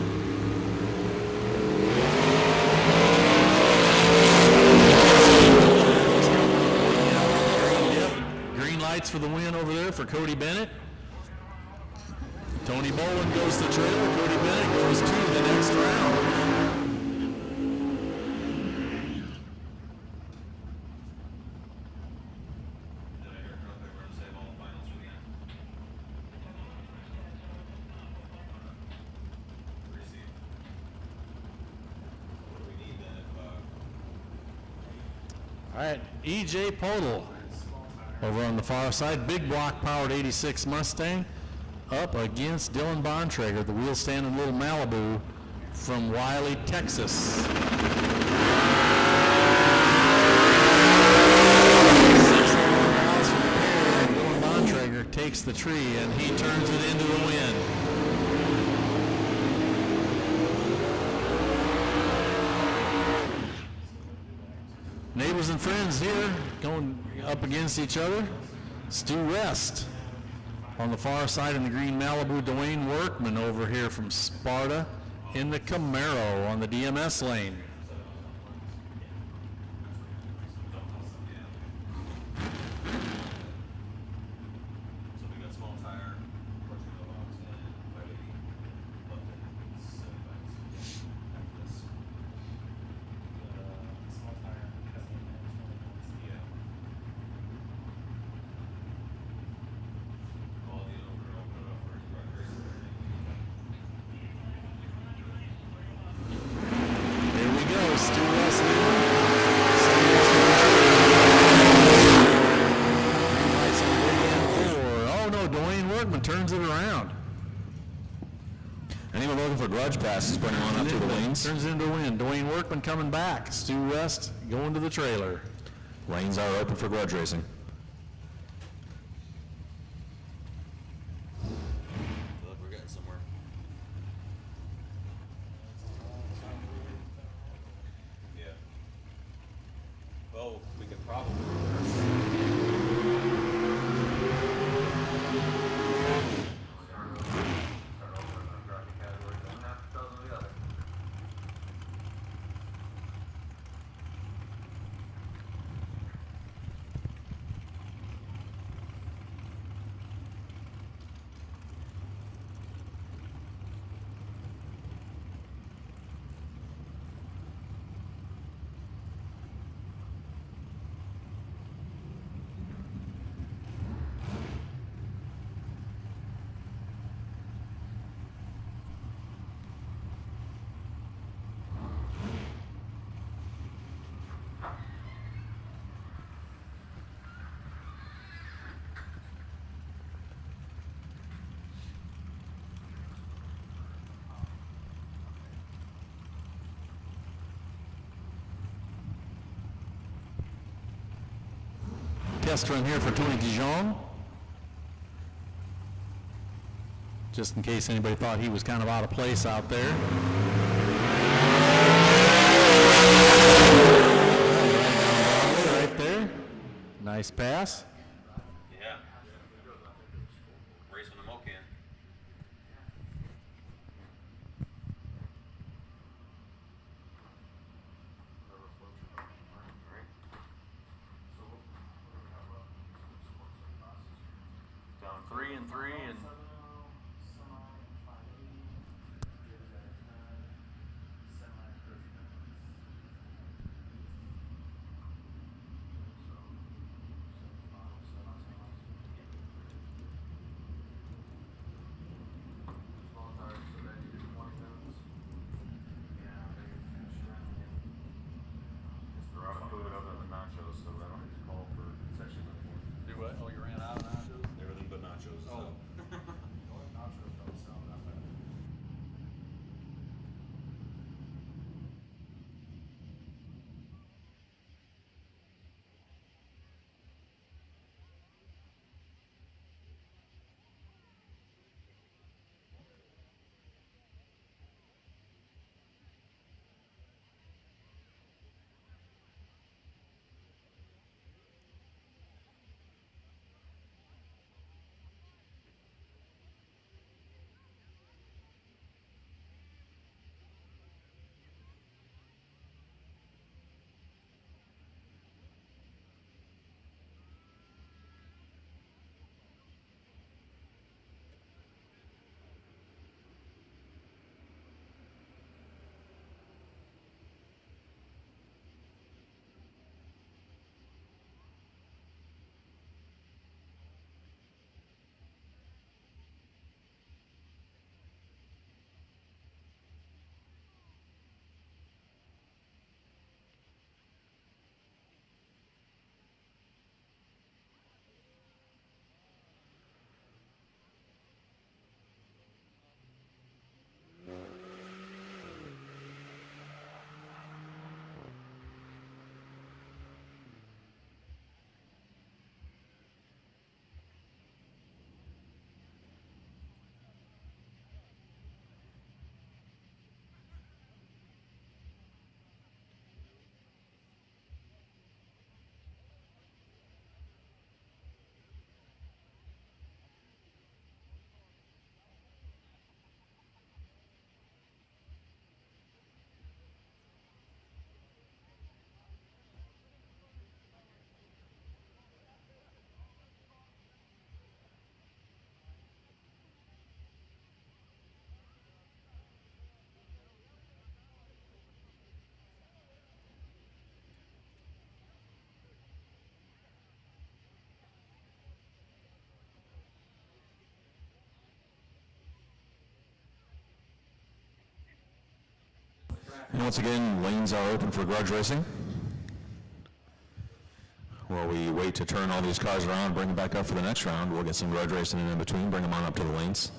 Green lights for the win over there for Cody Bennett. Tony Bowen goes to the trailer. Cody Bennett goes to the next round. All right, EJ Podol over on the far side. Big block powered 86 Mustang up against Dylan Bontrager, the wheel standing little Malibu from Wiley, Texas. 600 miles from the pair, and Dylan Bontrager takes the tree and he turns it into the win. Neighbors and friends here going up against each other. Stu West on the far side in the green Malibu. Dwayne Workman over here from Sparta in the Camaro on the DMS lane. So we got small tire, portion of the box, and 580 left in semifinals after this. Small tire. Yeah. All the open it up for his race. Here we go, Stu West. Oh no, Dwayne Workman turns it around. Anyone looking for grudge passes, bring them on up to the lanes. Turns it into a win. Dwayne Workman coming back. Stu West going to the trailer. Lanes are open for grudge racing. Feel like we're getting somewhere. Yeah. Well, we could probably. Test run here for Tony Dijon. Just in case anybody thought he was kind of out of place out there. Right there. Nice pass. Yeah. Racing the Mocan. Down 3 and 3 and. And once again, lanes are open for grudge racing. While we wait to turn all these cars around, bring them back up for the next round, we'll get some grudge racing in between, bring them on up to the lanes.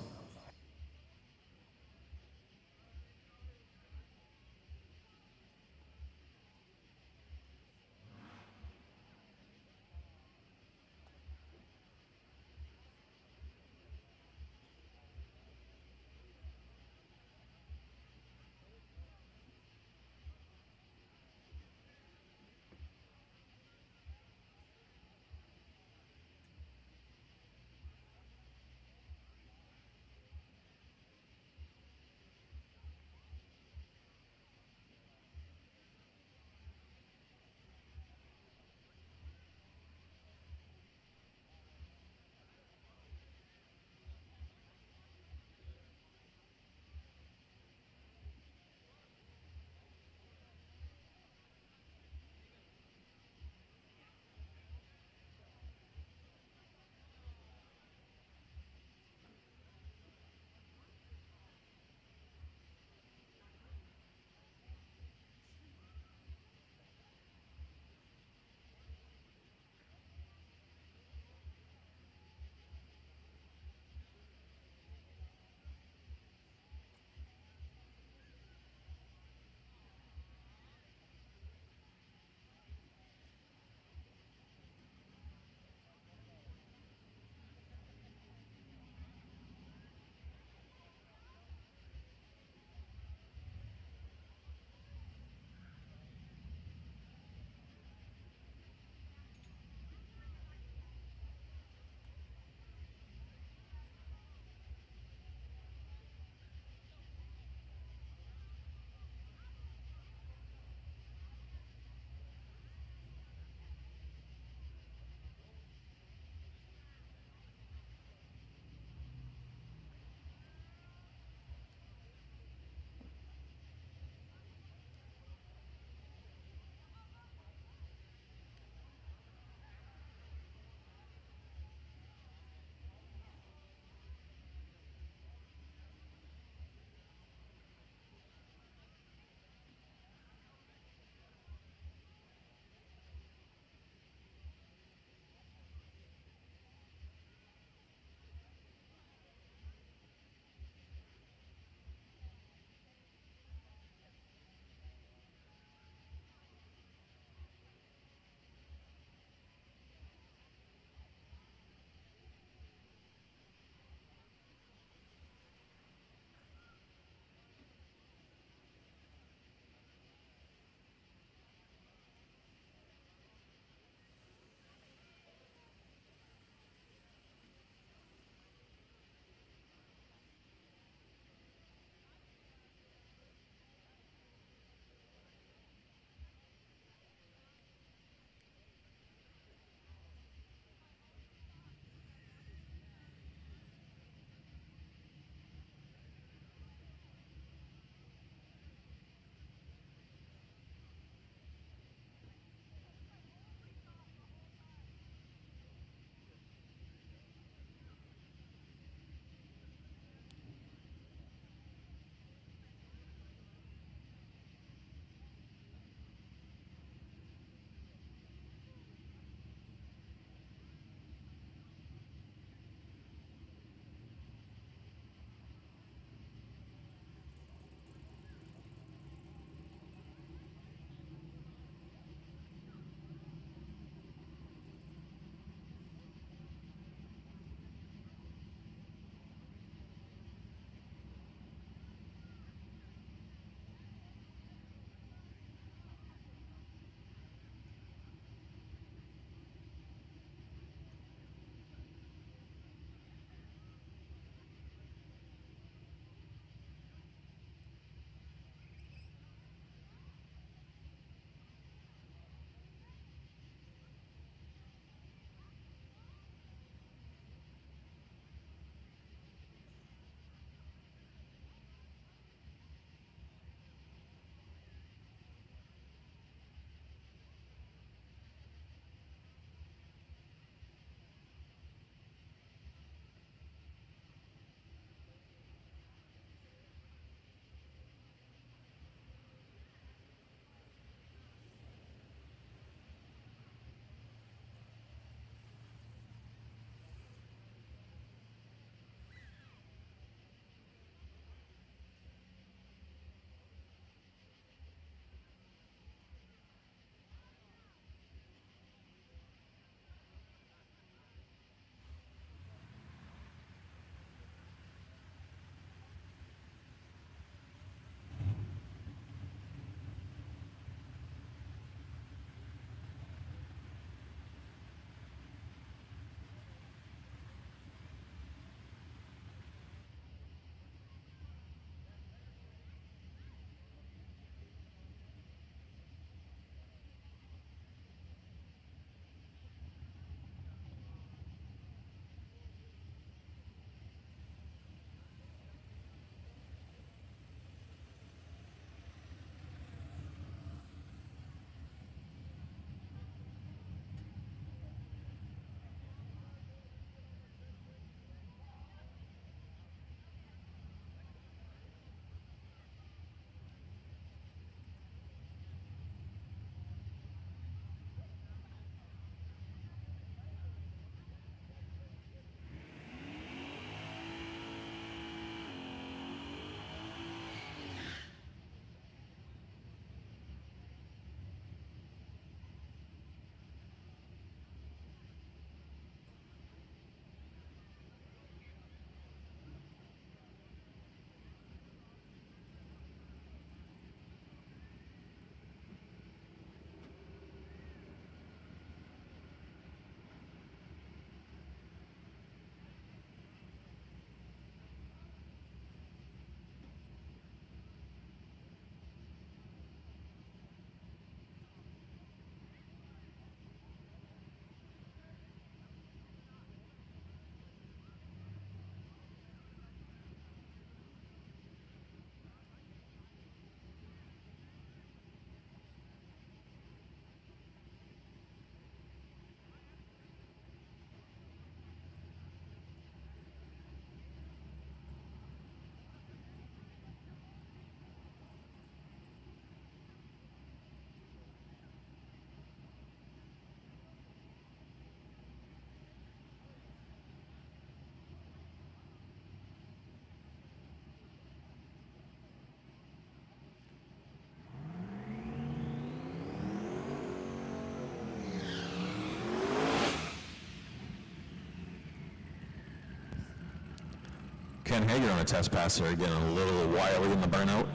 Ken Hager on the test pass there, getting a little wily in the burnout.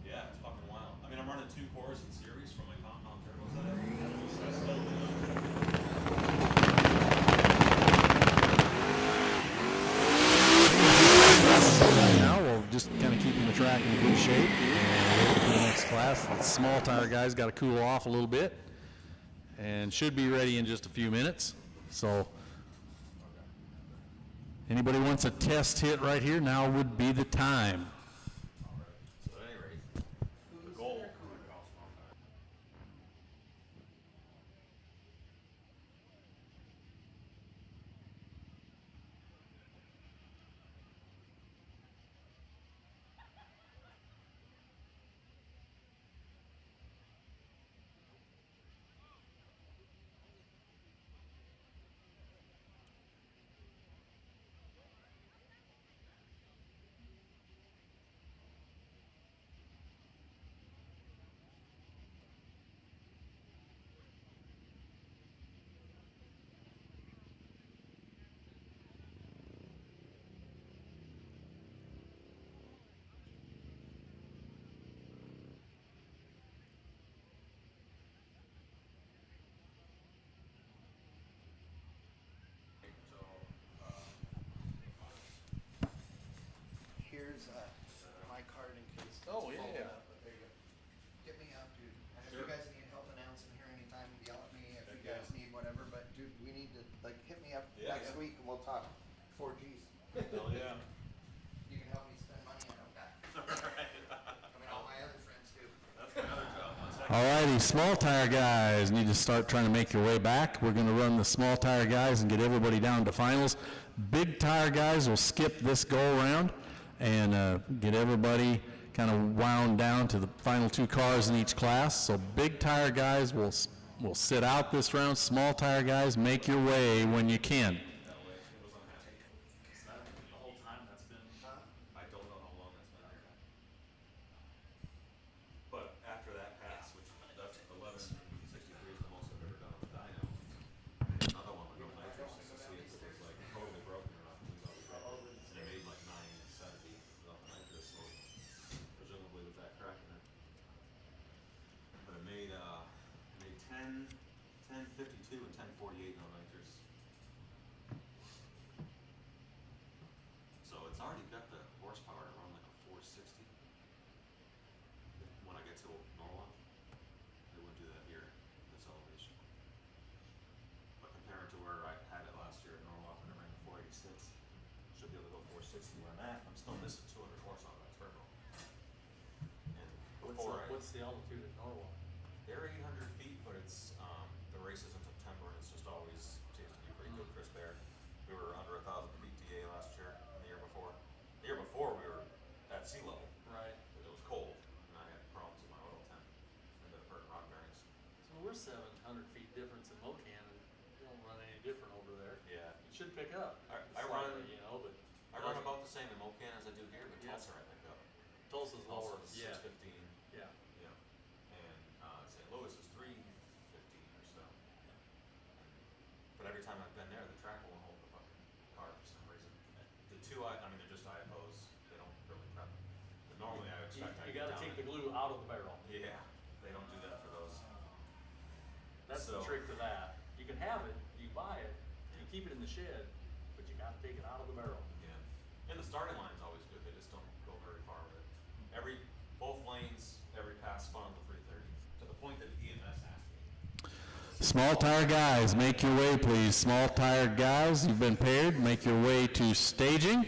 Yeah, it's fucking wild. I mean, I'm running 2 cores in series from my compound turbos that I have. So I still Now we'll just kind of keeping the track in good shape and wait for the next class. The small tire guys got to cool off a little bit and should be ready in just a few minutes. So anybody wants a test hit right here, now would be the time. So at any rate, the goal. Here's my card in case. Oh, it's yeah. folded up, but there you go. Get me up, dude. And if you guys need help announcing here anytime, yell at me if you guys need whatever. But dude, we need to like hit me up next week and we'll talk 4Gs. Hell yeah. You can help me spend money on that. I mean, all my other friends do. That's my other job. Alrighty, small tire guys need to start trying to make your way back. We're going to run the small tire guys and get everybody down to finals. Big tire guys will skip this go around and get everybody kind of wound down to the final 2 cars in each class. So big tire guys will sit out this round. Small tire guys, make your way when you can. Is that the whole time that's been? I don't know how long that's been. But after that pass, which that's 1163 is the most I've ever done with the dyno. Another one with no nitrous just to see if it was like totally broken or not. And it made like 970 without the nitrous, so presumably with that crack in it. But it made 10, 1052 and 1048 no nitrous. So it's already got the horsepower to run like a 460. When I get to Norwalk, it wouldn't do that here, this elevation. But compared to where I had it last year at Norwalk when I ran 486, should be able to go 460 where I'm at. I'm still missing 200 horse on that turbo. And What's the altitude at Norwalk? they're 800 feet, but it's the race is in September, and it's just always seems to be pretty good crisp air. We were under 1,000 feet TA last year and the year before. The year before we were at sea level. Right. It was cold, and I had problems with my oil temp and the hurt rock bearings. So we're 700 feet difference in Mocan, and we don't run any different over there. Yeah. It should pick up. I run, slightly, you know, but I run about the same in Mocan as I do here, but Yeah. Tulsa I pick up. Tulsa's lower. Tulsa's Yeah. 615. Yeah. Yeah. And St. Louis is 315 or so. But every time I've been there, the track won't hold the fucking car for some reason. The two, I mean, they're just IFOs. They don't really prep. But normally I expect You got to take the glue out of the barrel. Yeah, they don't do that for those. That's the trick to that. You can have it, you buy it, you keep it in the shed, but you got to take it out of the barrel. Yeah. And the starting line's always good. They just don't go very far with it. Both lanes, every pass spun on the 330 to the point that EMS asked me. Small tire guys, make your way, please. Small tire guys, you've been paired. Make your way to staging.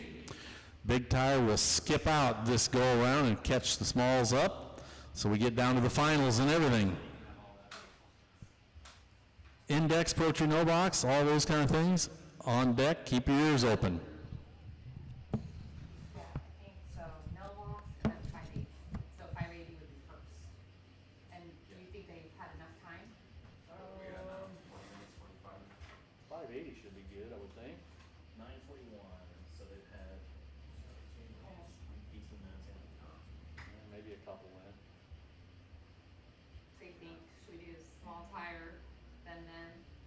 Big tire will skip out this go around and catch the smalls up. So we get down to the finals and everything. Index, Pro Tree, no box, all those kind of things on deck. Keep your ears open. Yeah, I think so. No box and then 580. So 580 would be first. And do you think they've had enough time? We got now 20 minutes, 25 minutes. 580 should be good, I would think. 9:41, so they've had 18 minutes in. Maybe a couple then. So you think, should we do small tire, then,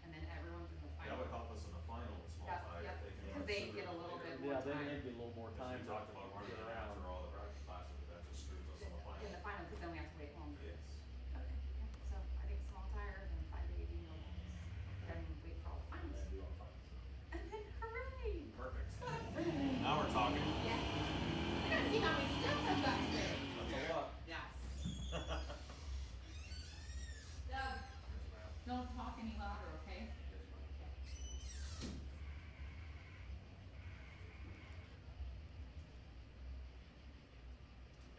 and then everyone's in the That final? would help us in the final with small Yeah, tire. yeah, If they can because run they sooner get a than little later. bit more Yeah, then time they'd get a little more Because time we to talked about running get it around. after all the practice classes, but that just screws us in the final. in the final, because then we have to wait longer. Yes. Okay, yeah, so I think small tire, then 580, no box. Then wait for all the finals. And do all finals. And then hooray! Perfect. Now we're talking. Yes. I gotta see how many steps I've got today. That's a lot. Yes. Doug, don't talk any louder, okay?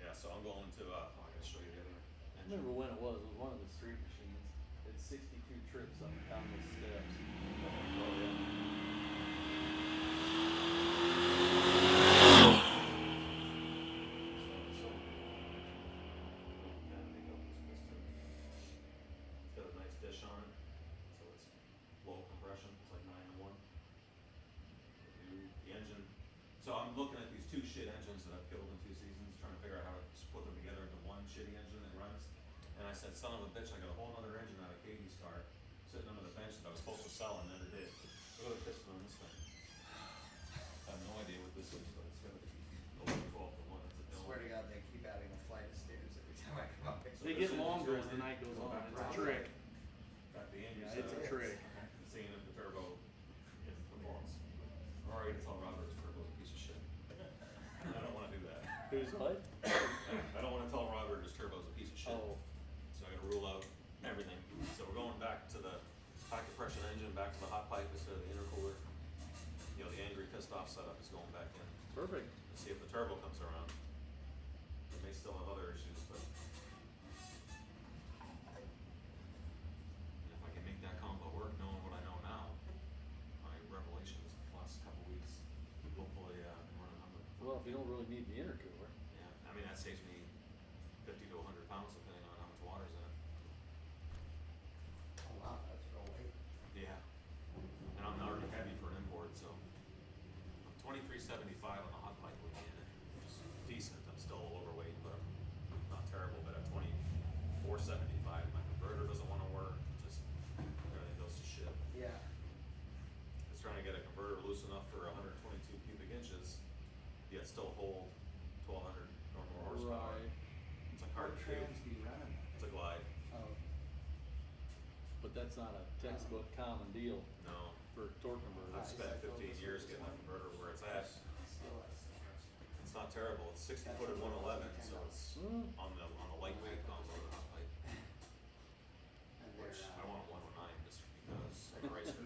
Yeah, so I'm going to, I gotta show you the other. I remember when it was one of the street machines. It's 62 trips up and down those steps. Oh, yeah. It's got a nice dish on it, so it's low compression, it's like 9 to 1. The engine, so I'm looking at these two shit engines that I've killed in 2 seasons, trying to figure out how to put them together into one shitty engine that runs. And I said, son of a bitch, I got a whole other engine out of Katie's car sitting under the bench that I was supposed to sell and never did. Look at the piston on this thing. I have no idea what this is, but it's got a 12 to 1. It's a I swear to God, they keep adding a flight of stairs every time I come up. They get longer as the night goes on. It's a trick. Got the engine Yeah, it's a trick. and seeing if the turbo performs. Or I gotta tell Robert his turbo's a piece of shit. I don't wanna do that. Who's what? I don't wanna tell Robert his turbo's a piece of shit. Oh. So I gotta rule out everything. So we're going back to the high compression engine, back to the hot pipe instead of the intercooler. You know, the angry pissed off setup is going back in. Perfect. Let's see if the turbo comes around. It may still have other issues, but if I can make that combo work, knowing what I know now, my revelations the last couple weeks, hopefully can run a number. Well, if you don't really need the intercooler. Yeah, I mean, that saves me 50 to 100 pounds depending on how much water's in it. Oh wow, that's real weight. Yeah. And I'm already heavy for an import, so I'm 2375 on the hot pipe with me in it, which is decent. I'm still overweight, but I'm not terrible. But at 2475, my converter doesn't want to work. Just everything goes to shit. Yeah. It's trying to get a converter loose enough for 122 cubic inches, yet still hold 1200 or more horsepower. Right. It's a cart too. Trans be running. It's a glide. Oh. But that's not a textbook common deal No. for torque converters. I've spent 15 years getting that converter where it's at. It's not terrible. It's 60 foot at 111, so it's on the lightweight console of the hot pipe, And which they're, I want a 109 just because I'm a racer.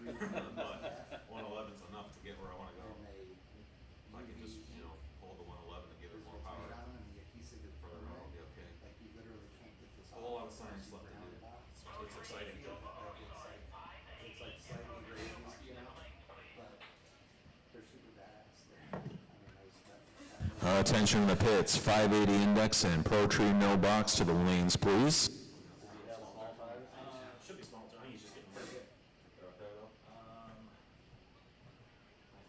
But 111's enough to get where I want to go. and they If I can just, hold the 111 and give it more power. down and the adhesive is Further on, I'll be okay. like you literally can't get this A whole lot of science left to do. It's exciting. It's like slightly raised, you know, but they're super badass. I mean, Attention in the pits, 580 index and Pro Tree no box to the lanes, please. Should be small tire. I think he's just getting ready. They're up there though? I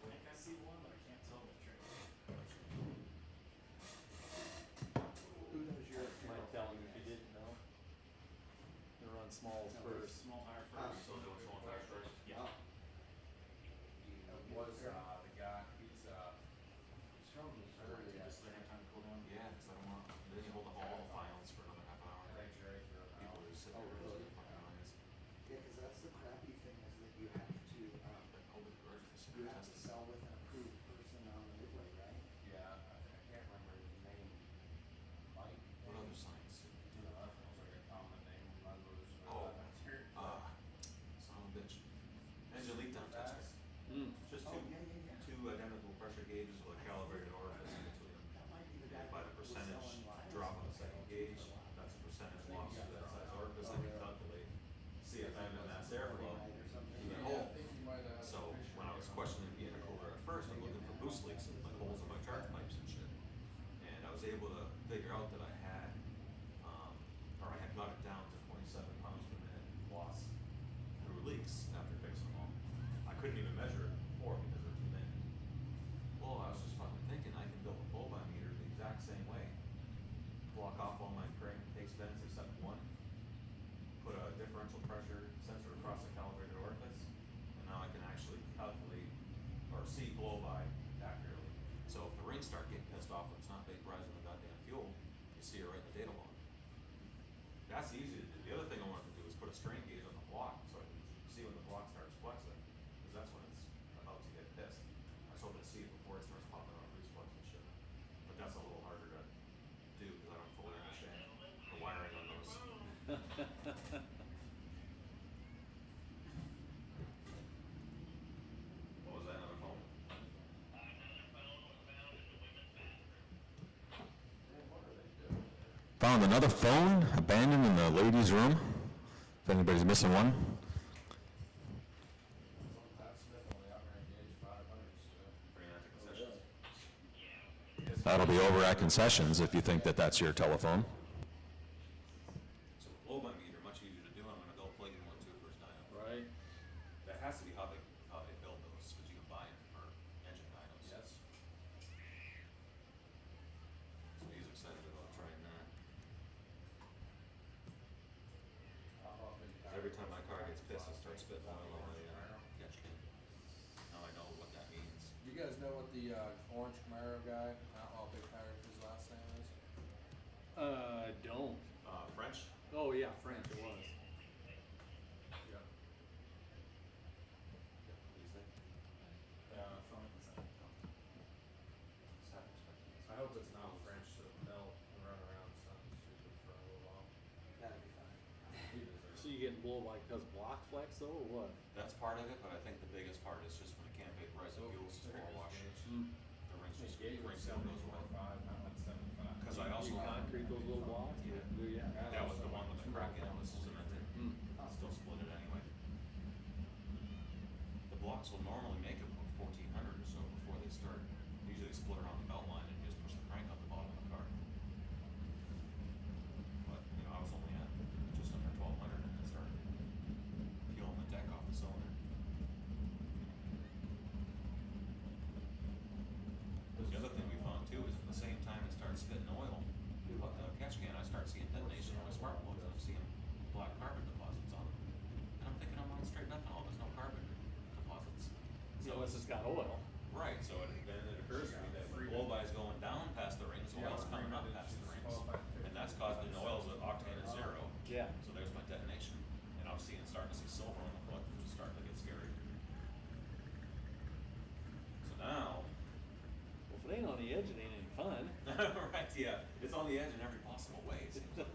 think I see one, but I can't tell the trick. Who does your Might tell him if you didn't know. They run smalls first. Small tire first. Still doing small tires first? Yeah. Was the guy, he's from Missouri. Just they have time to cool down. Yeah, because I don't want, then you hold the whole finals for another half hour. Thanks, Jerry, for People who sit there and lose their fucking minds. Yeah, because that's the crappy thing is that you have to, Hold the grudge for you some have to testing. sell with an approved person on the midway, right? Yeah, I can't remember his name. Mike. What other signs? That sounds like a common name. Mine was, Oh, gauge, that's a percentage loss to that size orifice. I can calculate, see if I'm in mass airflow in the hole. So when I was questioning the intercooler at first, I'm looking for boost leaks and like holes in my charge pipes and shit. And I was able to figure out that I had got it down to 27 pounds per minute loss through leaks after fixing them all. I couldn't even measure it before because they're too many. Well, I was just fucking thinking I can build a blow-by meter the exact same way. Block off all my crank case vents except one. Put a differential pressure sensor across the calibrated orifice. And now I can actually calculate or see blow-by accurately. So if the rings start getting pissed off when it's not vaporizing the goddamn fuel, you see it right in the data log. That's easy to do. The other thing I wanted to do is put a strain gauge on the block so I can see when the block starts flexing, because that's when it's about to get pissed. I was hoping to see it before it starts popping off grease plugs and shit. But that's a little harder to do because I don't fully understand the wiring on those. What was that, another phone? Found another phone abandoned in the ladies' room. If anybody's missing one. That'll be over at concessions if you think that that's your telephone. So the blow-by meter, much easier to do. I'm gonna go plug in one too for his dyno. Right. That has to be how they build those, because you can buy them for engine dynos. Yes. So he's excited about trying that. Every time my car gets pissed, it starts spitting oil on the catch can. Now I know what that means. You guys know what the orange Camaro guy, Outlaw Big Tire, his last name is? Don't. French? Oh yeah, French it was. Yeah. I hope it's not French, so they'll run around something stupid for a little while. That'll be fine. So you getting blow-by because of block flex though, or what? That's part of it, but I think the biggest part is just when it can't vaporize the fuel, it's more wash. The rings just, the ring seal goes away. Because I also. You concrete those little blocks? Yeah. Do you? That was the one with the crack in it, was cemented. Still split it anyway. The blocks will normally make about 1,400 or so before they start. Usually they split around the belt line and just push the crank out the bottom of the car. But, you know, I was only at just under 1,200 and it started peeling the deck off the cylinder. The other thing we found too is at the same time it starts spitting oil, the catch can, I start seeing detonation on my spark plugs and I'm seeing black carbon deposits on them. And I'm thinking I'm on straight methanol, there's no carbon deposits. So Unless it's got oil. right, so then it occurs to me that when blow-by is going down past the rings, oil's coming up past the rings. And that's causing the oil's at octane at 0. Yeah. So there's my detonation. And I'm starting to see silver on the plug, which is starting to get scary. So now, Well, if it ain't on the edge, it ain't any fun. right, yeah, it's on the edge in every possible way, it seems like.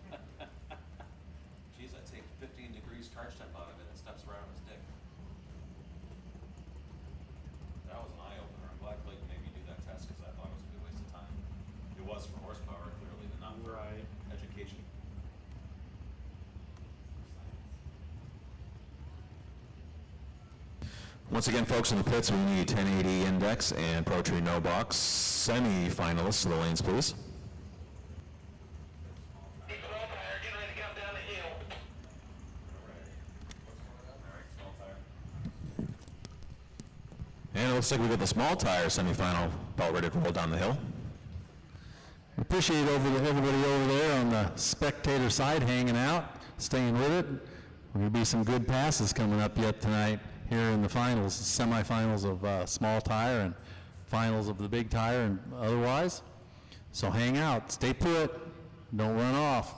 Geez, I take 15 degrees charge temp out of it and it steps right on his dick. That was an eye-opener. I'm glad Clayton made me do that test because I thought it was a good waste of time. It was for horsepower, clearly, but not for education. Once again, folks in the pits, we need 1080 index and Pro Tree no box. Semi-finalists to the lanes, please. And it looks like we got the small tire semifinal about ready to roll down the hill. Appreciate everybody over there on the spectator side hanging out, staying with it. There will be some good passes coming up yet tonight here in the finals, semifinals of small tire and finals of the big tire and otherwise. So hang out, stay put, don't run off.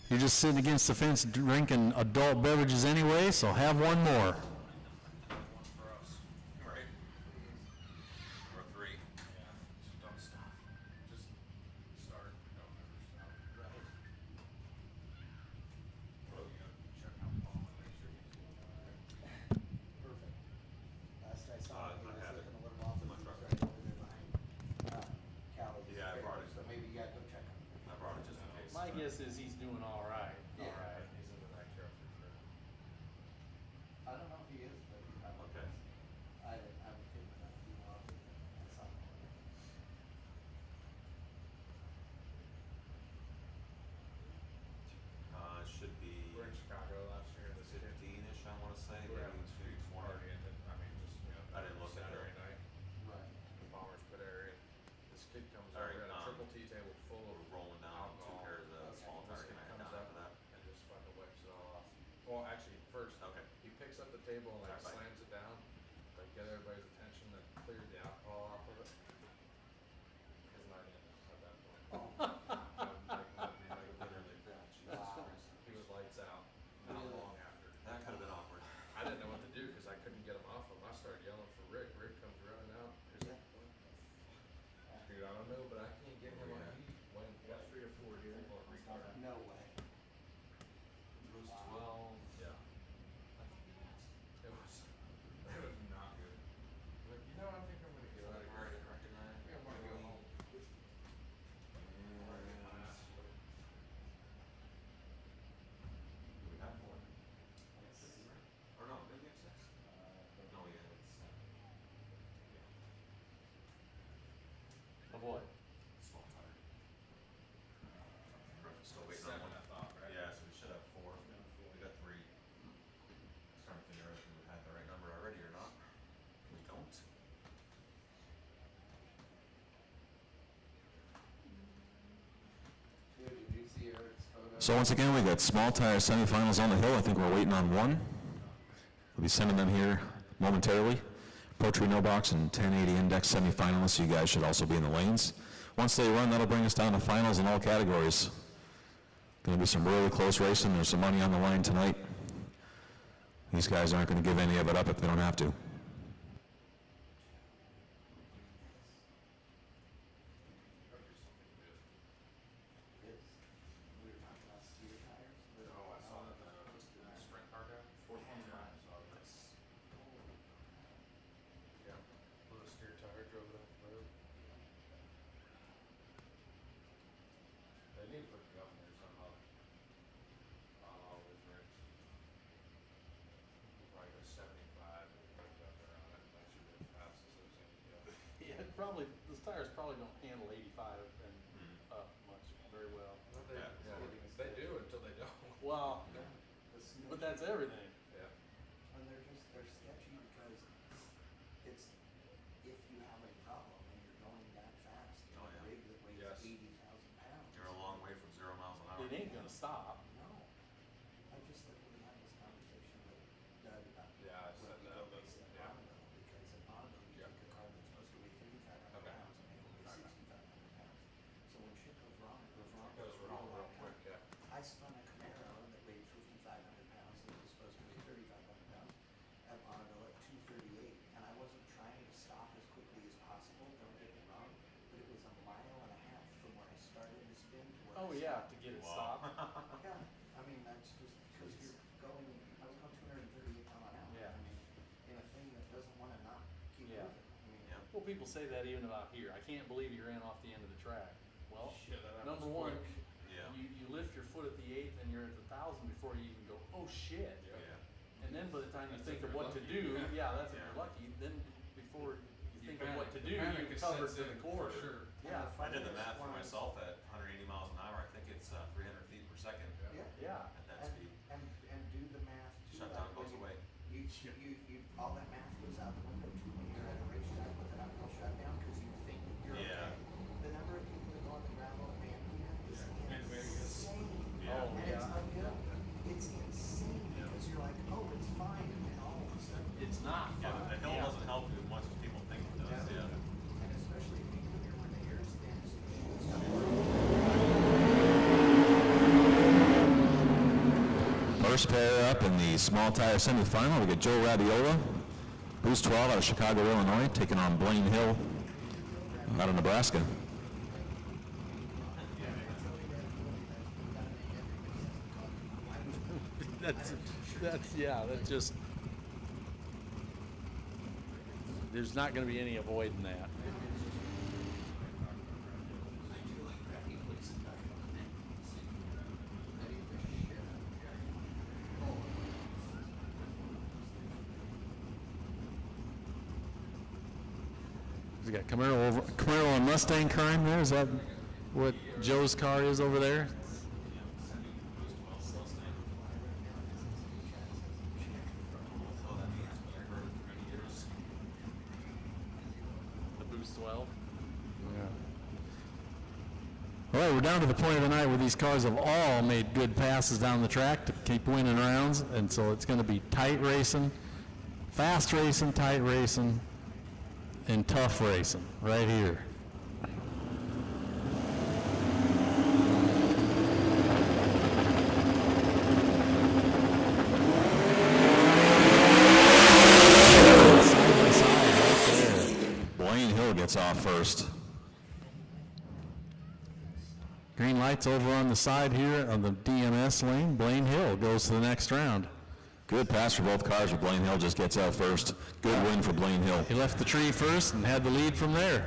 You're just sitting against the fence drinking adult beverages anyway, so have one more. My guess is he's doing all right. Yeah. All right. He's in the right trail for sure. I don't know if he is, but Okay. I would think that he was at some point. It should be We're in Chicago last year. This year. 15-ish, I wanna say, We're maybe having street 20. party and then, I mean, just, you know, I didn't look at Saturday it. night, Right. the Bombers Pit area. This kid comes All over, right, we had a triple T table full of We're rolling down 2 alcohol. pairs of small This tire kid gonna head comes down up for that. and just fucking wipes it all off. Well, actually, first, Okay. he picks up the table and like Alright, bye. slams it down, like get everybody's attention and cleared the alcohol off of it. His night in at that point. Literally. Wow. He was lights out, not long after. That could've been awkward. I didn't know what to do because I couldn't get him off him. I started yelling for Rick. Rick comes running out. He's like, "What the fuck?" Dude, I don't know, but I can't get him on heat. When we got 3 or 4 here, retard. No way. It was 12. Yeah. It was not good. Like, you know, I think I'm gonna get out of here. Recognize. I think I'm gonna go home. Do we have 4? Or no, maybe we have 6? No, yeah, it's Oh boy. small tire. Still waiting 7, on 1. I thought, right? Yeah, so we should have 4. We got 3. Just trying to figure out if we had the right number already or not. We don't. Dude, did you see Eric's photo? So once again, we got small tire semifinals on the hill. I think we're waiting on one. We'll be sending them here momentarily. Poetry no box and 1080 index semifinalists. You guys should also be in the lanes. Once they run, that'll bring us down to finals in all categories. Going to be some really close racing. There's some money on the line tonight. These guys aren't going to give any of it up if they don't have to. We were talking about steer tires. Oh, I saw that. Sprint car guy. 14 times. Yeah. Put a steer tire, drove it off the road. They need to put the oven there somehow. On all those rigs. Probably go 75 and put it up there on it. That should be as fast as those things go. Yeah, it probably, those tires probably don't handle 85 and up much very well. Yeah, they do until they don't. Well, but that's everything. Yeah. And they're sketchy because it's, if you have a problem and you're going that fast in Oh, a yeah. rig that weighs Yes. 80,000 pounds. You're a long way from 0 miles an hour. It ain't gonna stop. No. I just like we had this conversation with Doug about Yeah, I what said we that, go but- base at yeah. Bonneville, because at Bonneville, you Yeah. take a car that's supposed to weigh 3,500 Okay. pounds and they only weigh 6,500 pounds. So when shit goes wrong, it goes wrong. It goes for a wrong real real long quick, time. yeah. I spun a Camaro that weighed 5,500 pounds and it was supposed to weigh 3,500 pounds at Bonneville at 238. And I wasn't trying to stop as quickly as possible, don't get me wrong, but it was a mile and a half from where I started to spin to where Oh I yeah, stopped. to get it Wow. stopped. Yeah, I mean, that's just because you're going, I was going 238 mile an hour. Yeah. I mean, in a thing that doesn't want to not keep Yeah. moving. I mean, Yeah. Well, people say that even about here. I can't believe you ran off the end of the track. Well, Shit, that happens number one, quick. Yeah. you lift your foot at the 8th and you're at the 1,000 before you even go, oh shit. Yeah. And then by the time you That's think if of you're what to lucky. do, yeah, that's if Yeah. you're lucky, then before you think of what to panic. do, The panic you've is covered sets to in the for quarter. sure. Yeah, I did the funniest math for one- myself at 180 miles an hour. I think it's 300 feet per second Yeah. yeah. at that And, speed. and do the math too. Shutdown like, goes when away. You, all that math goes out the window too when you're at a racetrack with an alcohol shutdown because you think you're Yeah. okay. The number of people that go on the gravel at Manvia is insane. Yeah. Oh, And it's uphill. It's insane because you're like, oh, it's fine, and then all of a sudden. It's not Yeah, fun. the hill Yeah. doesn't help you as much as people think it does. Yeah. And especially people here when the air stands. First pair up in the small tire semifinal, we got Joe Rabiola, Boost 12 out of Chicago, Illinois, taking on Blaine Hill out of Nebraska. That's just, there's not gonna be any avoiding that. got Camaro and Mustang crime there. Is that what Joe's car is over there? The Boost 12. All right, we're down to the point of the night where these cars have all made good passes down the track to keep winning rounds, and so it's going to be tight racing, fast racing, tight racing, and tough racing right here. Side by side right there. Blaine Hill gets off first. Green lights over on the side here on the DMS lane. Blaine Hill goes to the next round. Good pass for both cars, but Blaine Hill just gets out first. Good win for Blaine Hill. He left the tree first and had the lead from there.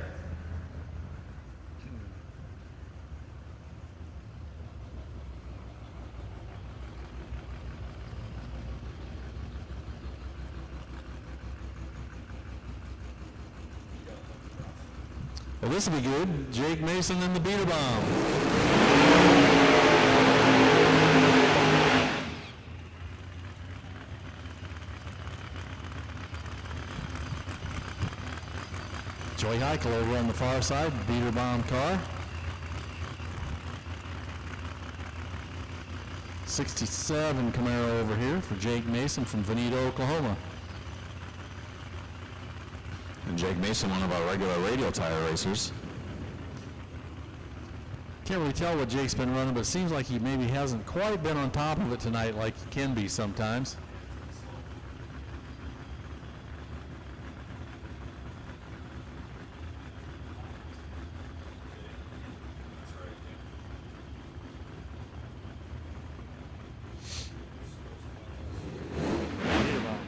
Well, this will be good. Jake Mason and the beater bomb. Joey Heichel over on the far side, beater bomb car. 67 Camaro over here for Jake Mason from Veneta, Oklahoma. And Jake Mason, one of our regular radial tire racers. Can't really tell what Jake's been running, but it seems like he maybe hasn't quite been on top of it tonight like he can be sometimes.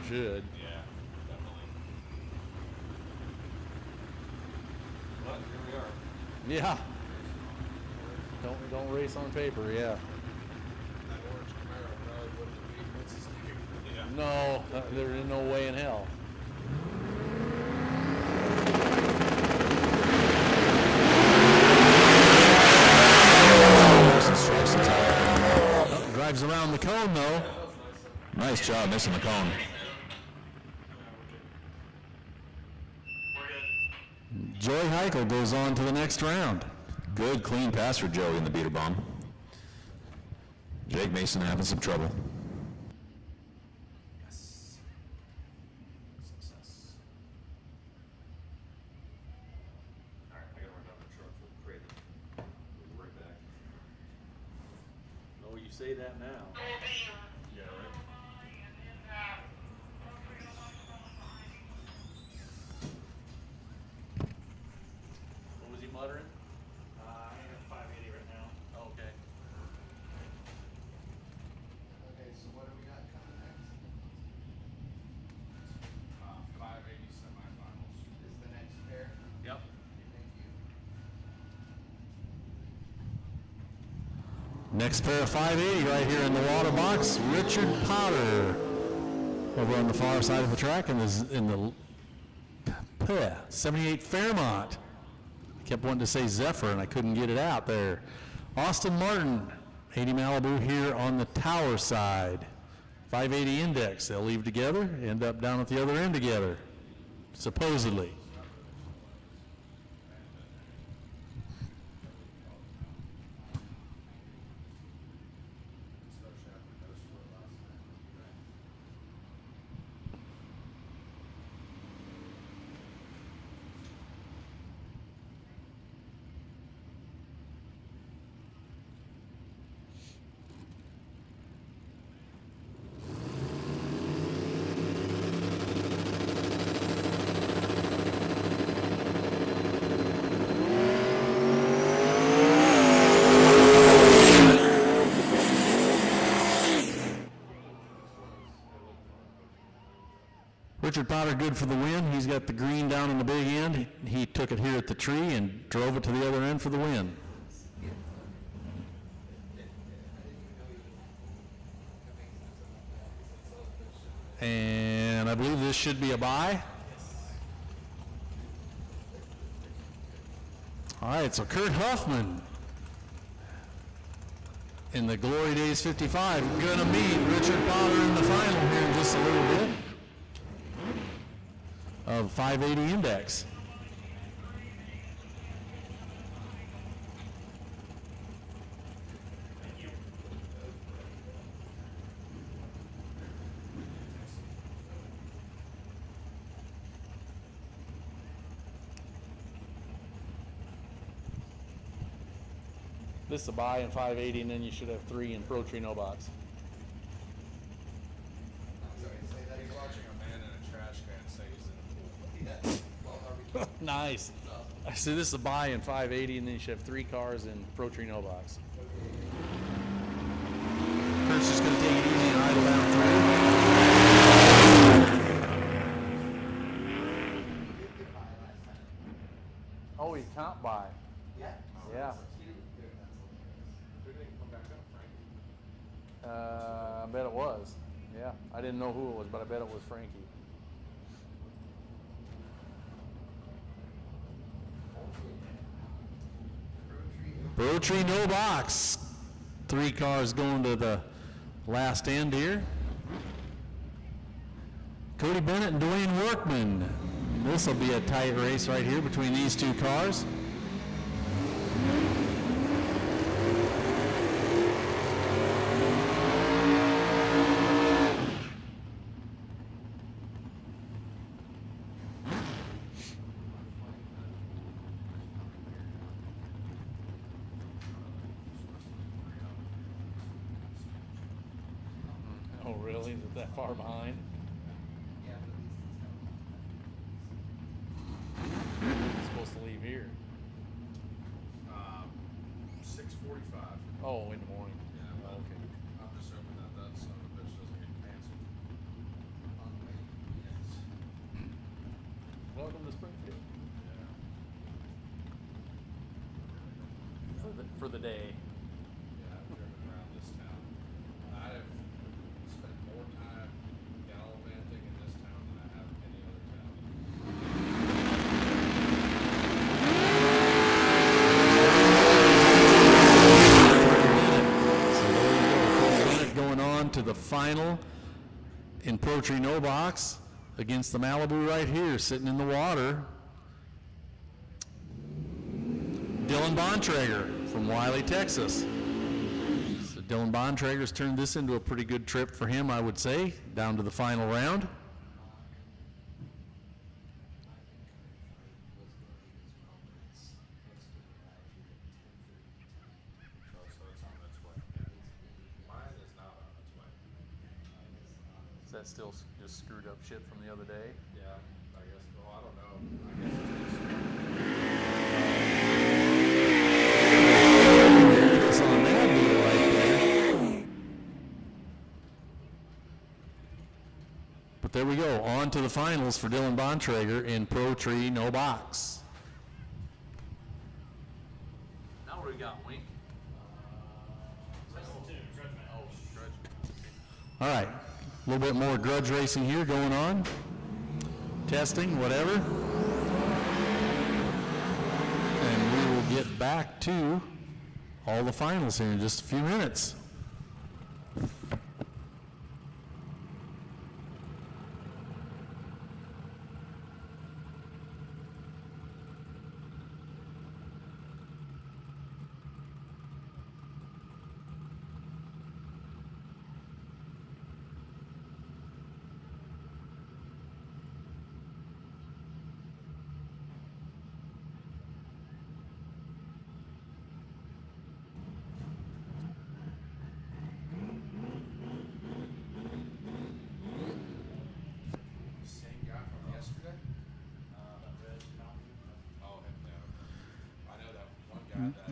Should. Yeah, definitely. But here we are. Yeah. Don't race on paper, yeah. That orange Camaro probably wouldn't have beat Witz's name. Yeah. No, there is no way in hell. Strikes the tire. Drives around the cone though. Nice job missing the cone. Joey Heichel goes on to the next round. Good clean pass for Joey in the beater bomb. Jake Mason having some trouble. Yes. Success. All right, I gotta run down the truck for the crate. We'll be right back. Oh, you say that now. Yeah, right. What was he muttering? I'm at 580 right now. Oh, okay. Okay, so what do we got coming next? 580 semifinals. Is the next pair? Yep. Thank you. Next pair of 580 right here in the water box. Richard Potter over on the far side of the track in the 78 Fairmont. I kept wanting to say Zephyr and I couldn't get it out there. Austin Martin, 80 Malibu here on the tower side. 580 index. They'll leave together, end up down at the other end together, supposedly. Richard Potter good for the win. He's got the green down in the big end. He took it here at the tree and drove it to the other end for the win. And I believe this should be a bye. All right, so Kurt Huffman in the Glory Days 55 gonna meet Richard Potter in the final here in just a little bit of 580 index. This is a buy in 580, and then you should have 3 in Pro Tree No Box. He's watching a man in a trash can say he's in a pool. Nice. I said this is a buy in 580, and then you should have 3 cars in Pro Tree No Box. Kurt's just going to take it easy and idle down through. Oh, he can't buy. Yeah. I bet it was. Yeah, I didn't know who it was, but I bet it was Frankie. Pro Tree No Box. 3 cars going to the last end here. Cody Bennett and Dwayne Workman. This will be a tight race right here between these 2 cars. Oh, really? Is it that far behind? It's supposed to leave here. 6:45. Oh, in the morning. Yeah, but Okay. I'm just hoping that that son of a bitch doesn't get canceled. Welcome to Springfield. For the day. Yeah, I've driven around this town. I have spent more time gallivanting in this town than I have in any other town. Going on to the final in Pro Tree No Box against the Malibu right here, sitting in the water. Dylan Bontrager from Wiley, Texas. So Dylan Bontrager's turned this into a pretty good trip for him, I would say, down to the final round. Is that still just screwed up shit from the other day? Yeah, I guess. Well, I don't know. I guess it's just. It's on that deal right there. But there we go, on to the finals for Dylan Bontrager in Pro Tree No Box. Now what do we got, Wink? All right, a little bit more grudge racing here going on. Testing, whatever. And we will get back to all the finals here in just a few minutes.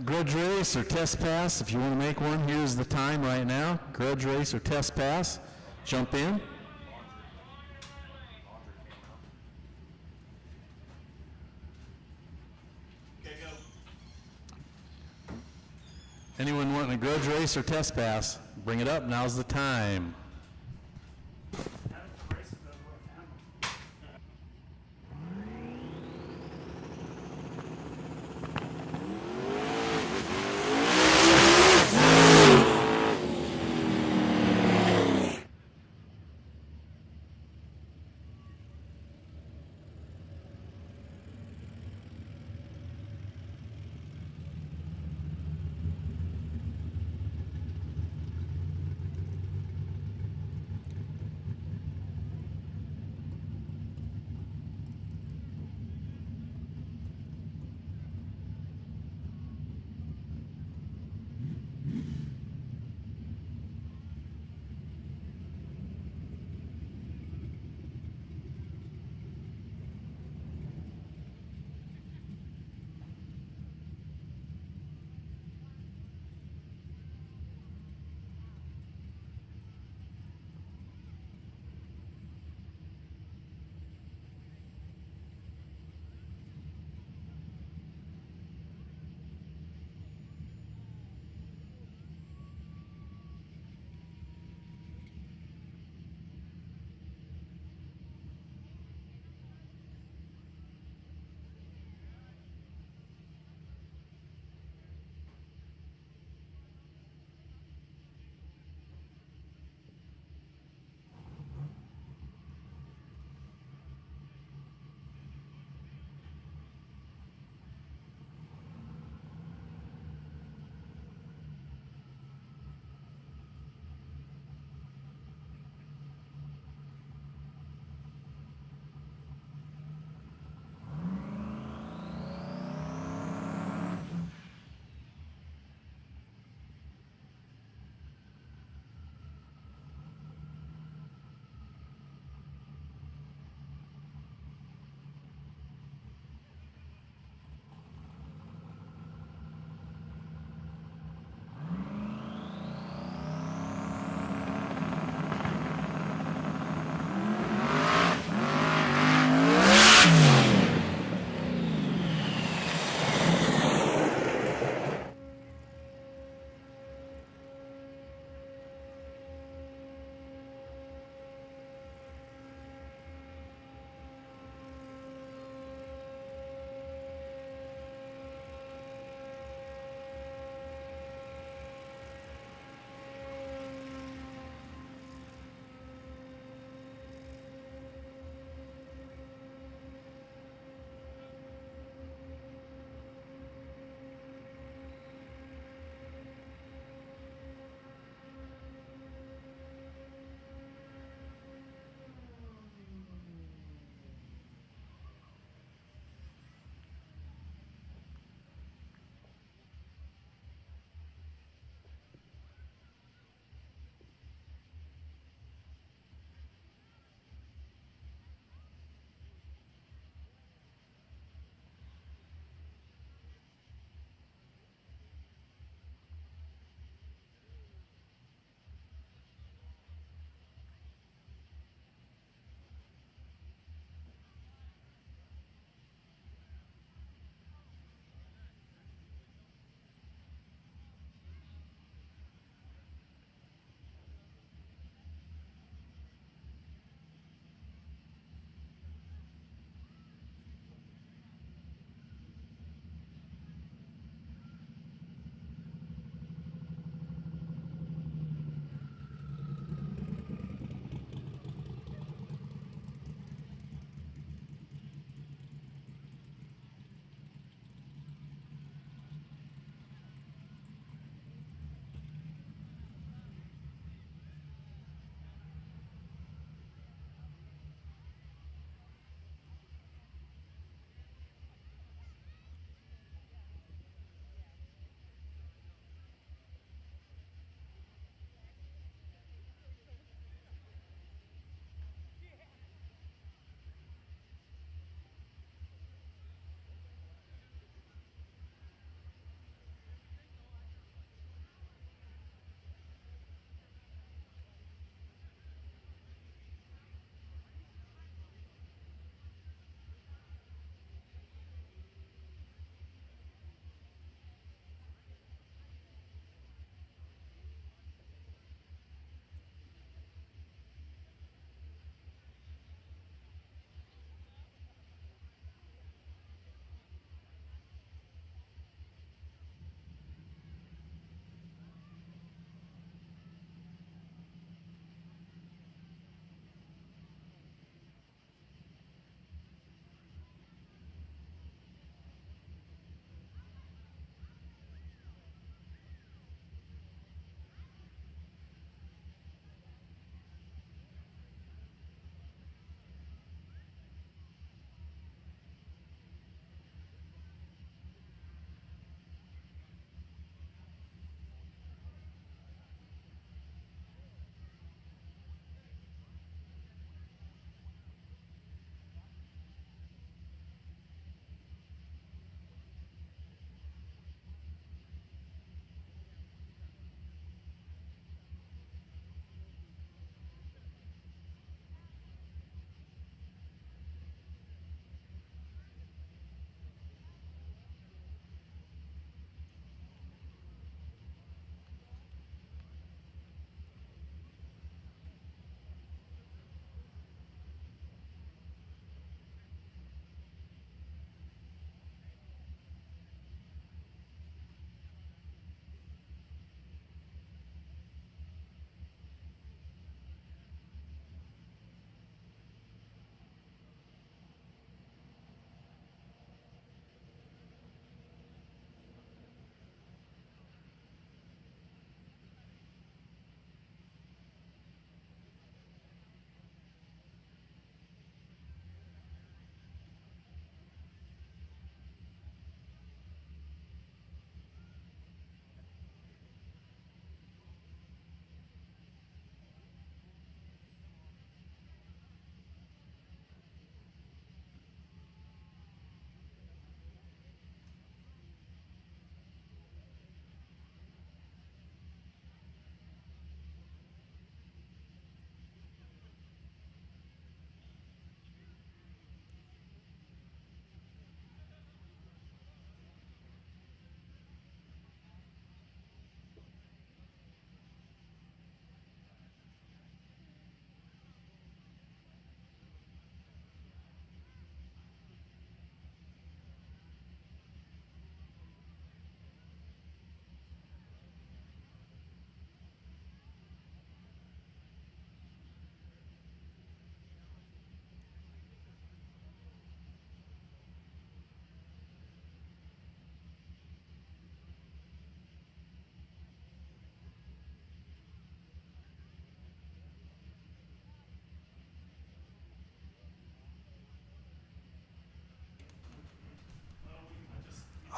Grudge race or test pass, if you want to make one, here's the time right now. Grudge race or test pass, jump in. Anyone wanting a grudge race or test pass, bring it up, now's the time.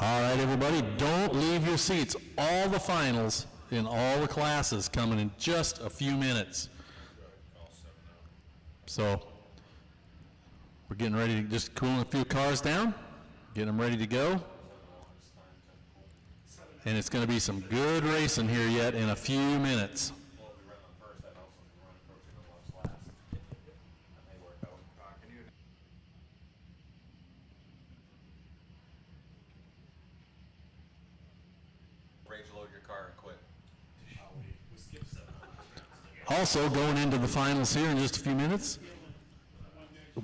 All right, everybody, don't leave your seats. All the finals in all the classes coming in just a few minutes. So we're getting ready to just cooling a few cars down, getting them ready to go. And it's going to be some good racing here yet in a few minutes. Rage load your car and quit. We skipped 7. Also, going into the finals here in just a few minutes,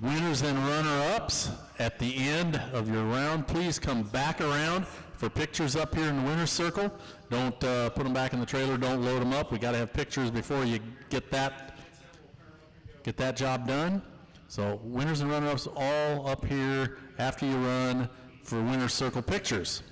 winners and runner-ups at the end of your round, please come back around for pictures up here in the winner's circle. Don't put them back in the trailer, don't load them up. We got to have pictures before you get that job done. So winners and runner-ups all up here after you run for winner's circle pictures.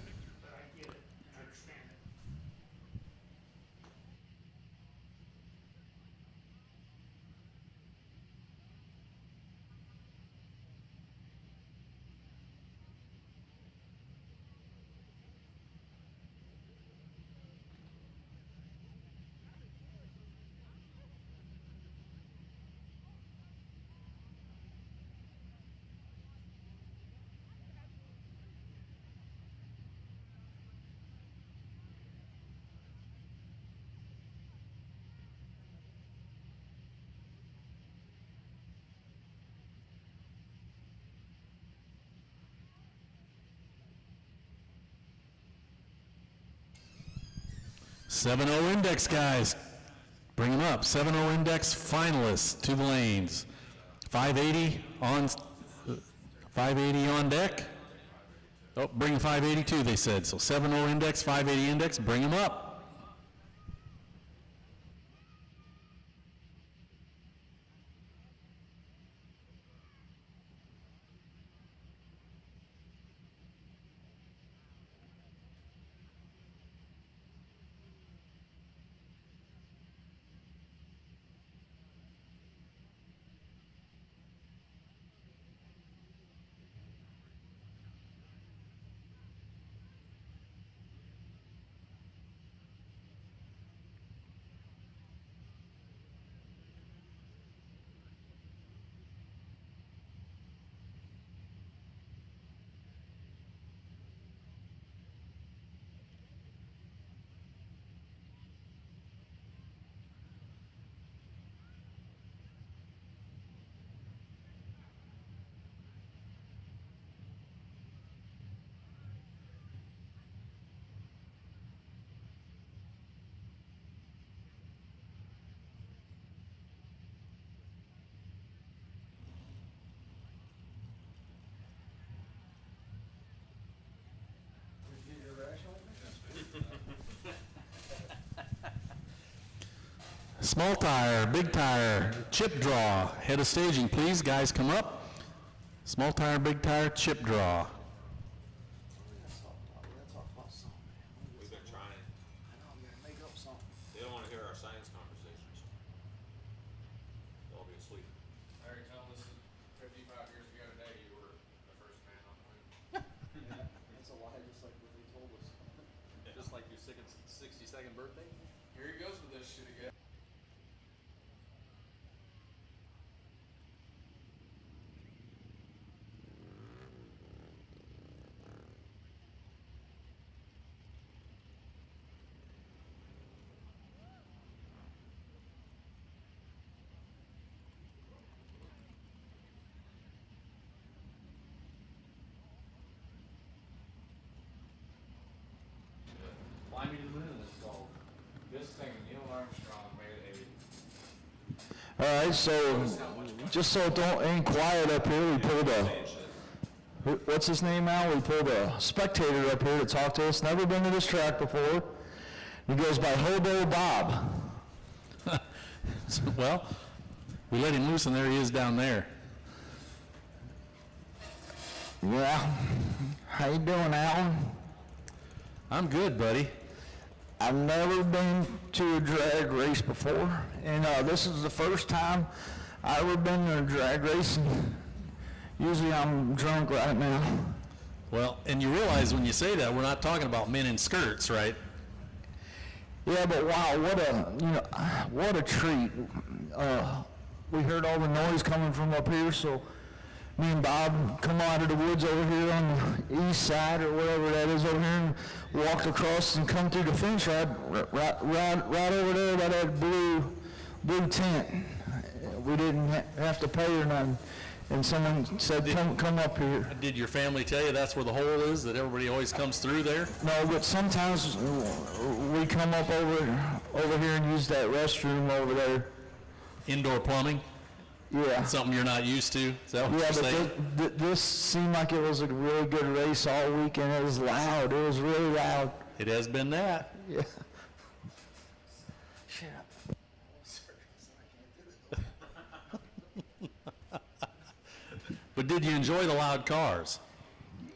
7-0 index guys, bring them up. 7-0 index finalists to the lanes. 580 on deck. Oh, bring 582 they said. So 7-0 index, 580 index, bring them up. Small tire, big tire, chip draw. Head of staging, please. Guys, come up. Small tire, big tire, chip draw. We've been trying. They don't want to hear our science conversations. They'll all be asleep. Larry, tell them this is 55 years ago today, you were the first man on the moon. That's a lie, just like what they told us. Just like your 62nd birthday? Here he goes with this shit again. Fly me to the moon, it's called. This thing, Neil Armstrong made a... All right, so just so it don't ain't quiet up here, we pulled what's his name now? We pulled a spectator up here to talk to us. Never been to this track before. He goes by Hobo Bob. Well, we let him loose and there he is down there. Yeah. How you doing, Alan? I'm good, buddy. I've never been to a drag race before, and this is the first time I've ever been to a drag race. And usually I'm drunk right now. Well, and you realize when you say that, we're not talking about men in skirts, right? Yeah, but wow, what a treat. We heard all the noise coming from up here, so me and Bob come out of the woods over here on the east side or wherever that is over here and walked across and come through the fence right over there by that blue tent. We didn't have to pay or nothing. And someone said, come up here. Did your family tell you that's where the hole is, that everybody always comes through there? No, but sometimes we come up over here and use that restroom over there. Indoor plumbing? Yeah. Something you're not used to? Is that what you're saying? But this seemed like it was a really good race all weekend. It was loud. It was really loud. It has been that. Yeah. But did you enjoy the loud cars?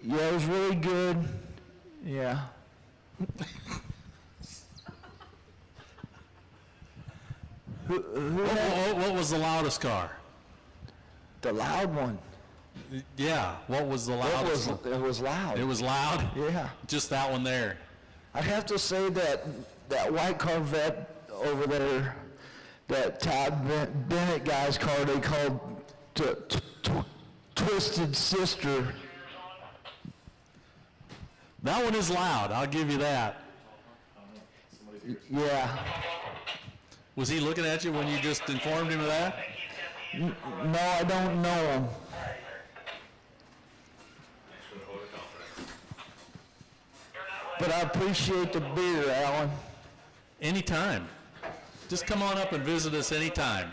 Yeah, it was really good. Yeah. What was the loudest car? The loud one. Yeah, what was the loudest? It was loud. It was loud? Yeah. Just that one there. I'd have to say that white Corvette over there, that Todd Bennett guy's car, they called Twisted Sister. That one is loud, I'll give you that. Yeah. Was he looking at you when you just informed him of that? No, I don't know him. But I appreciate the beer, Alan. Anytime. Just come on up and visit us anytime.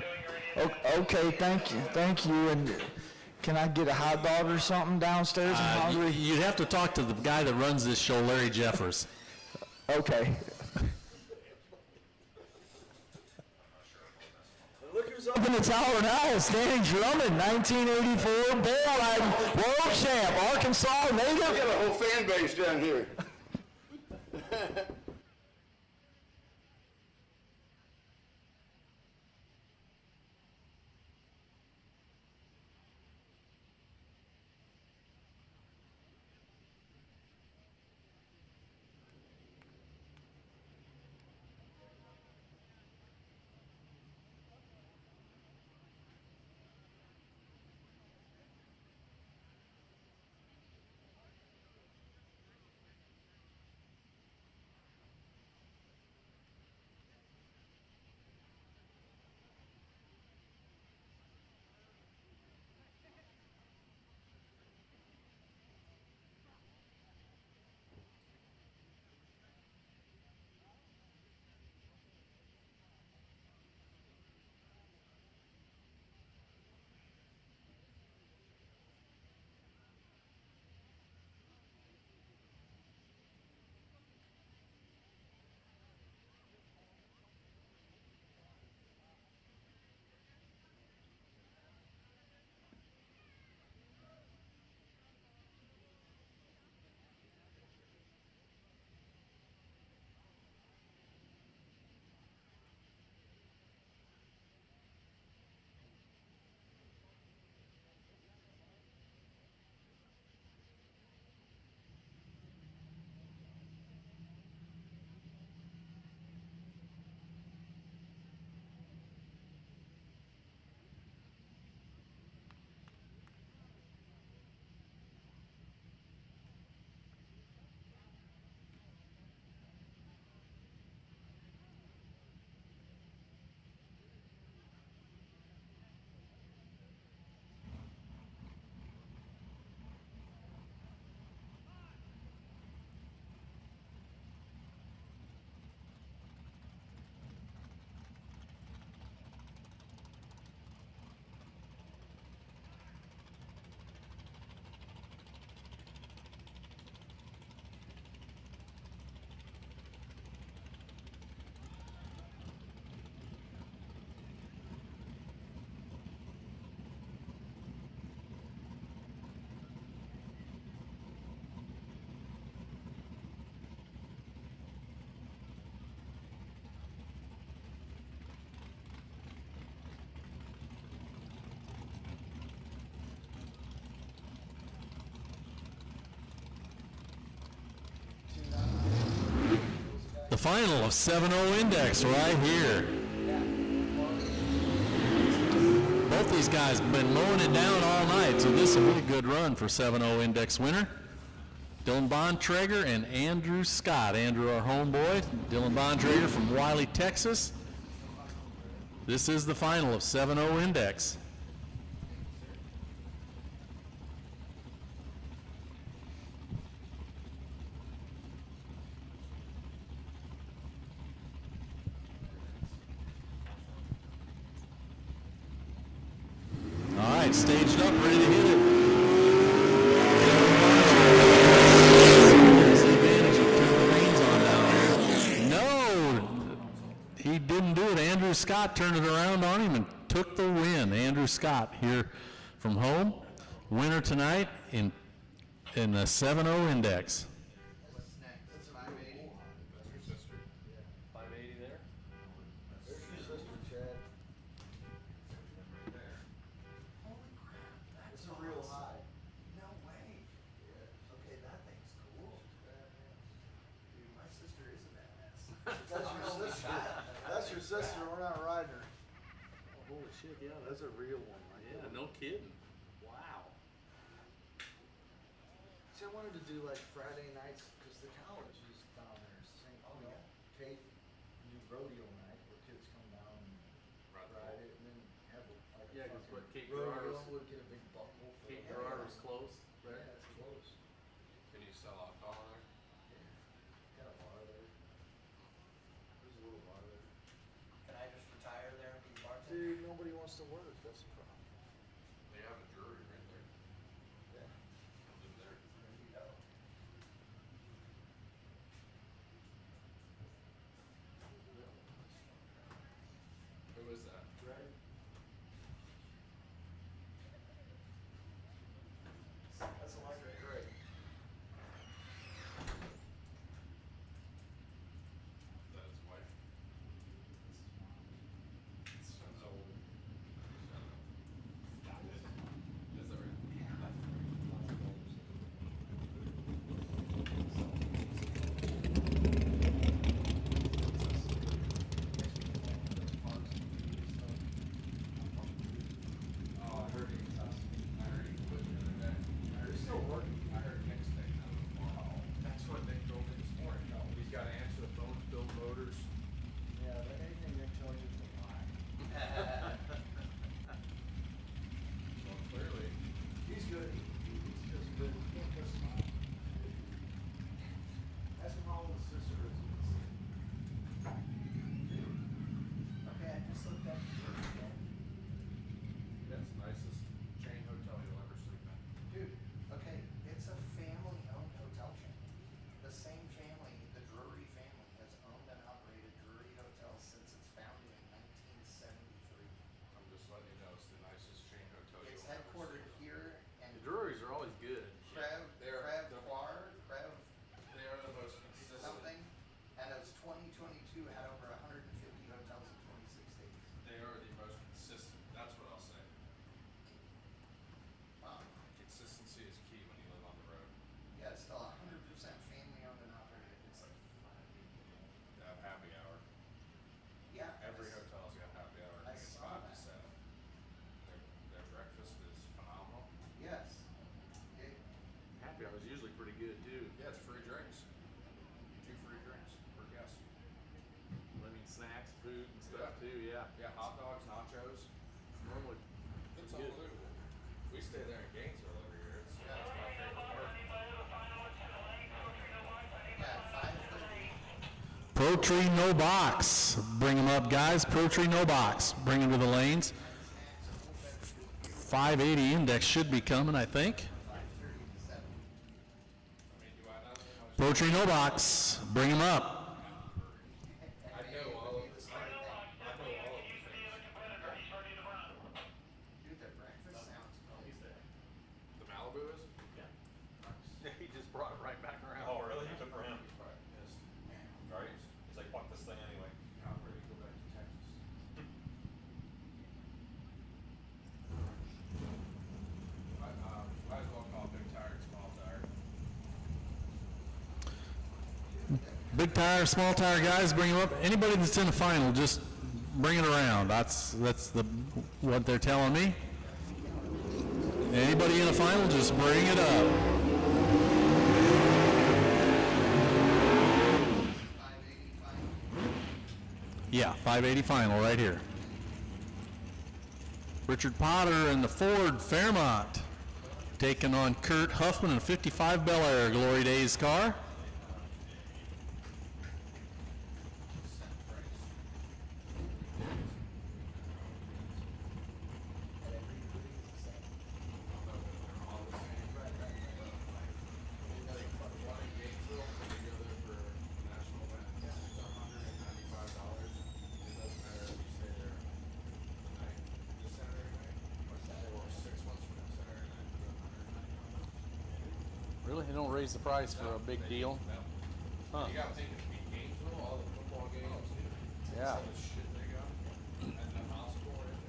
Okay, thank you. And can I get a hot dog or something downstairs? I'm hungry. You'd have to talk to the guy that runs this show, Larry Jeffers. Okay. Look who's Up in the tower now, standing drumming, 1984 Bull Riding World Champ, Arkansas native. We got a whole fan base down here. final of 7-0 index right here. Both these guys have been mowing it down all night, so this will be a good run for 7-0 index winner. Dylan Bontrager and Andrew Scott. Andrew, our homeboy. Dylan Bontrager from Wiley, Texas. This is the final of 7-0 index. All right, staged up, ready to hit it. There's the advantage of turning the reins on down there. No, he didn't do it. Andrew Scott turned it around on him and took the win. Andrew Scott here from home, winner tonight in the 7-0 index. That's 580. That's your sister. 580 there. There's your sister, Chad. Holy crap, that's a real high. No way. Yeah. Okay, that thing's cool. Dude, my sister is a badass. That's your sister. That's your sister. We're not riding her. Oh, holy shit, yeah. That's a real one. Yeah, no kidding. Wow. See, I wanted to do like Friday nights because the college is down there. St. Kate, do rodeo night where kids come down and ride it and then have like Yeah, because what, Kate rodeo Gerard would get a big buckle. For Kate Gerard was close Yeah, there. it's close. Can you sell alcohol there? Got a bar there. There's a little bar there. Can I just retire there and be bartender? Dude, nobody wants to work. That's the problem. They have a jury right there. Yeah. Live there. There you go. Who is that? Right. That's electric great. Is that his wife? So, is that right? Oh, I heard he quit the other day. They're still working. I heard Nick's taking out the farm. That's what Nick told me this morning. He's gotta answer the phones, build motors. Yeah, but anything Nick tells you is a lie. Well, clearly. He's good. He's just good. You can't trust him. Ask him how old his sister is. Okay, I just looked up the word again. That's the nicest chain hotel you'll ever sleep in. Dude, okay, it's a family-owned hotel chain. The same family, the Drury family, has owned and operated Drury Hotels since its founding in 1973. I'm just letting you know it's the nicest chain hotel It's you'll ever headquartered sleep in. here and The Druries are always good. Crev Bar, Crev They are the most consistent. something, and as 2022 had over 150 hotels in 26 states. They are the most consistent. That's what I'll say. Consistency is key when you live on the road. Yeah, it's still 100% family-owned and operated. It's like, They have happy hour. yeah. Every it's- hotel's got happy hour. I It's saw 5 to that. 7. Their breakfast is phenomenal. Yes. It, Happy hour is usually pretty good too. Yeah, it's free drinks. 2 free drinks per guest. I mean, snacks, food and stuff too, yeah. Yeah, hot dogs, nachos. Normally, It's good. unbelievable. We stay there in Gainesville every year. That's my favorite part. yeah, 5:30. Pro Tree No Box. Bring them up, guys. Pro Tree No Box. Bring them to the lanes. 580 index should be coming, I think. 5:30 to 7. I mean, do I know? Pro Tree No Box. Bring them up. I know all of this. I know all of the things. Dude, their breakfast sounds amazing. The Malibu is? Yeah, he just brought it right back around. Oh, really? Good for him. He's probably pissed. Right? He's like, fuck this thing anyway. I'm ready to go back to Texas. Might as well call big tire small tire. Big tire, small tire guys, bring them up. Anybody that's in the final, just bring it around. That's what they're telling me. Anybody in the final, just bring it up. Yeah, 580 final right here. Richard Potter in the Ford Fairmont taking on Kurt Huffman in a 55 Bel Air Glory Days car. Really? They don't raise the price for a big deal? Huh. You gotta think it's big Gainesville, all the football games, Yeah. all the shit they got, and the hospital right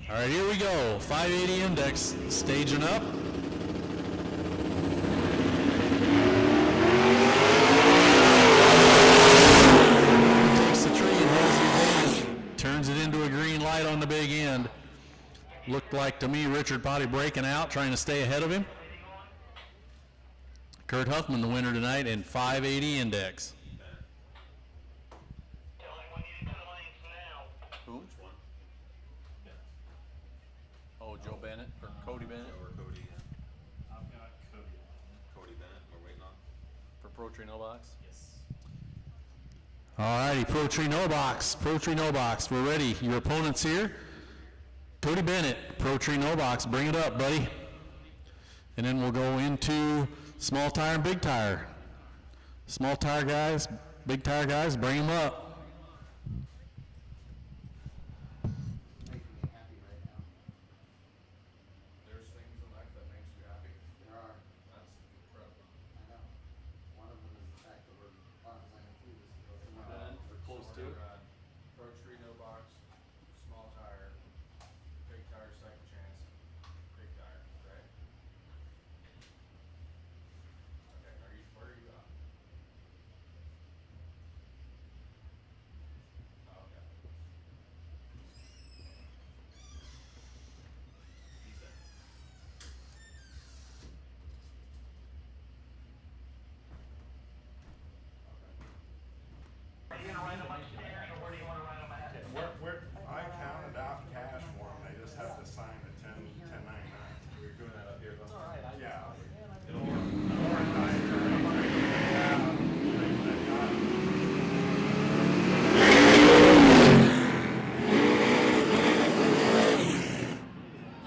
there. All right, here we go. 580 index staging up. Takes the tree and has the advantage. Turns it into a green light on the big end. Looked like to me Richard Potty breaking out, trying to stay ahead of him. Kurt Huffman, the winner tonight, in 580 index. Who? Oh, Joe Bennett or Cody Bennett? Or Cody, yeah. I've got Cody. Cody Bennett, we're waiting on. For Pro Tree No Box? Yes. All righty, Pro Tree No Box. Pro Tree No Box. We're ready. Your opponent's here. Cody Bennett, Pro Tree No Box. Bring it up, buddy. And then we'll go into small tire and big tire. Small tire guys, big tire guys, bring them up. There's things in life that makes you happy. There are. That's incredible. I know. One of them is the fact that we're designing food. We're close to it. Pro Tree No Box, small tire, big tire second chance, big tire, right? Okay, where are you at? Oh, okay. I counted out cash for them, they just have to sign a 1099. We're doing that up here, though. All right. Yeah. It'll work.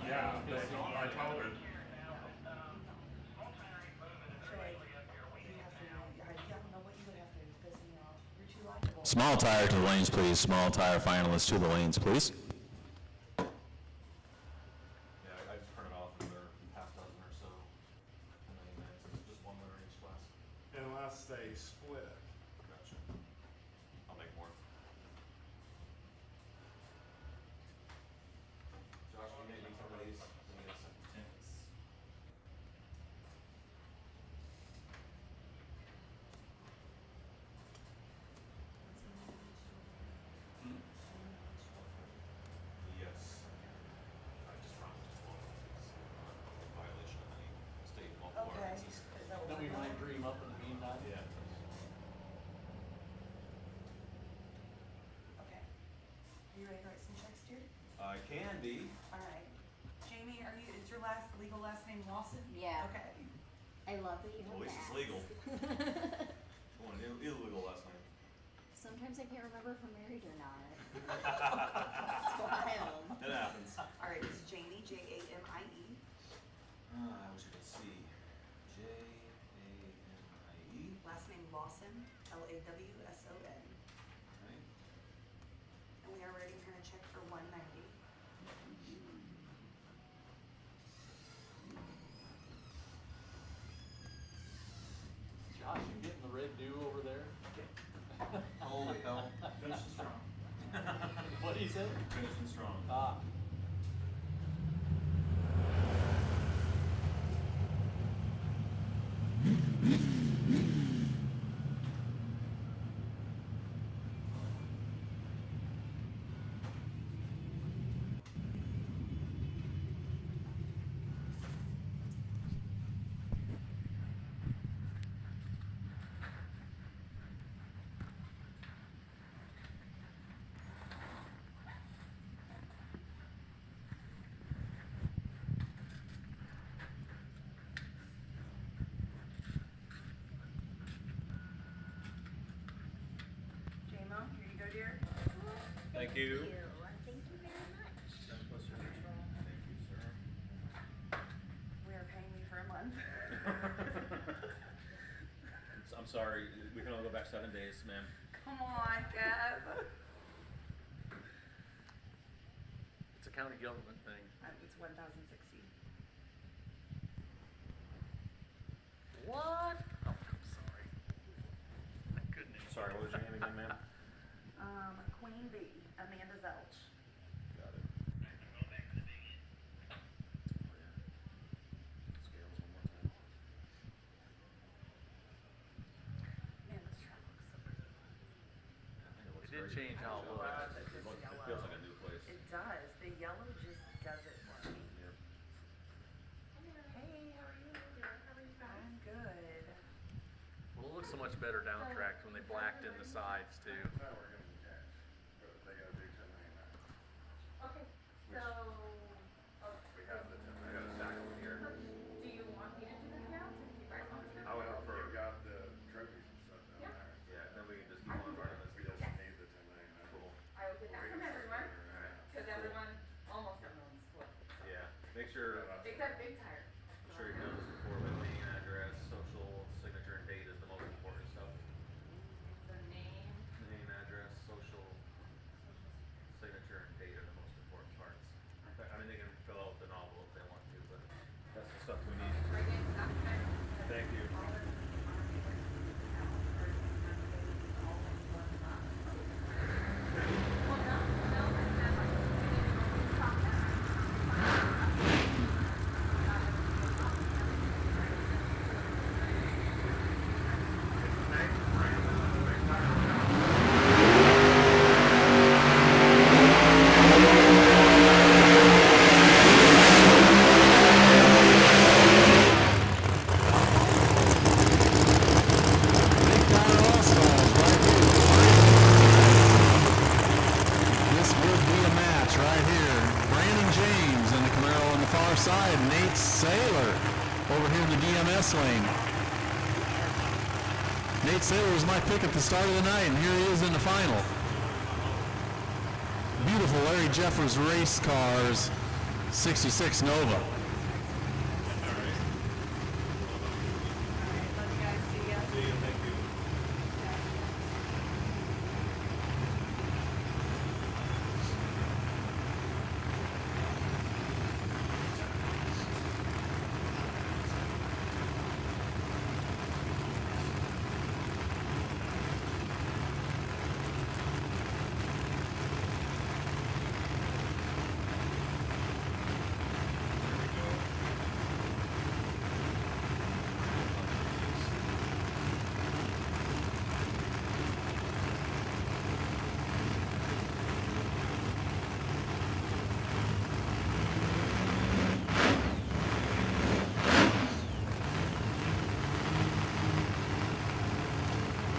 Yeah, I told her. Small tire to the lanes, please. Small tire finalists to the lanes, please. Yeah, I just printed off another half dozen or so. And then it's just one winner each class. Unless they split. Gotcha. I'll make more. Josh, can you make me some of these? Give me a second. Yes. I just found just one of these. Violation of any state and local ordinances. Then we might dream up in the meantime. Yeah. Okay. Are you ready to write some checks, dude? I can be. All right. Jamie, is your legal last name Lawson? Yeah. Okay. I love that you At know least that. it's legal. One illegal last name. Sometimes I can't remember if I'm married or not. It's wild. It happens. All right, it's Jamie, Jamie. I wish I could see. Jamie. Last name Lawson, Lawson. Right. And we are ready to turn a check for $190. Josh, you getting the red dew over there? Holy hell. Finishing strong. What did he say? Finishing strong. Ah. Thank you. Thank you very much. Thank you, sir. We are paying me for a month. I'm sorry, we can only go back 7 days, ma'am. Come on, Deb. It's a county government thing. It's 1,060. What? Oh, I'm sorry. My goodness. Sorry, what was your name again, ma'am? Queen Bee, Amanda Zelch. Got it. Scales one more time. Man, this truck looks so pretty. It did change how it looks. It feels like a new place. It does. The yellow just does it for me. Yep. Hey, how are you? I'm good. Well, it looks so much better down tracked when they blacked in the sides too. Now we're gonna be cash, but they gotta do 10 million now. Okay, so, We have the 10 million. I gotta stack them here. do you want me to do the count? If you guys want to? I would prefer. We've got the trophies and stuff down there. Yeah, then we can just keep on running this We deal. just need the 10 million. Cool. I will get that from everyone, because everyone, almost everyone's split. Yeah, make sure, Except Big Tire. I'm sure you've done this before, but name, address, social, signature, and date is the most important stuff. The name, Name, address, social, signature, and date are the most important parts. I mean, they can fill out the novel if they want to, but that's the stuff we need. right in, document. Thank you. Well, no, it's not like, you need to go talk to This would be a match right here. Brandon James in the Camaro on the far side. Nate Saylor over here in the DMS lane. Nate Saylor was my pick at the start of the night, and here he is in the final. Beautiful Larry Jeffers race cars, 66 Nova. Love you guys. See ya. See you, thank you.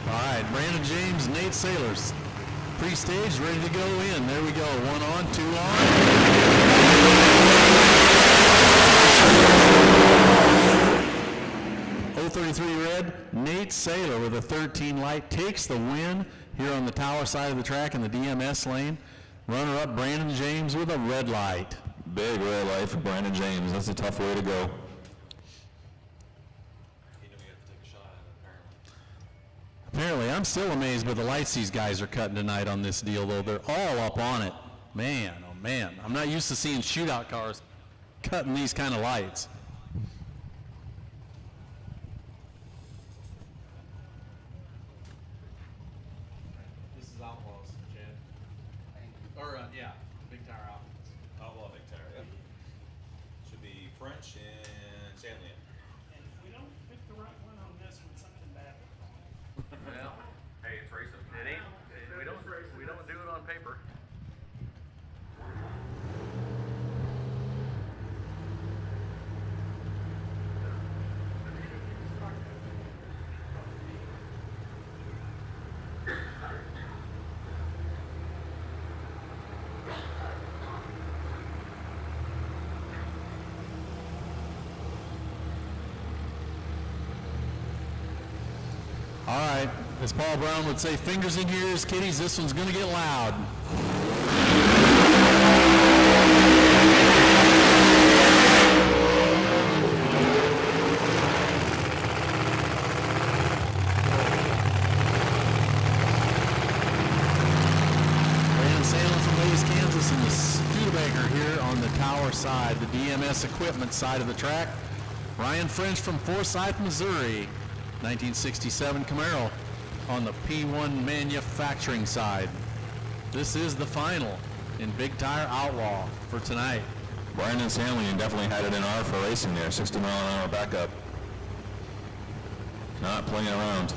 All right, Brandon James, Nate Saylors. Pre-stage, ready to go in. There we go. 1 on, 2 on. 033 red, Nate Saylor with a 13 light takes the win here on the tower side of the track in the DMS lane. Runner-up Brandon James with a red light. Big red light for Brandon James. That's a tough way to go. You know we have to take a shot at it, apparently. Apparently, I'm still amazed by the lights these guys are cutting tonight on this deal, though. They're all up on it. Man, oh man. I'm not used to seeing shootout cars cutting these kind of lights. This is Outlaws, Chad. Or, yeah, Big Tire Outlaws. Outlaw Big Tire, yeah. Should be French and Sandlian. And if we don't pick the right one on this one, something bad will happen. Well, Hey, it's racing. it ain't, we don't do it on paper. All right, As Paul Brown would say, fingers in ears, kiddies, this one's going to get loud. And the Studebaker here on the tower side, the DMS equipment side of the track. Ryan French from Forsyth, Missouri, 1967 Camaro on the P1 manufacturing side. This is the final in Big Tire Outlaw for tonight. Brandon Sandlin definitely had it in R for racing there, 60 mile an hour backup. Not playing around.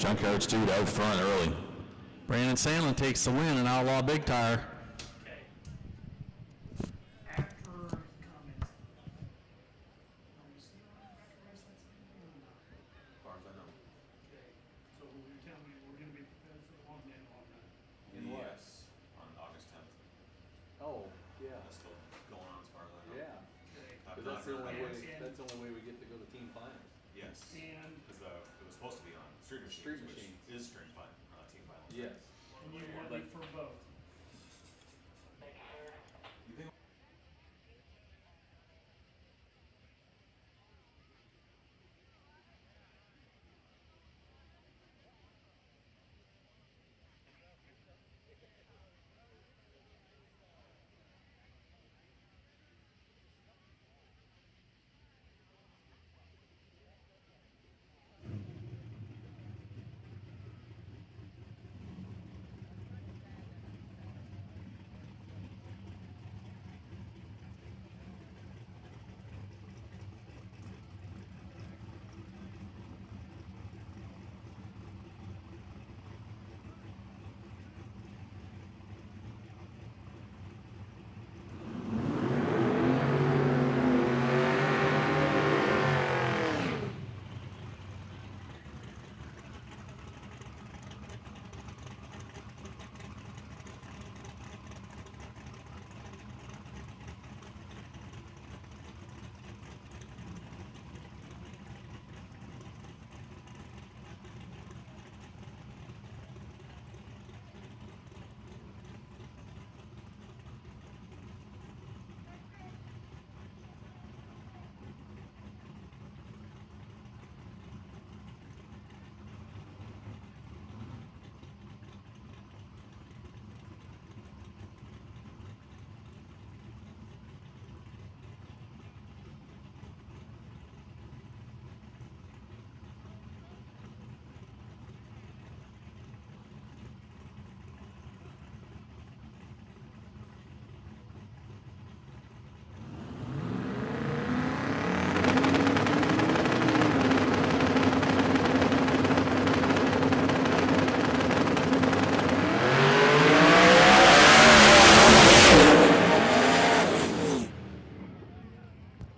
Junkyard's dude out front early. Brandon Sandlin takes the win in Outlaw Big Tire. Yes, on August 10th. Oh, yeah. That's still going on as far as I know. Yeah. I've But that's the not only heard way, that. that's the only way we get to go to team finals. Yes. And Because it was supposed to be on Street Machines, Street which Machines. is team finals. Yes. and you're ready for both. You think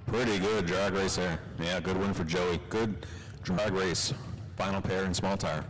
Pretty good drag race there. Yeah, good win for Joey. Good drag race. Final pair in small tire.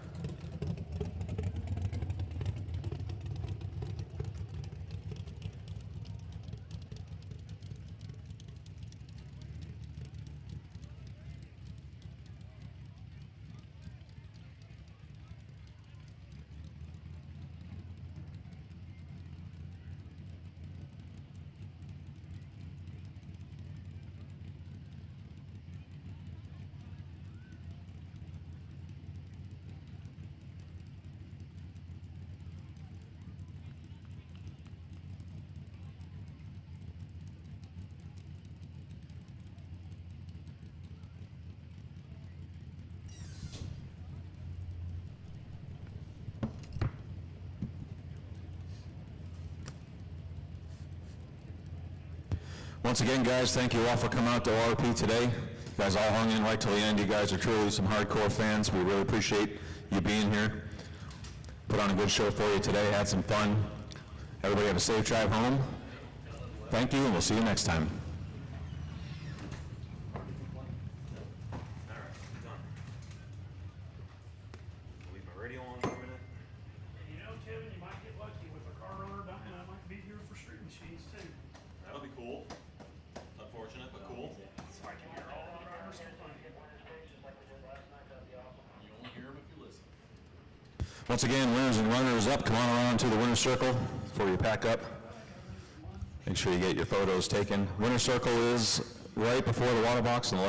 Once again, guys, thank you all for coming out to ORP today. You guys all hung in right till the end. You guys are truly some hardcore fans. We really appreciate you being here. Put on a good show for you today. Had some fun. Everybody have a safe drive home. Thank you, and we'll see you next time. Leave my radio on for a minute. You know, Kevin, you might get lucky with a car runner dying. I might be here for street machines too. That'll be cool. Unfortunate, but cool. So I can hear all the drivers complaining. You only hear them if you listen. Once again, winners and runners up, come on around to the winner's circle before you pack up. Make sure you get your photos taken. Winner's circle is right before the water box on the left.